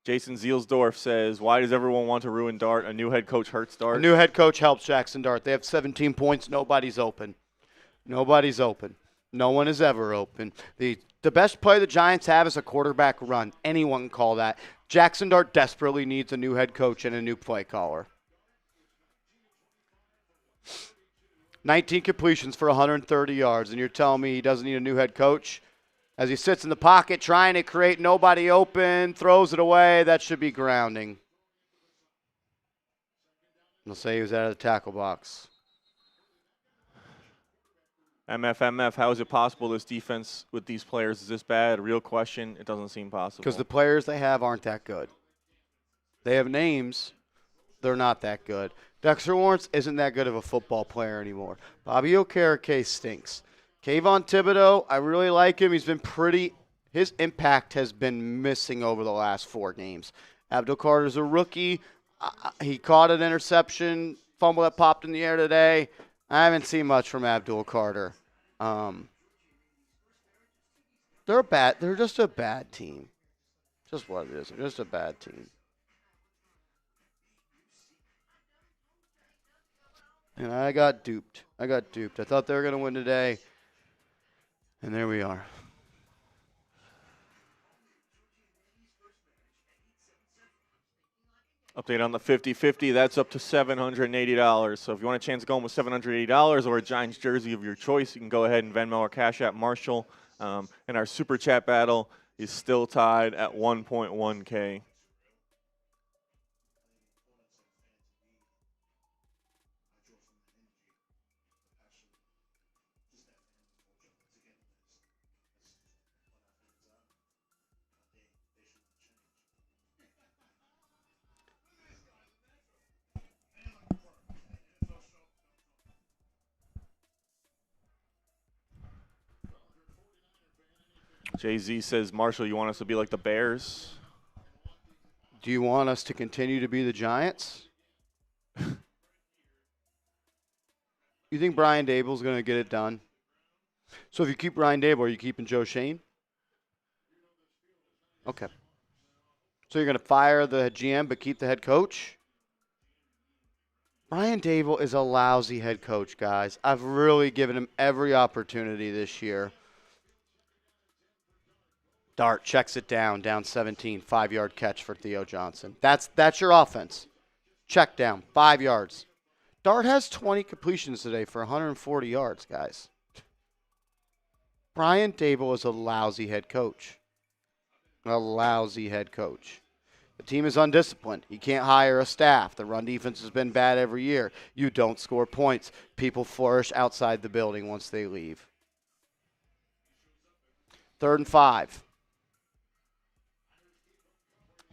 Jason Zielsdorf says, why does everyone want to ruin Dart? A new head coach hurts Dart. A new head coach helps Jaxson Dart. They have 17 points. Nobody's open. Nobody's open. No one is ever open. The best play the Giants have is a quarterback run. Anyone can call that. Jaxson Dart desperately needs a new head coach and a new play caller. 19 completions for 130 yards, and you're telling me he doesn't need a new head coach? As he sits in the pocket trying to create nobody open, throws it away, that should be grounding. They'll say he was out of the tackle box. MF, how is it possible this defense with these players is this bad? Real question. It doesn't seem possible. Because the players they have aren't that good. They have names. They're not that good. Dexter Lawrence isn't that good of a football player anymore. Bobby Okereke stinks. Kayvon Thibodeau, I really like him. He's been his impact has been missing over the last 4 games. Abdul Carter's a rookie. He caught an interception, fumble that popped in the air today. I haven't seen much from Abdul Carter. They're just a bad team. Just what it is. They're just a bad team. And I got duped. I thought they were going to win today. And there we are. Update on the 50-50, that's up to $780. So if you want a chance of going with $780 or a Giants jersey of your choice, you can go ahead and Venmo or Cash App Marshall. And our Super Chat battle is still tied at 1.1K. Jay-Z says, Marshall, you want us to be like the Bears? Do you want us to continue to be the Giants? You think Brian Daboll's going to get it done? So if you keep Brian Daboll, are you keeping Joe Shane? Okay. So you're going to fire the GM but keep the head coach? Brian Daboll is a lousy head coach, guys. I've really given him every opportunity this year. Dart checks it down 17, 5-yard catch for Theo Johnson. That's your offense. Check down, 5 yards. Dart has 20 completions today for 140 yards, guys. Brian Daboll is a lousy head coach. A lousy head coach. The team is undisciplined. He can't hire a staff. The run defense has been bad every year. You don't score points. People flourish outside the building once they leave. 3rd and 5.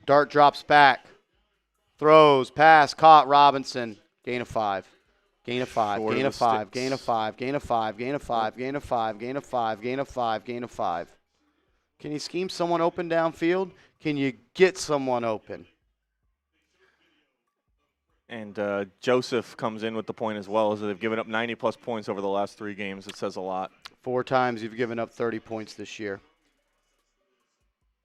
Dart drops back. Throws, pass, caught, Robinson. Gain of 5. Gain of 5. Gain of 5. Gain of 5. Gain of 5. Gain of 5. Gain of 5. Gain of 5. Gain of 5. Gain of 5. Can you scheme someone open downfield? Can you get someone open? And Joseph comes in with the point as well, as they've given up 90-plus points over the last 3 games. It says a lot. 4 times you've given up 30 points this year.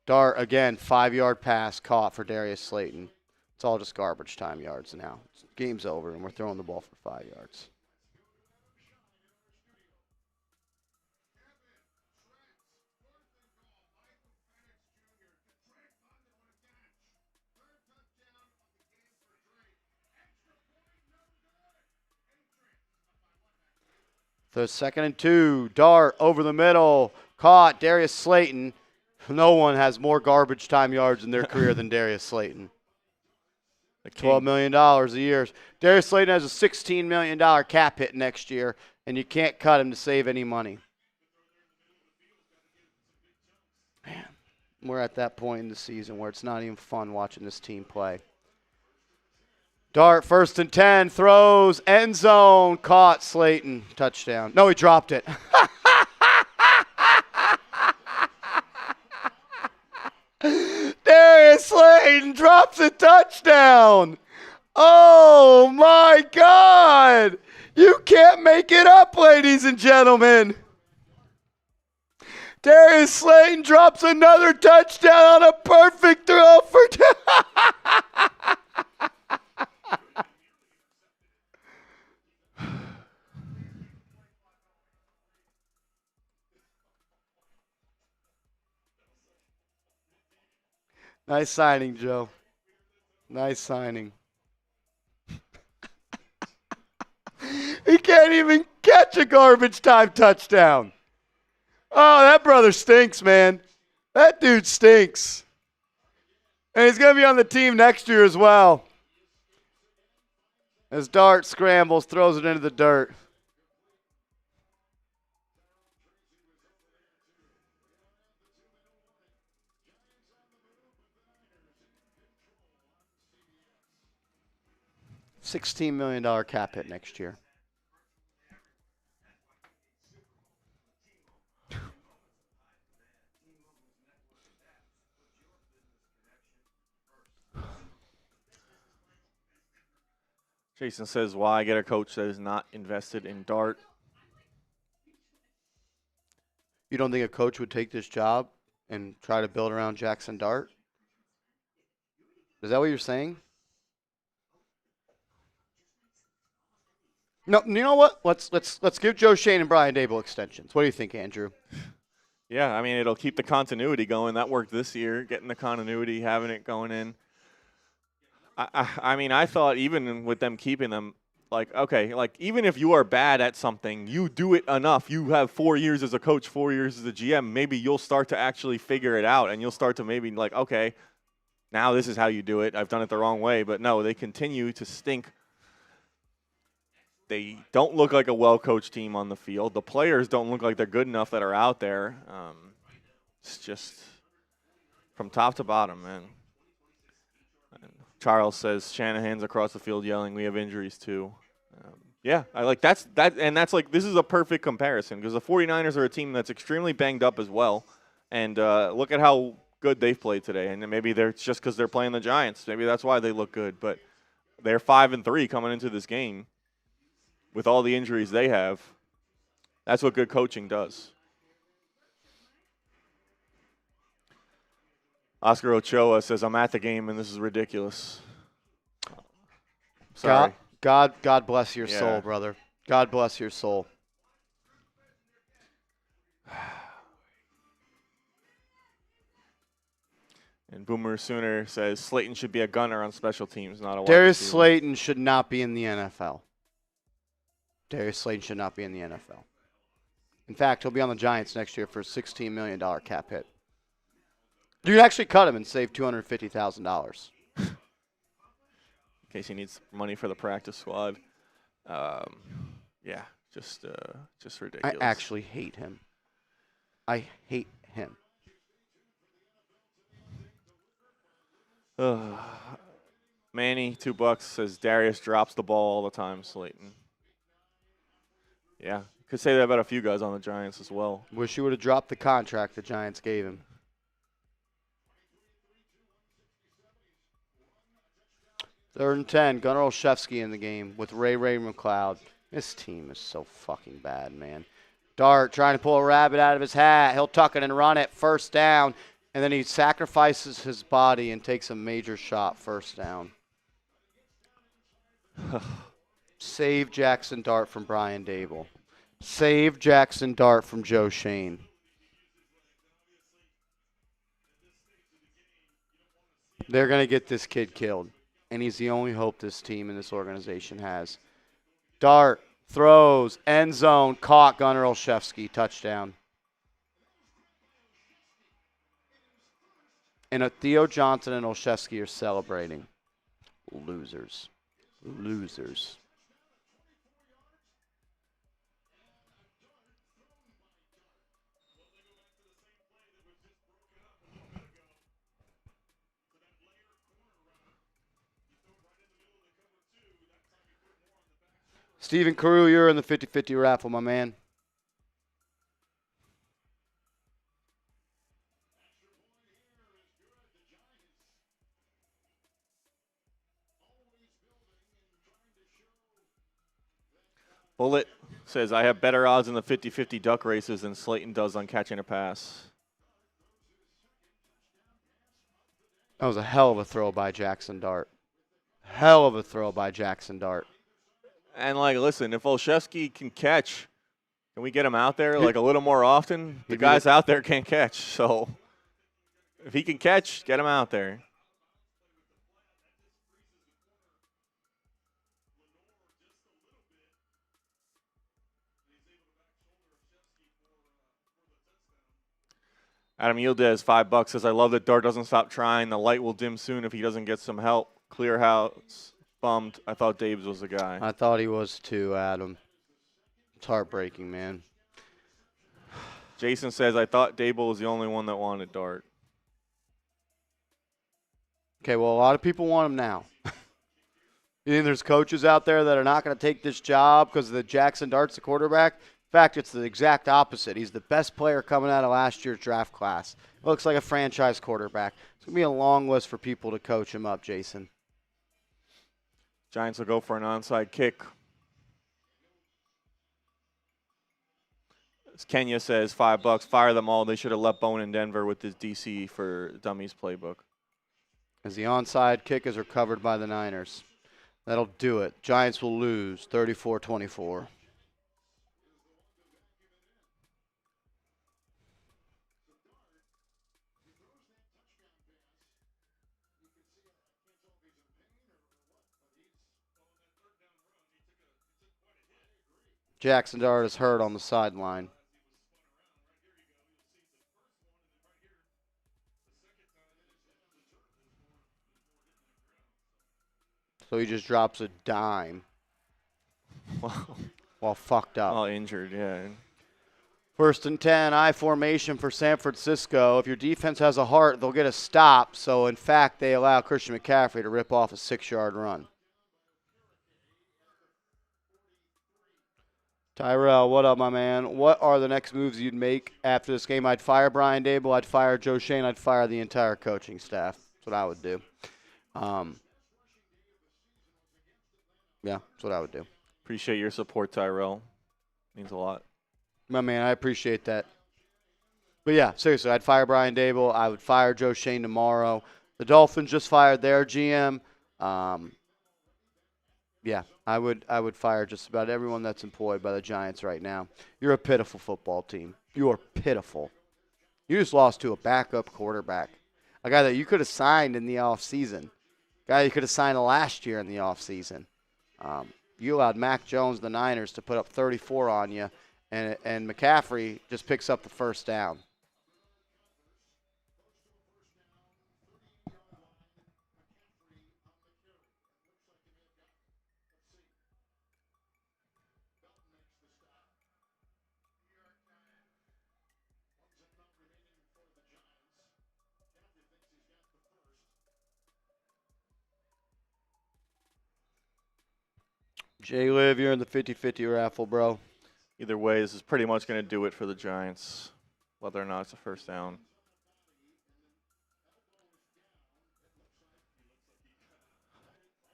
Dart, again, 5-yard pass caught for Darius Slayton. It's all just garbage time yards now. Game's over, and we're throwing the ball for 5 yards. So 2nd and 2. Dart over the middle. Caught. Darius Slayton. No one has more garbage time yards in their career than Darius Slayton. $12 million a year. Darius Slayton has a $16 million cap hit next year, and you can't cut him to save any money. Man, we're at that point in the season where it's not even fun watching this team play. Dart, 1st and 10, throws, end zone, caught, Slayton, touchdown. No, he dropped it. Darius Slayton drops a touchdown. Oh, my God. You can't make it up, ladies and gentlemen. Darius Slayton drops another touchdown on a perfect throw for Nice signing, Joe. Nice signing. He can't even catch a garbage time touchdown. Oh, that brother stinks, man. That dude stinks. And he's going to be on the team next year as well. As Dart scrambles, throws it into the dirt. $16 million cap hit next year. Jason says, why get a coach that is not invested in Dart? You don't think a coach would take this job and try to build around Jaxson Dart? Is that what you're saying? No, you know what? Let's give Joe Shane and Brian Daboll extensions. What do you think, Andrew? Yeah, I mean, it'll keep the continuity going. That worked this year, getting the continuity, having it going in. I mean, I thought even with them keeping them, like, okay, like even if you are bad at something, you do it enough. You have 4 years as a coach, 4 years as a GM. Maybe you'll start to actually figure it out, and you'll start to maybe like, okay, now this is how you do it. I've done it the wrong way. But no, they continue to stink. They don't look like a well-coached team on the field. The players don't look like they're good enough that are out there. It's just from top to bottom, man. And Charles says Shanahan's across the field yelling, "We have injuries too." Yeah, I like that's like this is a perfect comparison because the 49ers are a team that's extremely banged up as well. And look at how good they've played today. And maybe it's just because they're playing the Giants. Maybe that's why they look good. But they're 5-3 coming into this game. With all the injuries they have, that's what good coaching does. Oscar Ochoa says, I'm at the game, and this is ridiculous. Sorry. God bless your soul, brother. God bless your soul. And Boomer Sooner says, Slayton should be a gunner on special teams, not a wide Darius receiver. Slayton should not be in the NFL. Darius Slayton should not be in the NFL. In fact, he'll be on the Giants next year for a $16 million cap hit. You can actually cut him and save $250,000. In case he needs money for the practice squad. Yeah, just ridiculous. I actually hate him. I hate him. Manny, $2 says Darius drops the ball all the time, Slayton. Yeah, could say that about a few guys on the Giants as well. Wish he would have dropped the contract the Giants gave him. Third and 10, Gunnar Olszewski in the game with Ray McCloud. This team is so fucking bad, man. Dart trying to pull a rabbit out of his hat. He'll tuck it and run it, first down. And then he sacrifices his body and takes a major shot, first down. Save Jaxson Dart from Brian Daboll. Save Jaxson Dart from Joe Shane. They're going to get this kid killed. And he's the only hope this team and this organization has. Dart throws, end zone, caught, Gunnar Olszewski, touchdown. And Theo Johnson and Olszewski are celebrating. Losers. Losers. Stephen Carew, you're in the 50-50 raffle, my man. Bullet says, I have better odds in the 50-50 duck races than Slayton does on catching a pass. That was a hell of a throw by Jaxson Dart. Hell of a throw by Jaxson Dart. And, like, listen, if Olszewski can catch, can we get him out there, like, a little more often? The guys out there can't catch. So if he can catch, get him out there. Adam Yildiz, $5, says, I love that Dart doesn't stop trying. The light will dim soon if he doesn't get some help. Clear house. Bummed. I thought Daves was the guy. I thought he was too, Adam. It's heartbreaking, man. Jason says, I thought Daboll was the only one that wanted Dart. Okay, well, a lot of people want him now. You think there's coaches out there that are not going to take this job because the Jaxson Dart's the quarterback? In fact, it's the exact opposite. He's the best player coming out of last year's draft class. Looks like a franchise quarterback. It's going to be a long list for people to coach him up, Jason. Giants will go for an onside kick. As Kenya says, $5, fire them all. They should have left Bone in Denver with his DC for Dummies playbook. As the onside kick is recovered by the Niners. That'll do it. Giants will lose 34-24. Jaxson Dart is hurt on the sideline. So he just drops a dime. While fucked up. All injured, yeah. 1st and 10, I formation for San Francisco. If your defense has a heart, they'll get a stop. So, in fact, they allow Christian McCaffrey to rip off a 6-yard run. Tyrell, what up, my man? What are the next moves you'd make after this game? I'd fire Brian Daboll. I'd fire Joe Shane. I'd fire the entire coaching staff. That's what I would do. Yeah, that's what I would do. Appreciate your support, Tyrell. Means a lot. My man, I appreciate that. But, yeah, seriously, I'd fire Brian Daboll. I would fire Joe Shane tomorrow. The Dolphins just fired their GM. Yeah, I would fire just about everyone that's employed by the Giants right now. You're a pitiful football team. You are pitiful. You just lost to a backup quarterback, a guy that you could have signed in the offseason, a guy you could have signed last year in the offseason. You allowed Mac Jones, the Niners, to put up 34 on you, and McCaffrey just picks up the first down. Jay Liv, you're in the 50-50 raffle, bro. Either way, this is pretty much going to do it for the Giants, whether or not it's a first down.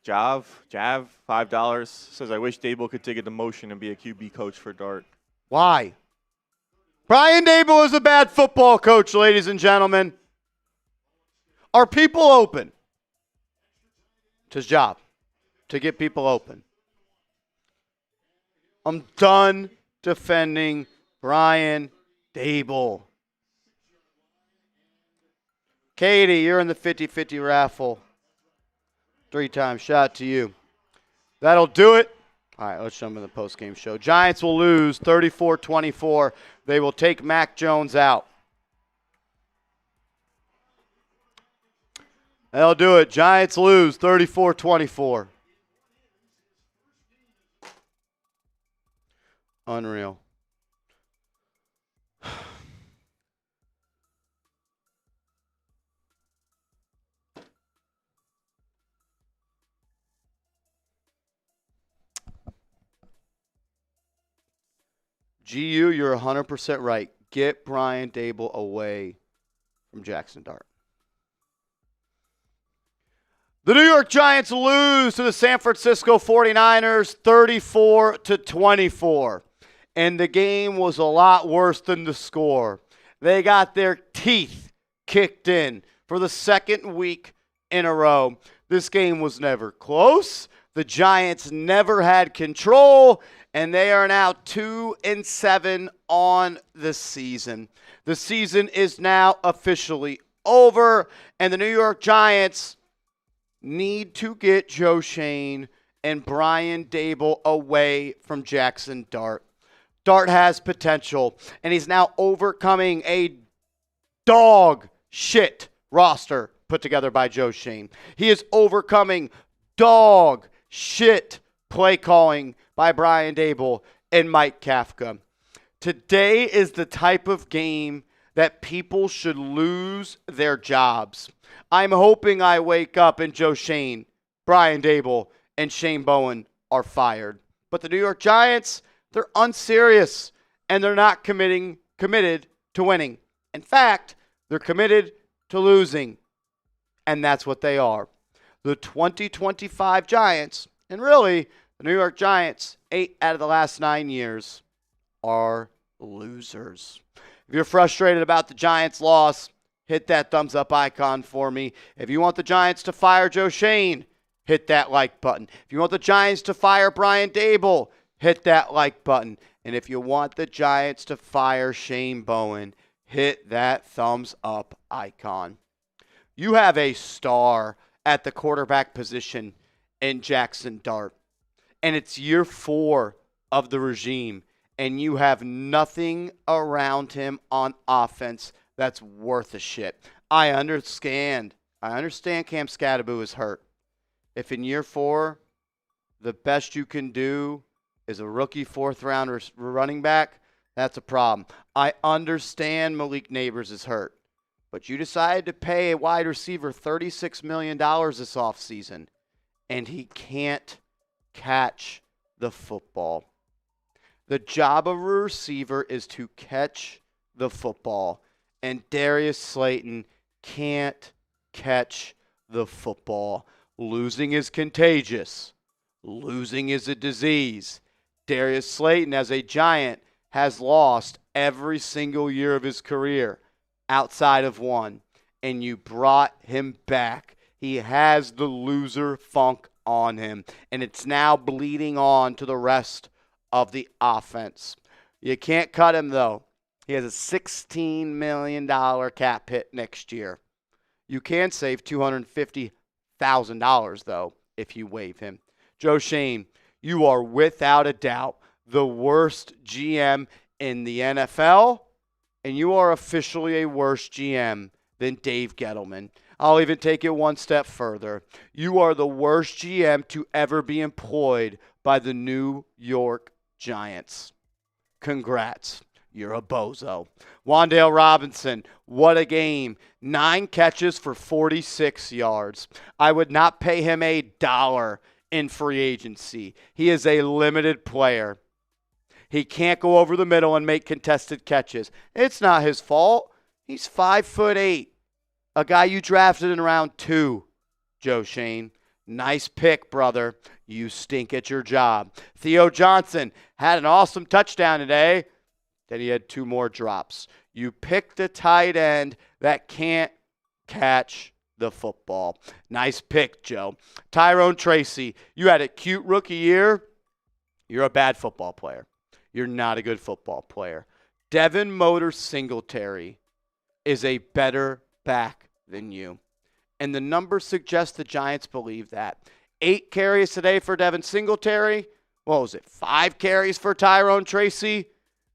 Jav, $5, says, I wish Daboll could take a demotion and be a QB coach for Dart. Why? Brian Daboll is a bad football coach, ladies and gentlemen. Are people open? It's his job to get people open. I'm done defending Brian Daboll. Katie, you're in the 50-50 raffle. 3-time shot to you. That'll do it. All right, let's jump in the postgame show. Giants will lose 34-24. They will take Mac Jones out. They'll do it. Giants lose 34-24. Unreal. GU, you're 100% right. Get Brian Daboll away from Jaxson Dart. The New York Giants lose to the San Francisco 49ers 34-24. And the game was a lot worse than the score. They got their teeth kicked in for the second week in a row. This game was never close. The Giants never had control, and they are now 2-7 on the season. The season is now officially over, and the New York Giants need to get Joe Schoen and Brian Daboll away from Jaxson Dart. Dart has potential, and he's now overcoming a dog shit roster put together by Joe Schoen. He is overcoming dog shit play calling by Brian Daboll and Mike Kafka. Today is the type of game that people should lose their jobs. I'm hoping I wake up and Joe Schoen, Brian Daboll, and Shane Bowen are fired. But the New York Giants, they're unserious, and they're not committed to winning. In fact, they're committed to losing, and that's what they are. The 2025 Giants, and really the New York Giants, 8 out of the last 9 years, are losers. If you're frustrated about the Giants' loss, hit that thumbs up icon for me. If you want the Giants to fire Joe Schoen, hit that like button. If you want the Giants to fire Brian Daboll, hit that like button. And if you want the Giants to fire Shane Bowen, hit that thumbs up icon. You have a star at the quarterback position in Jaxson Dart, and it's year 4 of the regime, and you have nothing around him on offense that's worth a shit. I understand Cam Skattebo is hurt. If in year 4, the best you can do is a rookie 4th-round running back, that's a problem. I understand Malik Neighbors is hurt, but you decided to pay a wide receiver $36 million this offseason, and he can't catch the football. The job of a receiver is to catch the football, and Darius Slayton can't catch the football. Losing is contagious. Losing is a disease. Darius Slayton, as a Giant, has lost every single year of his career outside of one, and you brought him back. He has the loser funk on him, and it's now bleeding on to the rest of the offense. You can't cut him, though. He has a $16 million cap hit next year. You can save $250,000, though, if you waive him. Joe Schoen, you are without a doubt the worst GM in the NFL, and you are officially a worse GM than Dave Gettleman. I'll even take it one step further. You are the worst GM to ever be employed by the New York Giants. Congrats. You're a bozo. Wan'Dale Robinson, what a game. 9 catches for 46 yards. I would not pay him $1 in free agency. He is a limited player. He can't go over the middle and make contested catches. It's not his fault. He's 5'8", a guy you drafted in round 2, Joe Schoen. Nice pick, brother. You stink at your job. Theo Johnson had an awesome touchdown today. Then he had 2 more drops. You picked a tight end that can't catch the football. Nice pick, Joe. Tyrone Tracy, you had a cute rookie year. You're a bad football player. You're not a good football player. Devin Motor Singletary is a better back than you. And the numbers suggest the Giants believe that. 8 carries today for Devin Singletary. What was it? 5 carries for Tyrone Tracy.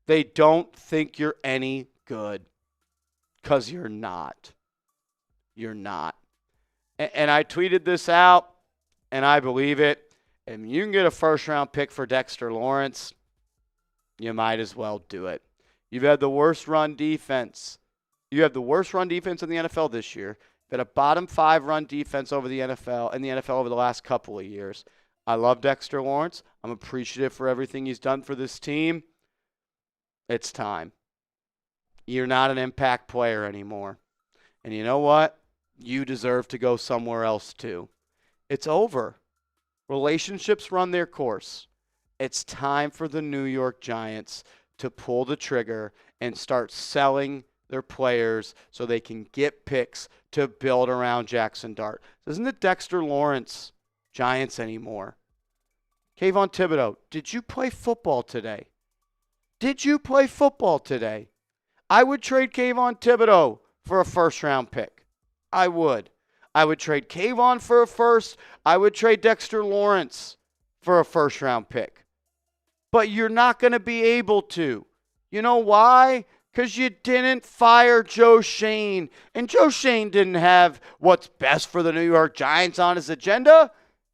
They don't think you're any good because you're not. You're not. And I tweeted this out, and I believe it. If you can get a first-round pick for Dexter Lawrence, you might as well do it. You've had the worst run defense. You have the worst run defense in the NFL this year. You've had a bottom 5 run defense over the NFL over the last couple of years. I love Dexter Lawrence. I'm appreciative for everything he's done for this team. It's time. You're not an impact player anymore. And you know what? You deserve to go somewhere else too. It's over. Relationships run their course. It's time for the New York Giants to pull the trigger and start selling their players so they can get picks to build around Jaxson Dart. This isn't the Dexter Lawrence Giants anymore. Kayvon Thibodeau, did you play football today? Did you play football today? I would trade Kayvon Thibodeau for a first-round pick. I would. I would trade Kayvon for a first. I would trade Dexter Lawrence for a first-round pick. But you're not going to be able to. You know why? Because you didn't fire Joe Schoen. And Joe Schoen didn't have what's best for the New York Giants on his agenda.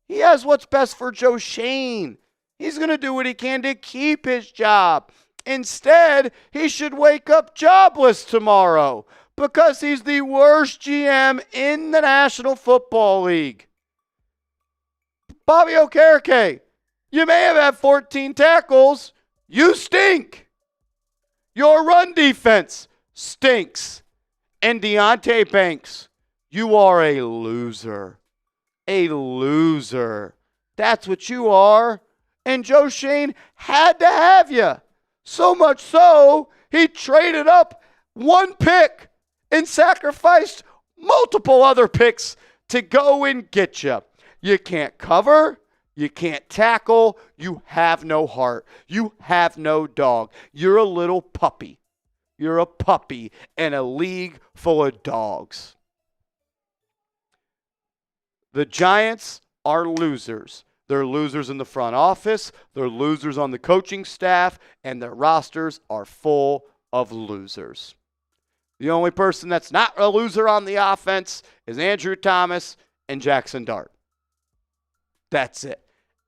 He has what's best for Joe Schoen. He's going to do what he can to keep his job. Instead, he should wake up jobless tomorrow because he's the worst GM in the National Football League. Bobby Okereke, you may have had 14 tackles. You stink. Your run defense stinks. And Deonte Banks, you are a loser. A loser. That's what you are. And Joe Schoen had to have you. So much so, he traded up one pick and sacrificed multiple other picks to go and get you. You can't cover. You can't tackle. You have no heart. You have no dog. You're a little puppy. You're a puppy in a league full of dogs. The Giants are losers. They're losers in the front office. They're losers on the coaching staff. And their rosters are full of losers. The only person that's not a loser on the offense is Andrew Thomas and Jaxson Dart. That's it.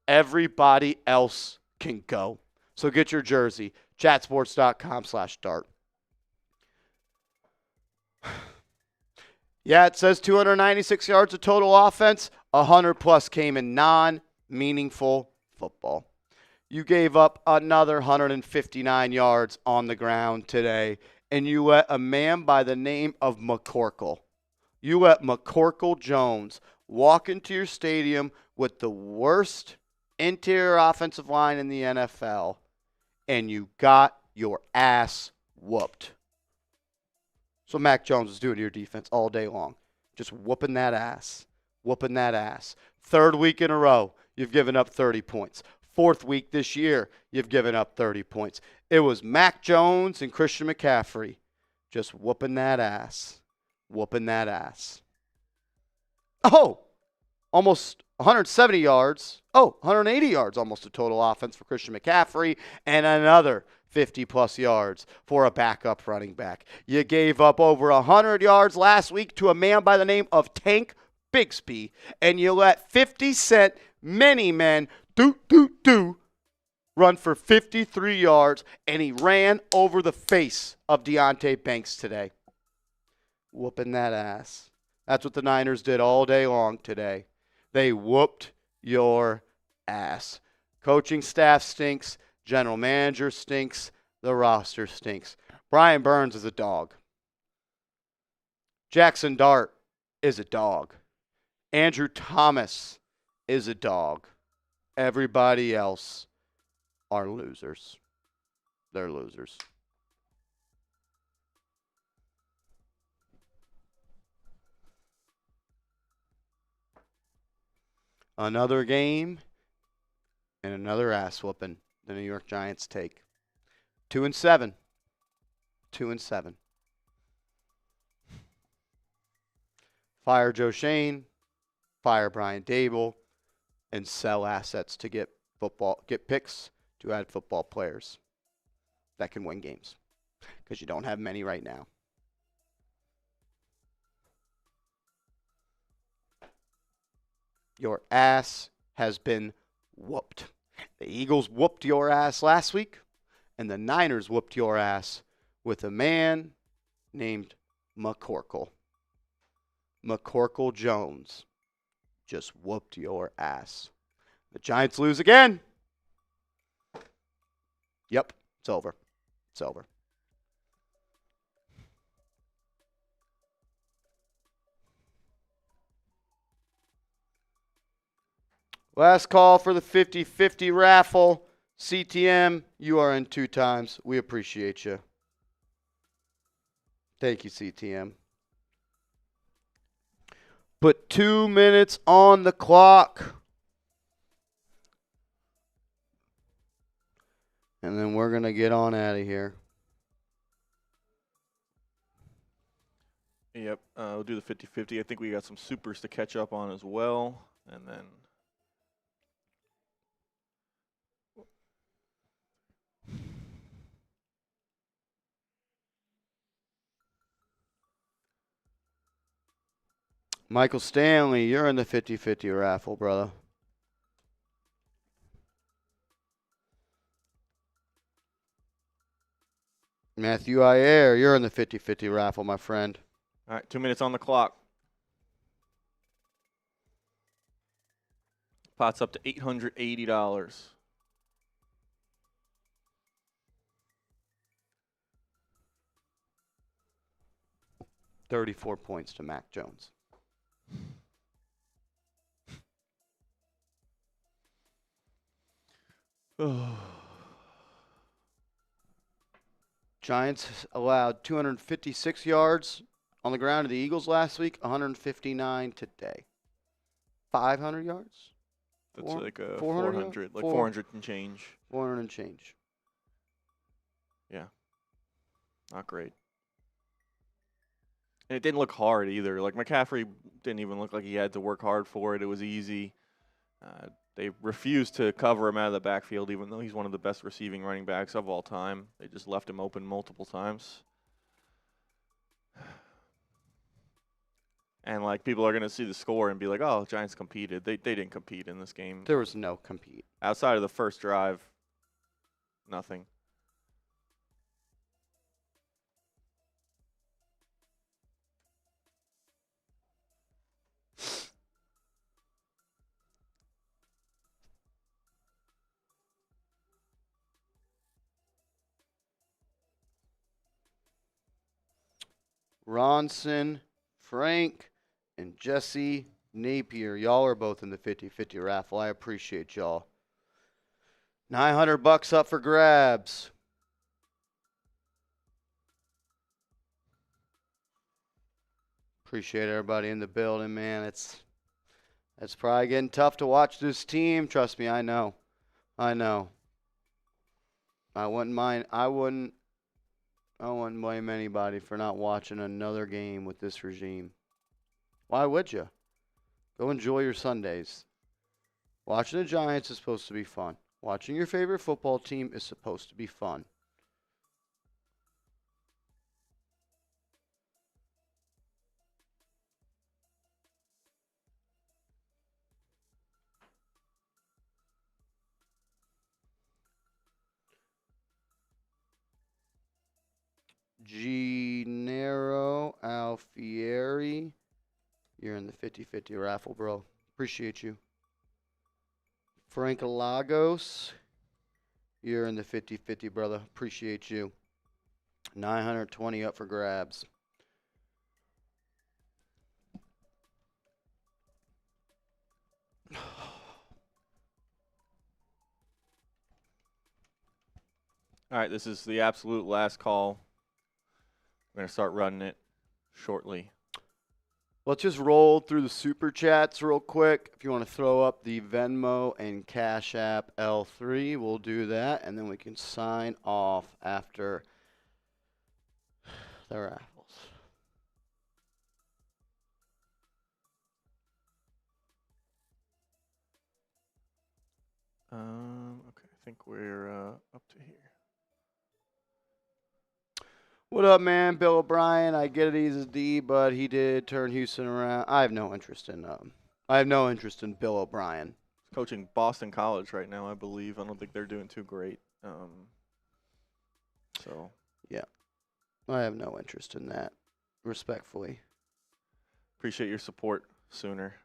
Everybody else can go. So get your jersey. Chatsports.com/Dart. Yeah, it says 296 yards of total offense. 100 plus came in non-meaningful football. You gave up another 159 yards on the ground today, and you let a man by the name of McCorkle, you let McCorkle Jones walk into your stadium with the worst interior offensive line in the NFL, and you got your ass whooped. So Mac Jones is doing to your defense all day long. Just whooping that ass. Whooping that ass. 3rd week in a row, you've given up 30 points. 4th week this year, you've given up 30 points. It was Mac Jones and Christian McCaffrey just whooping that ass. Whooping that ass. Oh, almost 170 yards. 180 yards almost a total offense for Christian McCaffrey, and another 50-plus yards for a backup running back. You gave up over 100 yards last week to a man by the name of Tank Bigsby, and you let 50 Cent, many men, run for 53 yards, and he ran over the face of Deonte Banks today. Whooping that ass. That's what the Niners did all day long today. They whooped your ass. Coaching staff stinks. General manager stinks. The roster stinks. Brian Burns is a dog. Jaxson Dart is a dog. Andrew Thomas is a dog. Everybody else are losers. They're losers. Another game and another ass whooping the New York Giants take. 2-7. 2-7. Fire Joe Schoen, fire Brian Daboll, and sell assets to get picks to add football players that can win games, because you don't have many right now. Your ass has been whooped. The Eagles whooped your ass last week, and the Niners whooped your ass with a man named McCorkle. McCorkle Jones just whooped your ass. The Giants lose again. Yep, it's over. It's over. Last call for the 50-50 raffle. CTM, you are in 2 times. We appreciate you. Thank you, CTM. Put 2 minutes on the clock. And then we're going to get on out of here. Yep, we'll do the 50-50. I think we got some supers to catch up on as well. And then Michael Stanley, you're in the 50-50 raffle, brother. Matthew Ayer, you're in the 50-50 raffle, my friend. all right, 2 minutes on the clock. Pot's up to $880. 34 points to Mac Jones. Giants allowed 256 yards on the ground to the Eagles last week, 159 today. 500 yards? That's like 400, 400, like 400 and change. 400 and change. Yeah, not great. And it didn't look hard either. Like McCaffrey didn't even look like he had to work hard for it. It was easy. They refused to cover him out of the backfield, even though he's one of the best receiving running backs of all time. They just left him open multiple times. And, like, people are going to see the score and be like, oh, Giants competed. They didn't compete in this game. There was no compete. Outside of the first drive, nothing. Ronson, Frank, and Jesse Napier. Y'all are both in the 50-50 raffle. I appreciate y'all. $900 up for grabs. Appreciate everybody in the building, man. It's probably getting tough to watch this team. Trust me, I know. I wouldn't blame anybody for not watching another game with this regime. Why would you? Go enjoy your Sundays. Watching the Giants is supposed to be fun. Watching your favorite football team is supposed to be fun. Gennaro Alfieri, you're in the 50-50 raffle, bro. Appreciate you. Frank Lagos, you're in the 50-50, brother. Appreciate you. 920 up for grabs. All right, this is the absolute last call. We're going to start running it shortly. Let's just roll through the super chats real quick. If you want to throw up the Venmo and Cash App L3, we'll do that, and then we can sign off after the raffles. Okay, I think we're up to here. What up, man? Bill O'Brien. I get it, he's a D, but he did turn Houston around. I have no interest in I have no interest in Bill O'Brien. Coaching Boston College right now, I believe. I don't think they're doing too great. Yeah, I have no interest in that, respectfully. Appreciate your support,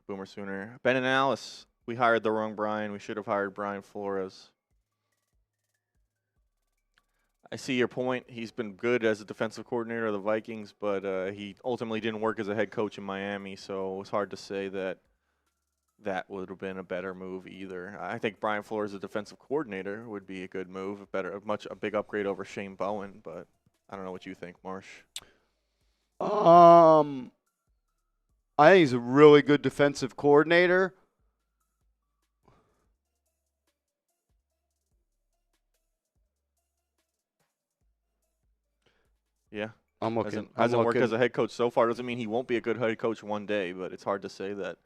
Boomer Sooner. Ben and Alice, we hired the wrong Brian. We should have hired Brian Flores. I see your point. He's been good as a defensive coordinator of the Vikings, but he ultimately didn't work as a head coach in Miami, so it was hard to say that would have been a better move either. I think Brian Flores as a defensive coordinator would be a good move, a big upgrade over Shane Bowen, but I don't know what you think, Marsh. I think he's a really good defensive coordinator. Yeah. I'm looking. Hasn't worked as a head coach so far. Doesn't mean he won't be a good head coach one day, but it's hard to say that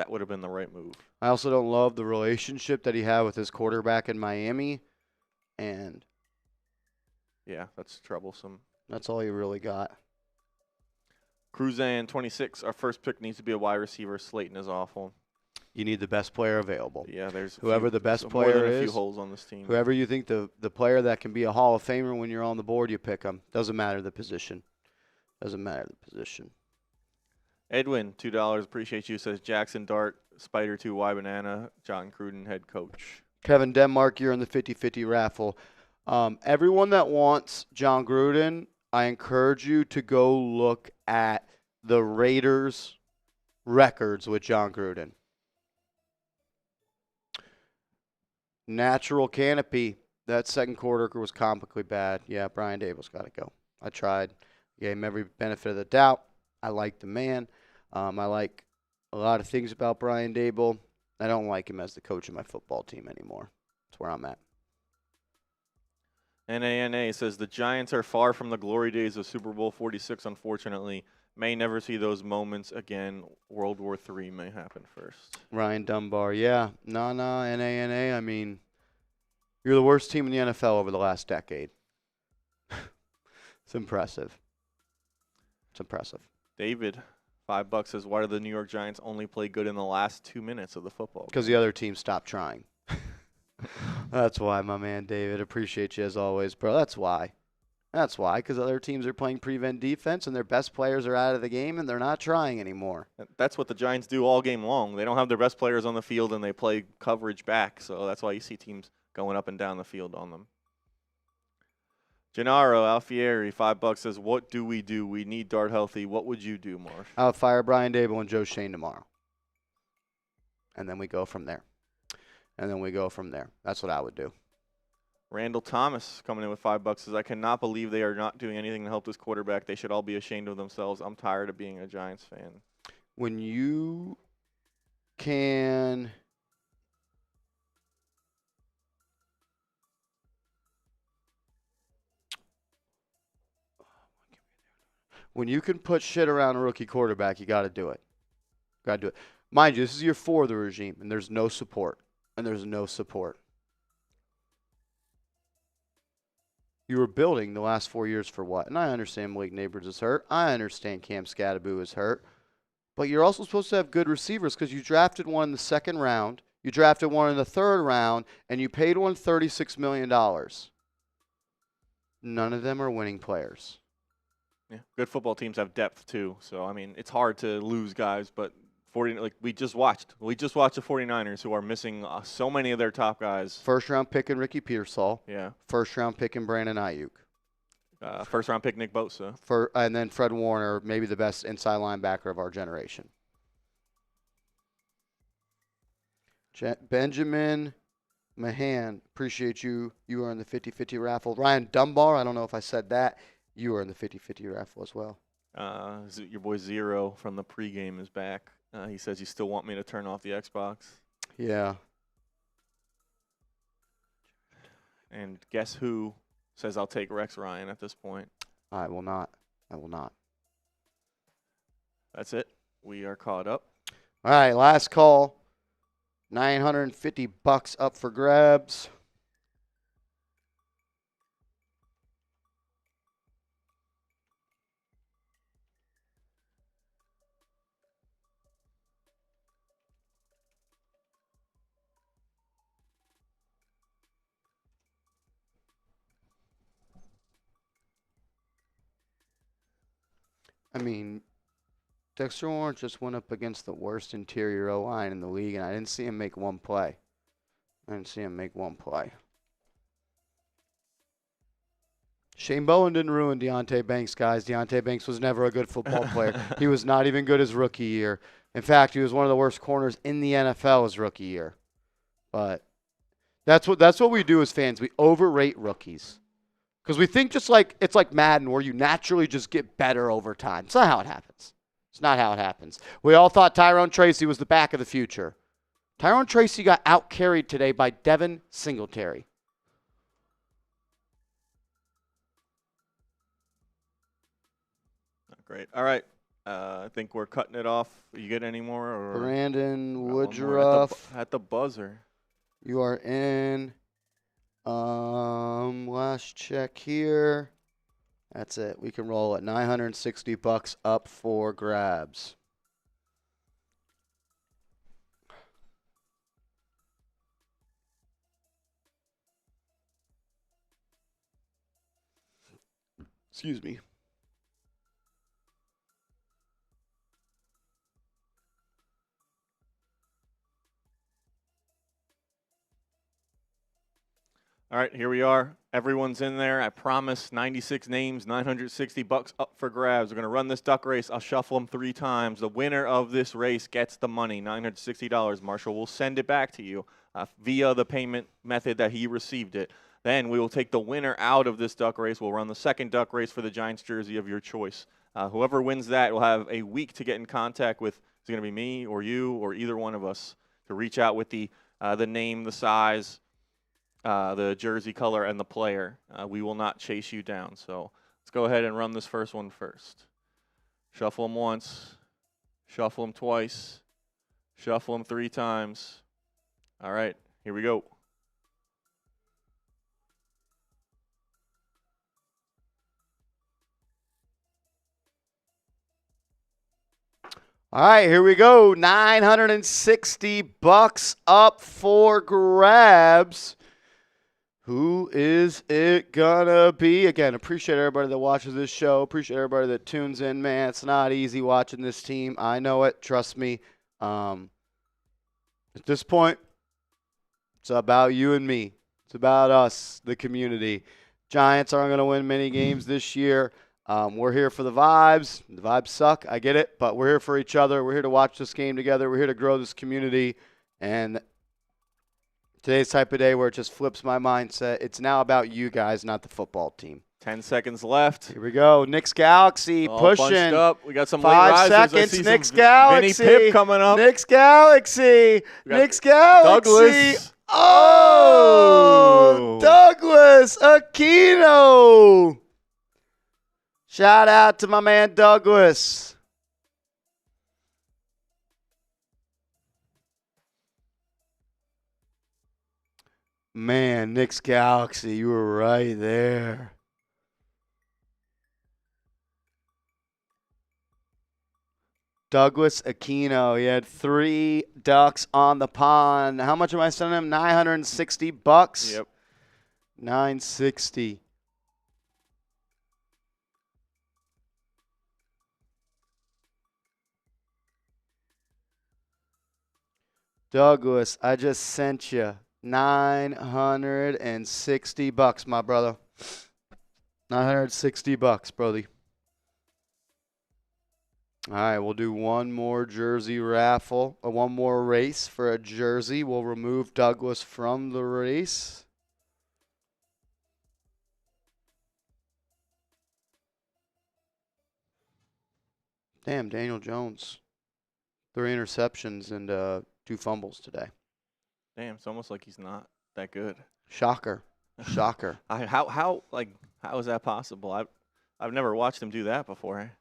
would have been the right move. I also don't love the relationship that he had with his quarterback in Miami, and yeah, that's troublesome. That's all he really got. Cruzan 26. Our first pick needs to be a wide receiver. Slayton is awful. You need the best player available. Yeah, there's the best player more than is. A few holes on this team. Whoever you think the player that can be a Hall of Famer when you're on the board, you pick him. Doesn't matter the position. Doesn't matter the position. Edwin, $2. Appreciate you. Says Jaxson Dart, Spider 2, Y Banana, John Cruden, head coach. Kevin Denmark, you're in the 50-50 raffle. Everyone that wants John Gruden, I encourage you to go look at the Raiders' records with John Gruden. Natural canopy. That second quarter was comically bad. Yeah, Brian Daboll's got to go. I tried. Gave him every benefit of the doubt. I like the man. I like a lot of things about Brian Daboll. I don't like him as the coach of my football team anymore. That's where I'm at. NANA says the Giants are far from the glory days of Super Bowl 46, unfortunately. May never see those moments again. World War III may happen first. Ryan Dunbar, yeah. NANA. I mean, you're the worst team in the NFL over the last decade. It's impressive. It's impressive. David, $5 says, why do the New York Giants only play good in the last 2 minutes of the football? Because the other team stopped trying. That's why, my man David. Appreciate you as always, bro. That's why. That's why, because other teams are playing prevent defense and their best players are out of the game and they're not trying anymore. That's what the Giants do all game long. They don't have their best players on the field and they play coverage back, so that's why you see teams going up and down the field on them. Gennaro Alfieri, $5 says, what do? We need Dart healthy. What would you do, Marsh? I'll fire Brian Daboll and Joe Shane tomorrow. And then we go from there. That's what I would do. Randall Thomas coming in with $5 says, I cannot believe they are not doing anything to help this quarterback. They should all be ashamed of themselves. I'm tired of being a Giants fan. When you can put shit around a rookie quarterback, you got to do it. Mind you, this is year 4 of the regime, and there's no support. You were building the last 4 years for what? And I understand Malik Neighbors is hurt. I understand Cam Skattebo is hurt. But you're also supposed to have good receivers because you drafted one in the second round, you drafted one in the third round, and you paid one $36 million. None of them are winning players. Yeah, good football teams have depth too. So I mean, it's hard to lose guys, but we just watched the 49ers who are missing so many of their top guys. First round pick in Ricky Pearsall. Yeah. First round pick in Brandon Ayuk. First round pick Nick Bosa. And then Fred Warner, maybe the best inside linebacker of our generation. Benjamin Mahan, appreciate you. You are in the 50-50 raffle. Ryan Dunbar, I don't know if I said that. You are in the 50-50 raffle as well. Your boy Zero from the Pregame is back. He says you still want me to turn off the Xbox. Yeah. And guess who says I'll take Rex Ryan at this point? I will not. That's it. We are caught up. All right, last call. $950 up for grabs. I mean, Dexter Lawrence just went up against the worst interior O-line in the league, and I didn't see him make one play. Shane Bowen didn't ruin Deontay Banks, guys. Deontay Banks was never a good football player. He was not even good his rookie year. In fact, he was one of the worst corners in the NFL his rookie year. But that's what we do as fans. We overrate rookies. Because we think just like it's like Madden where you naturally just get better over time. It's not how it happens. It's not how it happens. We all thought Tyrone Tracy was the back of the future. Tyrone Tracy got out-carried today by Devin Singletary. Great. All right. I think we're cutting it off. You get any more? Or Brandon Woodruff. At the buzzer. You are in. Last check here. That's it. We can roll at $960 up for grabs. Excuse me. All right, here we are. Everyone's in there. I promise 96 names, $960 up for grabs. We're going to run this duck race. I'll shuffle them 3 times. The winner of this race gets the money, $960. Marshall will send it back to you via the payment method that he received it. Then we will take the winner out of this duck race. We'll run the second duck race for the Giants jersey of your choice. Whoever wins that will have a week to get in contact with. It's going to be me or you or either one of us to reach out with the name, the size, the jersey color, and the player. We will not chase you down. So let's go ahead and run this first one first. Shuffle them once. Shuffle them twice. Shuffle them 3 times. All right, here we go. All right, here we go. $960 up for grabs. Who is it gonna be? Again, appreciate everybody that watches this show. Appreciate everybody that tunes in, man. It's not easy watching this team. I know it. Trust me. At this point, it's about you and me. It's about us, the community. Giants aren't going to win many games this year. We're here for the vibes. The vibes suck. I get it. But we're here for each other. We're here to watch this game together. We're here to grow this community. And today's type of day where it just flips my mindset. It's now about you guys, not the football team. 10 seconds left. Here we go. Knicks Galaxy all pushing. Bunched up. We got some 5 late risers. seconds. I see Knicks some Galaxy. Vinny Pip coming up. Knicks Galaxy. Knicks Galaxy. Douglas. Oh, Douglas Aquino. Shout out to my man Douglas. Man, Knicks Galaxy, you were right there. Douglas Aquino, he had 3 ducks on the pond. How much am I sending him? $960. Yep. $960. Douglas, I just sent you $960, my brother. $960, Brody. All right, we'll do one more jersey raffle, one more race for a jersey. We'll remove Douglas from the race. Damn, Daniel Jones. 3 interceptions and 2 fumbles today. Damn, it's almost like he's not that good. Shocker. Shocker. How is that possible? I've never watched him do that before.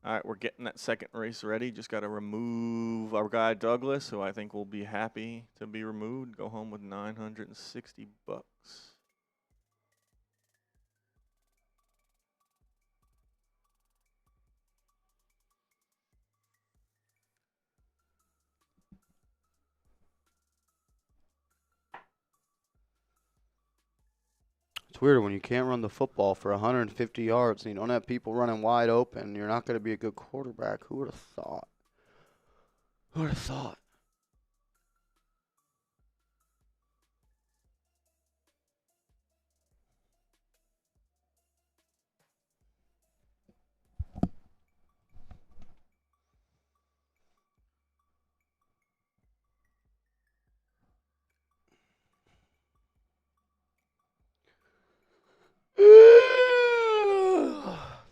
All right, we're getting that second race ready. Just got to remove our guy Douglas, who I think will be happy to be removed. Go home with $960. It's weird when you can't run the football for 150 yards and you don't have people running wide open. You're not going to be a good quarterback. Who would have thought? Who would have thought?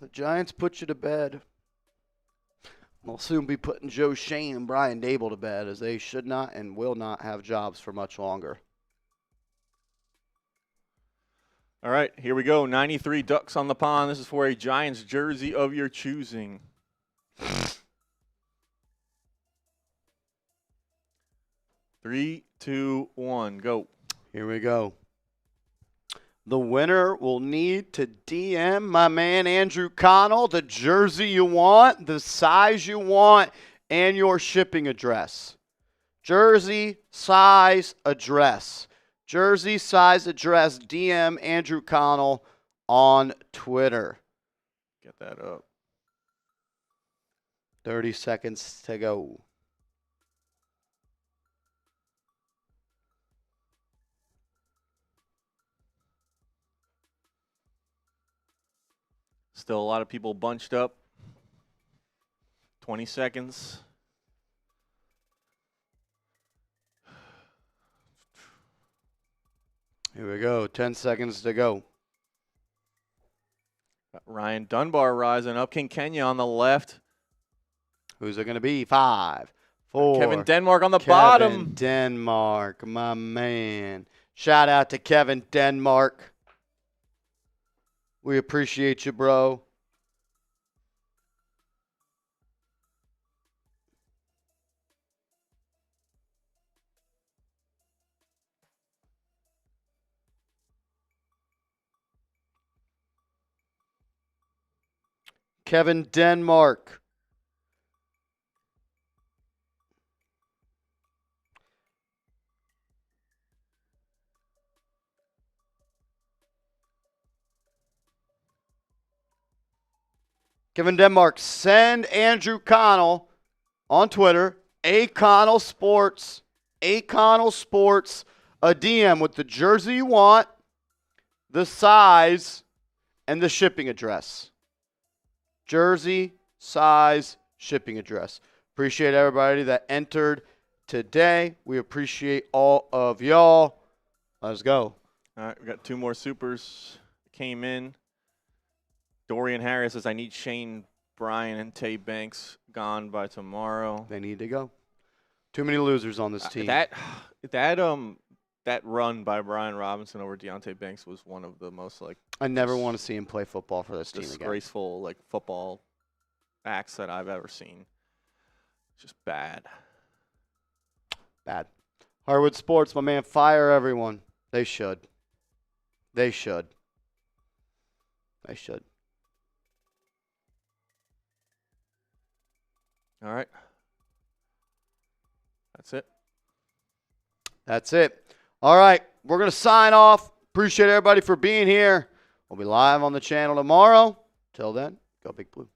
The Giants put you to bed. We'll soon be putting Joe Shane and Brian Daboll to bed, as they should not and will not have jobs for much longer. All right, here we go. 93 Ducks on the pond. This is for a Giants jersey of your choosing. 3, 2, 1, go. Here we go. The winner will need to DM my man Andrew Connell the jersey you want, the size you want, and your shipping address. Jersey, size, address. Jersey, size, address. DM Andrew Connell on Twitter. Get that up. 30 seconds to go. Still a lot of people bunched up. 20 seconds. Here we go. 10 seconds to go. Got Ryan Dunbar rising up. King Kenya on the left. Who's it going to be? 5, 4. Kevin Denmark on the bottom. Kevin Denmark, my man. Shout out to Kevin Denmark. We appreciate you, bro. Kevin Denmark. Kevin Denmark, send Andrew Connell on Twitter, @Connell Sports, a DM with the jersey you want, the size, and the shipping address. Jersey, size, shipping address. Appreciate everybody that entered today. We appreciate all of y'all. Let's go. All right, we got 2 more supers. Came in. Dorian Harris says, I need Shane Bryan and Tay Banks gone by tomorrow. They need to go. Too many losers on this team. That run by Brian Robinson over Deontay Banks was one of the most I never want to see him play football for this team again. Disgraceful football acts that I've ever seen. Just bad. Bad. Hardwood Sports, my man, fire everyone. They should. They should. They should. All right. That's it. That's it. All right. We're going to sign off. Appreciate everybody for being here. We'll be live on the channel tomorrow. Till then, go Big Blue.